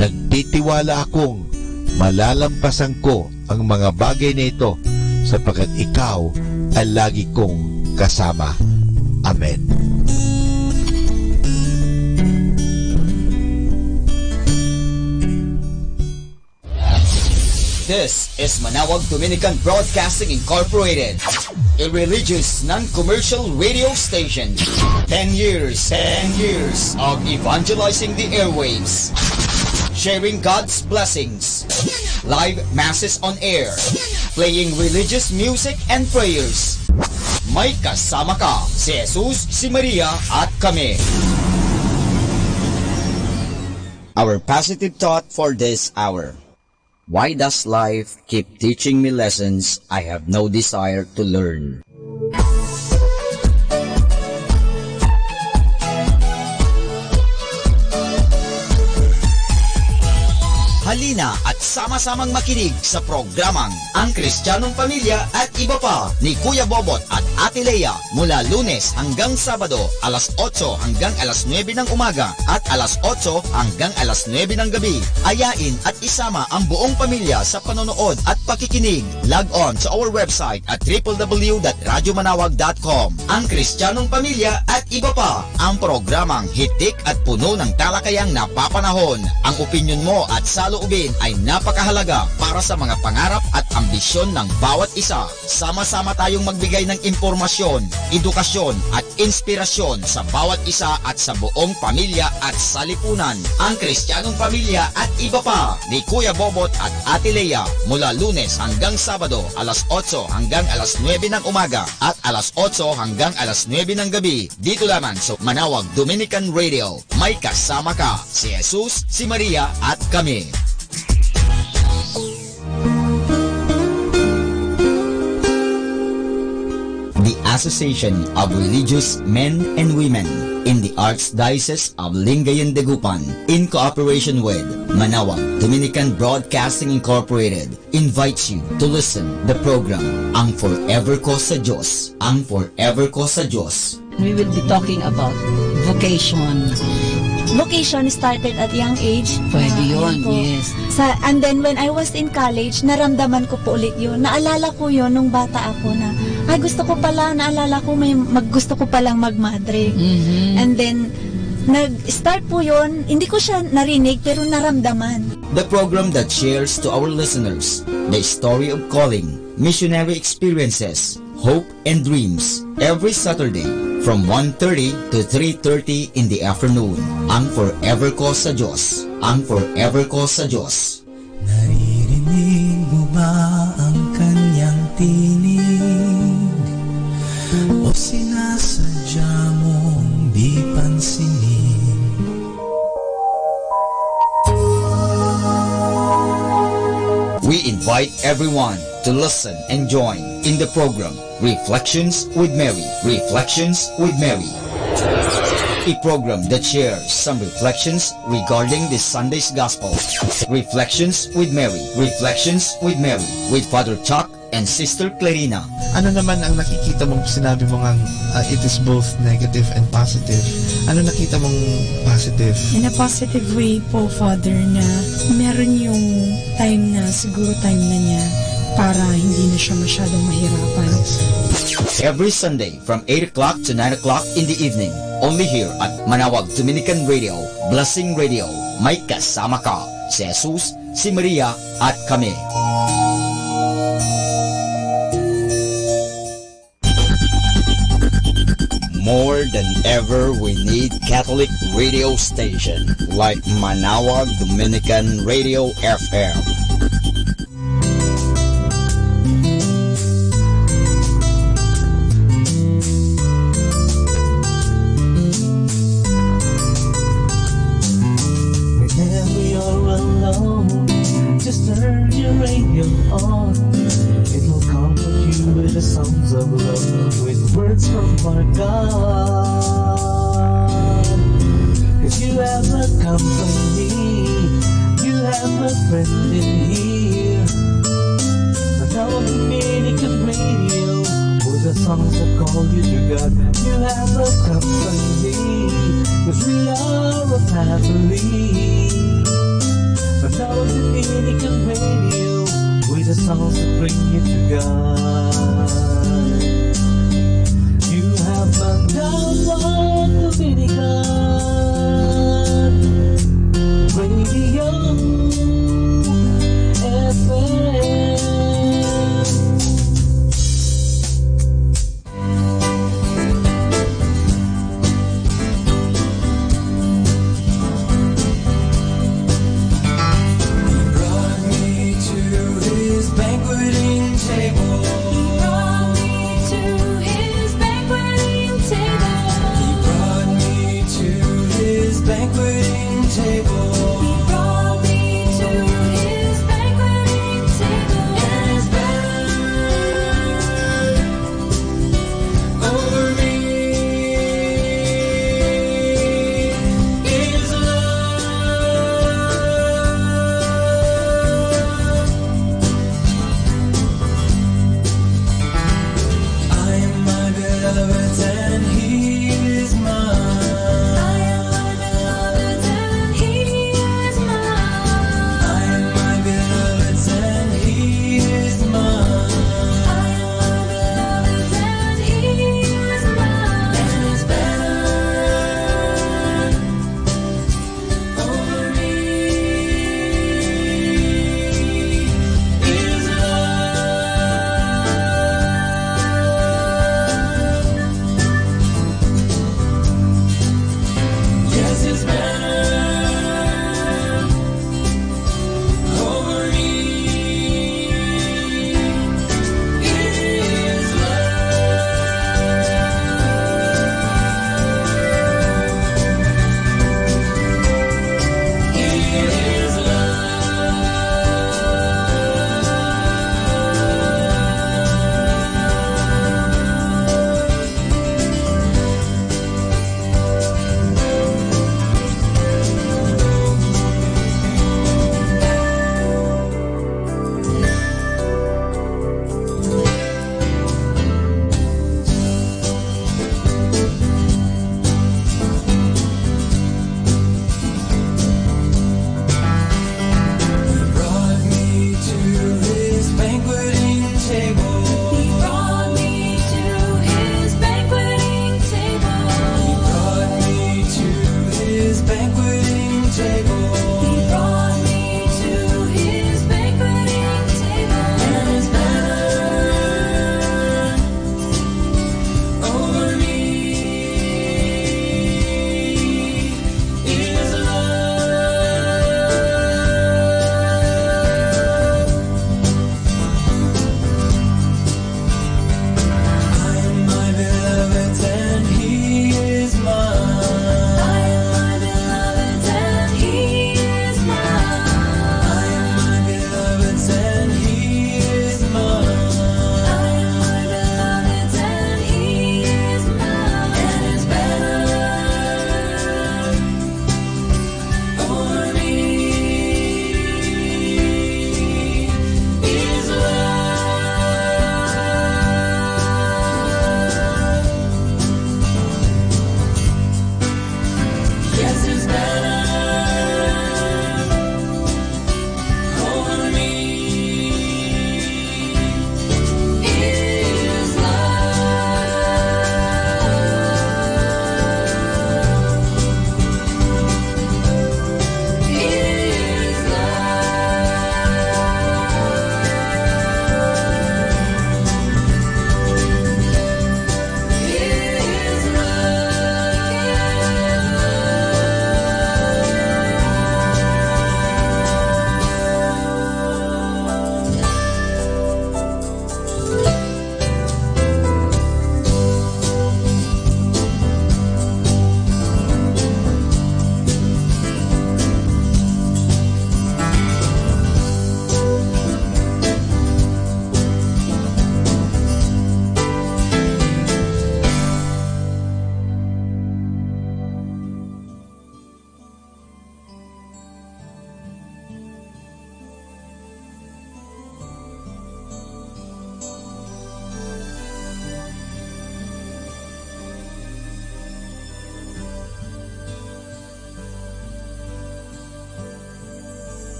Nagtitiwala akong malalampasan ko ang mga bagay na ito sapagkat ikaw ay lagi kong kasama. Amen. This is Manaoag Dominican Broadcasting Incorporated, a religious, non-commercial radio station. 10 years of evangelizing the airwaves. sharing God's blessings, live masses on air, playing religious music and prayers. May kasama ka, si Jesus, si Maria at kami. Our positive thought for this hour. Why does life keep teaching me lessons I have no desire to learn? Halina at sama-samang makinig sa programang Ang Kristiyanong Pamilya at Iba Pa ni Kuya Bobot at Ate Lea mula Lunes hanggang Sabado alas 8 hanggang alas 9 ng umaga at alas 8 hanggang alas 9 ng gabi. Ayain at isama ang buong pamilya sa panonood at pakikinig. Log on sa our website at www.radyomanawag.com. Ang Kristiyanong Pamilya at Iba Pa, ang programang hitik at puno ng talakayang napapanahon. Ang opinyon mo at saloobin ay napakahalaga para sa mga pangarap at ambisyon ng bawat isa. Sama-sama tayong magbigay ng impormasyon, edukasyon at inspirasyon sa bawat isa at sa buong pamilya at salipunan. Ang Kristiyanong Pamilya at Iba Pa ni Kuya Bobot at Ate Lea mula Lunes hanggang Sabado alas 8 hanggang alas 9 ng umaga at alas 8 hanggang alas 9 ng gabi. Dito lamang sa Manawag Dominican Radio. May kasama ka, si Jesus, si Maria at kami. The Association of Religious Men and Women in the Archdiocese of Lingayen de Gupan, in cooperation with Manawag Dominican Broadcasting Incorporated, invites you to listen the program Ang Forever Ko sa Diyos. Ang Forever Ko sa Diyos. We will be talking about vocation. Vocation started at young age. Pwede yun, yes. And then when I was in college, naramdaman ko po ulit yun. Naalala ko yun nung bata ako na, ay gusto ko pala, naalala ko gusto ko palang magmadre. And then, nag-start po yun, hindi ko siya narinig pero naramdaman. The program that shares to our listeners the story of calling, missionary experiences, hope and dreams every Saturday from 1:30 to 3:30 in the afternoon. Ang Forever Ko sa Diyos. Ang Forever Ko sa Diyos. Naririnig mo ba ang kanyang tinig? O sinasadya mong di pansinin? We invite everyone to listen and join in the program Reflections with Mary. Reflections with Mary. A program that shares some reflections regarding this Sunday's Gospel. Reflections with Mary. Reflections with Mary with Father Chuck and Sister Clarina. Ano naman ang nakikita mong sinabi mo nga it is both negative and positive? Ano nakita mong positive? In a positive way po, Father, na meron yung time na siguro time na niya para hindi na siya masyadong mahirapan. Every Sunday from 8 o'clock to 9 o'clock in the evening, only here at Manawag Dominican Radio, Blessing Radio. May kasama ka, si Jesus, si Maria at kami. More than ever, we need Catholic radio station like Manawag Dominican Radio FM. Whenever you're alone, just turn your radio on. It will comfort you with the songs of love, with words from our God. 'Cause you have a company, you have a friend in here. Manawag Dominican Radio, with the songs that call you to God. You have a company, 'cause we are a family. Manawag Dominican Radio, with the songs that bring you to God. You have Manawag Dominican Radio FM.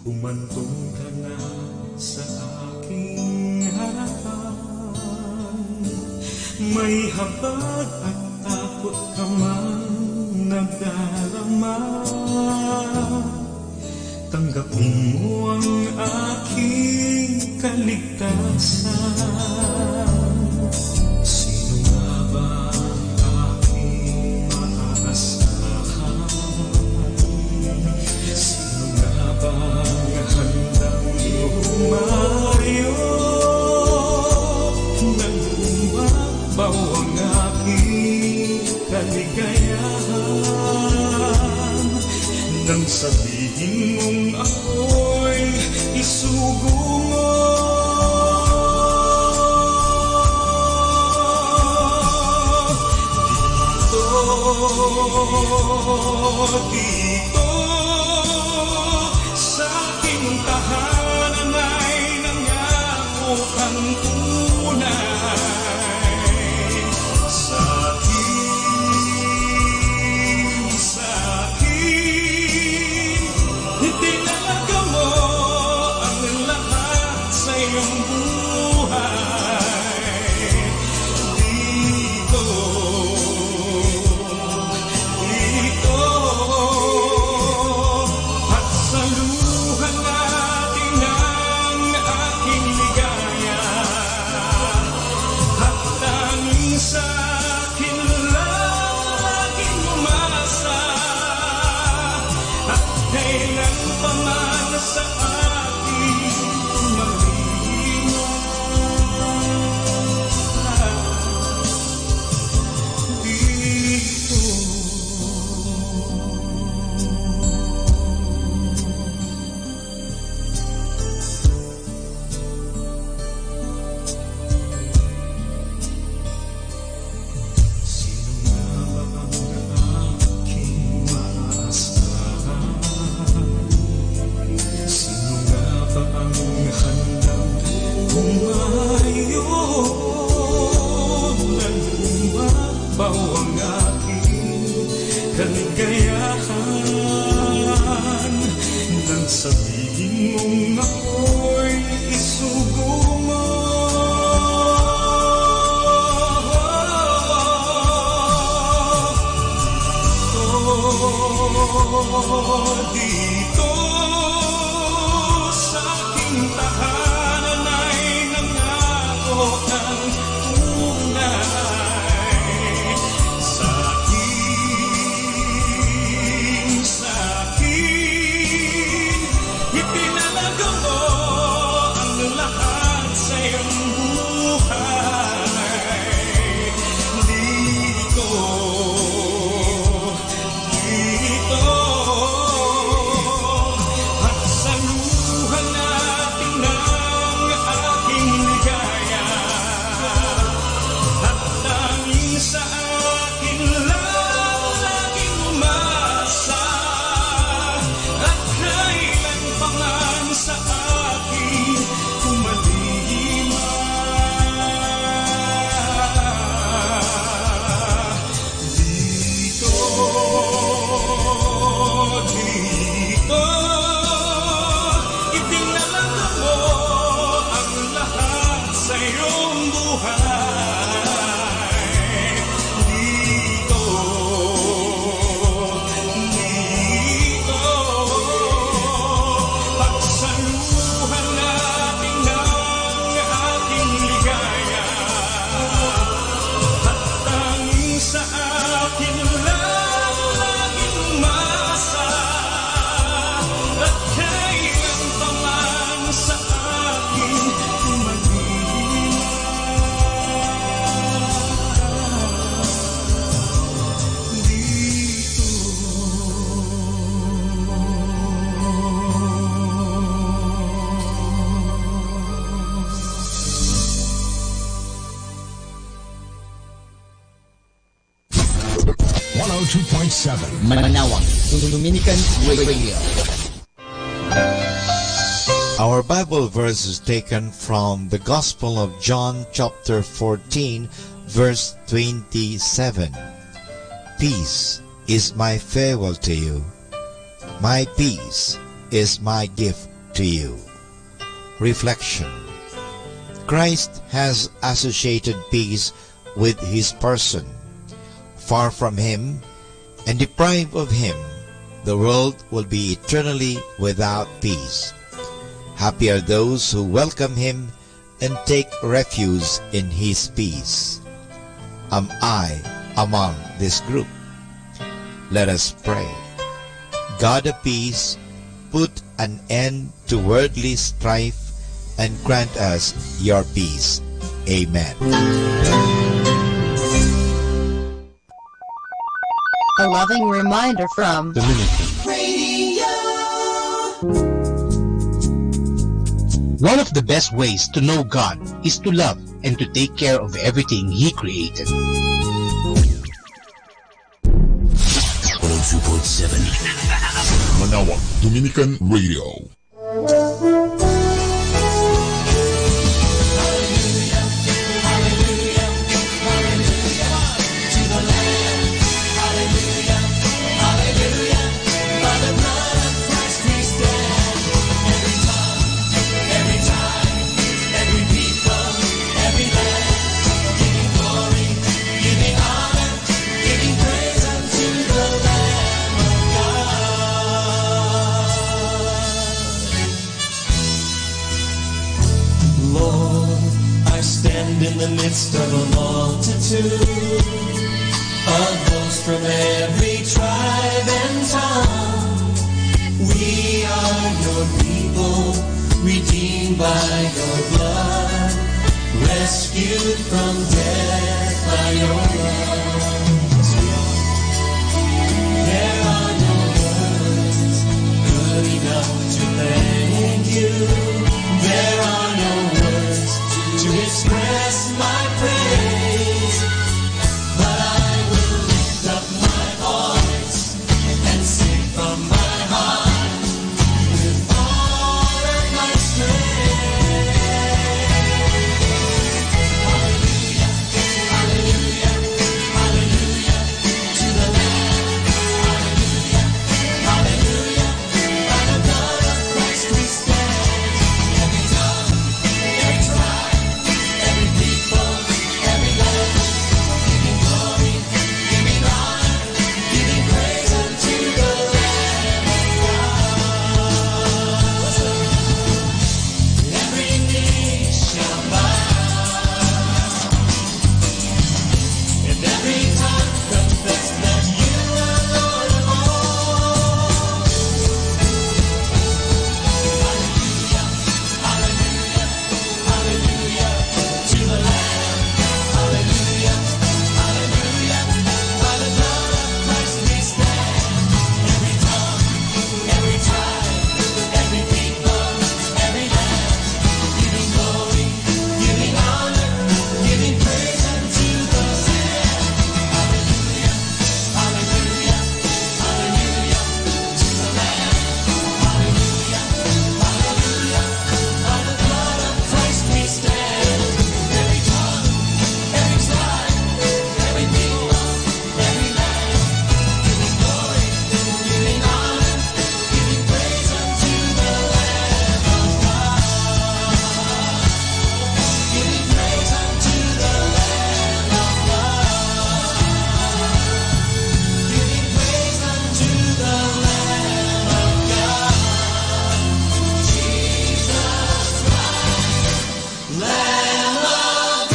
Humantong ka na sa aking harapan. May habag at takot ka man nagdarama. Tanggapin mo ang aking kaligtasan. Sino nga ba ang aking maaasahan? Sino nga ba ang handang lumayo? Nag-umabaw ang aking kaligayahan. Nang sabihin mong ako'y isugo mo. Dito sa aking tahanan ay nangako kang tunay. Sa akin itinalaga mo ang lahat sa iyong buhay. Dito at saluhan natin ang aking ligaya. At tanging sa akin lang laging umasa. At kailan pa man sa akin ang aking kaligayahan. Nang sabihin mong ako'y isugo mo. Dito sa aking tahanan ay nangako kang tunay. Sa akin ipinalaga mo ang lahat sa iyong buhay. Dito at saluhan natin ang aking ligaya. At tanging sa akin lang laging umasa. At kailan pa man sa akin umalima. Dito itinalaga mo ang lahat sa iyong buhay. Dito pagsaluhan natin ang aking ligaya. At tanging sa akin lang laging umasa. At kailan pa man sa akin umalima. Manawang Dominican Radio. Our Bible verse is taken from the Gospel of John chapter 14 verse 27. Peace is my farewell to you. My peace is my gift to you. Reflection. Christ has associated peace with his person. Far from him and deprived of him, the world will be eternally without peace. Happy are those who welcome him and take refuge in his peace. Am I among this group? Let us pray. God of peace, put an end to worldly strife and grant us your peace. Amen. A loving reminder from Dominican Radio. One of the best ways to know God is to love and to take care of everything He created. 102.7 Manawag Dominican Radio. In the midst of a multitude of those from every tribe and tongue, we are your people, redeemed by your blood, rescued from death by your love. There are no words good enough to thank you. There are no words to express my praise, but I will lift up my voice and sing from my heart with all of my strength. Hallelujah, hallelujah, hallelujah to the Lamb. Hallelujah, hallelujah, by the blood of Christ we stand. Every tongue, every tribe, every people, every land, giving glory, giving honor, giving praise unto the Lamb of God. Every knee shall bow, and every tongue confess that you are Lord of all. Hallelujah, hallelujah, hallelujah to the Lamb. Hallelujah, hallelujah, by the blood of Christ we stand. Every tongue, every tribe, every people, every land, giving glory, giving honor, giving praise unto the Lamb. Hallelujah, hallelujah, hallelujah to the Lamb. Hallelujah, hallelujah, by the blood of Christ we stand. Every tongue, every tribe, every people, every land, giving glory, giving honor, giving praise unto the Lamb of God. Giving praise unto the Lamb of God. Giving praise unto the Lamb of God. Jesus Christ, Lamb of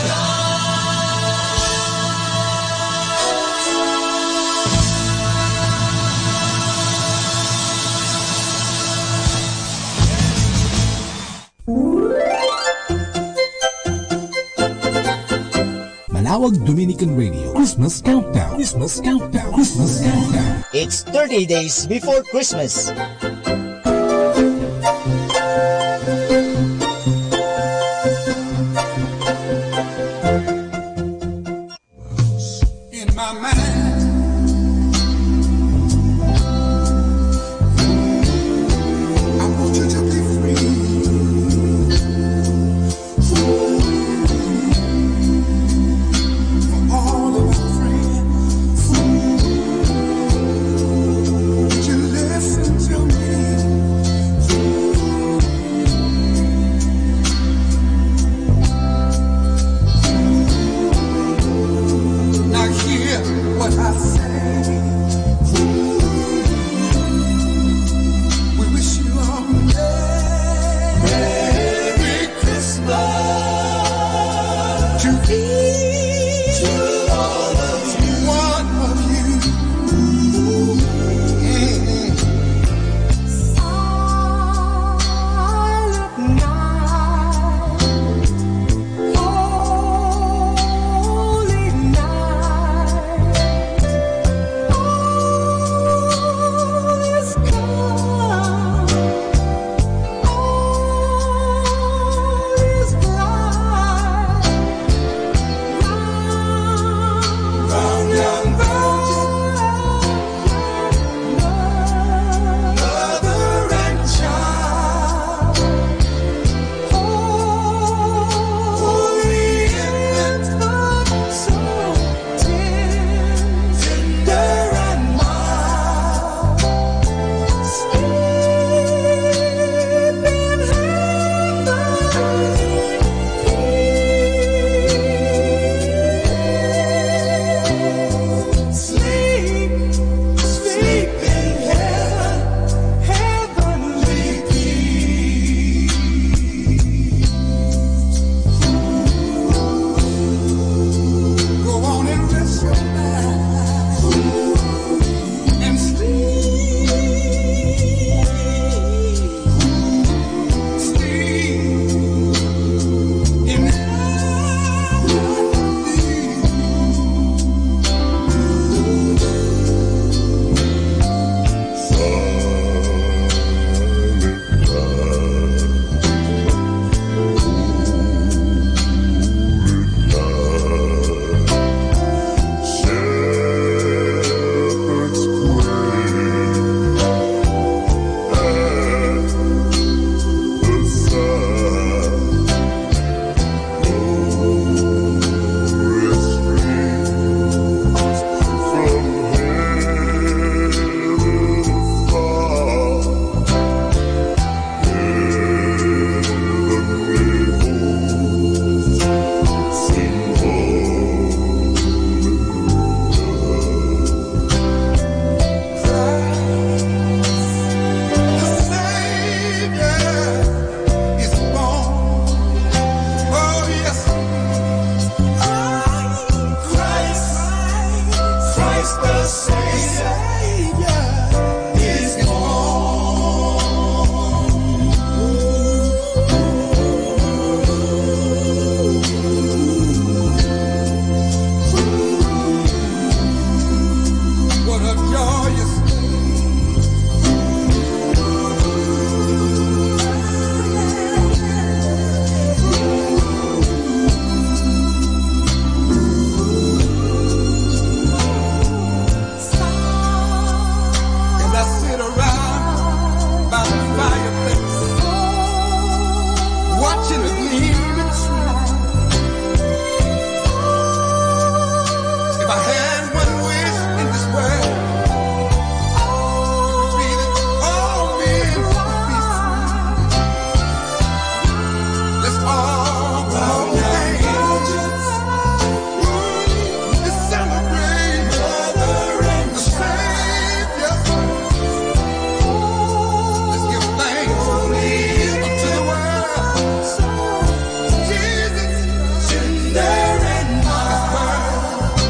Manawag Dominican Radio Christmas Countdown. Christmas Countdown. Christmas Countdown. It's 30 days before Christmas. in my mind. I want you to be free. For all of my friends, would you listen to me? Christ the Savior is What a joyous as I sit around by the fireplace, watching the gleaming tree. If I had one wish in this world, it would be that all men would be free. Let's all go hands to celebrate the Savior. Let's give thanks unto the world. Jesus, tender and mild.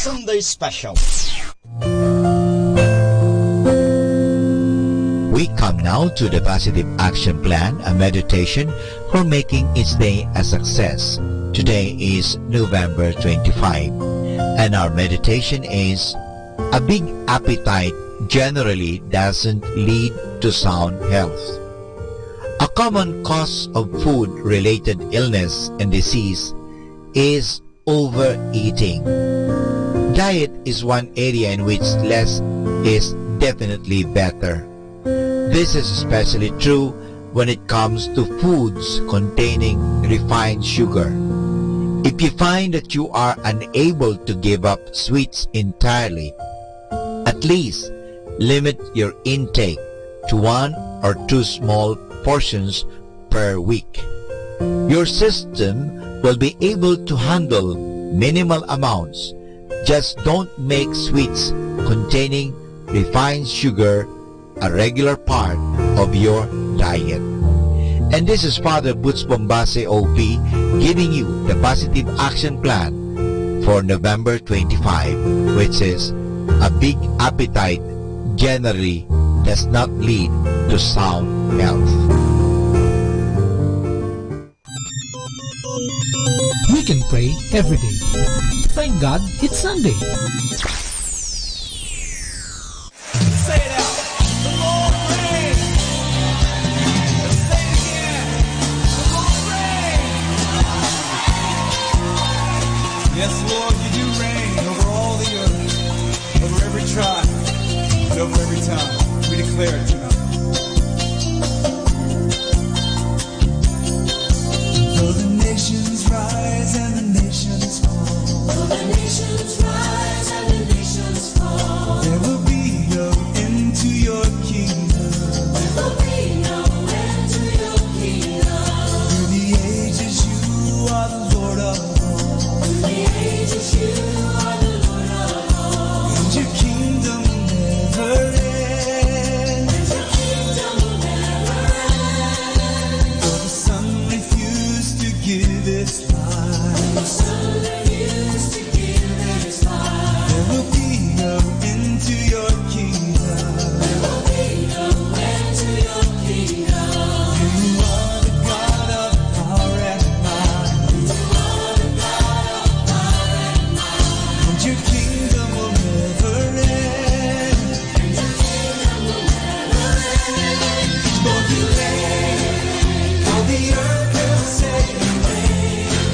Sunday Special. We come now to the Positive Action Plan, a meditation for making each day a success. Today is November 25, and our meditation is, a big appetite generally doesn't lead to sound health. A common cause of food-related illness and disease is overeating. Diet is one area in which less is definitely better. This is especially true when it comes to foods containing refined sugar. If you find that you are unable to give up sweets entirely, at least limit your intake to 1 or 2 small portions per week. Your system will be able to handle minimal amounts. Just don't make sweets containing refined sugar a regular part of your diet. And this is Father Butch Bombase OP giving you the Positive Action Plan for November 25, which is, a big appetite generally does not lead to sound health. We can pray every day. Thank God it's Sunday. Say it out. The Lord reigns. Let's say it again. The Lord reigns. Yes, Lord, you do reign over all the earth, over every tribe, and over every tongue. We declare it tonight. Though the nations rise and the nations fall. Though the nations rise and the nations fall. There will be no end to your kingdom. There will be no end to your kingdom. Through the ages you are the Lord of all. Through the ages you are the Lord of all. And your kingdom will never end. And your kingdom will never end. Though the sun refused to give its light. The sun refused to give its light. There will be no end to your kingdom. There will be no end to your kingdom. You are the God of power and might. You are the God of power and might. And your kingdom will never end. And your kingdom will never end. Lord, you reign. For the earth will say you reign.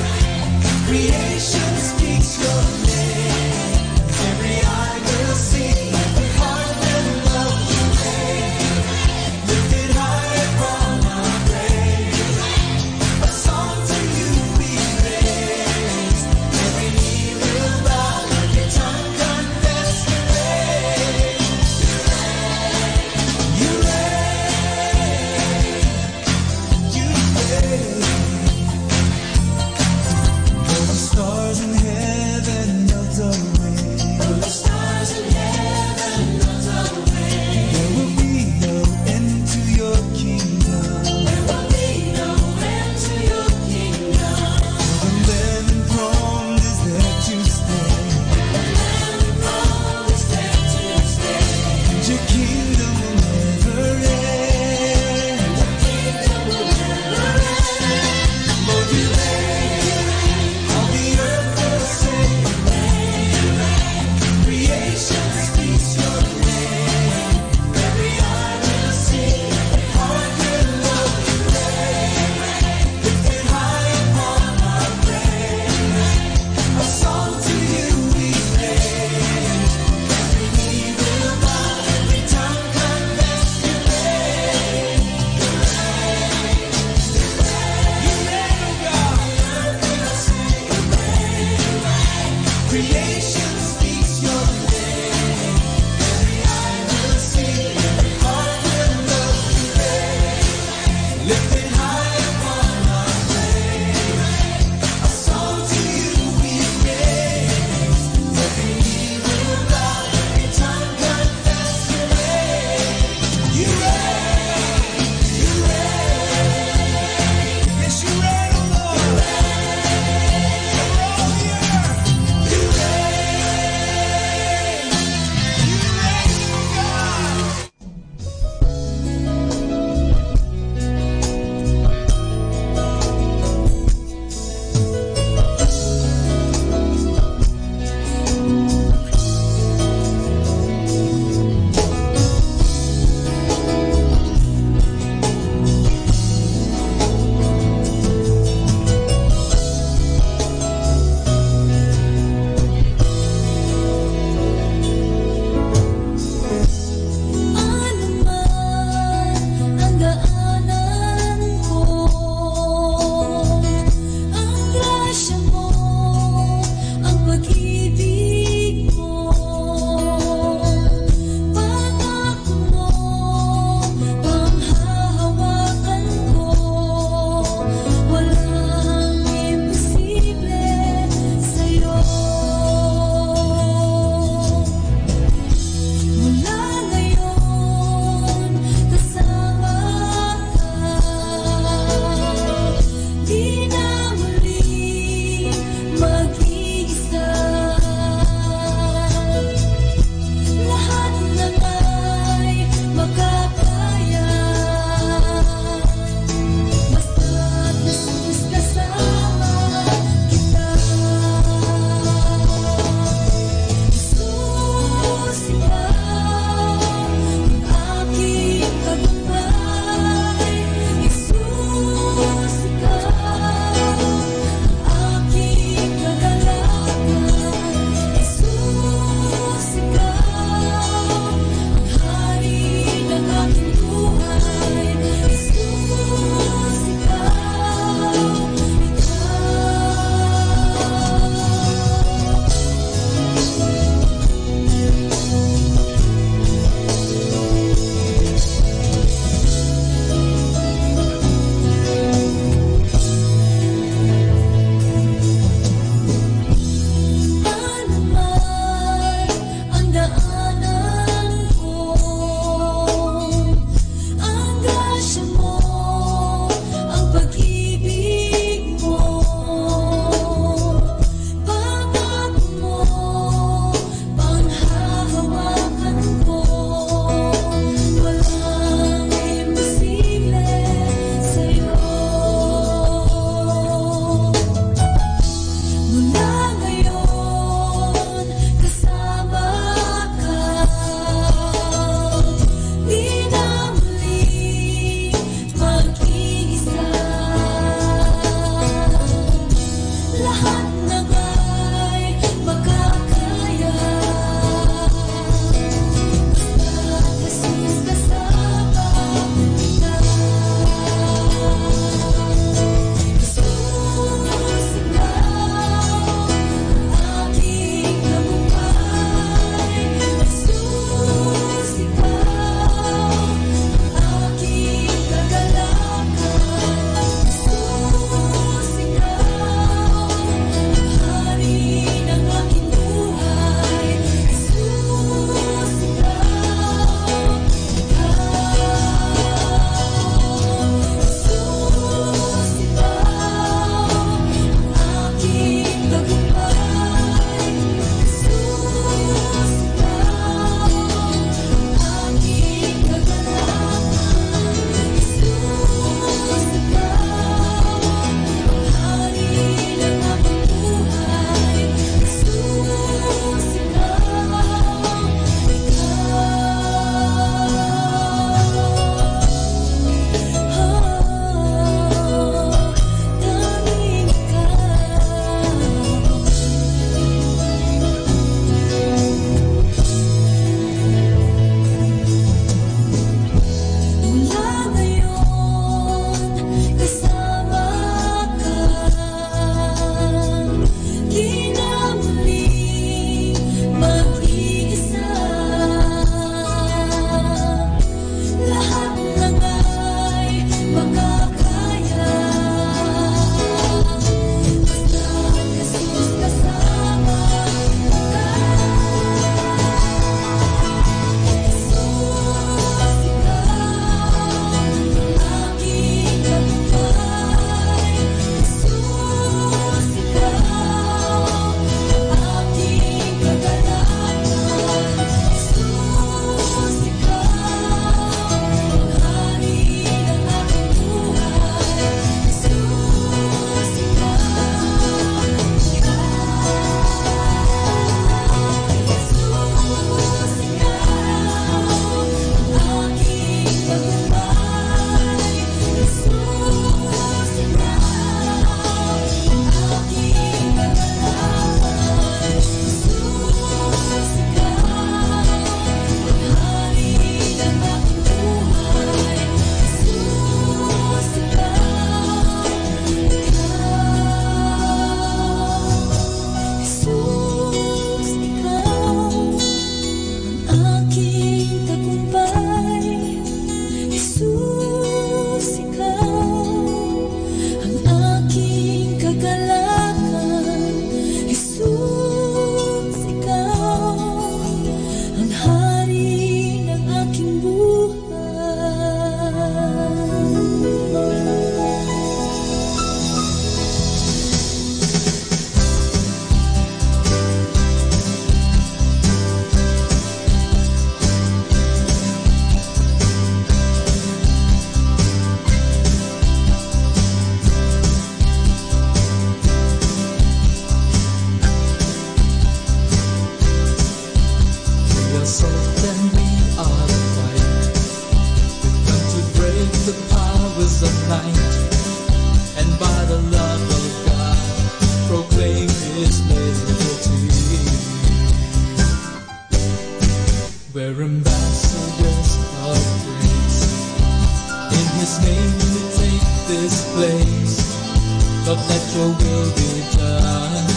done.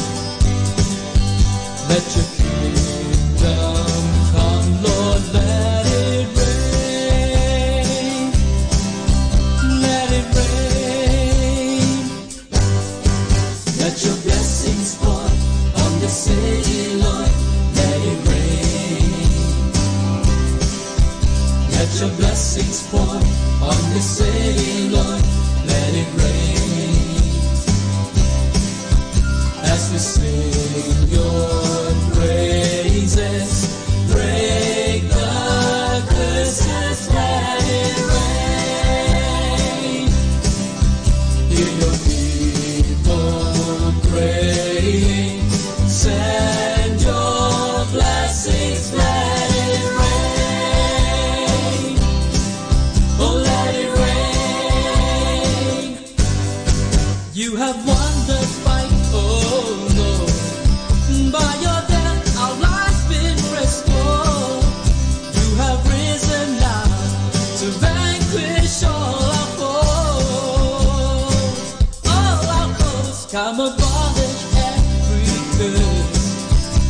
Let your kingdom come, Lord, let it rain. Let it rain. Let your blessings pour on the city, Lord, let it rain. Let your blessings pour on the city, Lord, let it rain. As we sing your praises, break the curses, let it rain. Hear your people praying, send your blessings, let it rain. Oh, let it rain. You have won the fight, oh Lord. By your death, our life's been restored. You have risen now to vanquish all our foes. All our foes, come abolish every curse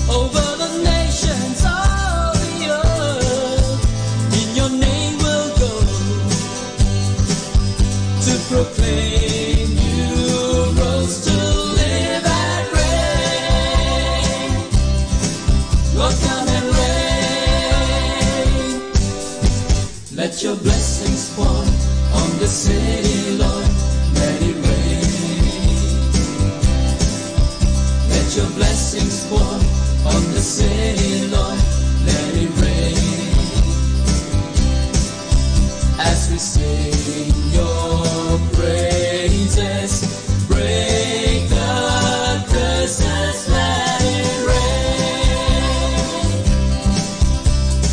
over the nations of the earth. In your name we'll go to proclaim you rose to live and reign. Lord, come and reign. Let your blessings pour on the city, Lord, let it rain. Let your blessings pour on the city, Lord, let it rain. As we sing your praises, break the curses, let it rain.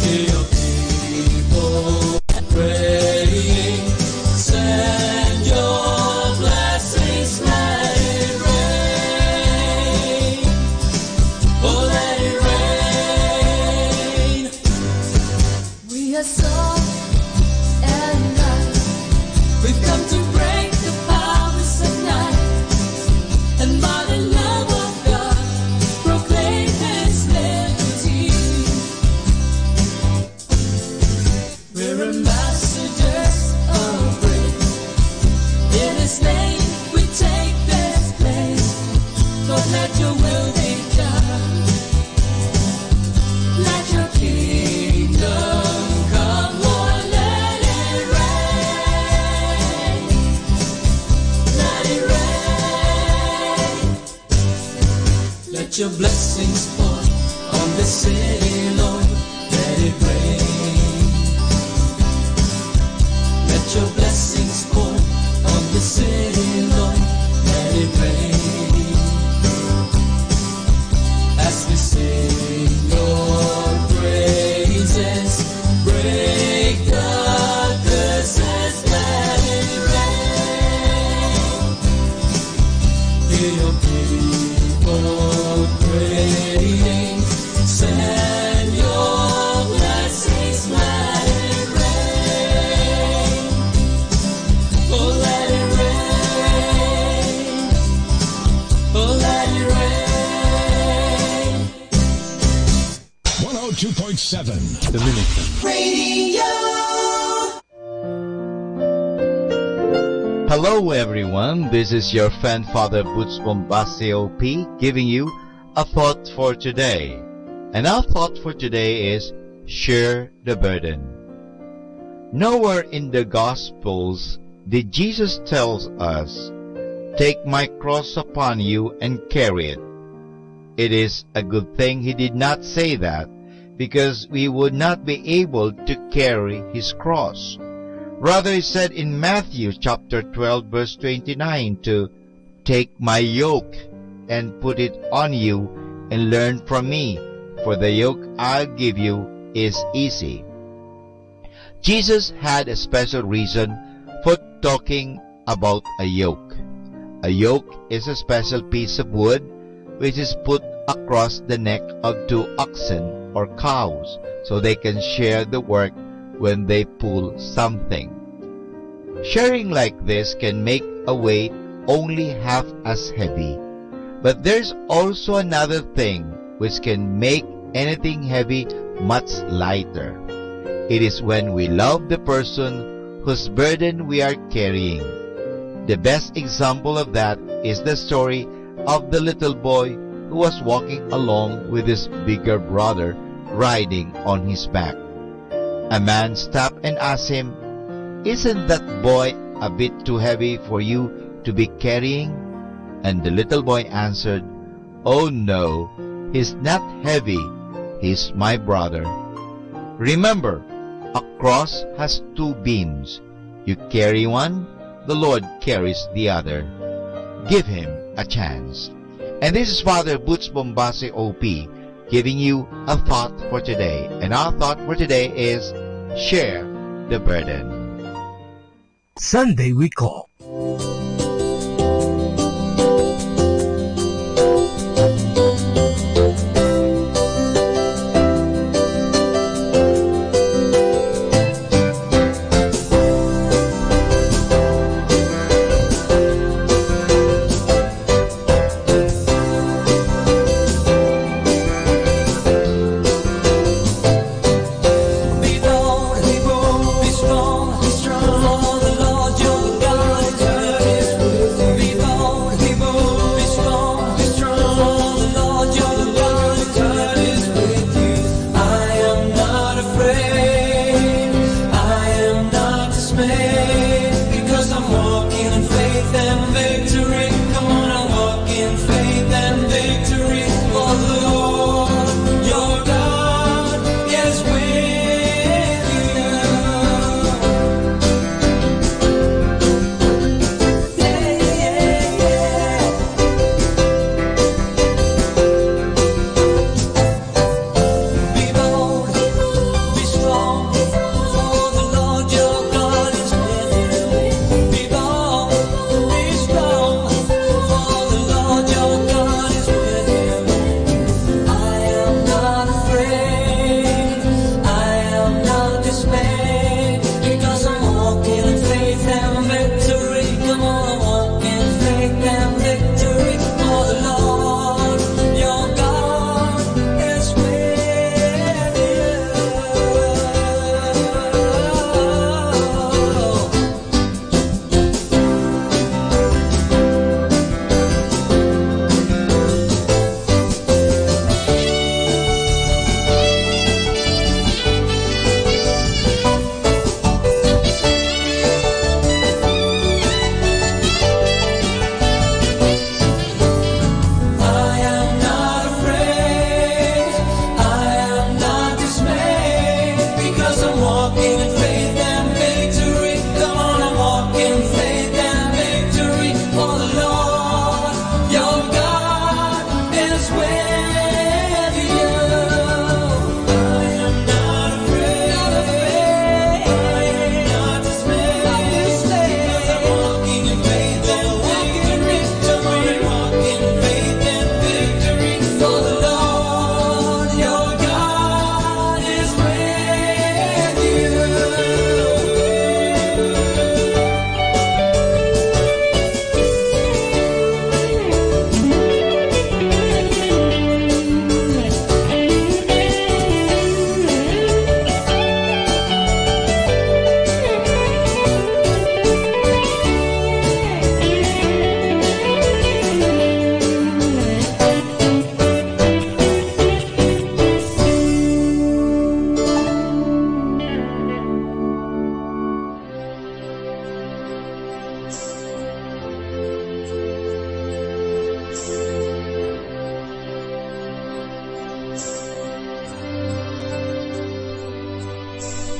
Hear your people praying, send your blessings, let it rain. Oh, let it rain. We are salt and light. We've come to break the powers of night, and by the love of God, proclaim His liberty. We're ambassadors of grace. In His name we take this place. Lord, let your will be done. Let your kingdom come, Lord, let it rain. Let it rain. Let your blessings pour on the city, Lord, let it rain. Let your blessings pour on the city, Lord, let it rain. As we sing your praises, break the curses, let it rain. Hear your people praying, send your blessings, let it rain. Oh, let it rain. Oh, let it rain. 102.7 Dominican Radio. Hello everyone, this is your friend Father Boots Bombasio P giving you a thought for today. And our thought for today is share the burden. Nowhere in the Gospels did Jesus tell us, take my cross upon you and carry it. It is a good thing he did not say that, because we would not be able to carry his cross. Rather, he said in Matthew chapter 12 verse 29 to take my yoke and put it on you and learn from me, for the yoke I'll give you is easy. Jesus had a special reason for talking about a yoke. A yoke is a special piece of wood which is put across the neck of two oxen or cows so they can share the work when they pull something. Sharing like this can make a weight only half as heavy, But there's also another thing which can make anything heavy much lighter. It is when we love the person whose burden we are carrying. The best example of that is the story of the little boy who was walking along with his bigger brother riding on his back. A man stopped and asked him, "Isn't that boy a bit too heavy for you to be carrying?" And the little boy answered, "Oh no, he's not heavy. He's my brother." Remember, a cross has two beams. You carry one, the Lord carries the other. Give him a chance. And this is Father Butch Bombase OP giving you a thought for today. And our thought for today is share the burden. Sunday we call.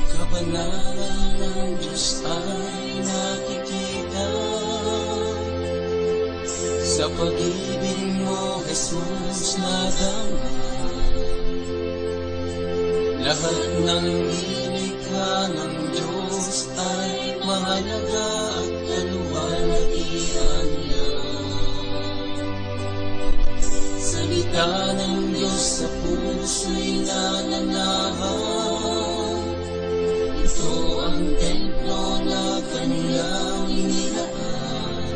Kabanalan ng Diyos ay nakikita sa pag-ibig mo, Jesus, nadama. Lahat ng nilikha ng Diyos ay mahalaga at kaluwalhatian niya. Salita ng Diyos sa puso'y nananahan. Ito ang templo na kanilang inilaan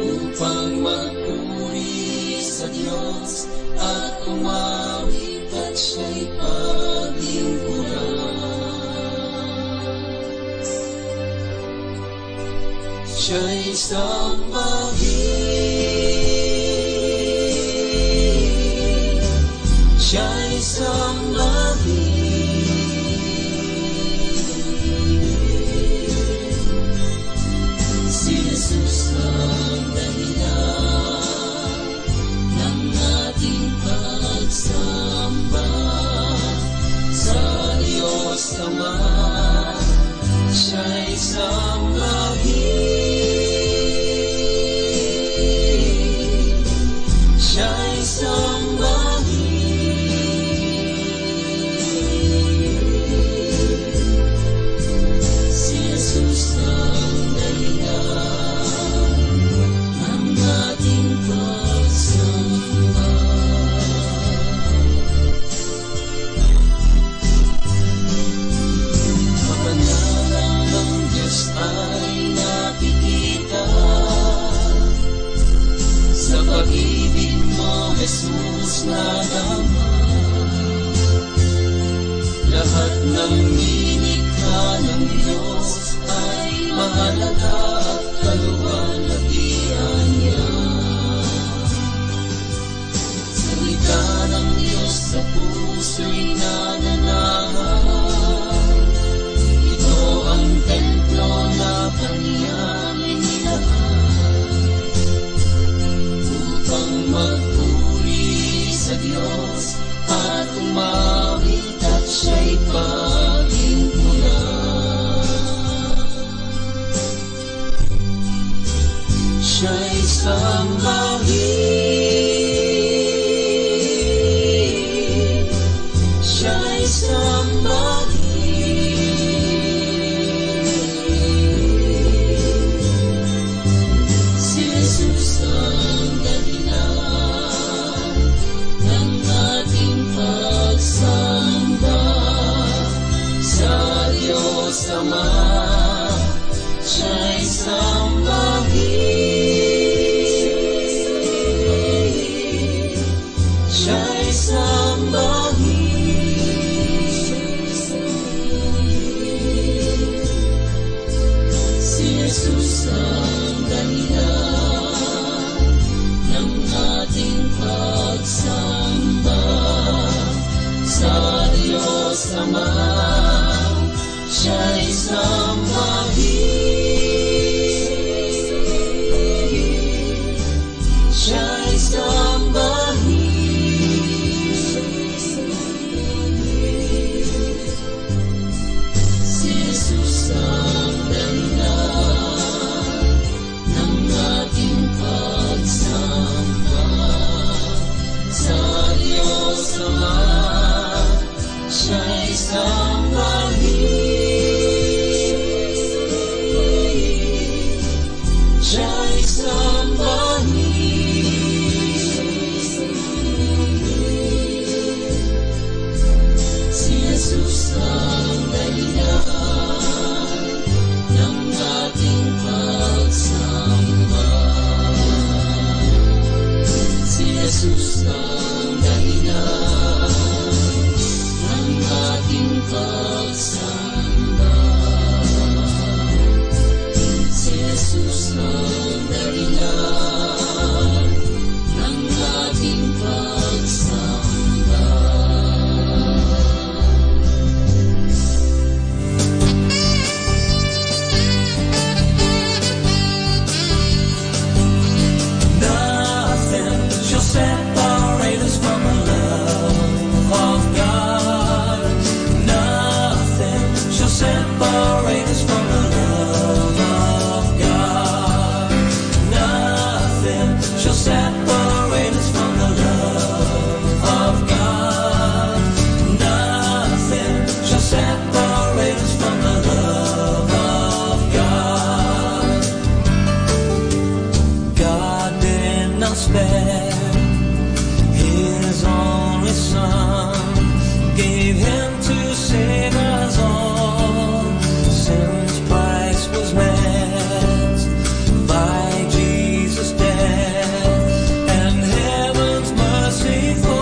upang magpunan siya'y paglingkuran. Siya'y sambahin, siya'y sambahin. Si Jesus ang dahilan ng ating pagsamba sa Diyos Ama, siya'y sambahin, siya'y sambahin. Si Jesus ang dahilan ng ating pagsamba. Kapanalan ng Diyos ay nakikita sa pag-ibig mo, Jesus, na naman. Lahat ng nilikha ng Diyos ay mahalaga at kaluwalhatian niya. Salita ng Diyos sa puso'y nananahan. Ito ang templo na Kanyang inilaan upang magpuri sa Diyos at umawit at siya'y paglingkuran. Siya'y sambahin, siya'y sambahin. Si Jesus ang dahilan ng ating pagsamba sa Diyos Ama, siya'y sambahin, siya'y sambahin. Si Jesus ang dahilan ng ating pagsamba sa Diyos Ama, siya'y sambahin, siya'y sambahin. Si Jesus ang dahilan ng ating pagsamba sa Diyos Ama, siya'y sambahin, siya'y sambahin. Si Jesus ang dahilan ng ating pagsamba. Si Jesus ang dahilan ng ating pagsamba. Si Jesus ang dahilan ng ating pagsamba. Nothing shall separate us from the love of God. Nothing shall separate us from the love of God. Nothing shall separate us from the love of God. Nothing shall separate us from the love of God. God did not spare His only Son, gave Him to save us all. Sin's price was met by Jesus' death, and heaven's mercy fall.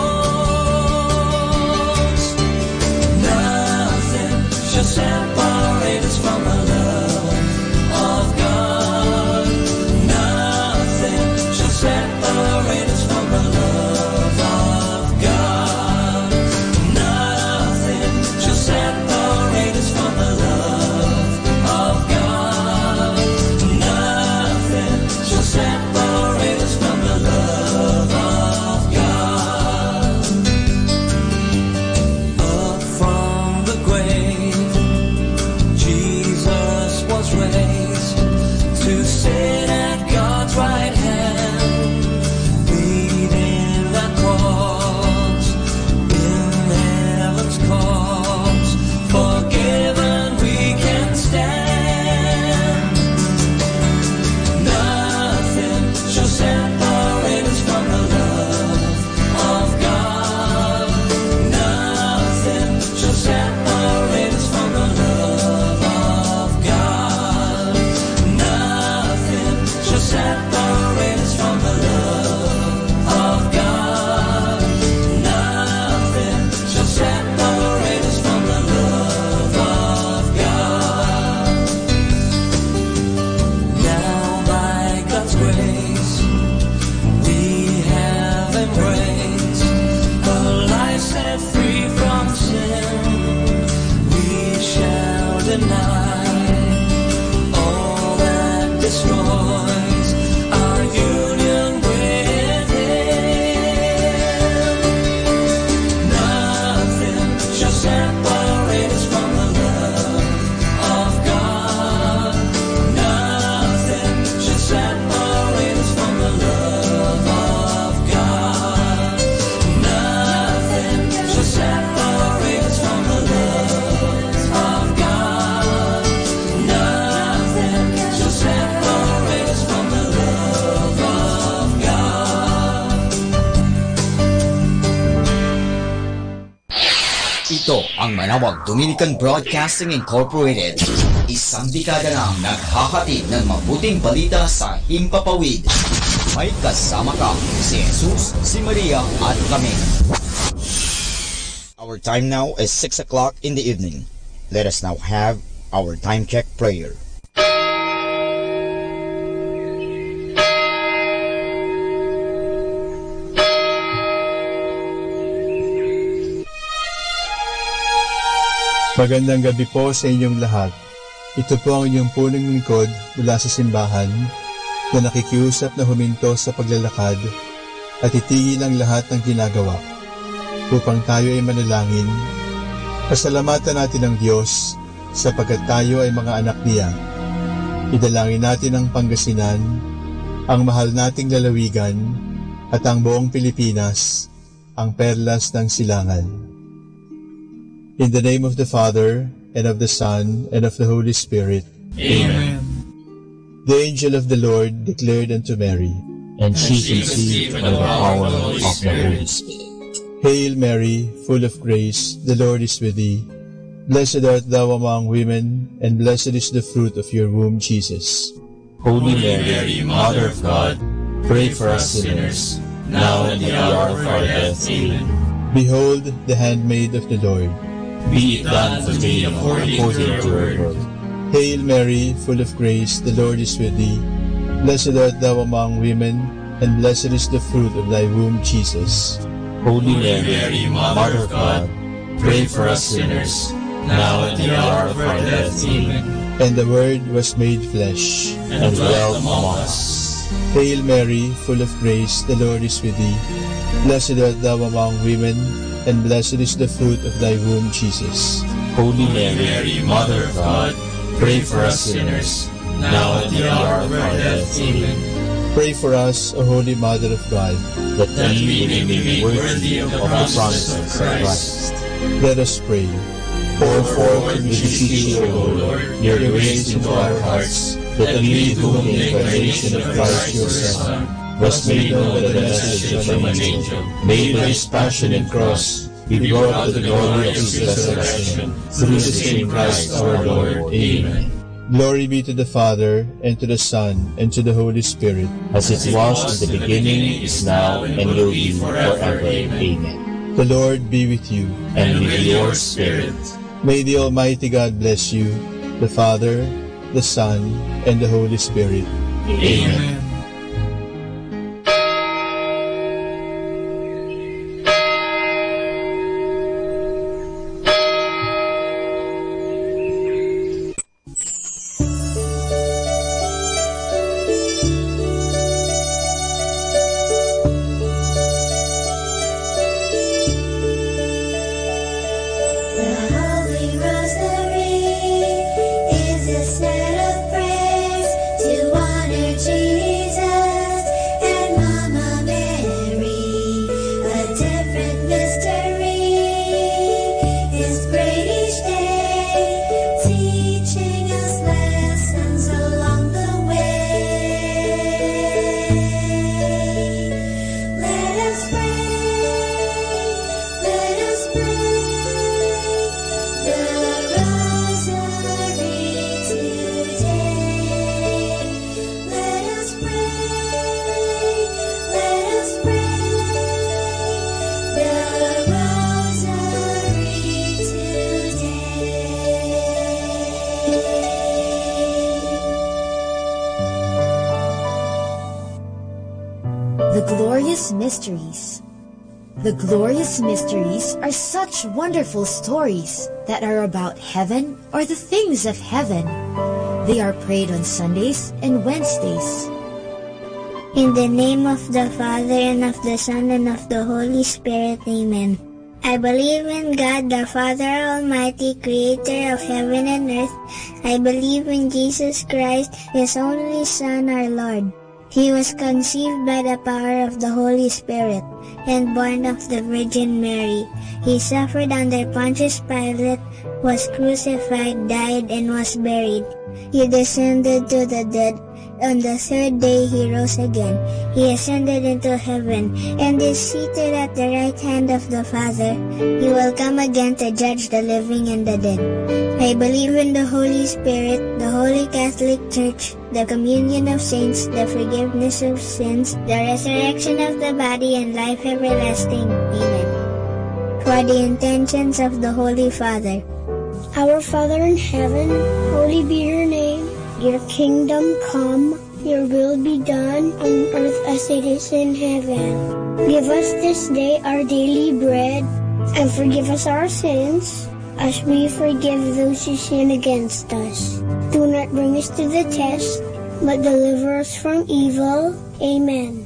Ito ang Manawag Dominican Broadcasting Incorporated. Isang dekada nang naghahatid ng mabuting balita sa himpapawid. May kasama ka, si Jesus, si Maria at kami. Our time now is 6 o'clock in the evening. Let us now have our time check prayer. Magandang gabi po sa inyong lahat. Ito po ang inyong punong lingkod mula sa simbahan na nakikiusap na huminto sa paglalakad at itigil ang lahat ng ginagawa upang tayo ay manalangin. Pasalamatan natin ang Diyos sapagkat tayo ay mga anak niya. Idalangin natin ang Pangasinan, ang mahal nating lalawigan at ang buong Pilipinas, ang perlas ng silangan. In the name of the Father, and of the Son, and of the Holy Spirit. Amen. The angel of the Lord declared unto Mary, and she conceived by the power of the Holy Spirit. Hail Mary, full of grace, the Lord is with thee. Blessed art thou among women, and blessed is the fruit of your womb, Jesus. Holy Mary, Mother of God, pray for us sinners, now and at the hour of our death. Amen. Behold the handmaid of the Lord. Be it done to me according to your word. Hail Mary, full of grace, the Lord is with thee. Blessed art thou among women, and blessed is the fruit of thy womb, Jesus. Holy Mary, Mother of God, pray for us sinners, now at the hour of our death. Amen. And the Word was made flesh, and dwelt among us. Hail Mary, full of grace, the Lord is with thee. Blessed art thou among women, and blessed is the fruit of thy womb, Jesus. Holy Mary, Mother of God, pray for us sinners, now at the hour of our death. Amen. Pray for us, O Holy Mother of God, that we may be worthy of the promises of Christ. Let us pray. Pour forth and beseech you, O Lord, your grace into our hearts, that we, through the incarnation of Christ your Son, was made known by the message of an angel, made by his passion and cross, be brought to the glory of his resurrection, through the same Christ our Lord. Amen. Glory be to the Father, and to the Son, and to the Holy Spirit, as it was in the beginning, is now, and will be forever. Amen. The Lord be with you, and with your spirit. May the Almighty God bless you, the Father, the Son, and the Holy Spirit. Amen. Mysteries. The glorious mysteries are such wonderful stories that are about heaven or the things of heaven. They are prayed on Sundays and Wednesdays. In the name of the Father, and of the Son, and of the Holy Spirit. Amen. I believe in God, the Father Almighty, creator of heaven and earth. I believe in Jesus Christ, his only Son, our Lord. He was conceived by the power of the Holy Spirit, and born of the Virgin Mary. He suffered under Pontius Pilate, was crucified, died, and was buried. He descended to the dead. On the third day he rose again. He ascended into heaven, and is seated at the right hand of the Father. He will come again to judge the living and the dead. I believe in the Holy Spirit, the Holy Catholic Church, the communion of saints, the forgiveness of sins, the resurrection of the body, and life everlasting. Amen. For the intentions of the Holy Father. Our Father in heaven, holy be your name. Your kingdom come, your will be done on earth as it is in heaven. Give us this day our daily bread, and forgive us our sins, as we forgive those who sin against us. Do not bring us to the test, but deliver us from evil. Amen.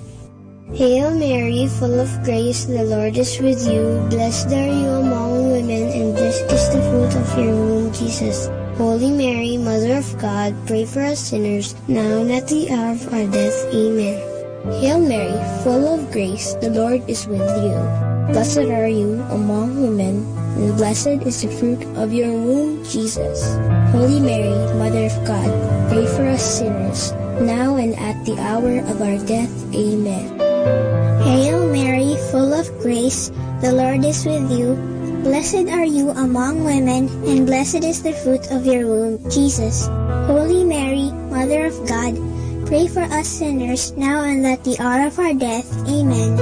Hail Mary, full of grace, the Lord is with you. Blessed are you among women, and blessed is the fruit of your womb, Jesus. Holy Mary, Mother of God, pray for us sinners, now and at the hour of our death. Amen. Hail Mary, full of grace, the Lord is with you. Blessed are you among women, and blessed is the fruit of your womb, Jesus. Holy Mary, Mother of God, pray for us sinners, now and at the hour of our death. Amen. Hail Mary, full of grace, the Lord is with you. Blessed are you among women, and blessed is the fruit of your womb, Jesus. Holy Mary, Mother of God, pray for us sinners, now and at the hour of our death. Amen.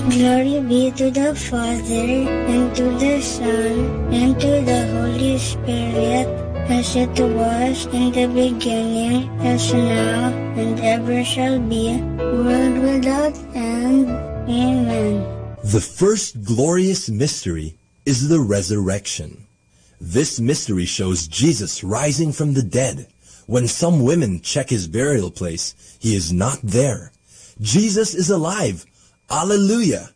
Glory be to the Father, and to the Son, and to the Holy Spirit, as it was in the beginning, as now, and ever shall be, world without end. Amen. The first glorious mystery is the resurrection. This mystery shows Jesus rising from the dead. When some women check his burial place, he is not there. Jesus is alive. Alleluia.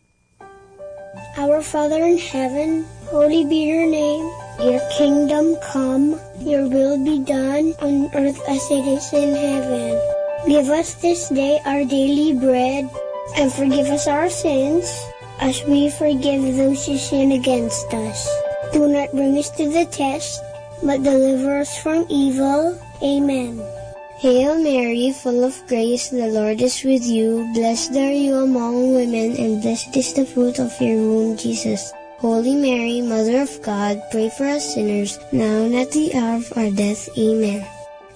Our Father in heaven, holy be your name. Your kingdom come, your will be done on earth as it is in heaven. Give us this day our daily bread, and forgive us our sins, as we forgive those who sin against us. Do not bring us to the test, but deliver us from evil. Amen. Hail Mary, full of grace, the Lord is with you. Blessed are you among women, and blessed is the fruit of your womb, Jesus. Holy Mary, Mother of God, pray for us sinners, now and at the hour of our death. Amen.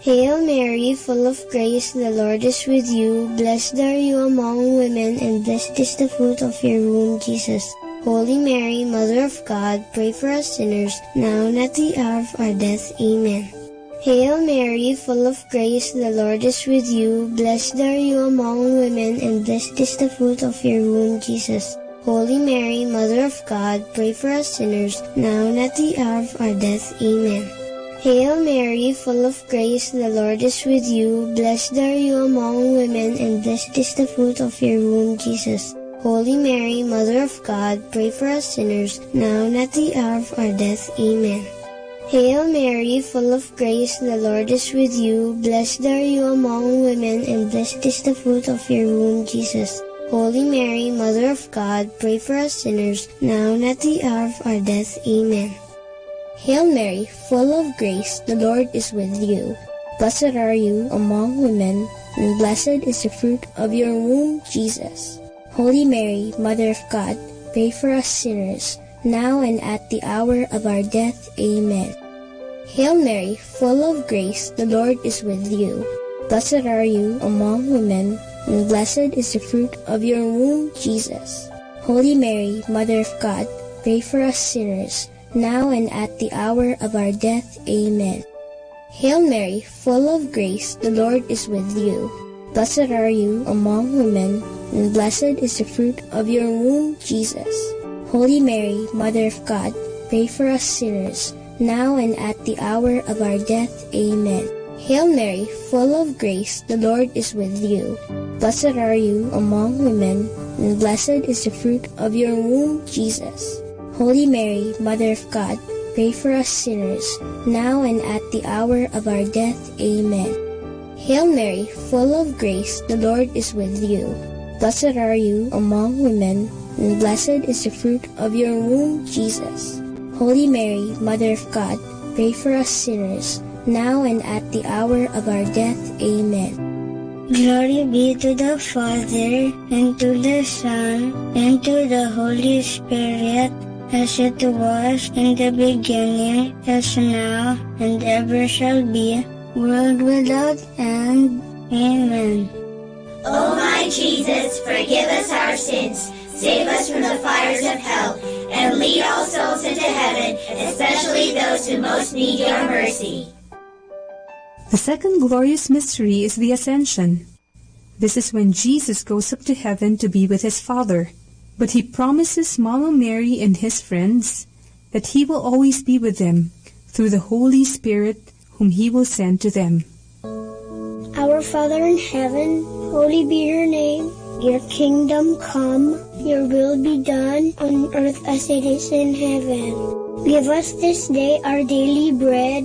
Hail Mary, full of grace, the Lord is with you. Blessed are you among women, and blessed is the fruit of your womb, Jesus. Holy Mary, Mother of God, pray for us sinners, now and at the hour of our death. Amen. Hail Mary, full of grace, the Lord is with you. Blessed are you among women, and blessed is the fruit of your womb, Jesus. Holy Mary, Mother of God, pray for us sinners, now and at the hour of our death. Amen. Hail Mary, full of grace, the Lord is with you. Blessed are you among women, and blessed is the fruit of your womb, Jesus. Holy Mary, Mother of God, pray for us sinners, now and at the hour of our death. Amen. Hail Mary, full of grace, the Lord is with you. Blessed are you among women, and blessed is the fruit of your womb, Jesus. Holy Mary, Mother of God, pray for us sinners, now and at the hour of our death. Amen. Hail Mary, full of grace, the Lord is with you. Blessed are you among women, and blessed is the fruit of your womb, Jesus. Holy Mary, Mother of God, pray for us sinners, now and at the hour of our death. Amen. Hail Mary, full of grace, the Lord is with you. Blessed are you among women, and blessed is the fruit of your womb, Jesus. Holy Mary, Mother of God, pray for us sinners, now and at the hour of our death. Amen. Hail Mary, full of grace, the Lord is with you. Blessed are you among women, and blessed is the fruit of your womb, Jesus. Holy Mary, Mother of God, pray for us sinners, now and at the hour of our death. Amen. Hail Mary, full of grace, the Lord is with you. Blessed are you among women, and blessed is the fruit of your womb, Jesus. Holy Mary, Mother of God, pray for us sinners, now and at the hour of our death. Amen. Hail Mary, full of grace, the Lord is with you. Blessed are you among women, and blessed is the fruit of your womb, Jesus. Holy Mary, Mother of God, pray for us sinners, now and at the hour of our death. Amen. Glory be to the Father, and to the Son, and to the Holy Spirit, as it was in the beginning, as now, and ever shall be, world without end. Amen. O my Jesus, forgive us our sins, save us from the fires of hell, and lead all souls into heaven, especially those who most need your mercy. The second glorious mystery is the Ascension. This is when Jesus goes up to heaven to be with his Father, but he promises Mama Mary and his friends that he will always be with them through the Holy Spirit whom he will send to them. Our Father in heaven, holy be your name. Your kingdom come, your will be done on earth as it is in heaven. Give us this day our daily bread,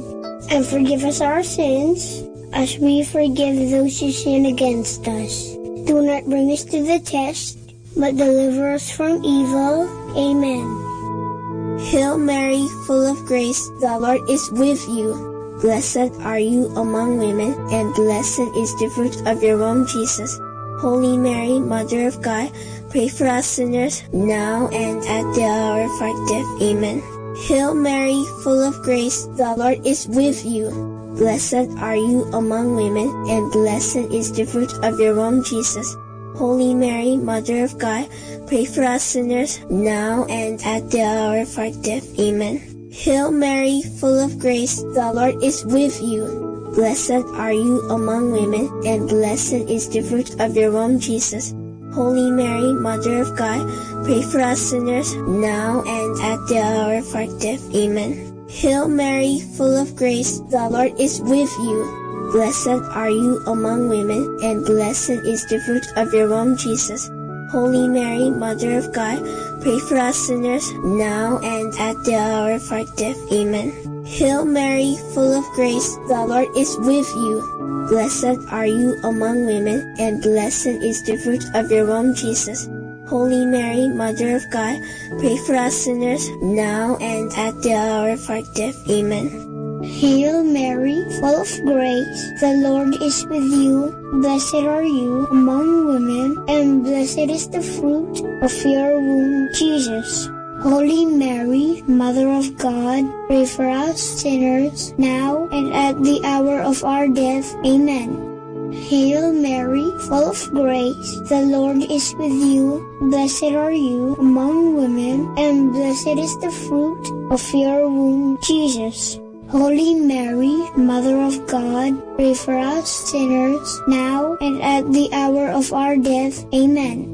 and forgive us our sins, as we forgive those who sin against us. Do not bring us to the test, but deliver us from evil. Amen. Hail Mary, full of grace, the Lord is with you. Blessed are you among women, and blessed is the fruit of your womb, Jesus. Holy Mary, Mother of God, pray for us sinners, now and at the hour of our death. Amen. Hail Mary, full of grace, the Lord is with you. Blessed are you among women, and blessed is the fruit of your womb, Jesus. Holy Mary, Mother of God, pray for us sinners, now and at the hour of our death. Amen. Hail Mary, full of grace, the Lord is with you. Blessed are you among women, and blessed is the fruit of your womb, Jesus. Holy Mary, Mother of God, pray for us sinners, now and at the hour of our death. Amen. Hail Mary, full of grace, the Lord is with you. Blessed are you among women, and blessed is the fruit of your womb, Jesus. Holy Mary, Mother of God, pray for us sinners, now and at the hour of our death. Amen. Hail Mary, full of grace, the Lord is with you. Blessed are you among women, and blessed is the fruit of your womb, Jesus. Holy Mary, Mother of God, pray for us sinners, now and at the hour of our death. Amen. Hail Mary, full of grace, the Lord is with you. Blessed are you among women, and blessed is the fruit of your womb, Jesus. Holy Mary, Mother of God, pray for us sinners, now and at the hour of our death. Amen. Hail Mary, full of grace, the Lord is with you. Blessed are you among women, and blessed is the fruit of your womb, Jesus. Holy Mary, Mother of God, pray for us sinners, now and at the hour of our death. Amen.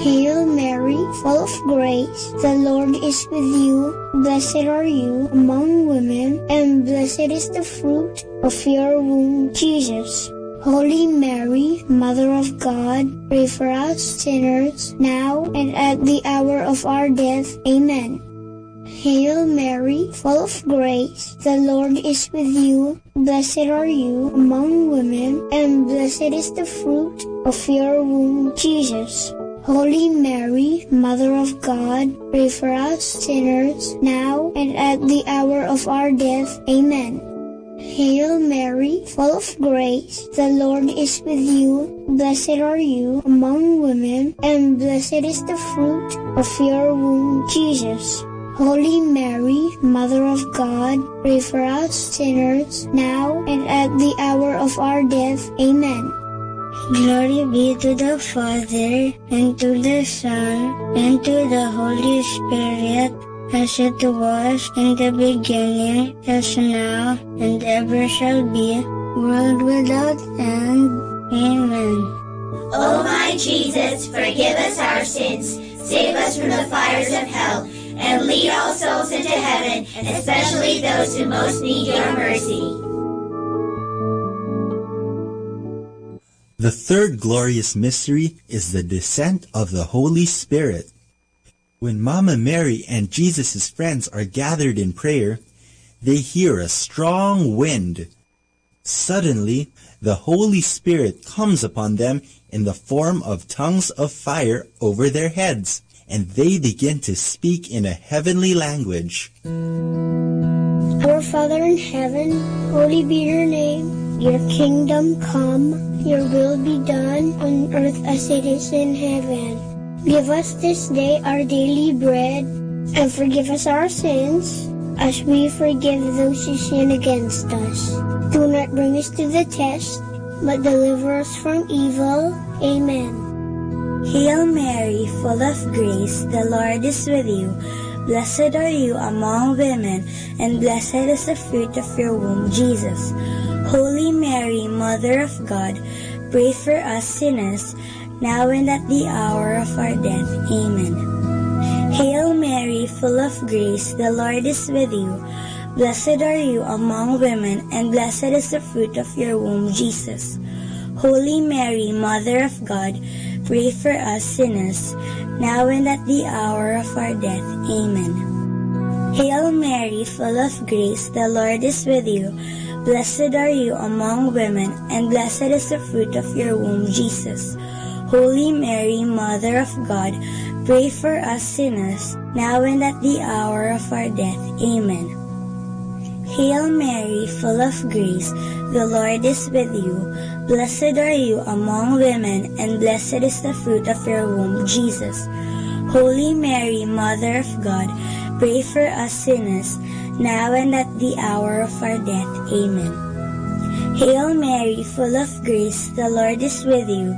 Hail Mary, full of grace, the Lord is with you. Blessed are you among women, and blessed is the fruit of your womb, Jesus. Holy Mary, Mother of God, pray for us sinners, now and at the hour of our death. Amen. Hail Mary, full of grace, the Lord is with you. Blessed are you among women, and blessed is the fruit of your womb, Jesus. Holy Mary, Mother of God, pray for us sinners, now and at the hour of our death. Amen. Hail Mary, full of grace, the Lord is with you. Blessed are you among women, and blessed is the fruit of your womb, Jesus. Holy Mary, Mother of God, pray for us sinners, now and at the hour of our death. Amen. Glory be to the Father, and to the Son, and to the Holy Spirit, as it was in the beginning, as now, and ever shall be, world without end. Amen. O my Jesus, forgive us our sins, save us from the fires of hell, and lead all souls into heaven, especially those who most need your mercy. The third glorious mystery is the descent of the Holy Spirit. When Mama Mary and Jesus' friends are gathered in prayer, they hear a strong wind. Suddenly, the Holy Spirit comes upon them in the form of tongues of fire over their heads, and they begin to speak in a heavenly language. Our Our Father in heaven, holy be your name. Your kingdom come, your will be done on earth as it is in heaven. Give us this day our daily bread, and forgive us our sins, as we forgive those who sin against us. Do not bring us to the test, but deliver us from evil. Amen. Hail Mary, full of grace, the Lord is with you. Blessed are you among women, and blessed is the fruit of your womb, Jesus. Holy Mary, Mother of God, pray for us sinners, now and at the hour of our death. Amen. Hail Mary, full of grace, the Lord is with you. Blessed are you among women, and blessed is the fruit of your womb, Jesus. Holy Mary, Mother of God, pray for us sinners, now and at the hour of our death. Amen. Hail Mary, full of grace, the Lord is with you. Blessed are you among women, and blessed is the fruit of your womb, Jesus. Holy Mary, Mother of God, pray for us sinners, now and at the hour of our death. Amen. Hail Mary, full of grace, the Lord is with you. Blessed are you among women, and blessed is the fruit of your womb, Jesus. Holy Mary, Mother of God, pray for us sinners, now and at the hour of our death. Amen. Hail Mary, full of grace, the Lord is with you.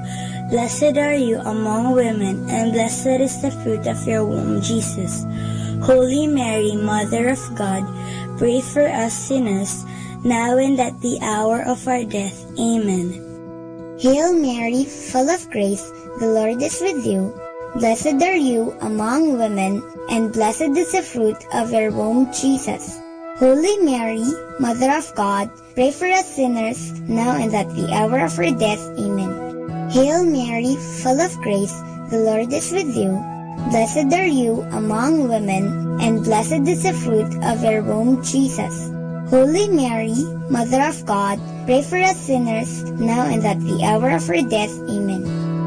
Blessed are you among women, and blessed is the fruit of your womb, Jesus. Holy Mary, Mother of God, pray for us sinners, now and at the hour of our death. Amen. Hail Mary, full of grace, the Lord is with you. Blessed are you among women, and blessed is the fruit of your womb, Jesus. Holy Mary, Mother of God, pray for us sinners, now and at the hour of our death. Amen. Hail Mary, full of grace, the Lord is with you. Blessed are you among women, and blessed is the fruit of your womb, Jesus. Holy Mary, Mother of God, pray for us sinners, now and at the hour of our death. Amen.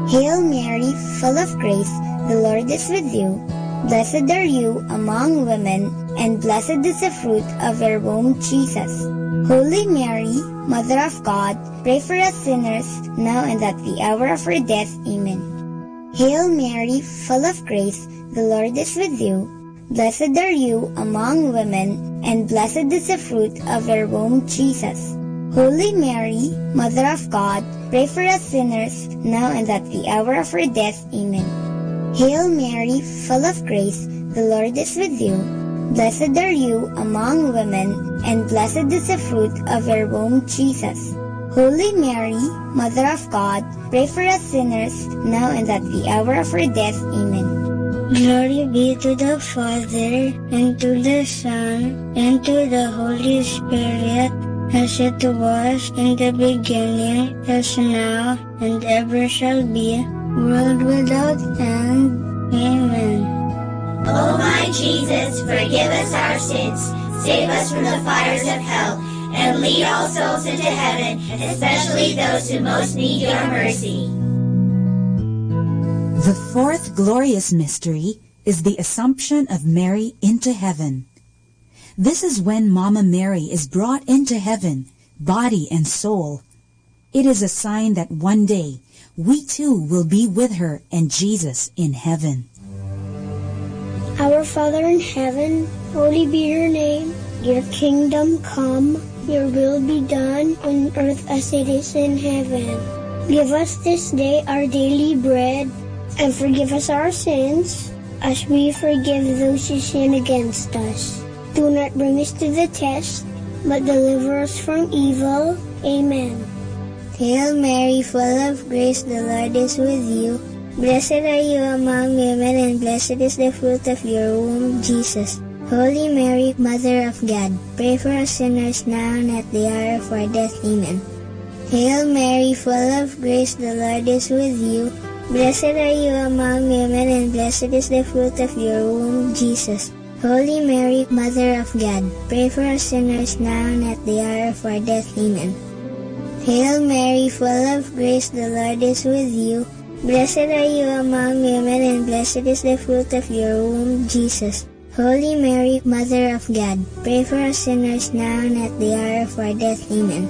Hail Mary, full of grace, the Lord is with you. Blessed are you among women, and blessed is the fruit of your womb, Jesus. Holy Mary, Mother of God, pray for us sinners, now and at the hour of our death. Amen. Hail Mary, full of grace, the Lord is with you. Blessed are you among women, and blessed is the fruit of your womb, Jesus. Holy Mary, Mother of God, pray for us sinners, now and at the hour of our death. Amen. Hail Mary, full of grace, the Lord is with you. Blessed are you among women, and blessed is the fruit of your womb, Jesus. Holy Mary, Mother of God, pray for us sinners, now and at the hour of our death. Amen. Glory be to the Father, and to the Son, and to the Holy Spirit, as it was in the beginning, as now, and ever shall be, world without end. Amen. O my Jesus, forgive us our sins, save us from the fires of hell, and lead all souls into heaven, especially those who most need your mercy. The fourth glorious mystery is the Assumption of Mary into heaven. This is when Mama Mary is brought into heaven, body and soul. It is a sign that one day we too will be with her and Jesus in heaven. Our Father in heaven, holy be your name. Your kingdom come, your will be done on earth as it is in heaven. Give us this day our daily bread, and forgive us our sins, as we forgive those who sin against us. Do not bring us to the test, but deliver us from evil. Amen. Hail Mary, full of grace, the Lord is with you. Blessed are you among women, and blessed is the fruit of your womb, Jesus. Holy Mary, Mother of God, pray for us sinners now and at the hour of our death. Amen. Hail Mary, full of grace, the Lord is with you. Blessed are you among women, and blessed is the fruit of your womb, Jesus. Holy Mary, Mother of God, pray for us sinners now and at the hour of our death. Amen. Hail Mary, full of grace, the Lord is with you. Blessed are you among women, and blessed is the fruit of your womb, Jesus. Holy Mary, Mother of God, pray for us sinners now and at the hour of our death. Amen.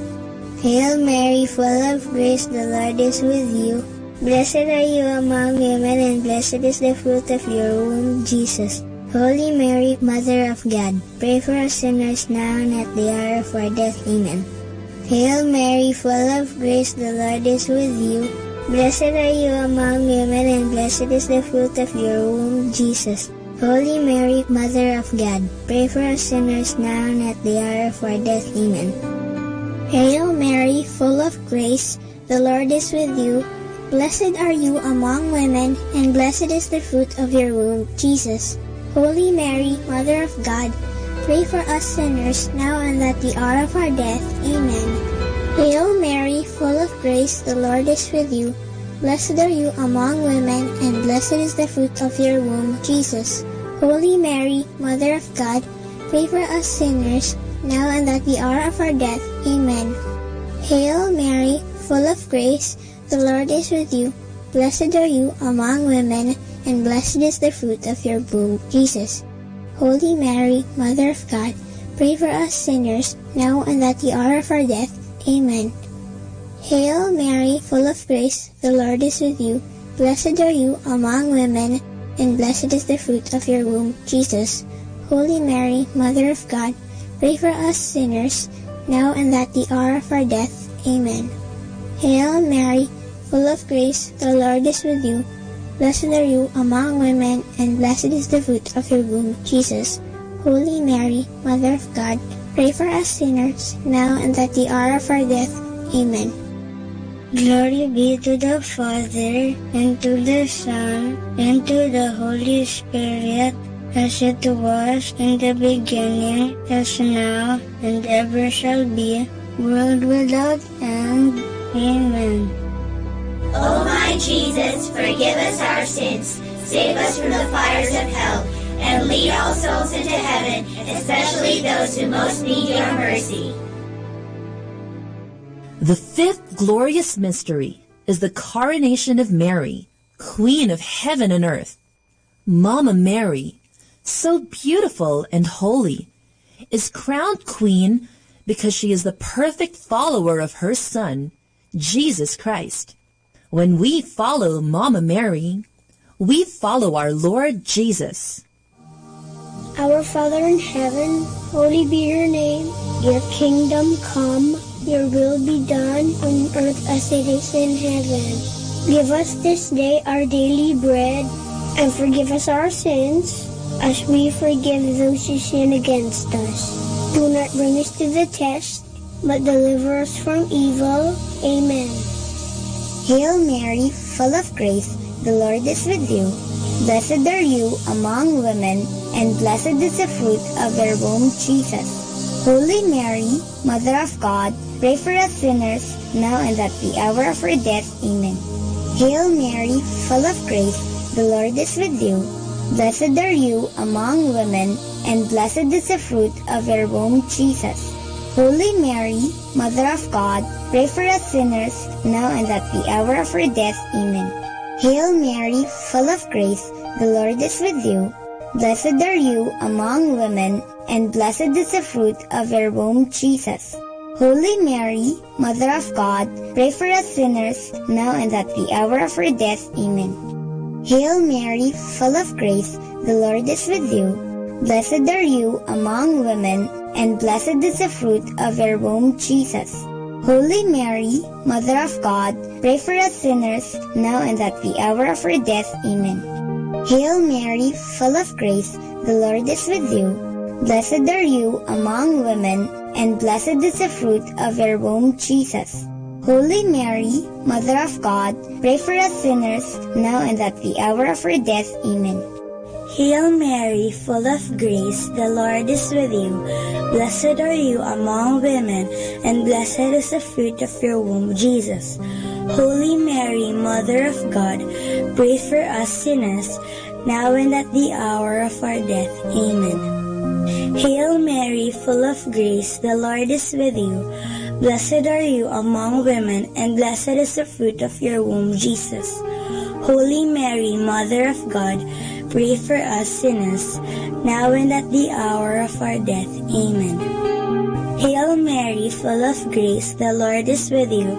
Hail Mary, full of grace, the Lord is with you. Blessed are you among women, and blessed is the fruit of your womb, Jesus. Holy Mary, Mother of God, pray for us sinners now and at the hour of our death. Amen. Hail Mary, full of grace, the Lord is with you. Blessed are you among women, and blessed is the fruit of your womb, Jesus. Holy Mary, Mother of God, pray for us sinners now and at the hour of our death. Amen. Hail Mary, full of grace, the Lord is with you. Blessed are you among women, and blessed is the fruit of your womb, Jesus. Holy Mary, Mother of God, pray for us sinners now and at the hour of our death. Amen. Hail Mary, full of grace, the Lord is with you. Blessed are you among women, and blessed is the fruit of your womb, Jesus. Holy Mary, Mother of God, pray for us sinners, now and at the hour of our death. Amen. Hail Mary, full of grace, the Lord is with you. Blessed are you among women, and blessed is the fruit of your womb, Jesus. Holy Mary, Mother of God, pray for us sinners, now and at the hour of our death. Amen. Hail Mary, full of grace, the Lord is with you. Blessed are you among women, and blessed is the fruit of your womb, Jesus. Holy Mary, Mother of God, pray for us sinners, now and at the hour of our death. Amen. Hail Mary, full of grace, the Lord is with you. Blessed are you among women, and blessed is the fruit of your womb, Jesus. Holy Mary, Mother of God, pray for us sinners, now and at the hour of our death. Amen. Glory be to the Father, and to the Son, and to the Holy Spirit, as it was in the beginning, as now, and ever shall be, world without end. Amen. O my Jesus, forgive us our sins, save us from the fires of hell, and lead all souls into heaven, especially those who most need your mercy. The fifth glorious mystery is the coronation of Mary, Queen of heaven and earth. Mama Mary, so beautiful and holy, is crowned queen because she is the perfect follower of her Son, Jesus Christ. When we follow Mama Mary, we follow our Lord Jesus. Our Father in heaven, holy be your name. Your kingdom come, your will be done on earth as it is in heaven. Give us this day our daily bread, and forgive us our sins, as we forgive those who sin against us. Do not bring us to the test, but deliver us from evil. Amen. Hail Mary, full of grace, the Lord is with you. Blessed are you among women, and blessed is the fruit of your womb, Jesus. Holy Mary, Mother of God, pray for us sinners, now and at the hour of our death. Amen. Hail Mary, full of grace, the Lord is with you. Blessed are you among women, and blessed is the fruit of your womb, Jesus. Holy Mary, Mother of God, pray for us sinners, now and at the hour of our death. Amen. Hail Mary, full of grace, the Lord is with you. Blessed are you among women, and blessed is the fruit of your womb, Jesus. Holy Mary, Mother of God, pray for us sinners, now and at the hour of our death. Amen. Hail Mary, full of grace, the Lord is with you. Blessed are you among women, and blessed is the fruit of your womb, Jesus. Holy Mary, Mother of God, pray for us sinners, now and at the hour of our death. Amen. Hail Mary, full of grace, the Lord is with you. Blessed are you among women, and blessed is the fruit of your womb, Jesus. Holy Mary, Mother of God, pray for us sinners, now and at the hour of our death. Amen. Hail Mary, full of grace, the Lord is with you. Blessed are you among women, and blessed is the fruit of your womb, Jesus. Holy Mary, Mother of God, pray for us sinners, now and at the hour of our death. Amen. Hail Mary, full of grace, the Lord is with you. Blessed are you among women, and blessed is the fruit of your womb, Jesus. Holy Mary, Mother of God, pray for us sinners, now and at the hour of our death. Amen. Hail Mary, full of grace, the Lord is with you.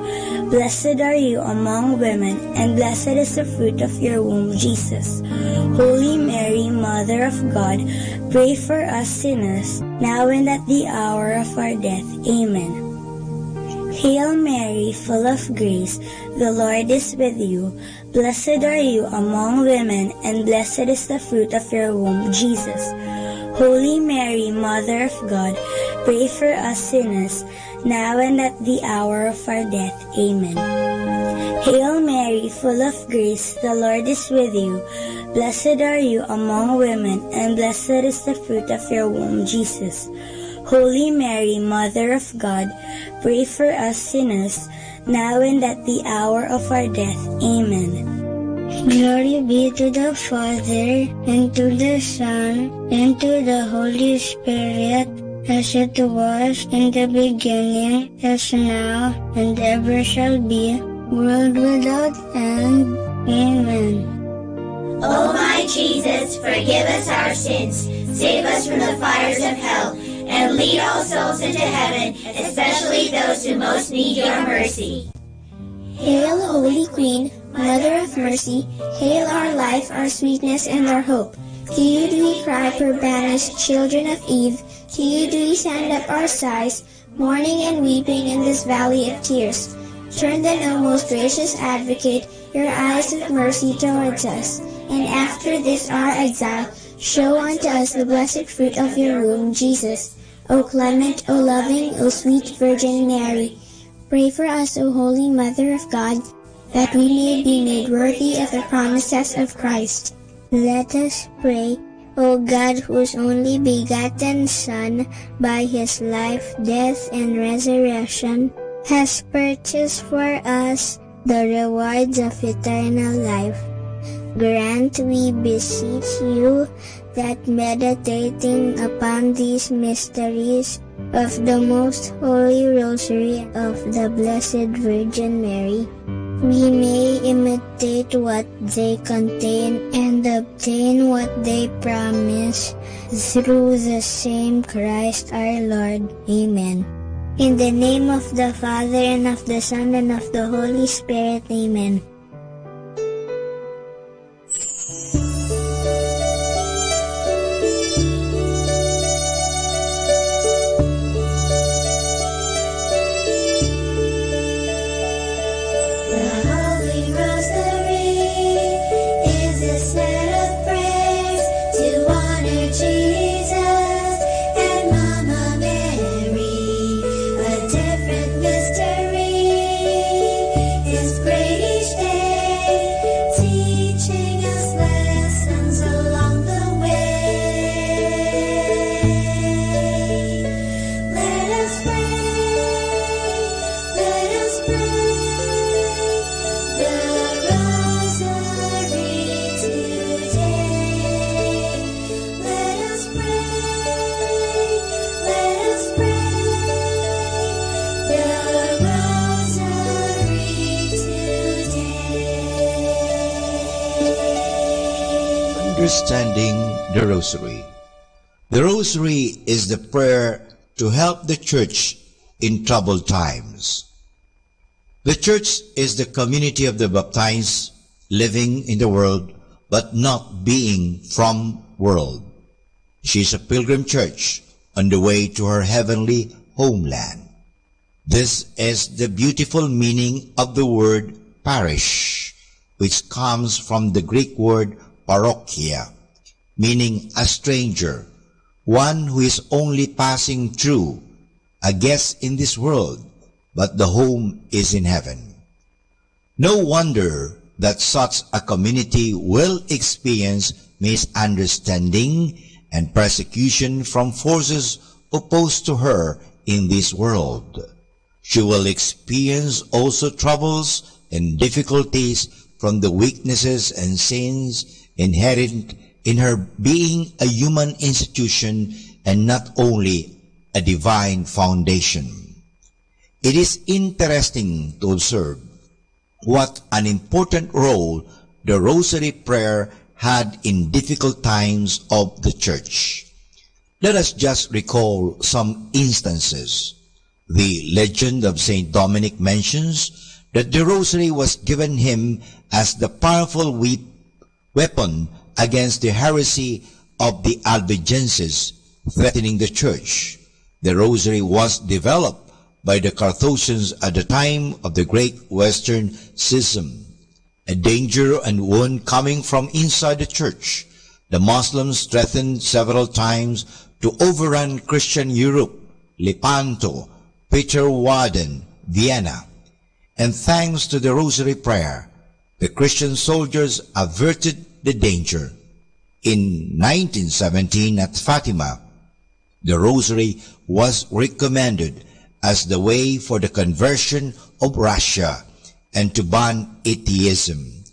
Blessed are you among women, and blessed is the fruit of your womb, Jesus. Holy Mary, Mother of God, pray for us sinners, now and at the hour of our death. Amen. Hail Mary, full of grace, the Lord is with you. Blessed are you among women, and blessed is the fruit of your womb, Jesus. Holy Mary, Mother of God, pray for us sinners, now and at the hour of our death. Amen. Hail Mary, full of grace, the Lord is with you. Blessed are you among women, and blessed is the fruit of your womb, Jesus. Holy Mary, Mother of God, pray for us sinners, now and at the hour of our death. Amen. Glory be to the Father, and to the Son, and to the Holy Spirit, as it was in the beginning, is now, and ever shall be, world without end. Amen. O my Jesus, forgive us our sins, save us from the fires of hell, and lead all souls into heaven, especially those who most need your mercy. Hail, Holy Queen, Mother of Mercy, hail our life, our sweetness, and our hope. To you do we cry, poor banished children of Eve. To you do we send up our sighs, mourning and weeping in this valley of tears. Turn then, O most gracious Advocate, your eyes of mercy towards us, and after this our exile, show unto us the blessed fruit of your womb, Jesus. O clement, O loving, O sweet Virgin Mary, pray for us, O Holy Mother of God, that we may be made worthy of the promises of Christ. Let us pray. O God, whose only begotten Son, by his life, death, and resurrection, has purchased for us the rewards of eternal life, grant, we beseech you, that meditating upon these mysteries of the most holy rosary of the Blessed Virgin Mary, we may imitate what they contain and obtain what they promise, through the same Christ our Lord. Amen. In the name of the Father, and of the Son, and of the Holy Spirit. Amen. Understanding the Rosary. The Rosary is the prayer to help the Church in troubled times. The Church is the community of the baptized living in the world but not being from world. She is a pilgrim church on the way to her heavenly homeland. This is the beautiful meaning of the word parish, which comes from the Greek word parochia, meaning a stranger, one who is only passing through, a guest in this world, but the home is in heaven. No wonder that such a community will experience misunderstanding and persecution from forces opposed to her in this world. She will experience also troubles and difficulties from the weaknesses and sins inherent in her being a human institution and not only a divine foundation. It is interesting to observe what an important role the Rosary prayer had in difficult times of the church. Let us just recall some instances. The legend of Saint Dominic mentions that the rosary was given him as the powerful weapon against the heresy of the Albigenses threatening the church. The rosary was developed by the Carthusians at the time of the Great Western Schism. A danger and wound coming from inside the church, the Muslims threatened several times to overrun Christian Europe, Lepanto, Peterwarden, Vienna. And thanks to the rosary prayer, the Christian soldiers averted the danger. In 1917 at Fatima, the rosary was recommended as the way for the conversion of Russia and to ban atheism.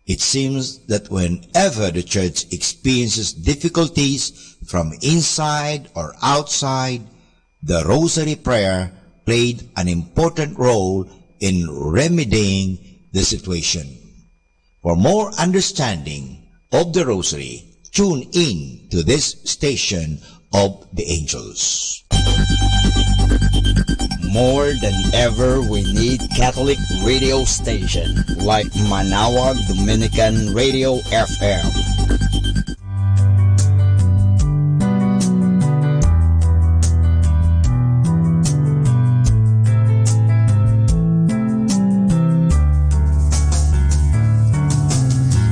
It seems that whenever the church experiences difficulties from inside or outside, the rosary prayer played an important role in remedying the situation. For more understanding of the rosary, tune in to this station of the angels. More than ever, we need Catholic radio station like Manawag Dominican Radio FM.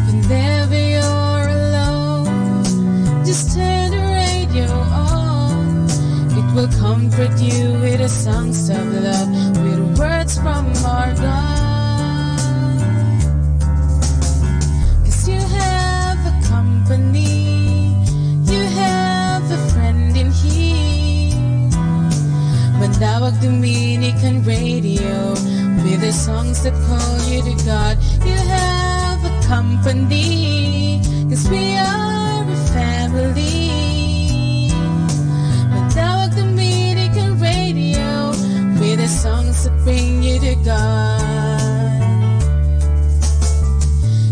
Whenever you're alone, just turn the radio on. It will comfort you with the songs of love, with words from our God. 'Cause you have a company, you have a friend in here. Manawag Dominican Radio, with the songs that call you to God. You have a company, 'cause we are a family. Manawag Dominican Radio, with the songs that bring you to God.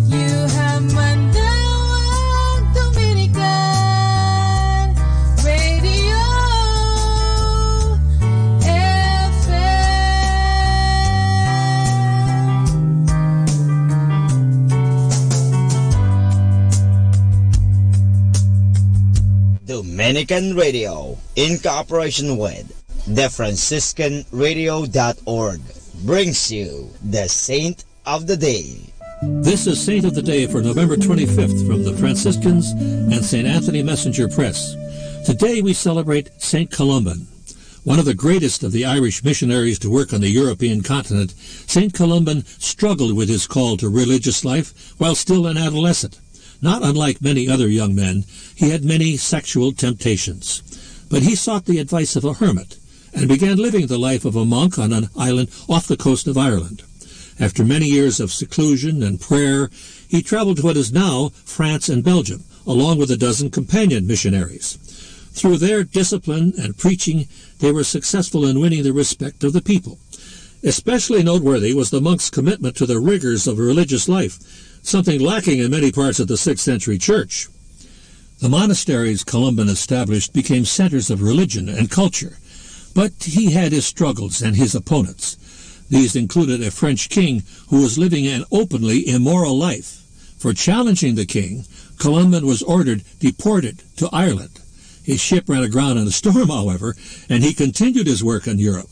You have Manawag Dominican Radio Dominican Radio, in cooperation with TheFranciscanRadio.org, brings you the Saint of the Day. This is Saint of the Day for November 25th from the Franciscans and St. Anthony Messenger Press. Today we celebrate St. Columban. One of the greatest of the Irish missionaries to work on the European continent, St. Columban struggled with his call to religious life while still an adolescent. Not unlike many other young men, he had many sexual temptations. But he sought the advice of a hermit and began living the life of a monk on an island off the coast of Ireland. After many years of seclusion and prayer, he traveled to what is now France and Belgium, along with a dozen companion missionaries. Through their discipline and preaching, they were successful in winning the respect of the people. Especially noteworthy was the monk's commitment to the rigors of religious life, something lacking in many parts of the 6th century church. The monasteries Columban established became centers of religion and culture, but he had his struggles and his opponents. These included a French king who was living an openly immoral life. For challenging the king, Columban was ordered deported to Ireland. His ship ran aground in a storm, however, and he continued his work in Europe.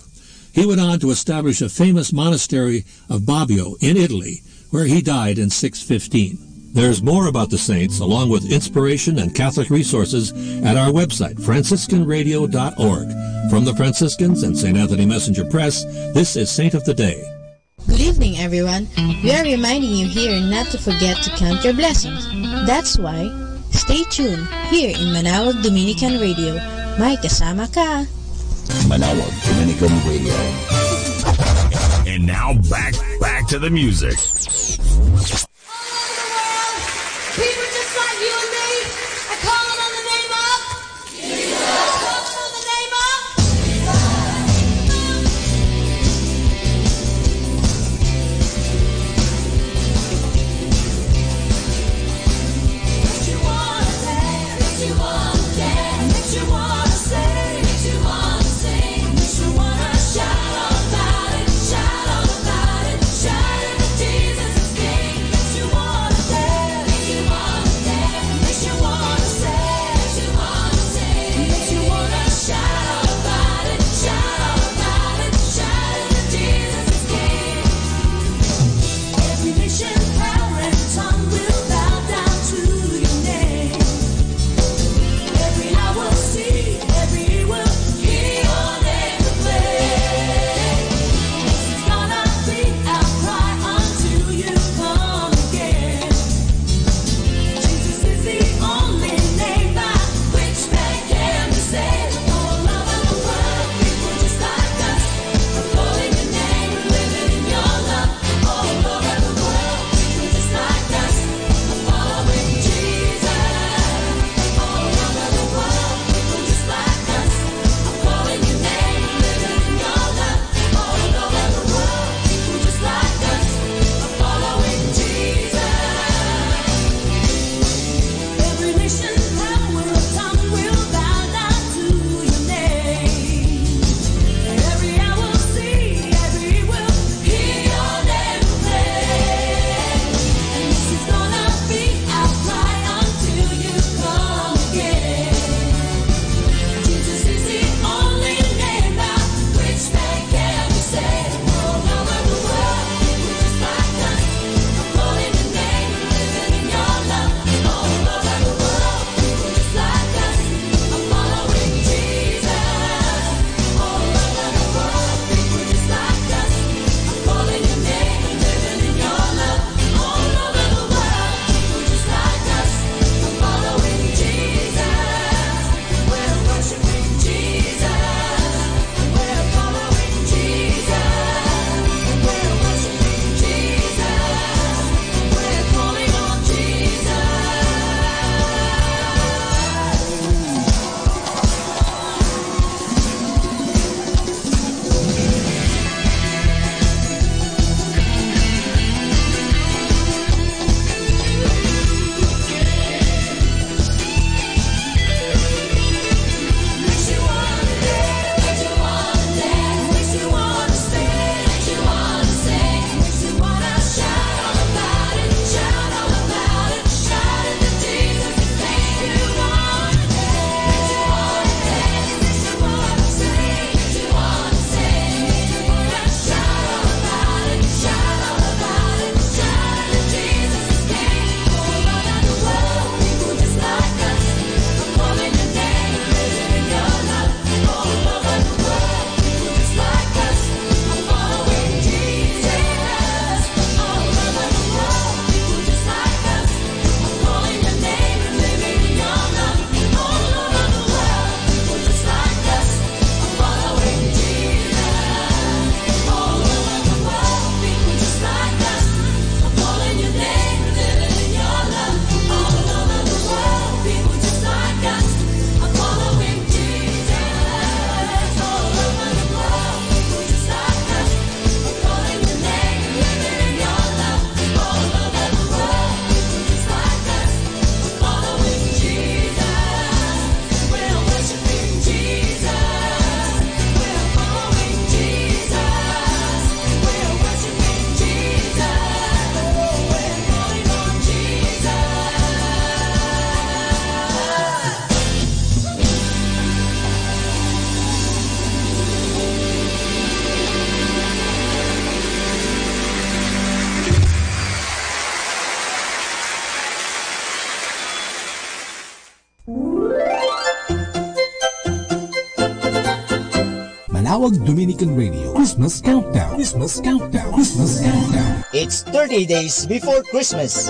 He went on to establish a famous monastery of Bobbio in Italy, where he died in 615. There's more about the saints, along with inspiration and Catholic resources, at our website, franciscanradio.org. From the Franciscans and St. Anthony Messenger Press, this is Saint of the Day. Good evening, everyone. We are reminding you here not to forget to count your blessings. That's why, stay tuned here in Manawag Dominican Radio. May kasama ka. Manawag Dominican Radio. And now back to the music. People just like you and me are calling on the name of Jesus. Calling on the name of Jesus. Manawag Dominican Radio Christmas Countdown. Christmas Countdown. Christmas Countdown. It's 30 days before Christmas.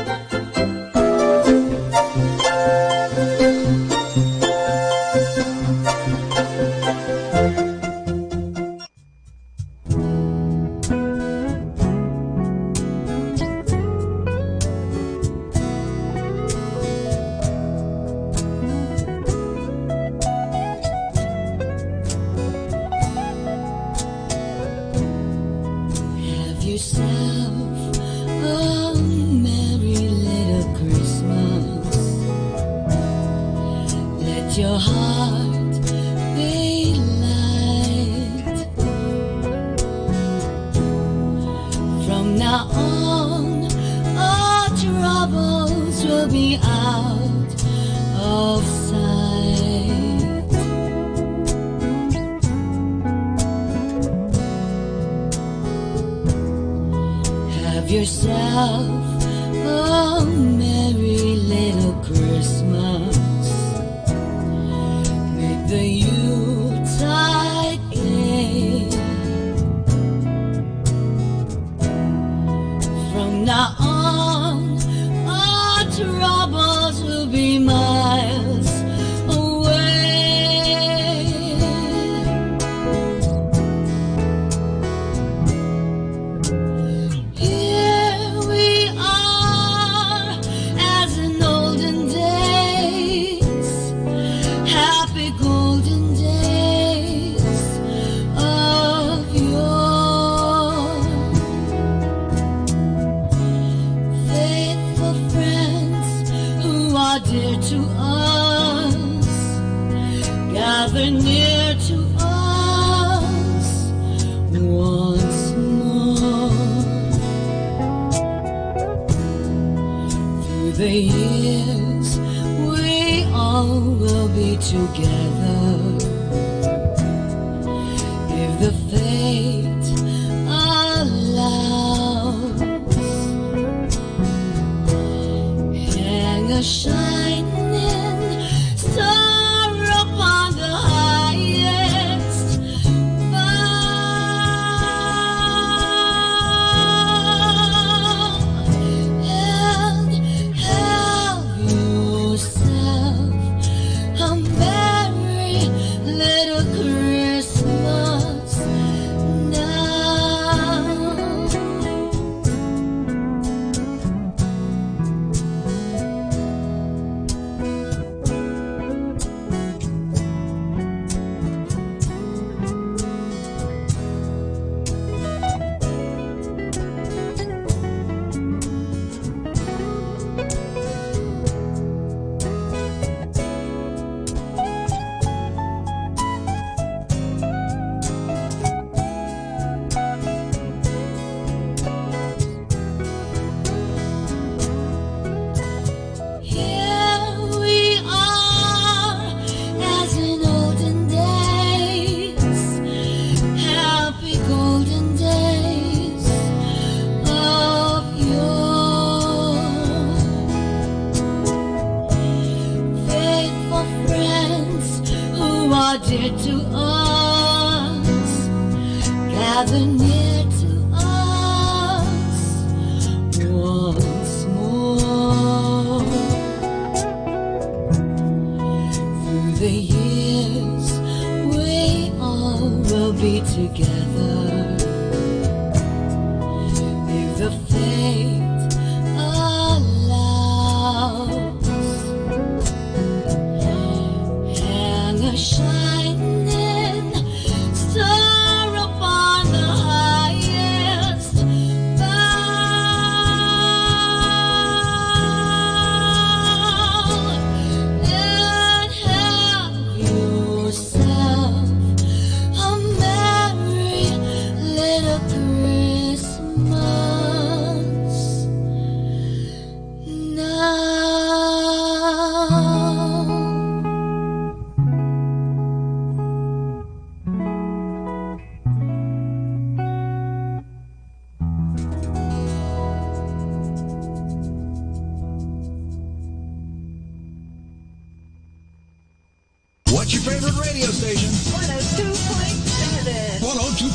What's your favorite radio station? 102.7.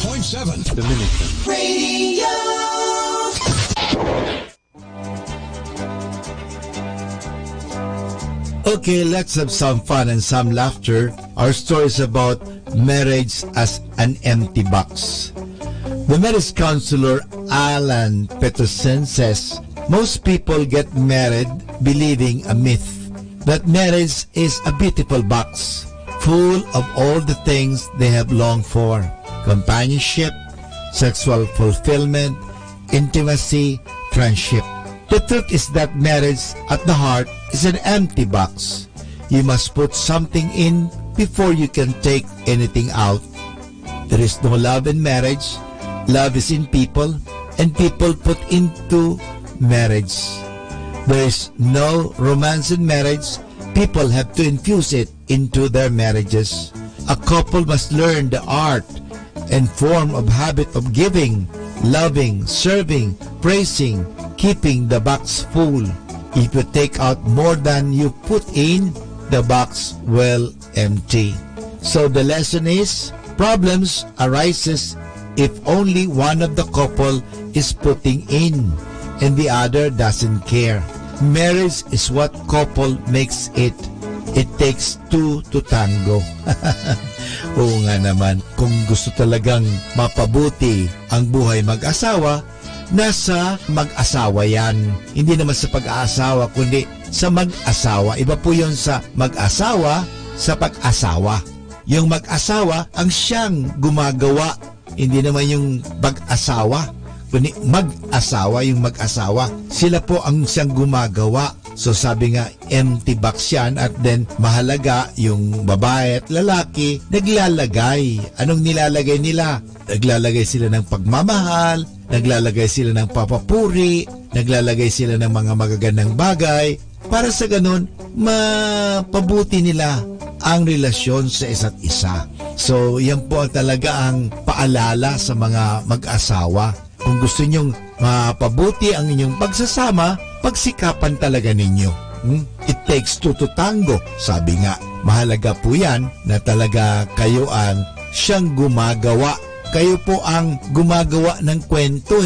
102.7 Dominican Radio. Okay, let's have some fun and some laughter. Our story is about marriage as an empty box. The marriage counselor Alan Peterson says most people get married believing a myth that marriage is a beautiful box full of all the things they have longed for: companionship, sexual fulfillment, intimacy, friendship. The truth is that marriage at the heart is an empty box. You must put something in before you can take anything out. There is no love in marriage. Love is in people, and people put into marriage. There is no romance in marriage. People have to infuse it into their marriages. A couple must learn the art and form of habit of giving, loving, serving, praising, keeping the box full. If you take out more than you put in, the box will empty. So the lesson is, problems arises if only one of the couple is putting in and the other doesn't care. Marriage is what couple makes it. It takes two to tango. Oo nga naman, kung gusto talagang mapabuti ang buhay mag-asawa, nasa mag-asawa yan. Hindi naman sa pag-aasawa, kundi sa mag-asawa. Iba po yun sa mag-asawa, sa pag-asawa. Yung mag-asawa ang siyang gumagawa. Hindi naman yung pag-asawa, kundi mag-asawa, yung mag-asawa. Sila po ang siyang gumagawa. So sabi nga, empty box yan, at then mahalaga yung babae at lalaki naglalagay. Anong nilalagay nila? Naglalagay sila ng pagmamahal, naglalagay sila ng papapuri, naglalagay sila ng mga magagandang bagay para sa ganun mapabuti nila ang relasyon sa isa't isa. So yan po talaga ang paalala sa mga mag-asawa. Kung gusto nyong mapabuti ang inyong pagsasama, pagsikapan talaga ninyo. It takes two to tango. Sabi nga, mahalaga po yan na talaga kayo ang siyang gumagawa. Kayo po ang gumagawa ng kwento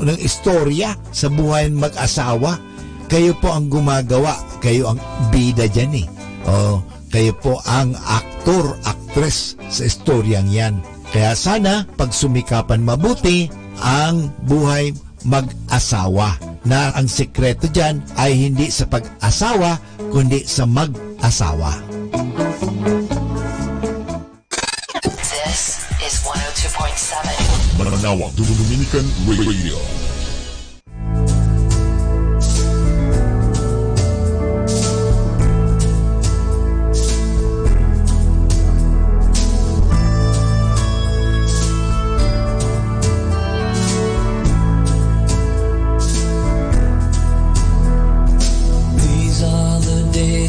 ng istorya sa buhay ng mag-asawa. Kayo po ang gumagawa. Kayo ang bida dyan kayo po ang aktor, actress sa istoryang yan. Kaya sana pagsumikapan mabuti ang buhay mag-asawa, na ang sekreto dyan ay hindi sa pag-asawa kundi sa mag-asawa. This is 102.7 Manawag Dominican Radio.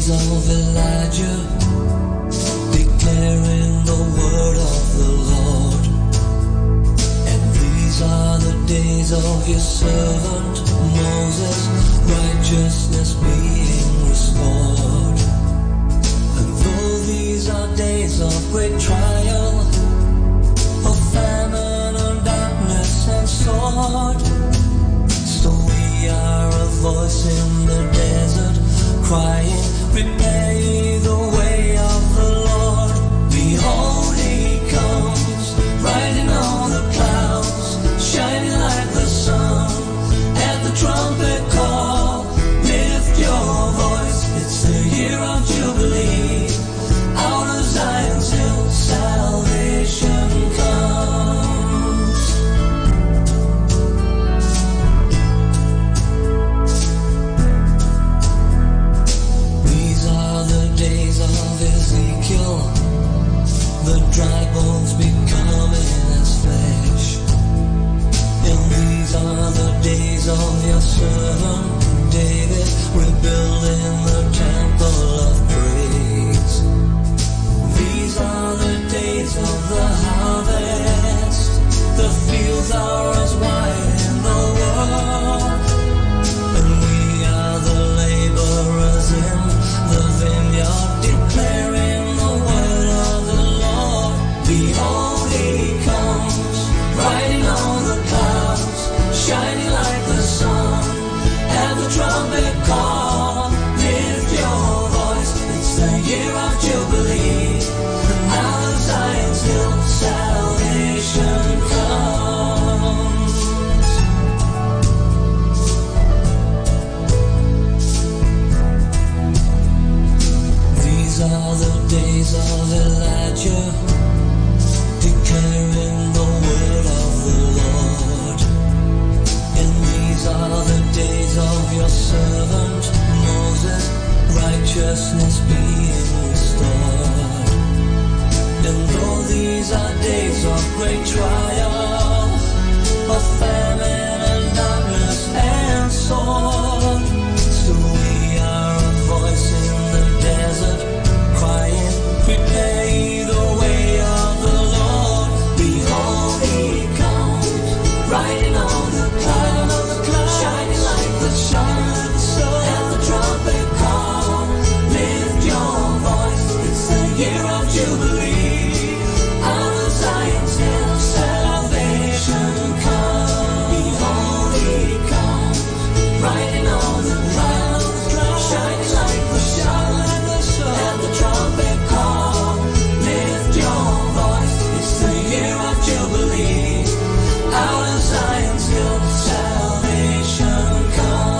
Of Elijah, declaring the word of the Lord. And these are the days of your servant Moses, righteousness being restored. And though these are days of great trial, of famine and darkness and sword, still we are a voice in the desert, crying, prepare ye the way of the Lord. Behold, he comes, riding on the clouds, shining like the sun. At the trumpet call, lift your voice. It's the year of Jubilee. Out of Zion's hill, salvation comes. These are the days These are the days of Elijah, declaring the word of the Lord. And these are the days of your servant Moses, righteousness being restored. And though these are days of great trial, of famine and darkness and sword, still we are a voice in the desert, crying, prepare ye the way of the Lord. Behold, he comes, riding on the clouds, shining like the sun, and the trumpet call. Lift your voice, it's the year of Jubilee. Out of Zion's hill, salvation comes. Behold, he comes, riding on the clouds, shining like the sun, and the trumpet call. Lift your voice, it's the year of Jubilee. Out of Zion's hill, salvation comes.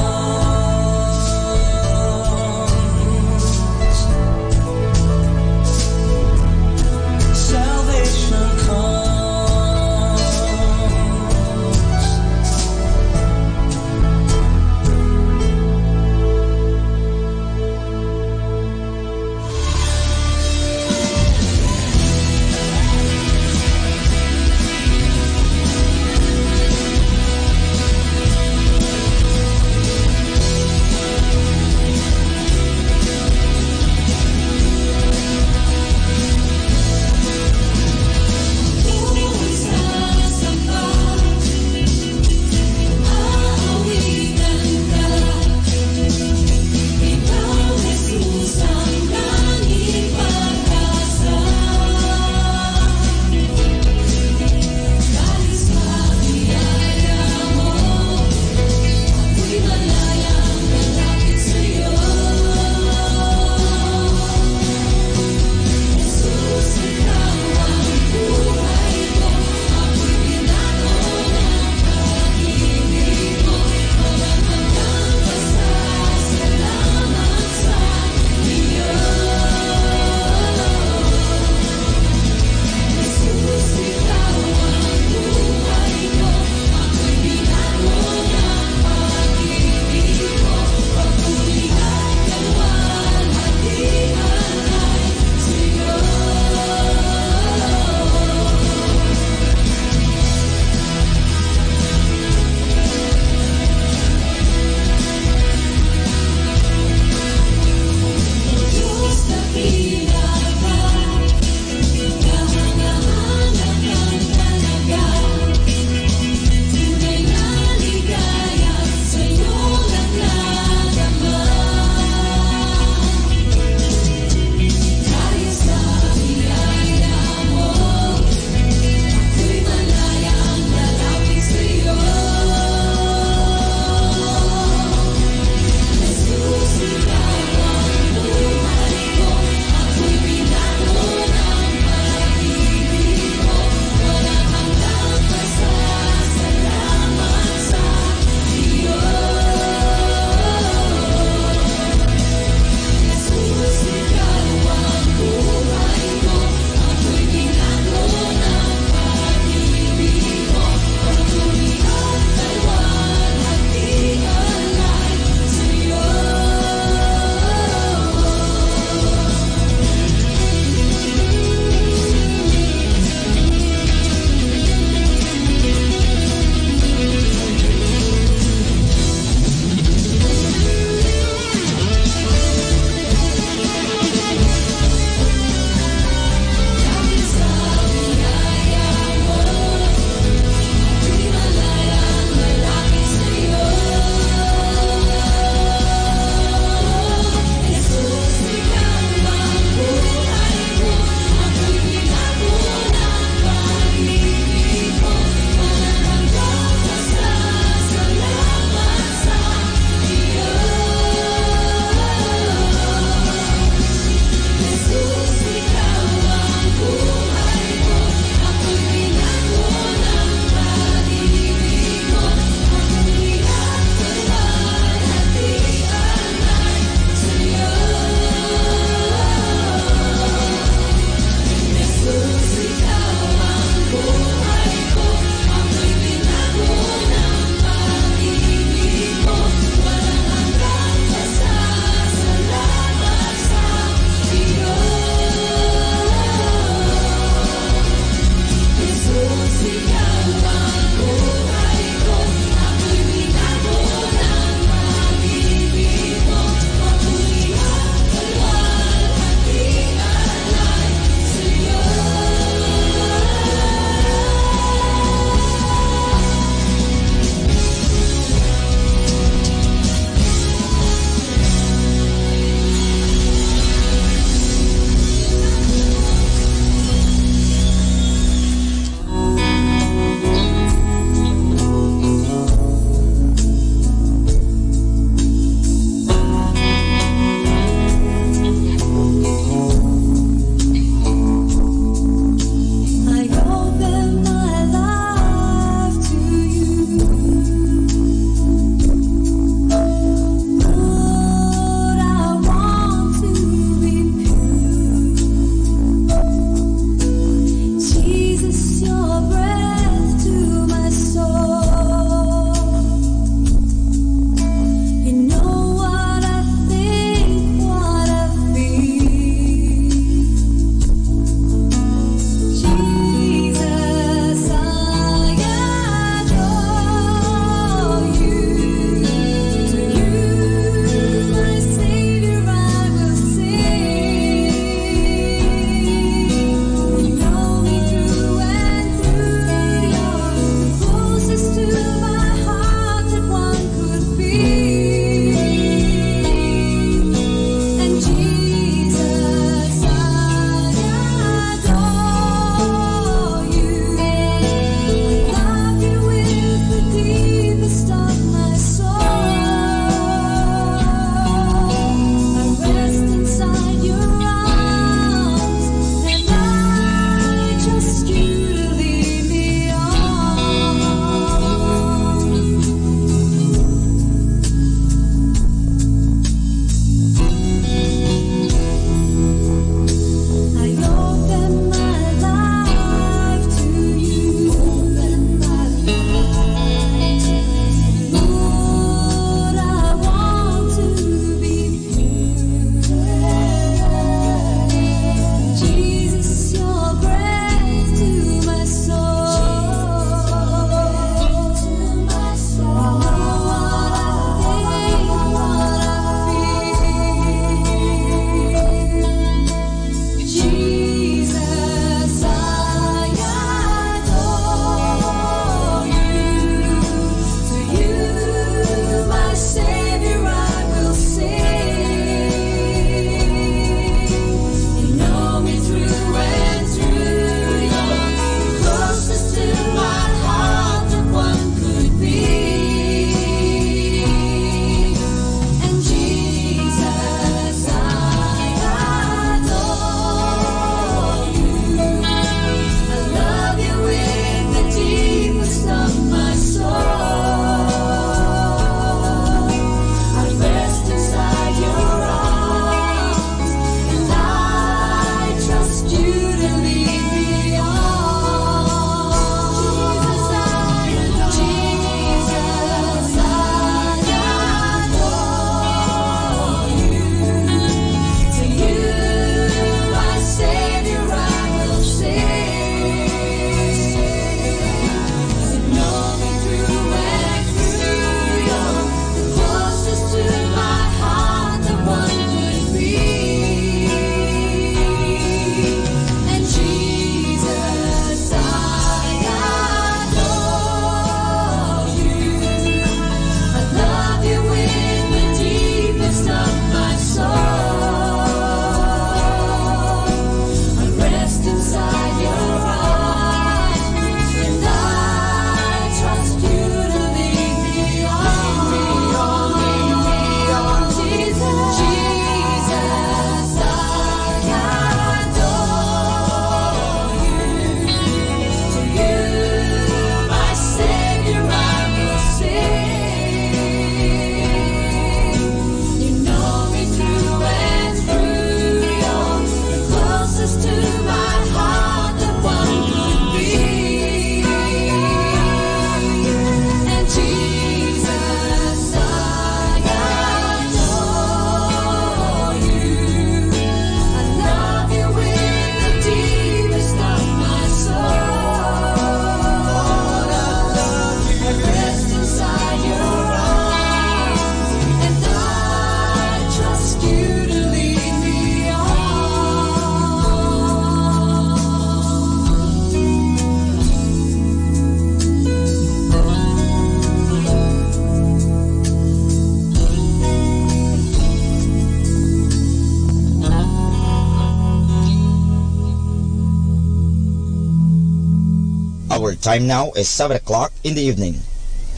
Our time now is 7 o'clock in the evening.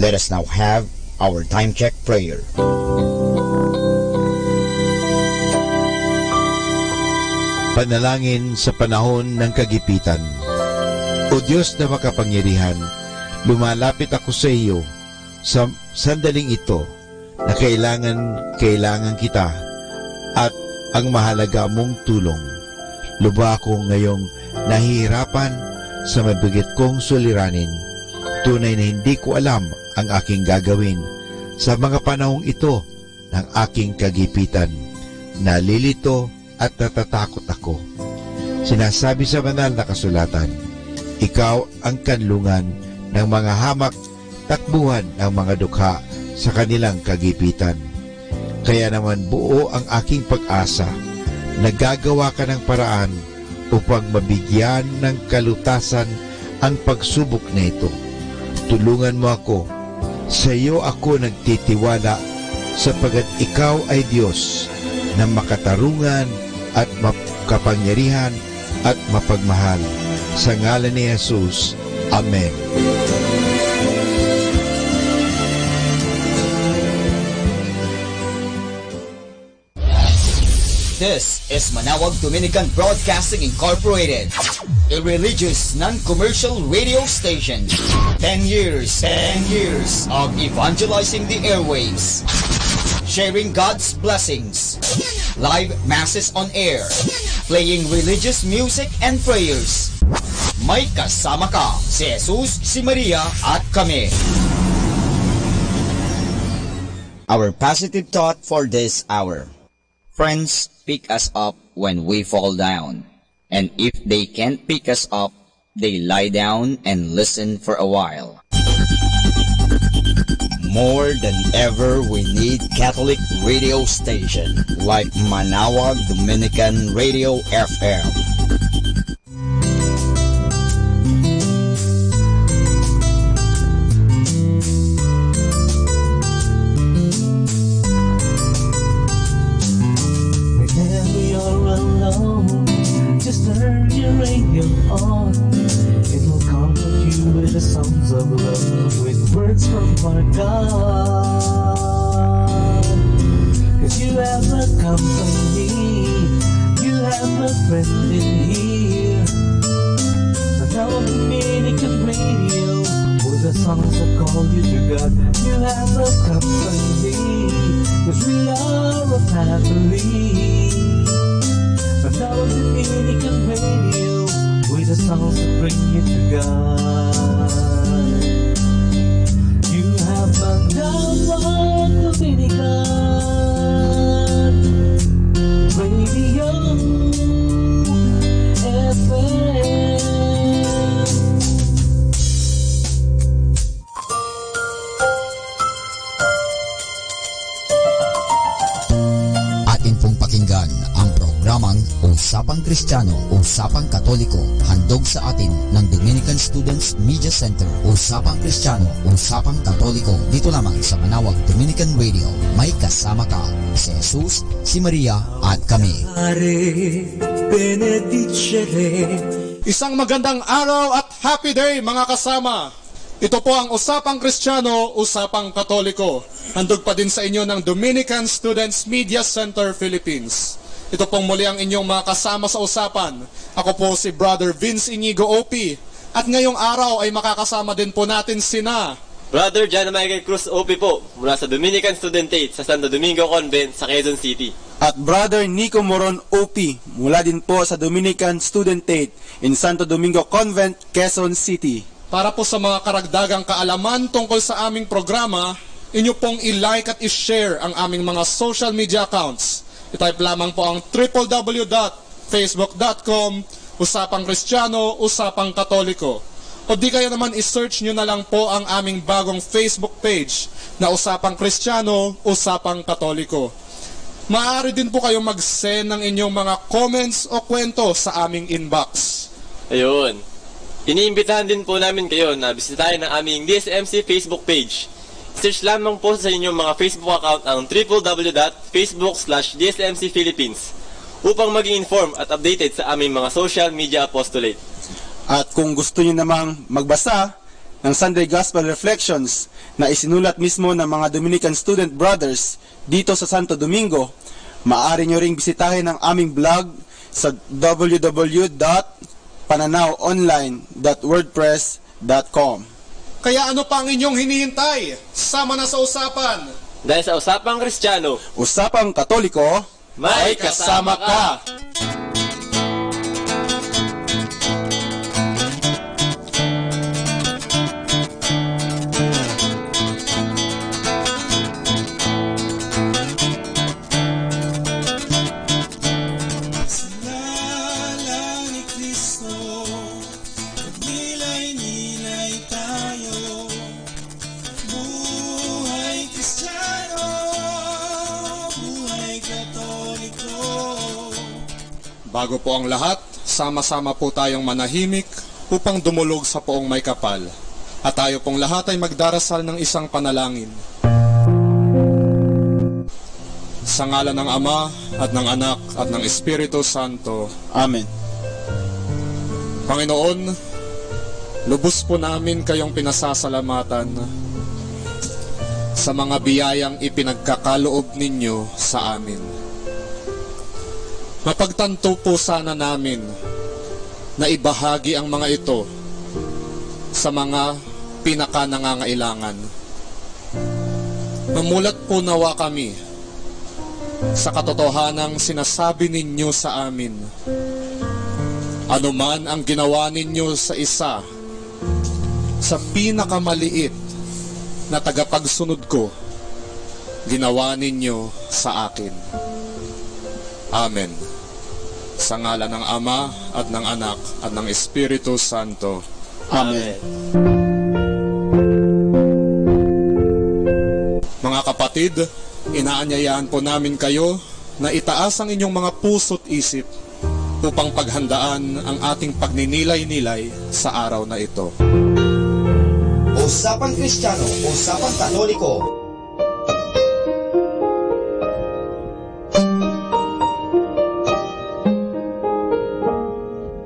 Let us now have our time check prayer. Panalangin sa panahon ng kagipitan. O Diyos na makapangyarihan, lumalapit ako sa iyo sa sandaling ito na kailangan kita at ang mahalaga mong tulong. Luba ako ngayong nahihirapan sa mabigat kong suliranin. Tunay na hindi ko alam ang aking gagawin sa mga panahong ito ng aking kagipitan. Nalilito at natatakot ako. Sinasabi sa banal na kasulatan, ikaw ang kanlungan ng mga hamak, takbuhan ng mga dukha sa kanilang kagipitan. Kaya naman buo ang aking pag-asa. Nagagawa ka ng paraan upang mabigyan ng kalutasan ang pagsubok na ito. Tulungan mo ako. Sa iyo ako nagtitiwala sapagat ikaw ay Diyos na makatarungan at makapangyarihan at mapagmahal. Sa ngalan ni Jesus. Amen. This is Manawag Dominican Broadcasting Incorporated, a religious, non-commercial radio station. 10 years of evangelizing the airwaves, sharing God's blessings, live masses on air, playing religious music and prayers. May kasama ka, si Jesus, si Maria, at kami. Our positive thought for this hour. Friends pick us up when we fall down, and if they can't pick us up, they lie down and listen for a while. More than ever, we need Catholic radio station like Manawag Dominican Radio FM. Just turn your radio on. It will comfort you with the songs of love, with words from our God. Cause you have a company, you have a friend in here. Manawag Dominican Radio, with the songs that call you to God. You have a company, cause we are a family. Manawag Dominican Radio, with the songs that bring you to God. You have Manawag Dominican Radio FM. Atin pong pakinggan ang programang Usapang Kristiyano, Usapang Katoliko, handog sa atin ng Dominican Students Media Center. Usapang Kristiyano, Usapang Katoliko, dito lamang sa Manawag Dominican Radio. May kasama ka, si Jesus, si Maria, at kami. Isang magandang araw at happy day mga kasama. Ito po ang Usapang Kristiyano, Usapang Katoliko. Handog pa din sa inyo ng Dominican Students Media Center Philippines. Ito pong muli ang inyong mga kasama sa usapan. Ako po si Brother Vince Inigo OP. At ngayong araw ay makakasama din po natin sina Brother John Michael Cruz OP po, mula sa Dominican Studentate sa Santo Domingo Convent sa Quezon City. At Brother Nico Moron OP, mula din po sa Dominican Studentate in Santo Domingo Convent, Quezon City. Para po sa mga karagdagang kaalaman tungkol sa aming programa, inyo pong i-like at i-share ang aming mga social media accounts. I-type lamang po ang www.facebook.com Usapang Kristiyano, Usapang Katoliko. O di kaya naman i-search nyo na lang po ang aming bagong Facebook page na Usapang Kristiyano, Usapang Katoliko. Maaari din po kayong mag-send ng inyong mga comments o kwento sa aming inbox. Ayun. Iniimbitahan din po namin kayo na bisitahin ang aming DSMC Facebook page. Search lamang po sa inyong mga Facebook account ang www.facebook.com/DSMC Philippines upang maging informed at updated sa aming mga social media apostolate. At kung gusto niyo namang magbasa ng Sunday Gospel Reflections na isinulat mismo ng mga Dominican Student Brothers dito sa Santo Domingo, maaari nyo ring bisitahin ang aming blog sa www.pananawonline.wordpress.com. Kaya ano pa ang inyong hinihintay? Sama na sa usapan! Dahil sa Usapang Kristiyano, Usapang Katoliko, may kasama ka! Bago po ang lahat, sama-sama po tayong manahimik upang dumulog sa poong may kapal. At tayo pong lahat ay magdarasal ng isang panalangin. Sa ngalan ng Ama at ng Anak at ng Espiritu Santo. Amen. Panginoon, lubos po namin kayong pinasasalamatan sa mga biyayang ipinagkakaloob ninyo sa amin. Mapagtanto po sana namin na ibahagi ang mga ito sa mga pinakanangangailangan. Mamulat po nawa kami sa katotohanang sinasabi ninyo sa amin. Ano man ang ginawa ninyo sa isa, sa pinakamaliit na tagapagsunod ko, ginawa ninyo sa akin. Amen. Sa ngalan ng Ama at ng Anak at ng Espiritu Santo. Amen. Mga kapatid, inaanyayahan po namin kayo na itaas ang inyong mga puso't isip upang paghandaan ang ating pagninilay-nilay sa araw na ito. Usapang Kristiyano, Usapang Katoliko.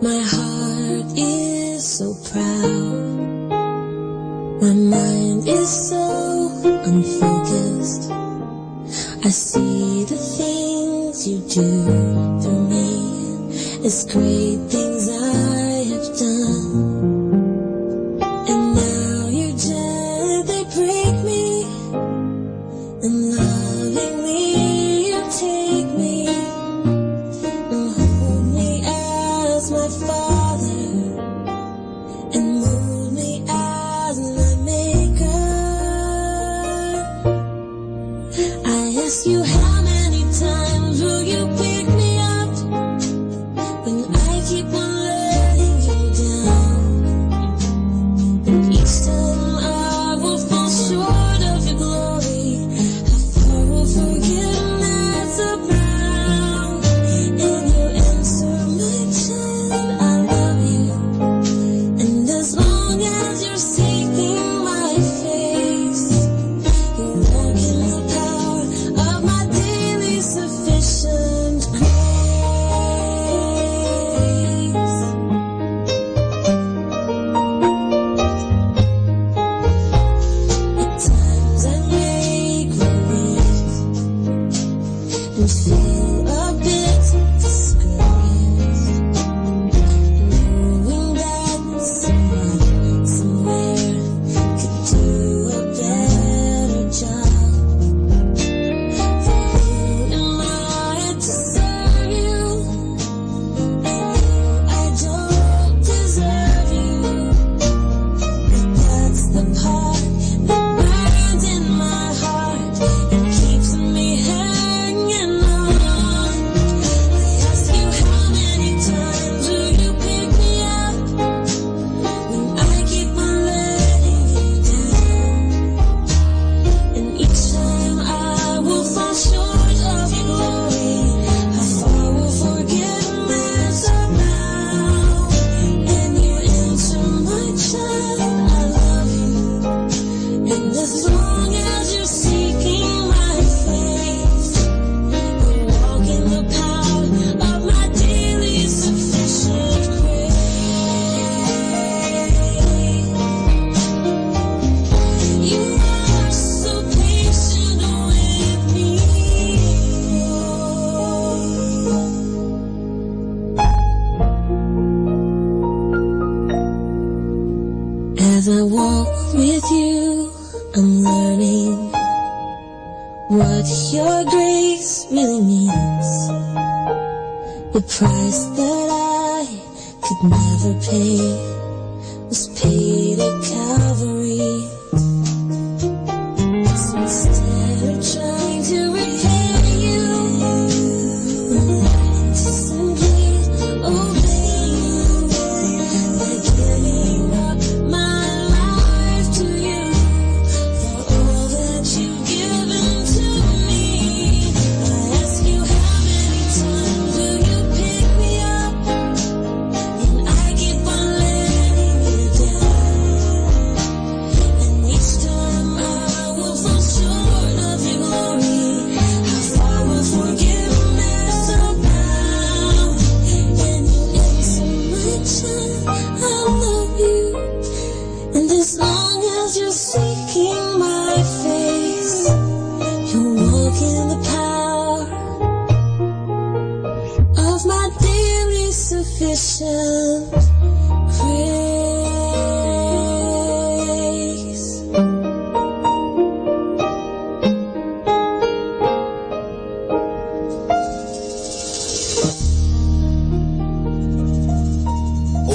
My heart is so proud. My mind is so unfocused. I see the things you do for me. It's great things I have done. And now you gently break me. And lovingly you take me. And hold me as my Father. And mold me as my Maker. I ask you, how many times will you pick me up when I keep on letting you down? And each time I will fall short of your glory. How far will forgiveness abound? And you answer my chant, I love you. And as long as you're seeking my face, you walk in the power of my daily sufficient grace. walk with you, I'm learning what your grace really means. The price that I could never pay was paid at Calvary. So instead of trying to repay you, I'm learning to simply obey you by giving up my life to you for all that you've given to me. I ask you, how many times will you pick me up? And I keep on letting you down. And each time I will fall short of your glory. How far will forgiveness abound? And you answer my child, I love you. And as long as you're seeking my face, you walk in the power of my daily sufficient grace.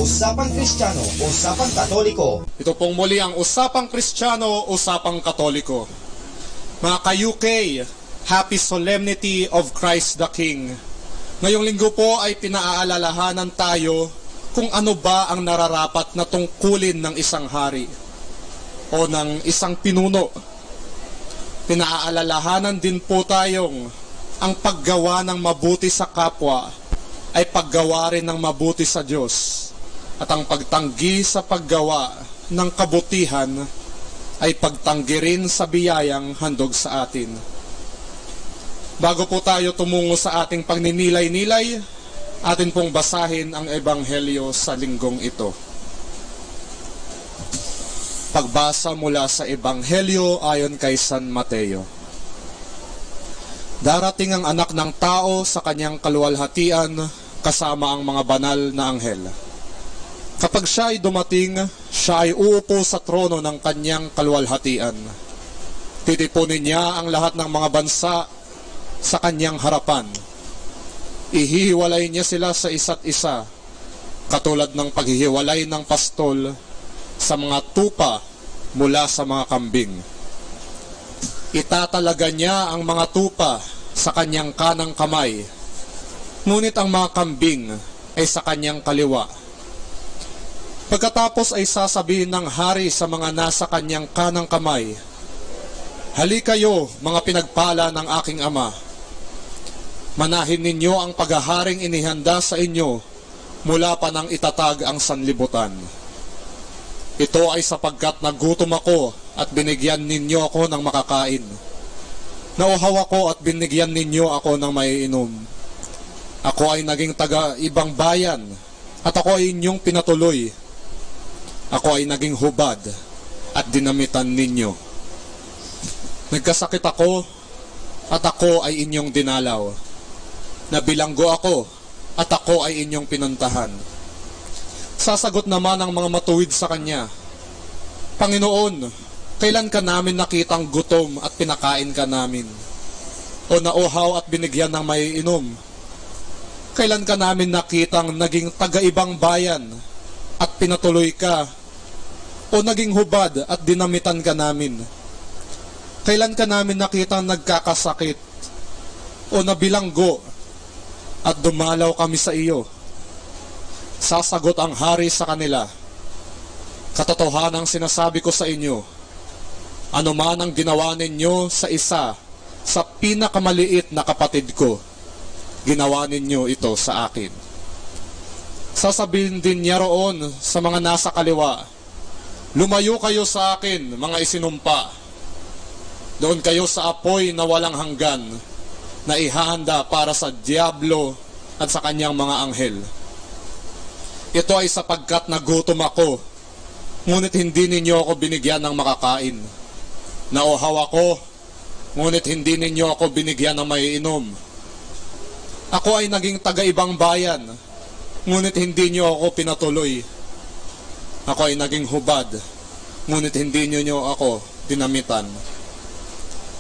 Usapang Kristiyano, Usapang Katoliko. Ito pong muli ang Usapang Kristiyano, Usapang Katoliko. Mga ka-UK, Happy Solemnity of Christ the King. Ngayong linggo po ay pinaaalalahanan tayo kung ano ba ang nararapat na tungkulin ng isang hari o ng isang pinuno. Pinaaalalahanan din po tayong ang paggawa ng mabuti sa kapwa ay paggawa rin ng mabuti sa Diyos. At ang pagtanggi sa paggawa ng kabutihan ay pagtanggi rin sa biyayang handog sa atin. Bago po tayo tumungo sa ating pagninilay-nilay, atin pong basahin ang Ebanghelyo sa linggong ito. Pagbasa mula sa Ebanghelyo ayon kay San Mateo. Darating ang anak ng tao sa kanyang kaluwalhatian kasama ang mga banal na anghel. Kapag siya ay dumating, siya ay uupo sa trono ng kanyang kaluwalhatian. Titipunin niya ang lahat ng mga bansa sa kanyang harapan. Ihihiwalay niya sila sa isa't isa, katulad ng paghihiwalay ng pastol sa mga tupa mula sa mga kambing. Itatalaga niya ang mga tupa sa kanyang kanang kamay, ngunit ang mga kambing ay sa kanyang kaliwa. Pagkatapos ay sasabihin ng hari sa mga nasa kanyang kanang kamay, "Halika kayo, mga pinagpala ng aking ama. Manahin ninyo ang paghaharing inihanda sa inyo mula pa nang itatag ang sanlibutan. Ito ay sapagkat nagutom ako at binigyan ninyo ako ng makakain. Nauhaw ako at binigyan ninyo ako ng maiinom. Ako ay naging taga-ibang bayan at ako ay inyong pinatuloy. Ako ay naging hubad at dinamitan ninyo. Nagkasakit ako at ako ay inyong dinalaw. Nabilanggo ako at ako ay inyong pinuntahan." Sasagot naman ang mga matuwid sa kanya, "Panginoon, kailan ka namin nakitang gutom at pinakain ka namin? O nauhaw at binigyan ng maiinom? Kailan ka namin nakitang naging taga-ibang bayan at pinatuloy ka? O naging hubad at dinamitan ka namin? Kailan ka namin nakitang nagkakasakit o nabilanggo at dumalaw kami sa iyo?" Sasagot ang hari sa kanila, "Katotohanang sinasabi ko sa inyo, ano man ang ginawa ninyo sa isa sa pinakamaliit na kapatid ko, ginawa ninyo ito sa akin." Sasabihin din niya roon sa mga nasa kaliwa, "Lumayo kayo sa akin, mga isinumpa. Doon kayo sa apoy na walang hanggan, na ihahanda para sa diablo at sa kanyang mga anghel. Ito ay sapagkat nagutom ako, ngunit hindi ninyo ako binigyan ng makakain. Nauhaw ako, ngunit hindi ninyo ako binigyan ng maiinom. Ako ay naging taga-ibang bayan, ngunit hindi niyo ako pinatuloy. Ako ay naging hubad, ngunit hindi niyo ako dinamitan.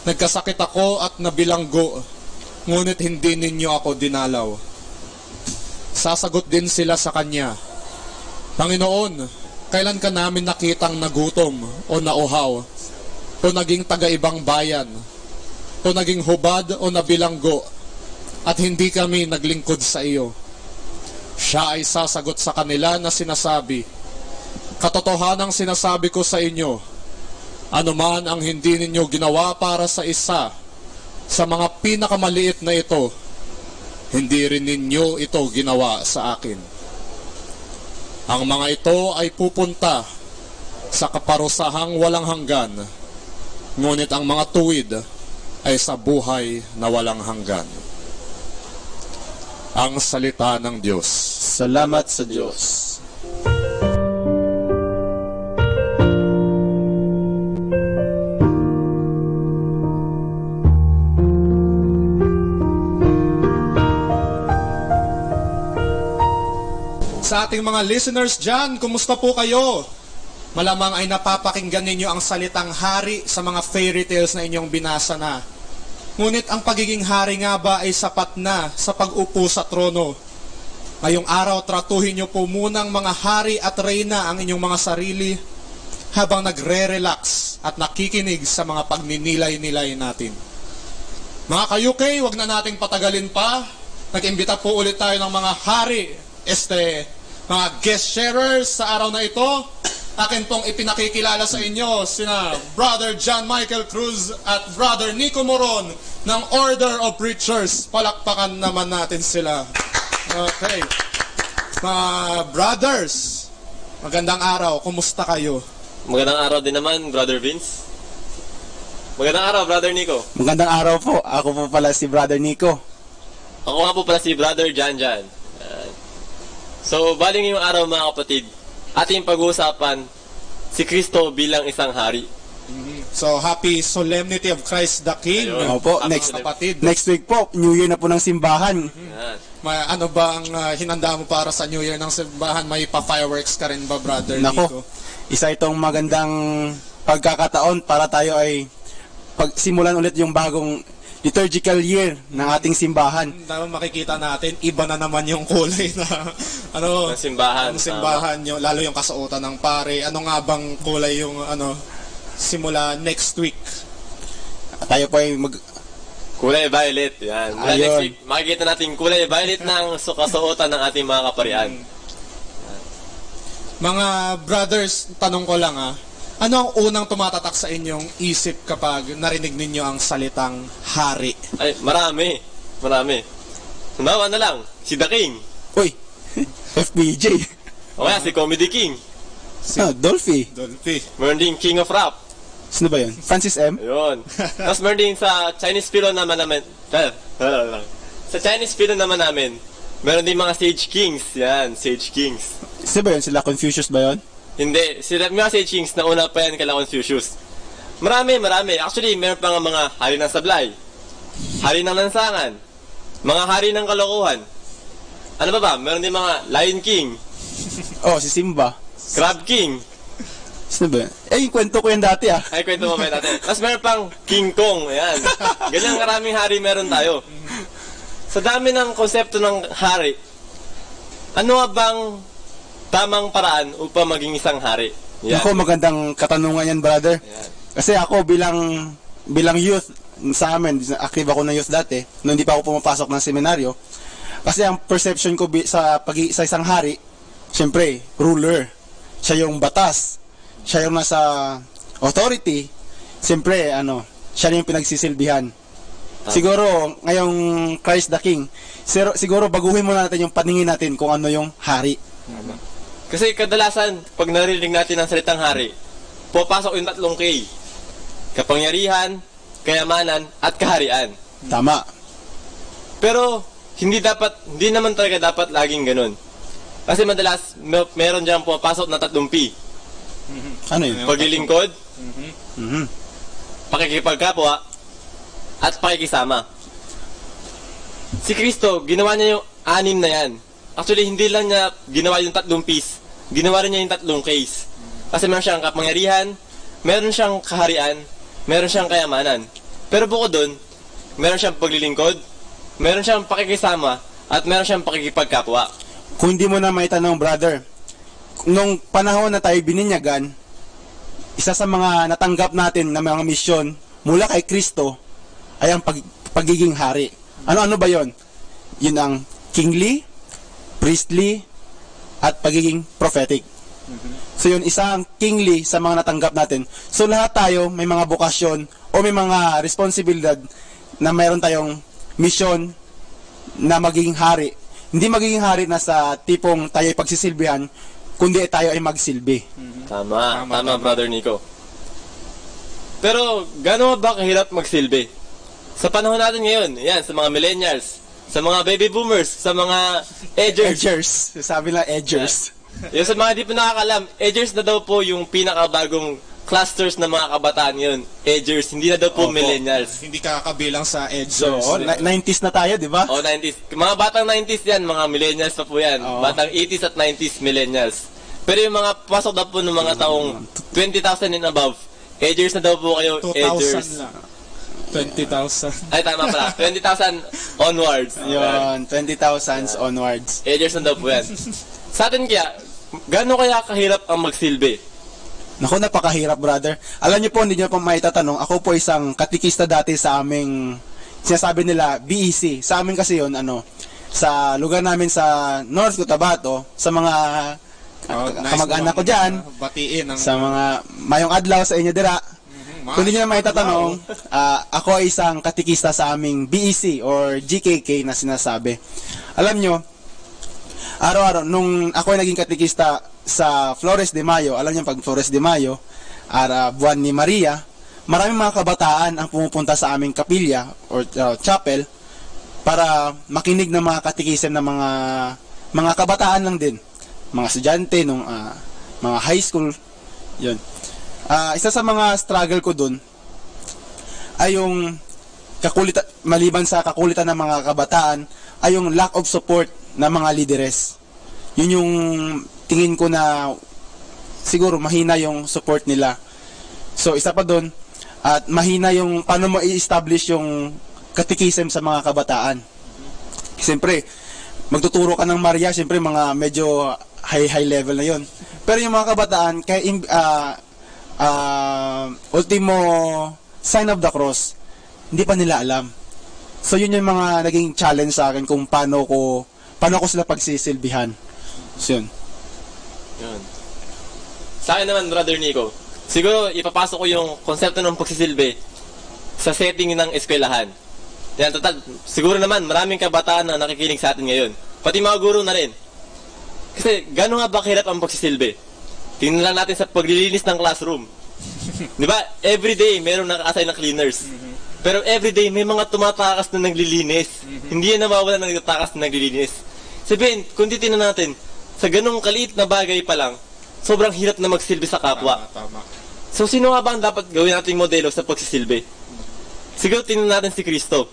Nagkasakit ako at nabilanggo, ngunit hindi ninyo ako dinalaw. Sasagot din sila sa kanya, Panginoon, kailan ka namin nakitang nagutom o nauhaw, o naging taga-ibang bayan, o naging hubad o nabilanggo, at hindi kami naglingkod sa iyo? Siya ay sasagot sa kanila na sinasabi, katotohanang sinasabi ko sa inyo, anuman ang hindi ninyo ginawa para sa isa sa mga pinakamaliit na ito, hindi rin ninyo ito ginawa sa akin. Ang mga ito ay pupunta sa kaparusahang walang hanggan, ngunit ang mga tuwid ay sa buhay na walang hanggan. Ang salita ng Diyos. Salamat sa Diyos. Sa ating mga listeners dyan, kumusta po kayo? Malamang ay napapakinggan ninyo ang salitang hari sa mga fairy tales na inyong binasa na. Ngunit ang pagiging hari nga ba ay sapat na sa pag-upo sa trono? Ngayong araw, tratuhin nyo po munang mga hari at reyna ang inyong mga sarili habang nagre-relax at nakikinig sa mga pagninilay-nilay natin. Mga ka-UK, wag na nating patagalin pa. Nag-imbita po ulit tayo ng mga hari, mga guest sharers sa araw na ito. Akin pong ipinakikilala sa inyo sina Brother John Michael Cruz at Brother Nico Moron ng Order of Preachers. Palakpakan naman natin sila. Okay. Mga brothers, magandang araw. Kumusta kayo? Magandang araw din naman, Brother Vince. Magandang araw, Brother Nico. Magandang araw po. Ako po pala si Brother Nico. Ako nga po pala si Brother Jan. So, bali ngayong araw mga kapatid, ating pag-uusapan si Kristo bilang isang hari. So, happy solemnity of Christ the King. Opo, next week po, New Year na po ng simbahan. Ano ba ang hinanda mo para sa New Year ng simbahan? May pa-fireworks ka rin ba, Brother Nico? Isa itong magandang pagkakataon para tayo ay pagsimulan ulit yung bagong liturgical year ng ating simbahan. Makikita natin, iba na naman yung kulay na ng simbahan. Lalo yung kasuotan ng pare. Ano nga bang kulay yung simula next week? Tayo po ay kulay violet. Yan. Mula next week, makikita natin kulay violet ng kasuotan ng ating mga kaparian. Mga brothers, tanong ko lang ano ang unang tumatatak sa inyong isip kapag narinig ninyo ang salitang hari? Ay, marami. Halimbawa na lang, si The King. Uy, FPJ. O kaya si Comedy King. Dolphy. Meron din King of Rap. Sino ba yun? Francis M? Ayun. Tapos meron din sa Chinese film naman sa Chinese film naman namin, meron din mga Sage Kings. Yan, Sage Kings. Sino ba yun? Sila Confucius ba yun? Hindi, sila mga Sage Kings na una pa yan kala Confucius. Marami. Actually, meron pa nga mga hari ng sablay, hari ng lansangan, mga hari ng kalokohan. Ano ba? Meron din mga Lion King. Si Simba. Crab King. Sino ba? Yung kwento ko yan dati Ay, kwento mo dati. Tapos meron pang King Kong. Ayan. Ganyang karaming hari meron tayo. Sa dami ng konsepto ng hari, ano bang tamang paraan upang maging isang hari? Ako, magandang katanungan yan, brother. Kasi ako bilang youth sa amin, active ako ng youth dati, nung hindi pa ako pumapasok ng seminaryo. Kasi ang perception ko sa isang hari, siyempre, ruler. Siya yung batas. Siya yung nasa authority. Siyempre, siya yung pinagsisilbihan. Siguro, ngayong Christ the King, siguro baguhin muna natin yung paningin natin kung ano yung hari. Kasi kadalasan, pag narinig natin ang salitang hari, pupasok yung 3 K. Kapangyarihan, kayamanan, at kaharian. Tama. Pero, hindi naman talaga dapat laging ganun. Kasi madalas, meron dyan pumapasok na 3 P. Ano yun? Paglilingkod, pakikipagkapwa, at pakikisama. Si Kristo, ginawa niya yung 6 na yan. Actually, hindi lang niya ginawa yung 3 P's. Ginawa rin niya yung 3 K's. Kasi meron siyang kapangyarihan, meron siyang kaharian, meron siyang kayamanan. Pero bukod dun, meron siyang paglilingkod, meron siyang pakikisama, at meron siyang pakikipagkapwa. Kung hindi mo na maitanong, brother, nung panahon na tayo bininyagan, isa sa mga natanggap natin na mga misyon mula kay Kristo ay ang pagiging hari. Ano-ano ba yon? Yun ang kingly, priestly, at pagiging prophetic. So yun, isang kingly sa mga natanggap natin. So lahat tayo may mga bokasyon o may mga responsibilidad na mayroon tayong mission na magiging hari. Hindi magiging hari na sa tipong tayo ay pagsisilbihan, kundi tayo ay magsilbi. Tama, Brother Nico. Pero gaano ba kahirap magsilbi? Sa panahon natin ngayon, yan, sa mga millennials, sa mga baby boomers, sa mga edgers. Sabi lang edgers. Yung sa mga di po nakakalam, edgers na daw po yung pinakabagong clusters ng mga kabataan yun. Edgers, hindi na daw po millennials. Hindi kakabilang sa edgers. So, 90s na tayo, di ba? 90s. Mga batang 90s yan, mga millennials pa po yan. Batang 80s at 90s millennials. Pero yung mga pasok na po ng mga taong 20,000 and above, edgers na daw po kayo, 2,000 edgers. lang. 20,000. Ay, tama pala. 20,000 onwards. Yun, 20,000 onwards. Edgers na daw po yan. Sa atin kaya, gaano kaya kahirap ang magsilbi? Naku, napakahirap, brother. Alam niyo po, hindi niyo po maitatanong, ako po isang katikista dati sa aming, sinasabi nila, BEC. Sa amin kasi yun, sa lugar namin sa North Cotabato, sa mga kamag-anak ko dyan, batiin sa mga mayong adlaw sa inyo dira. Kung hindi niyo na maitatanong, ako ay isang katikista sa aming BEC or GKK na sinasabi. Alam niyo, araw-araw, nung ako ay naging katikista sa Flores de Mayo, alam niyo pag Flores de Mayo, buwan ni Maria, maraming mga kabataan ang pumupunta sa aming kapilya or chapel para makinig ng mga katikism ng mga kabataan lang din. Mga estudyante, nung mga high school, yun. Isa sa mga struggle ko dun ay yung maliban sa kakulitan ng mga kabataan, ay yung lack of support ng mga leaderes. Yun yung tingin ko na siguro mahina yung support nila. So isa pa dun, at mahina yung paano mo i-establish yung katikism sa mga kabataan. Siyempre, magtuturo ka ng Maria, siyempre mga medyo high level na yon. Pero yung mga kabataan, kaya ultimo sign of the cross, hindi pa nila alam. So yun yung mga naging challenge sa akin kung paano ko sila pagsisilbihan. So yun. Sa akin naman, Brother Nico, siguro ipapasok ko yung konsepto ng pagsisilbi sa setting ng eskwelahan. Yan, total, siguro naman maraming kabataan na nakikinig sa atin ngayon. Pati mga guro na rin. Kasi gano'n nga ba kahirap ang pagsisilbi? Tingnan lang natin sa paglilinis ng classroom. Di ba? Everyday meron naka-assign na cleaners. Pero everyday may mga tumatakas na naglilinis. Hindi yan nawawala ng nagtatakas na naglilinis. Sabihin, kung titignan natin, sa ganong kaliit na bagay pa lang, sobrang hirap na magsilbi sa kapwa. Tama. So sino nga ba ang dapat gawin nating modelo sa pagsisilbi? Siguro tingnan natin si Kristo.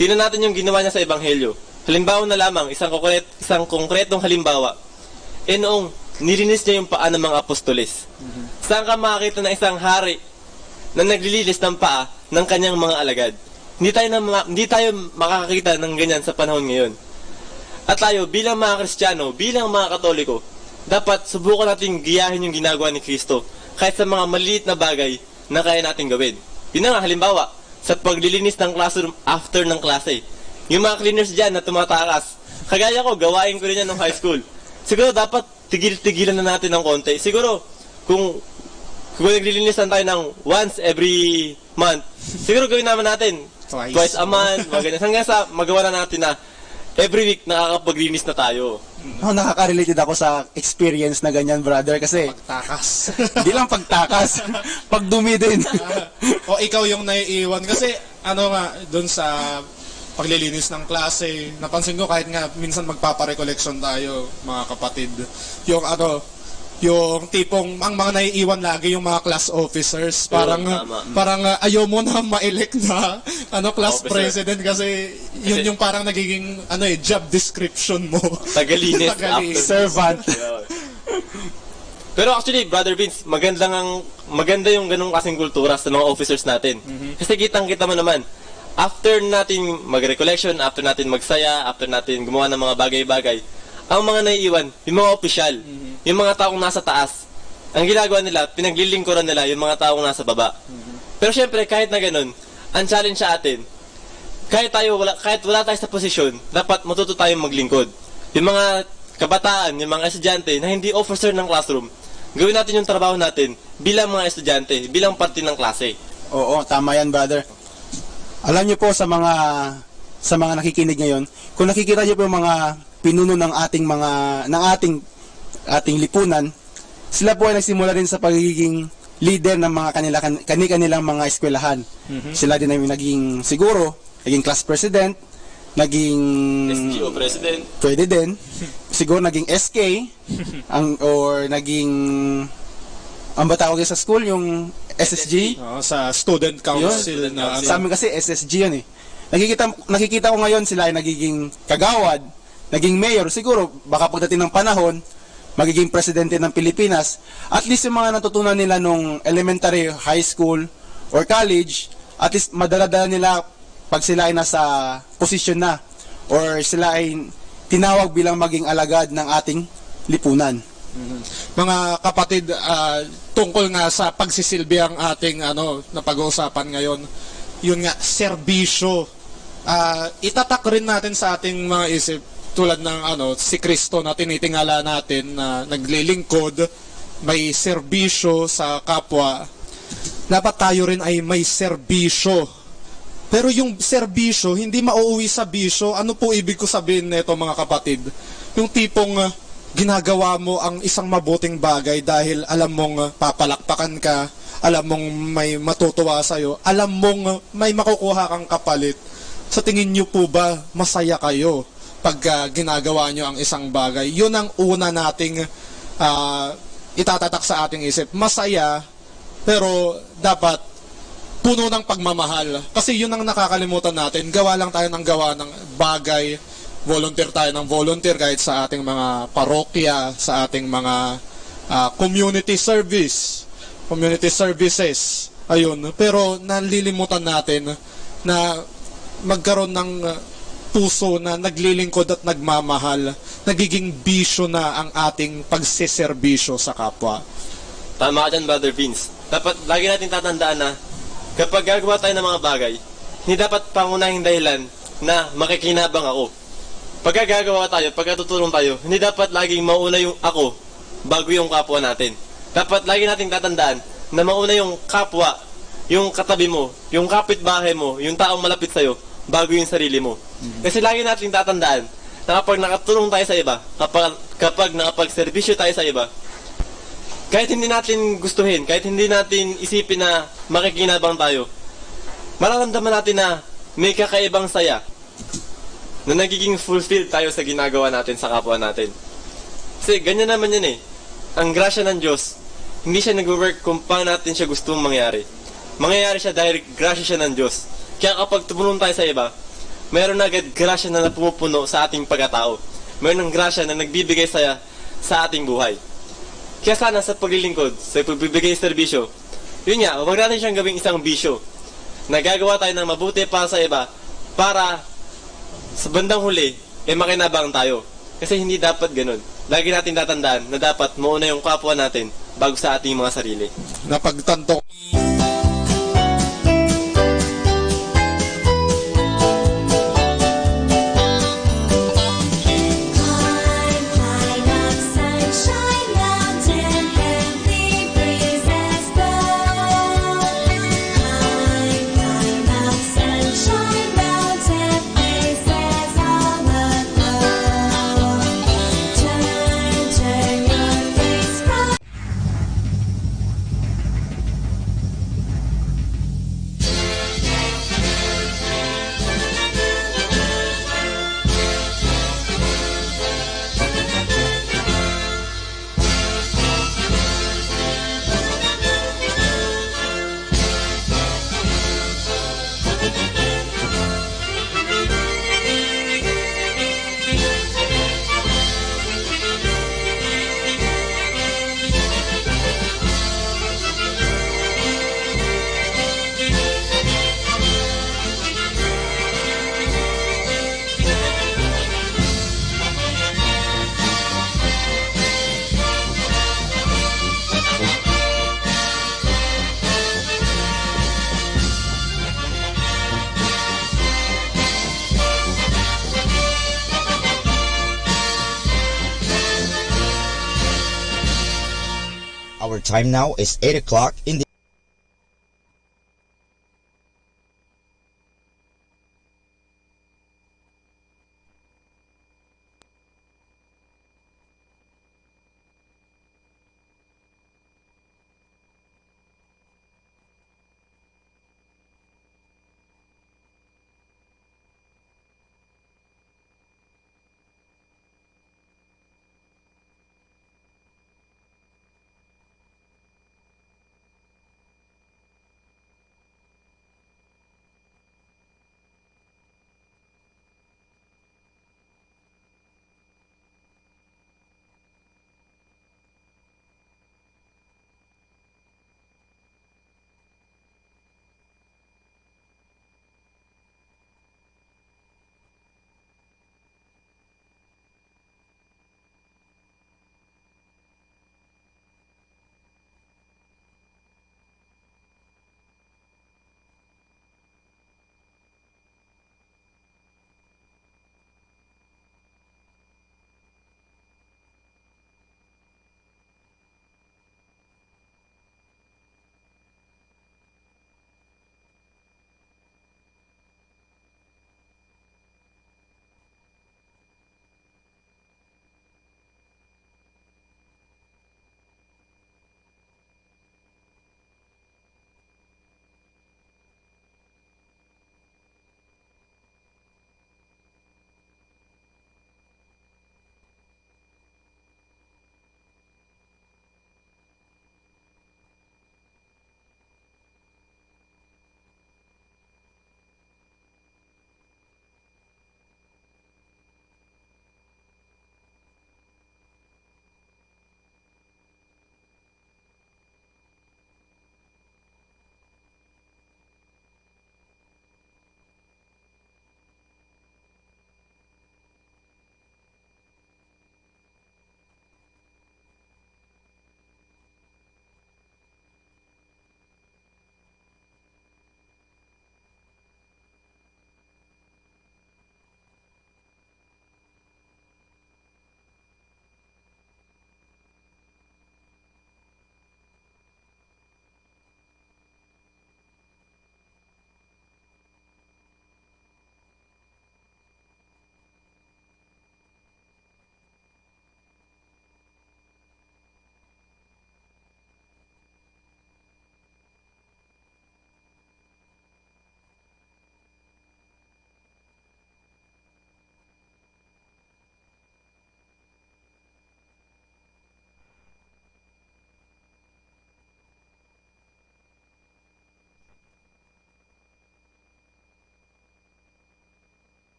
Tingnan natin yung ginawa niya sa Ebanghelyo. Halimbawa na lamang, isang konkretong halimbawa. Noong nilinis niya yung paa ng mga apostoles. Saan ka makakita ng isang hari na naglilinis ng paa ng kanyang mga alagad? Hindi tayo makakakita ng ganyan sa panahon ngayon. At tayo, bilang mga Kristiyano, bilang mga Katoliko, dapat subukan natin giyahin yung ginagawa ni Kristo kahit sa mga maliit na bagay na kaya natin gawin. Yun na nga, halimbawa, sa paglilinis ng classroom after ng klase. Yung mga cleaners dyan na tumatakas, kagaya ko, gawain ko rin yan nung high school. Siguro dapat tigil-tigilan na natin ng konti. Siguro, kung naglilinis tayo ng once every month, siguro gawin naman natin twice a month, mga ganyan. Hanggang sa magawa na natin na every week nakakapaglinis na tayo. Nakaka-related ako sa experience na ganyan, brother, kasi pagtakas. Hindi lang pagtakas, pagdumi din. O ikaw yung naiiwan kasi doon sa paglilinis ng klase, napansin ko kahit nga minsan magpaparecollection tayo, mga kapatid. Yung tipong ang mga naiiwan lagi yung mga class officers, parang ayaw mo na ma-elect na class president kasi yun yung parang nagiging job description mo. Tagalinis. Servant. Pero actually, Brother Vince, maganda yung ganung kasing kultura sa mga officers natin. Kasi kitang-kita mo naman, after natin mag-recollection, after natin magsaya, after natin gumawa ng mga bagay-bagay, ang mga naiiwan, yung mga opisyal, yung mga taong nasa taas, ang ginagawa nila, pinaglilingkuran nila yung mga taong nasa baba. Pero syempre, kahit na ganun, ang challenge sa atin, kahit wala tayo sa posisyon, dapat matuto tayong maglingkod. Yung mga kabataan, yung mga estudyante na hindi officer ng classroom, gawin natin yung trabaho natin bilang mga estudyante, bilang parte ng klase. Oo, tama yan, brother. Alam niyo po sa mga nakikinig ngayon, kung nakikita niyo po yung mga pinuno ng ating lipunan, sila po ay nagsimula rin sa pagiging leader ng mga kanilang mga eskwelahan. Sila din ay naging class president, naging SGO president. Pwede din. Siguro naging SK or naging ang ba tawag sa school yung SSG? Sa student council na Sa amin kasi SSG yun eh. Nakikita ko ngayon sila ay nagiging kagawad, naging mayor. Siguro baka pagdating ng panahon magiging presidente ng Pilipinas. At least yung mga natutunan nila nung elementary, high school or college, at least madala-dala nila pag sila ay nasa posisyon na or sila ay tinawag bilang maging alagad ng ating lipunan. Mga kapatid, tungkol nga sa pagsisilbi ang ating na pag-uusapan ngayon, yun nga, serbisyo. Itatak rin natin sa ating mga isip tulad ng si Kristo na tinitingala natin na naglilingkod, may serbisyo sa kapwa. Dapat tayo rin ay may serbisyo. Pero yung serbisyo, hindi mauuwi sa bisyo. Ano po ibig ko sabihin nito mga kapatid? Yung tipong ginagawa mo ang isang mabuting bagay dahil alam mong papalakpakan ka, alam mong may matutuwa sa'yo, alam mong may makukuha kang kapalit. Sa tingin nyo po ba masaya kayo pag ginagawa nyo ang isang bagay? Yun ang una nating itatatak sa ating isip. Masaya, pero dapat puno ng pagmamahal. Kasi yun ang nakakalimutan natin. Gawa lang tayo ng gawa ng bagay. Volunteer tayo ng volunteer kahit sa ating mga parokya, sa ating mga community services. Ayun. Pero nalilimutan natin na magkaroon ng puso na naglilingkod at nagmamahal. Nagiging bisyo na ang ating pagsiserbisyo sa kapwa. Tama ka dyan, Brother Vince. Dapat lagi natin tatandaan na kapag gagawa tayo ng mga bagay, hindi dapat pangunahing dahilan na makikinabang ako. Pag gagawa tayo, pag tutulong tayo, hindi dapat laging mauna yung ako bago yung kapwa natin. Dapat lagi nating tatandaan na mauna yung kapwa, yung katabi mo, yung kapitbahay mo, yung taong malapit sa'yo, bago yung sarili mo. Kasi lagi nating tatandaan na kapag nakatulong tayo sa iba, kapag nakapagserbisyo tayo sa iba, kahit hindi natin gustuhin, kahit hindi natin isipin na makikinabang tayo, mararamdaman natin na may kakaibang saya, na nagiging fulfilled tayo sa ginagawa natin sa kapwa natin. Kasi ganyan naman yan eh. Ang grasya ng Diyos, hindi siya nag-work kung paano natin siya gustong mangyari. Mangyayari siya dahil grasya siya ng Diyos. Kaya kapag tumulong tayo sa iba, mayroon na agad grasya na pumupuno sa ating pagkatao. Mayroon ng grasya na nagbibigay saya sa ating buhay. Kaya sana sa paglilingkod, sa pagbibigay serbisyo, yun nga, huwag natin siyang gawing isang bisyo. Nagagawa tayo ng mabuti para sa iba, para sa bandang huli, makinabang tayo. Kasi hindi dapat ganun. Lagi natin tatandaan na dapat mauna yung kapwa natin bago sa ating mga sarili. Napagtanto. Our time now is 8 o'clock in the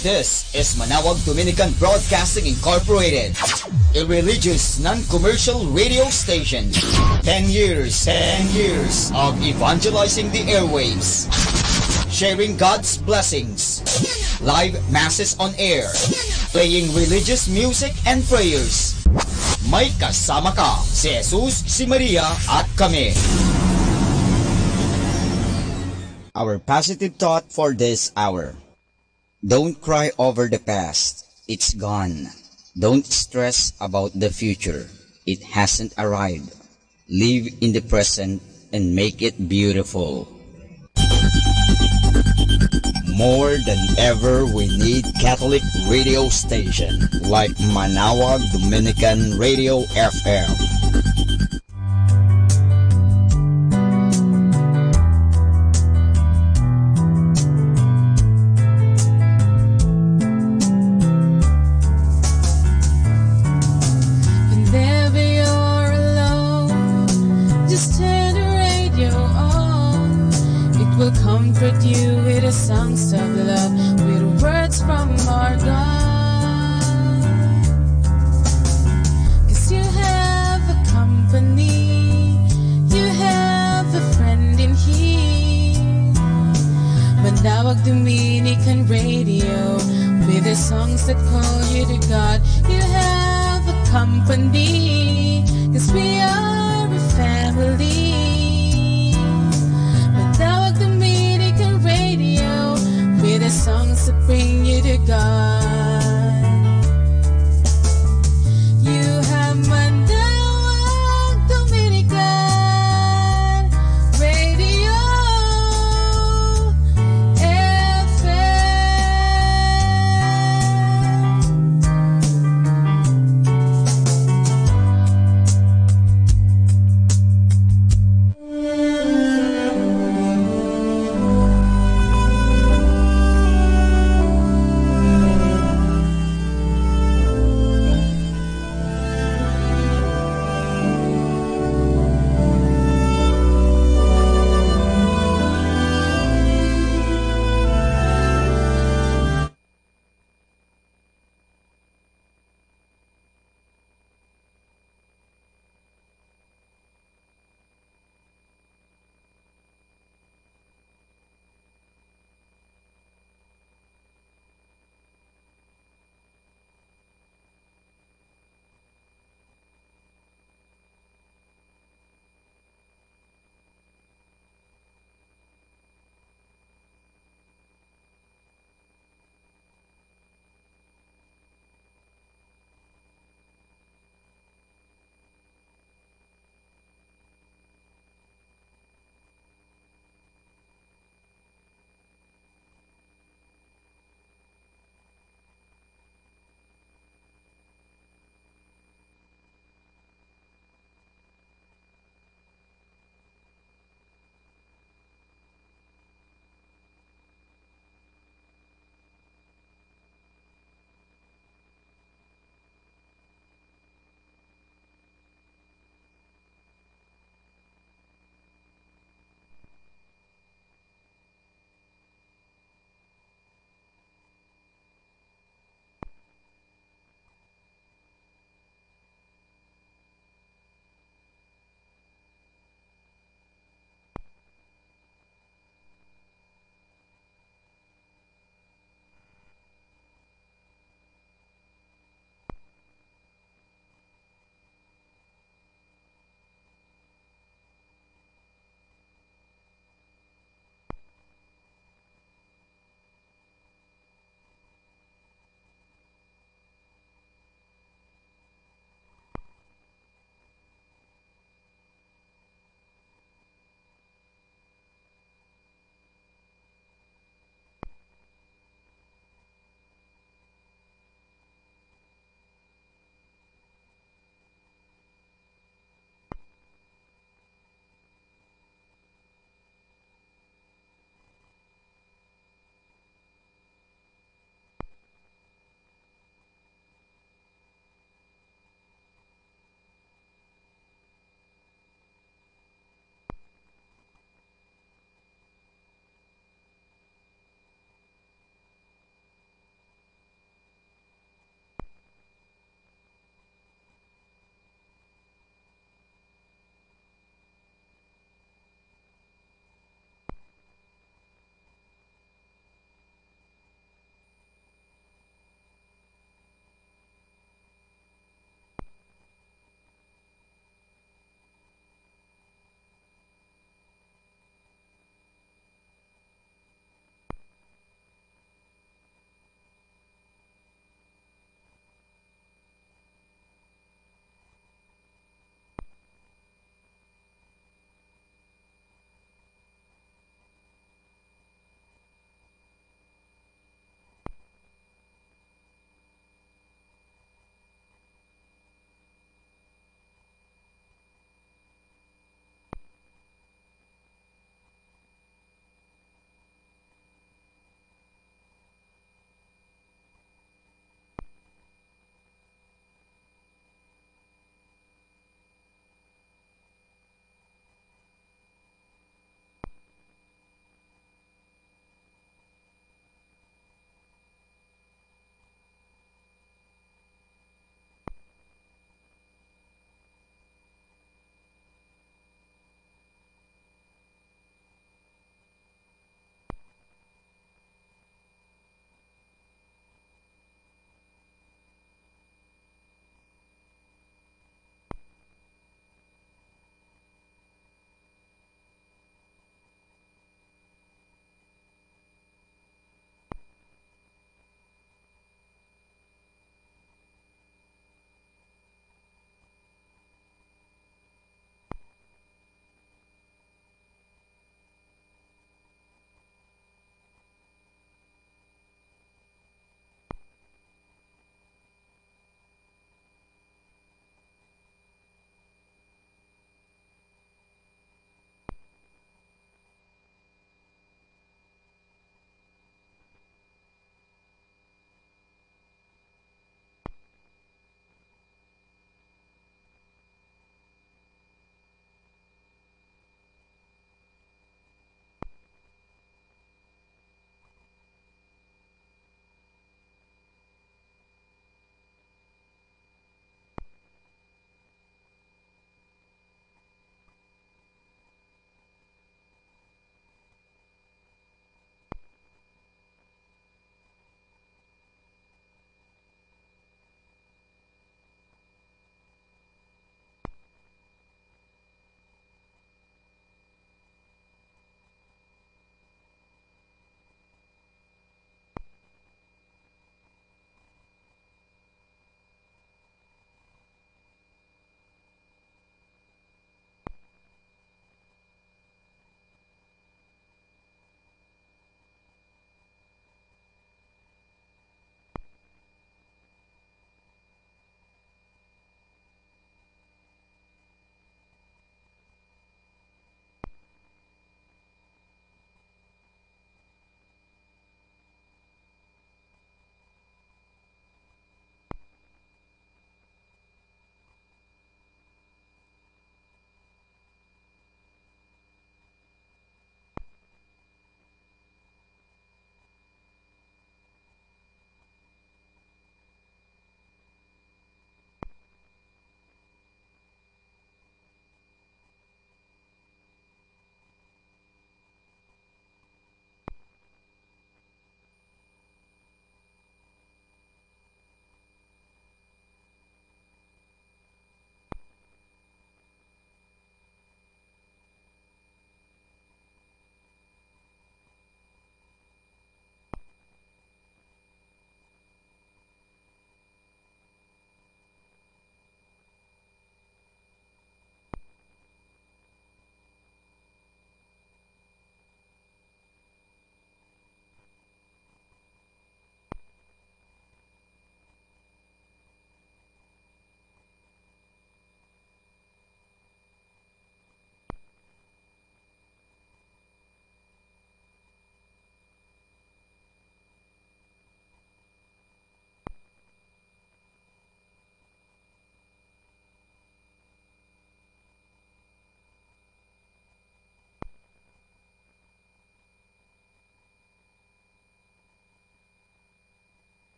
This is Manawag Dominican Broadcasting Incorporated, a religious, non-commercial radio station. 10 years of evangelizing the airwaves, sharing God's blessings, live masses on air, playing religious music and prayers. May kasama ka, si Jesus, si Maria, at kami. Our positive thought for this hour. Don't cry over the past. It's gone. Don't stress about the future. It hasn't arrived. Live in the present and make it beautiful. More than ever, we need Catholic radio station like Manawag Dominican Radio FM. Comfort you with the songs of love, with words from our God. 'Cause you have a company, you have a friend in here. Manawag Dominican Radio, with the songs that call you to God. You have a company, 'cause we are a family. With the songs that bring you to God.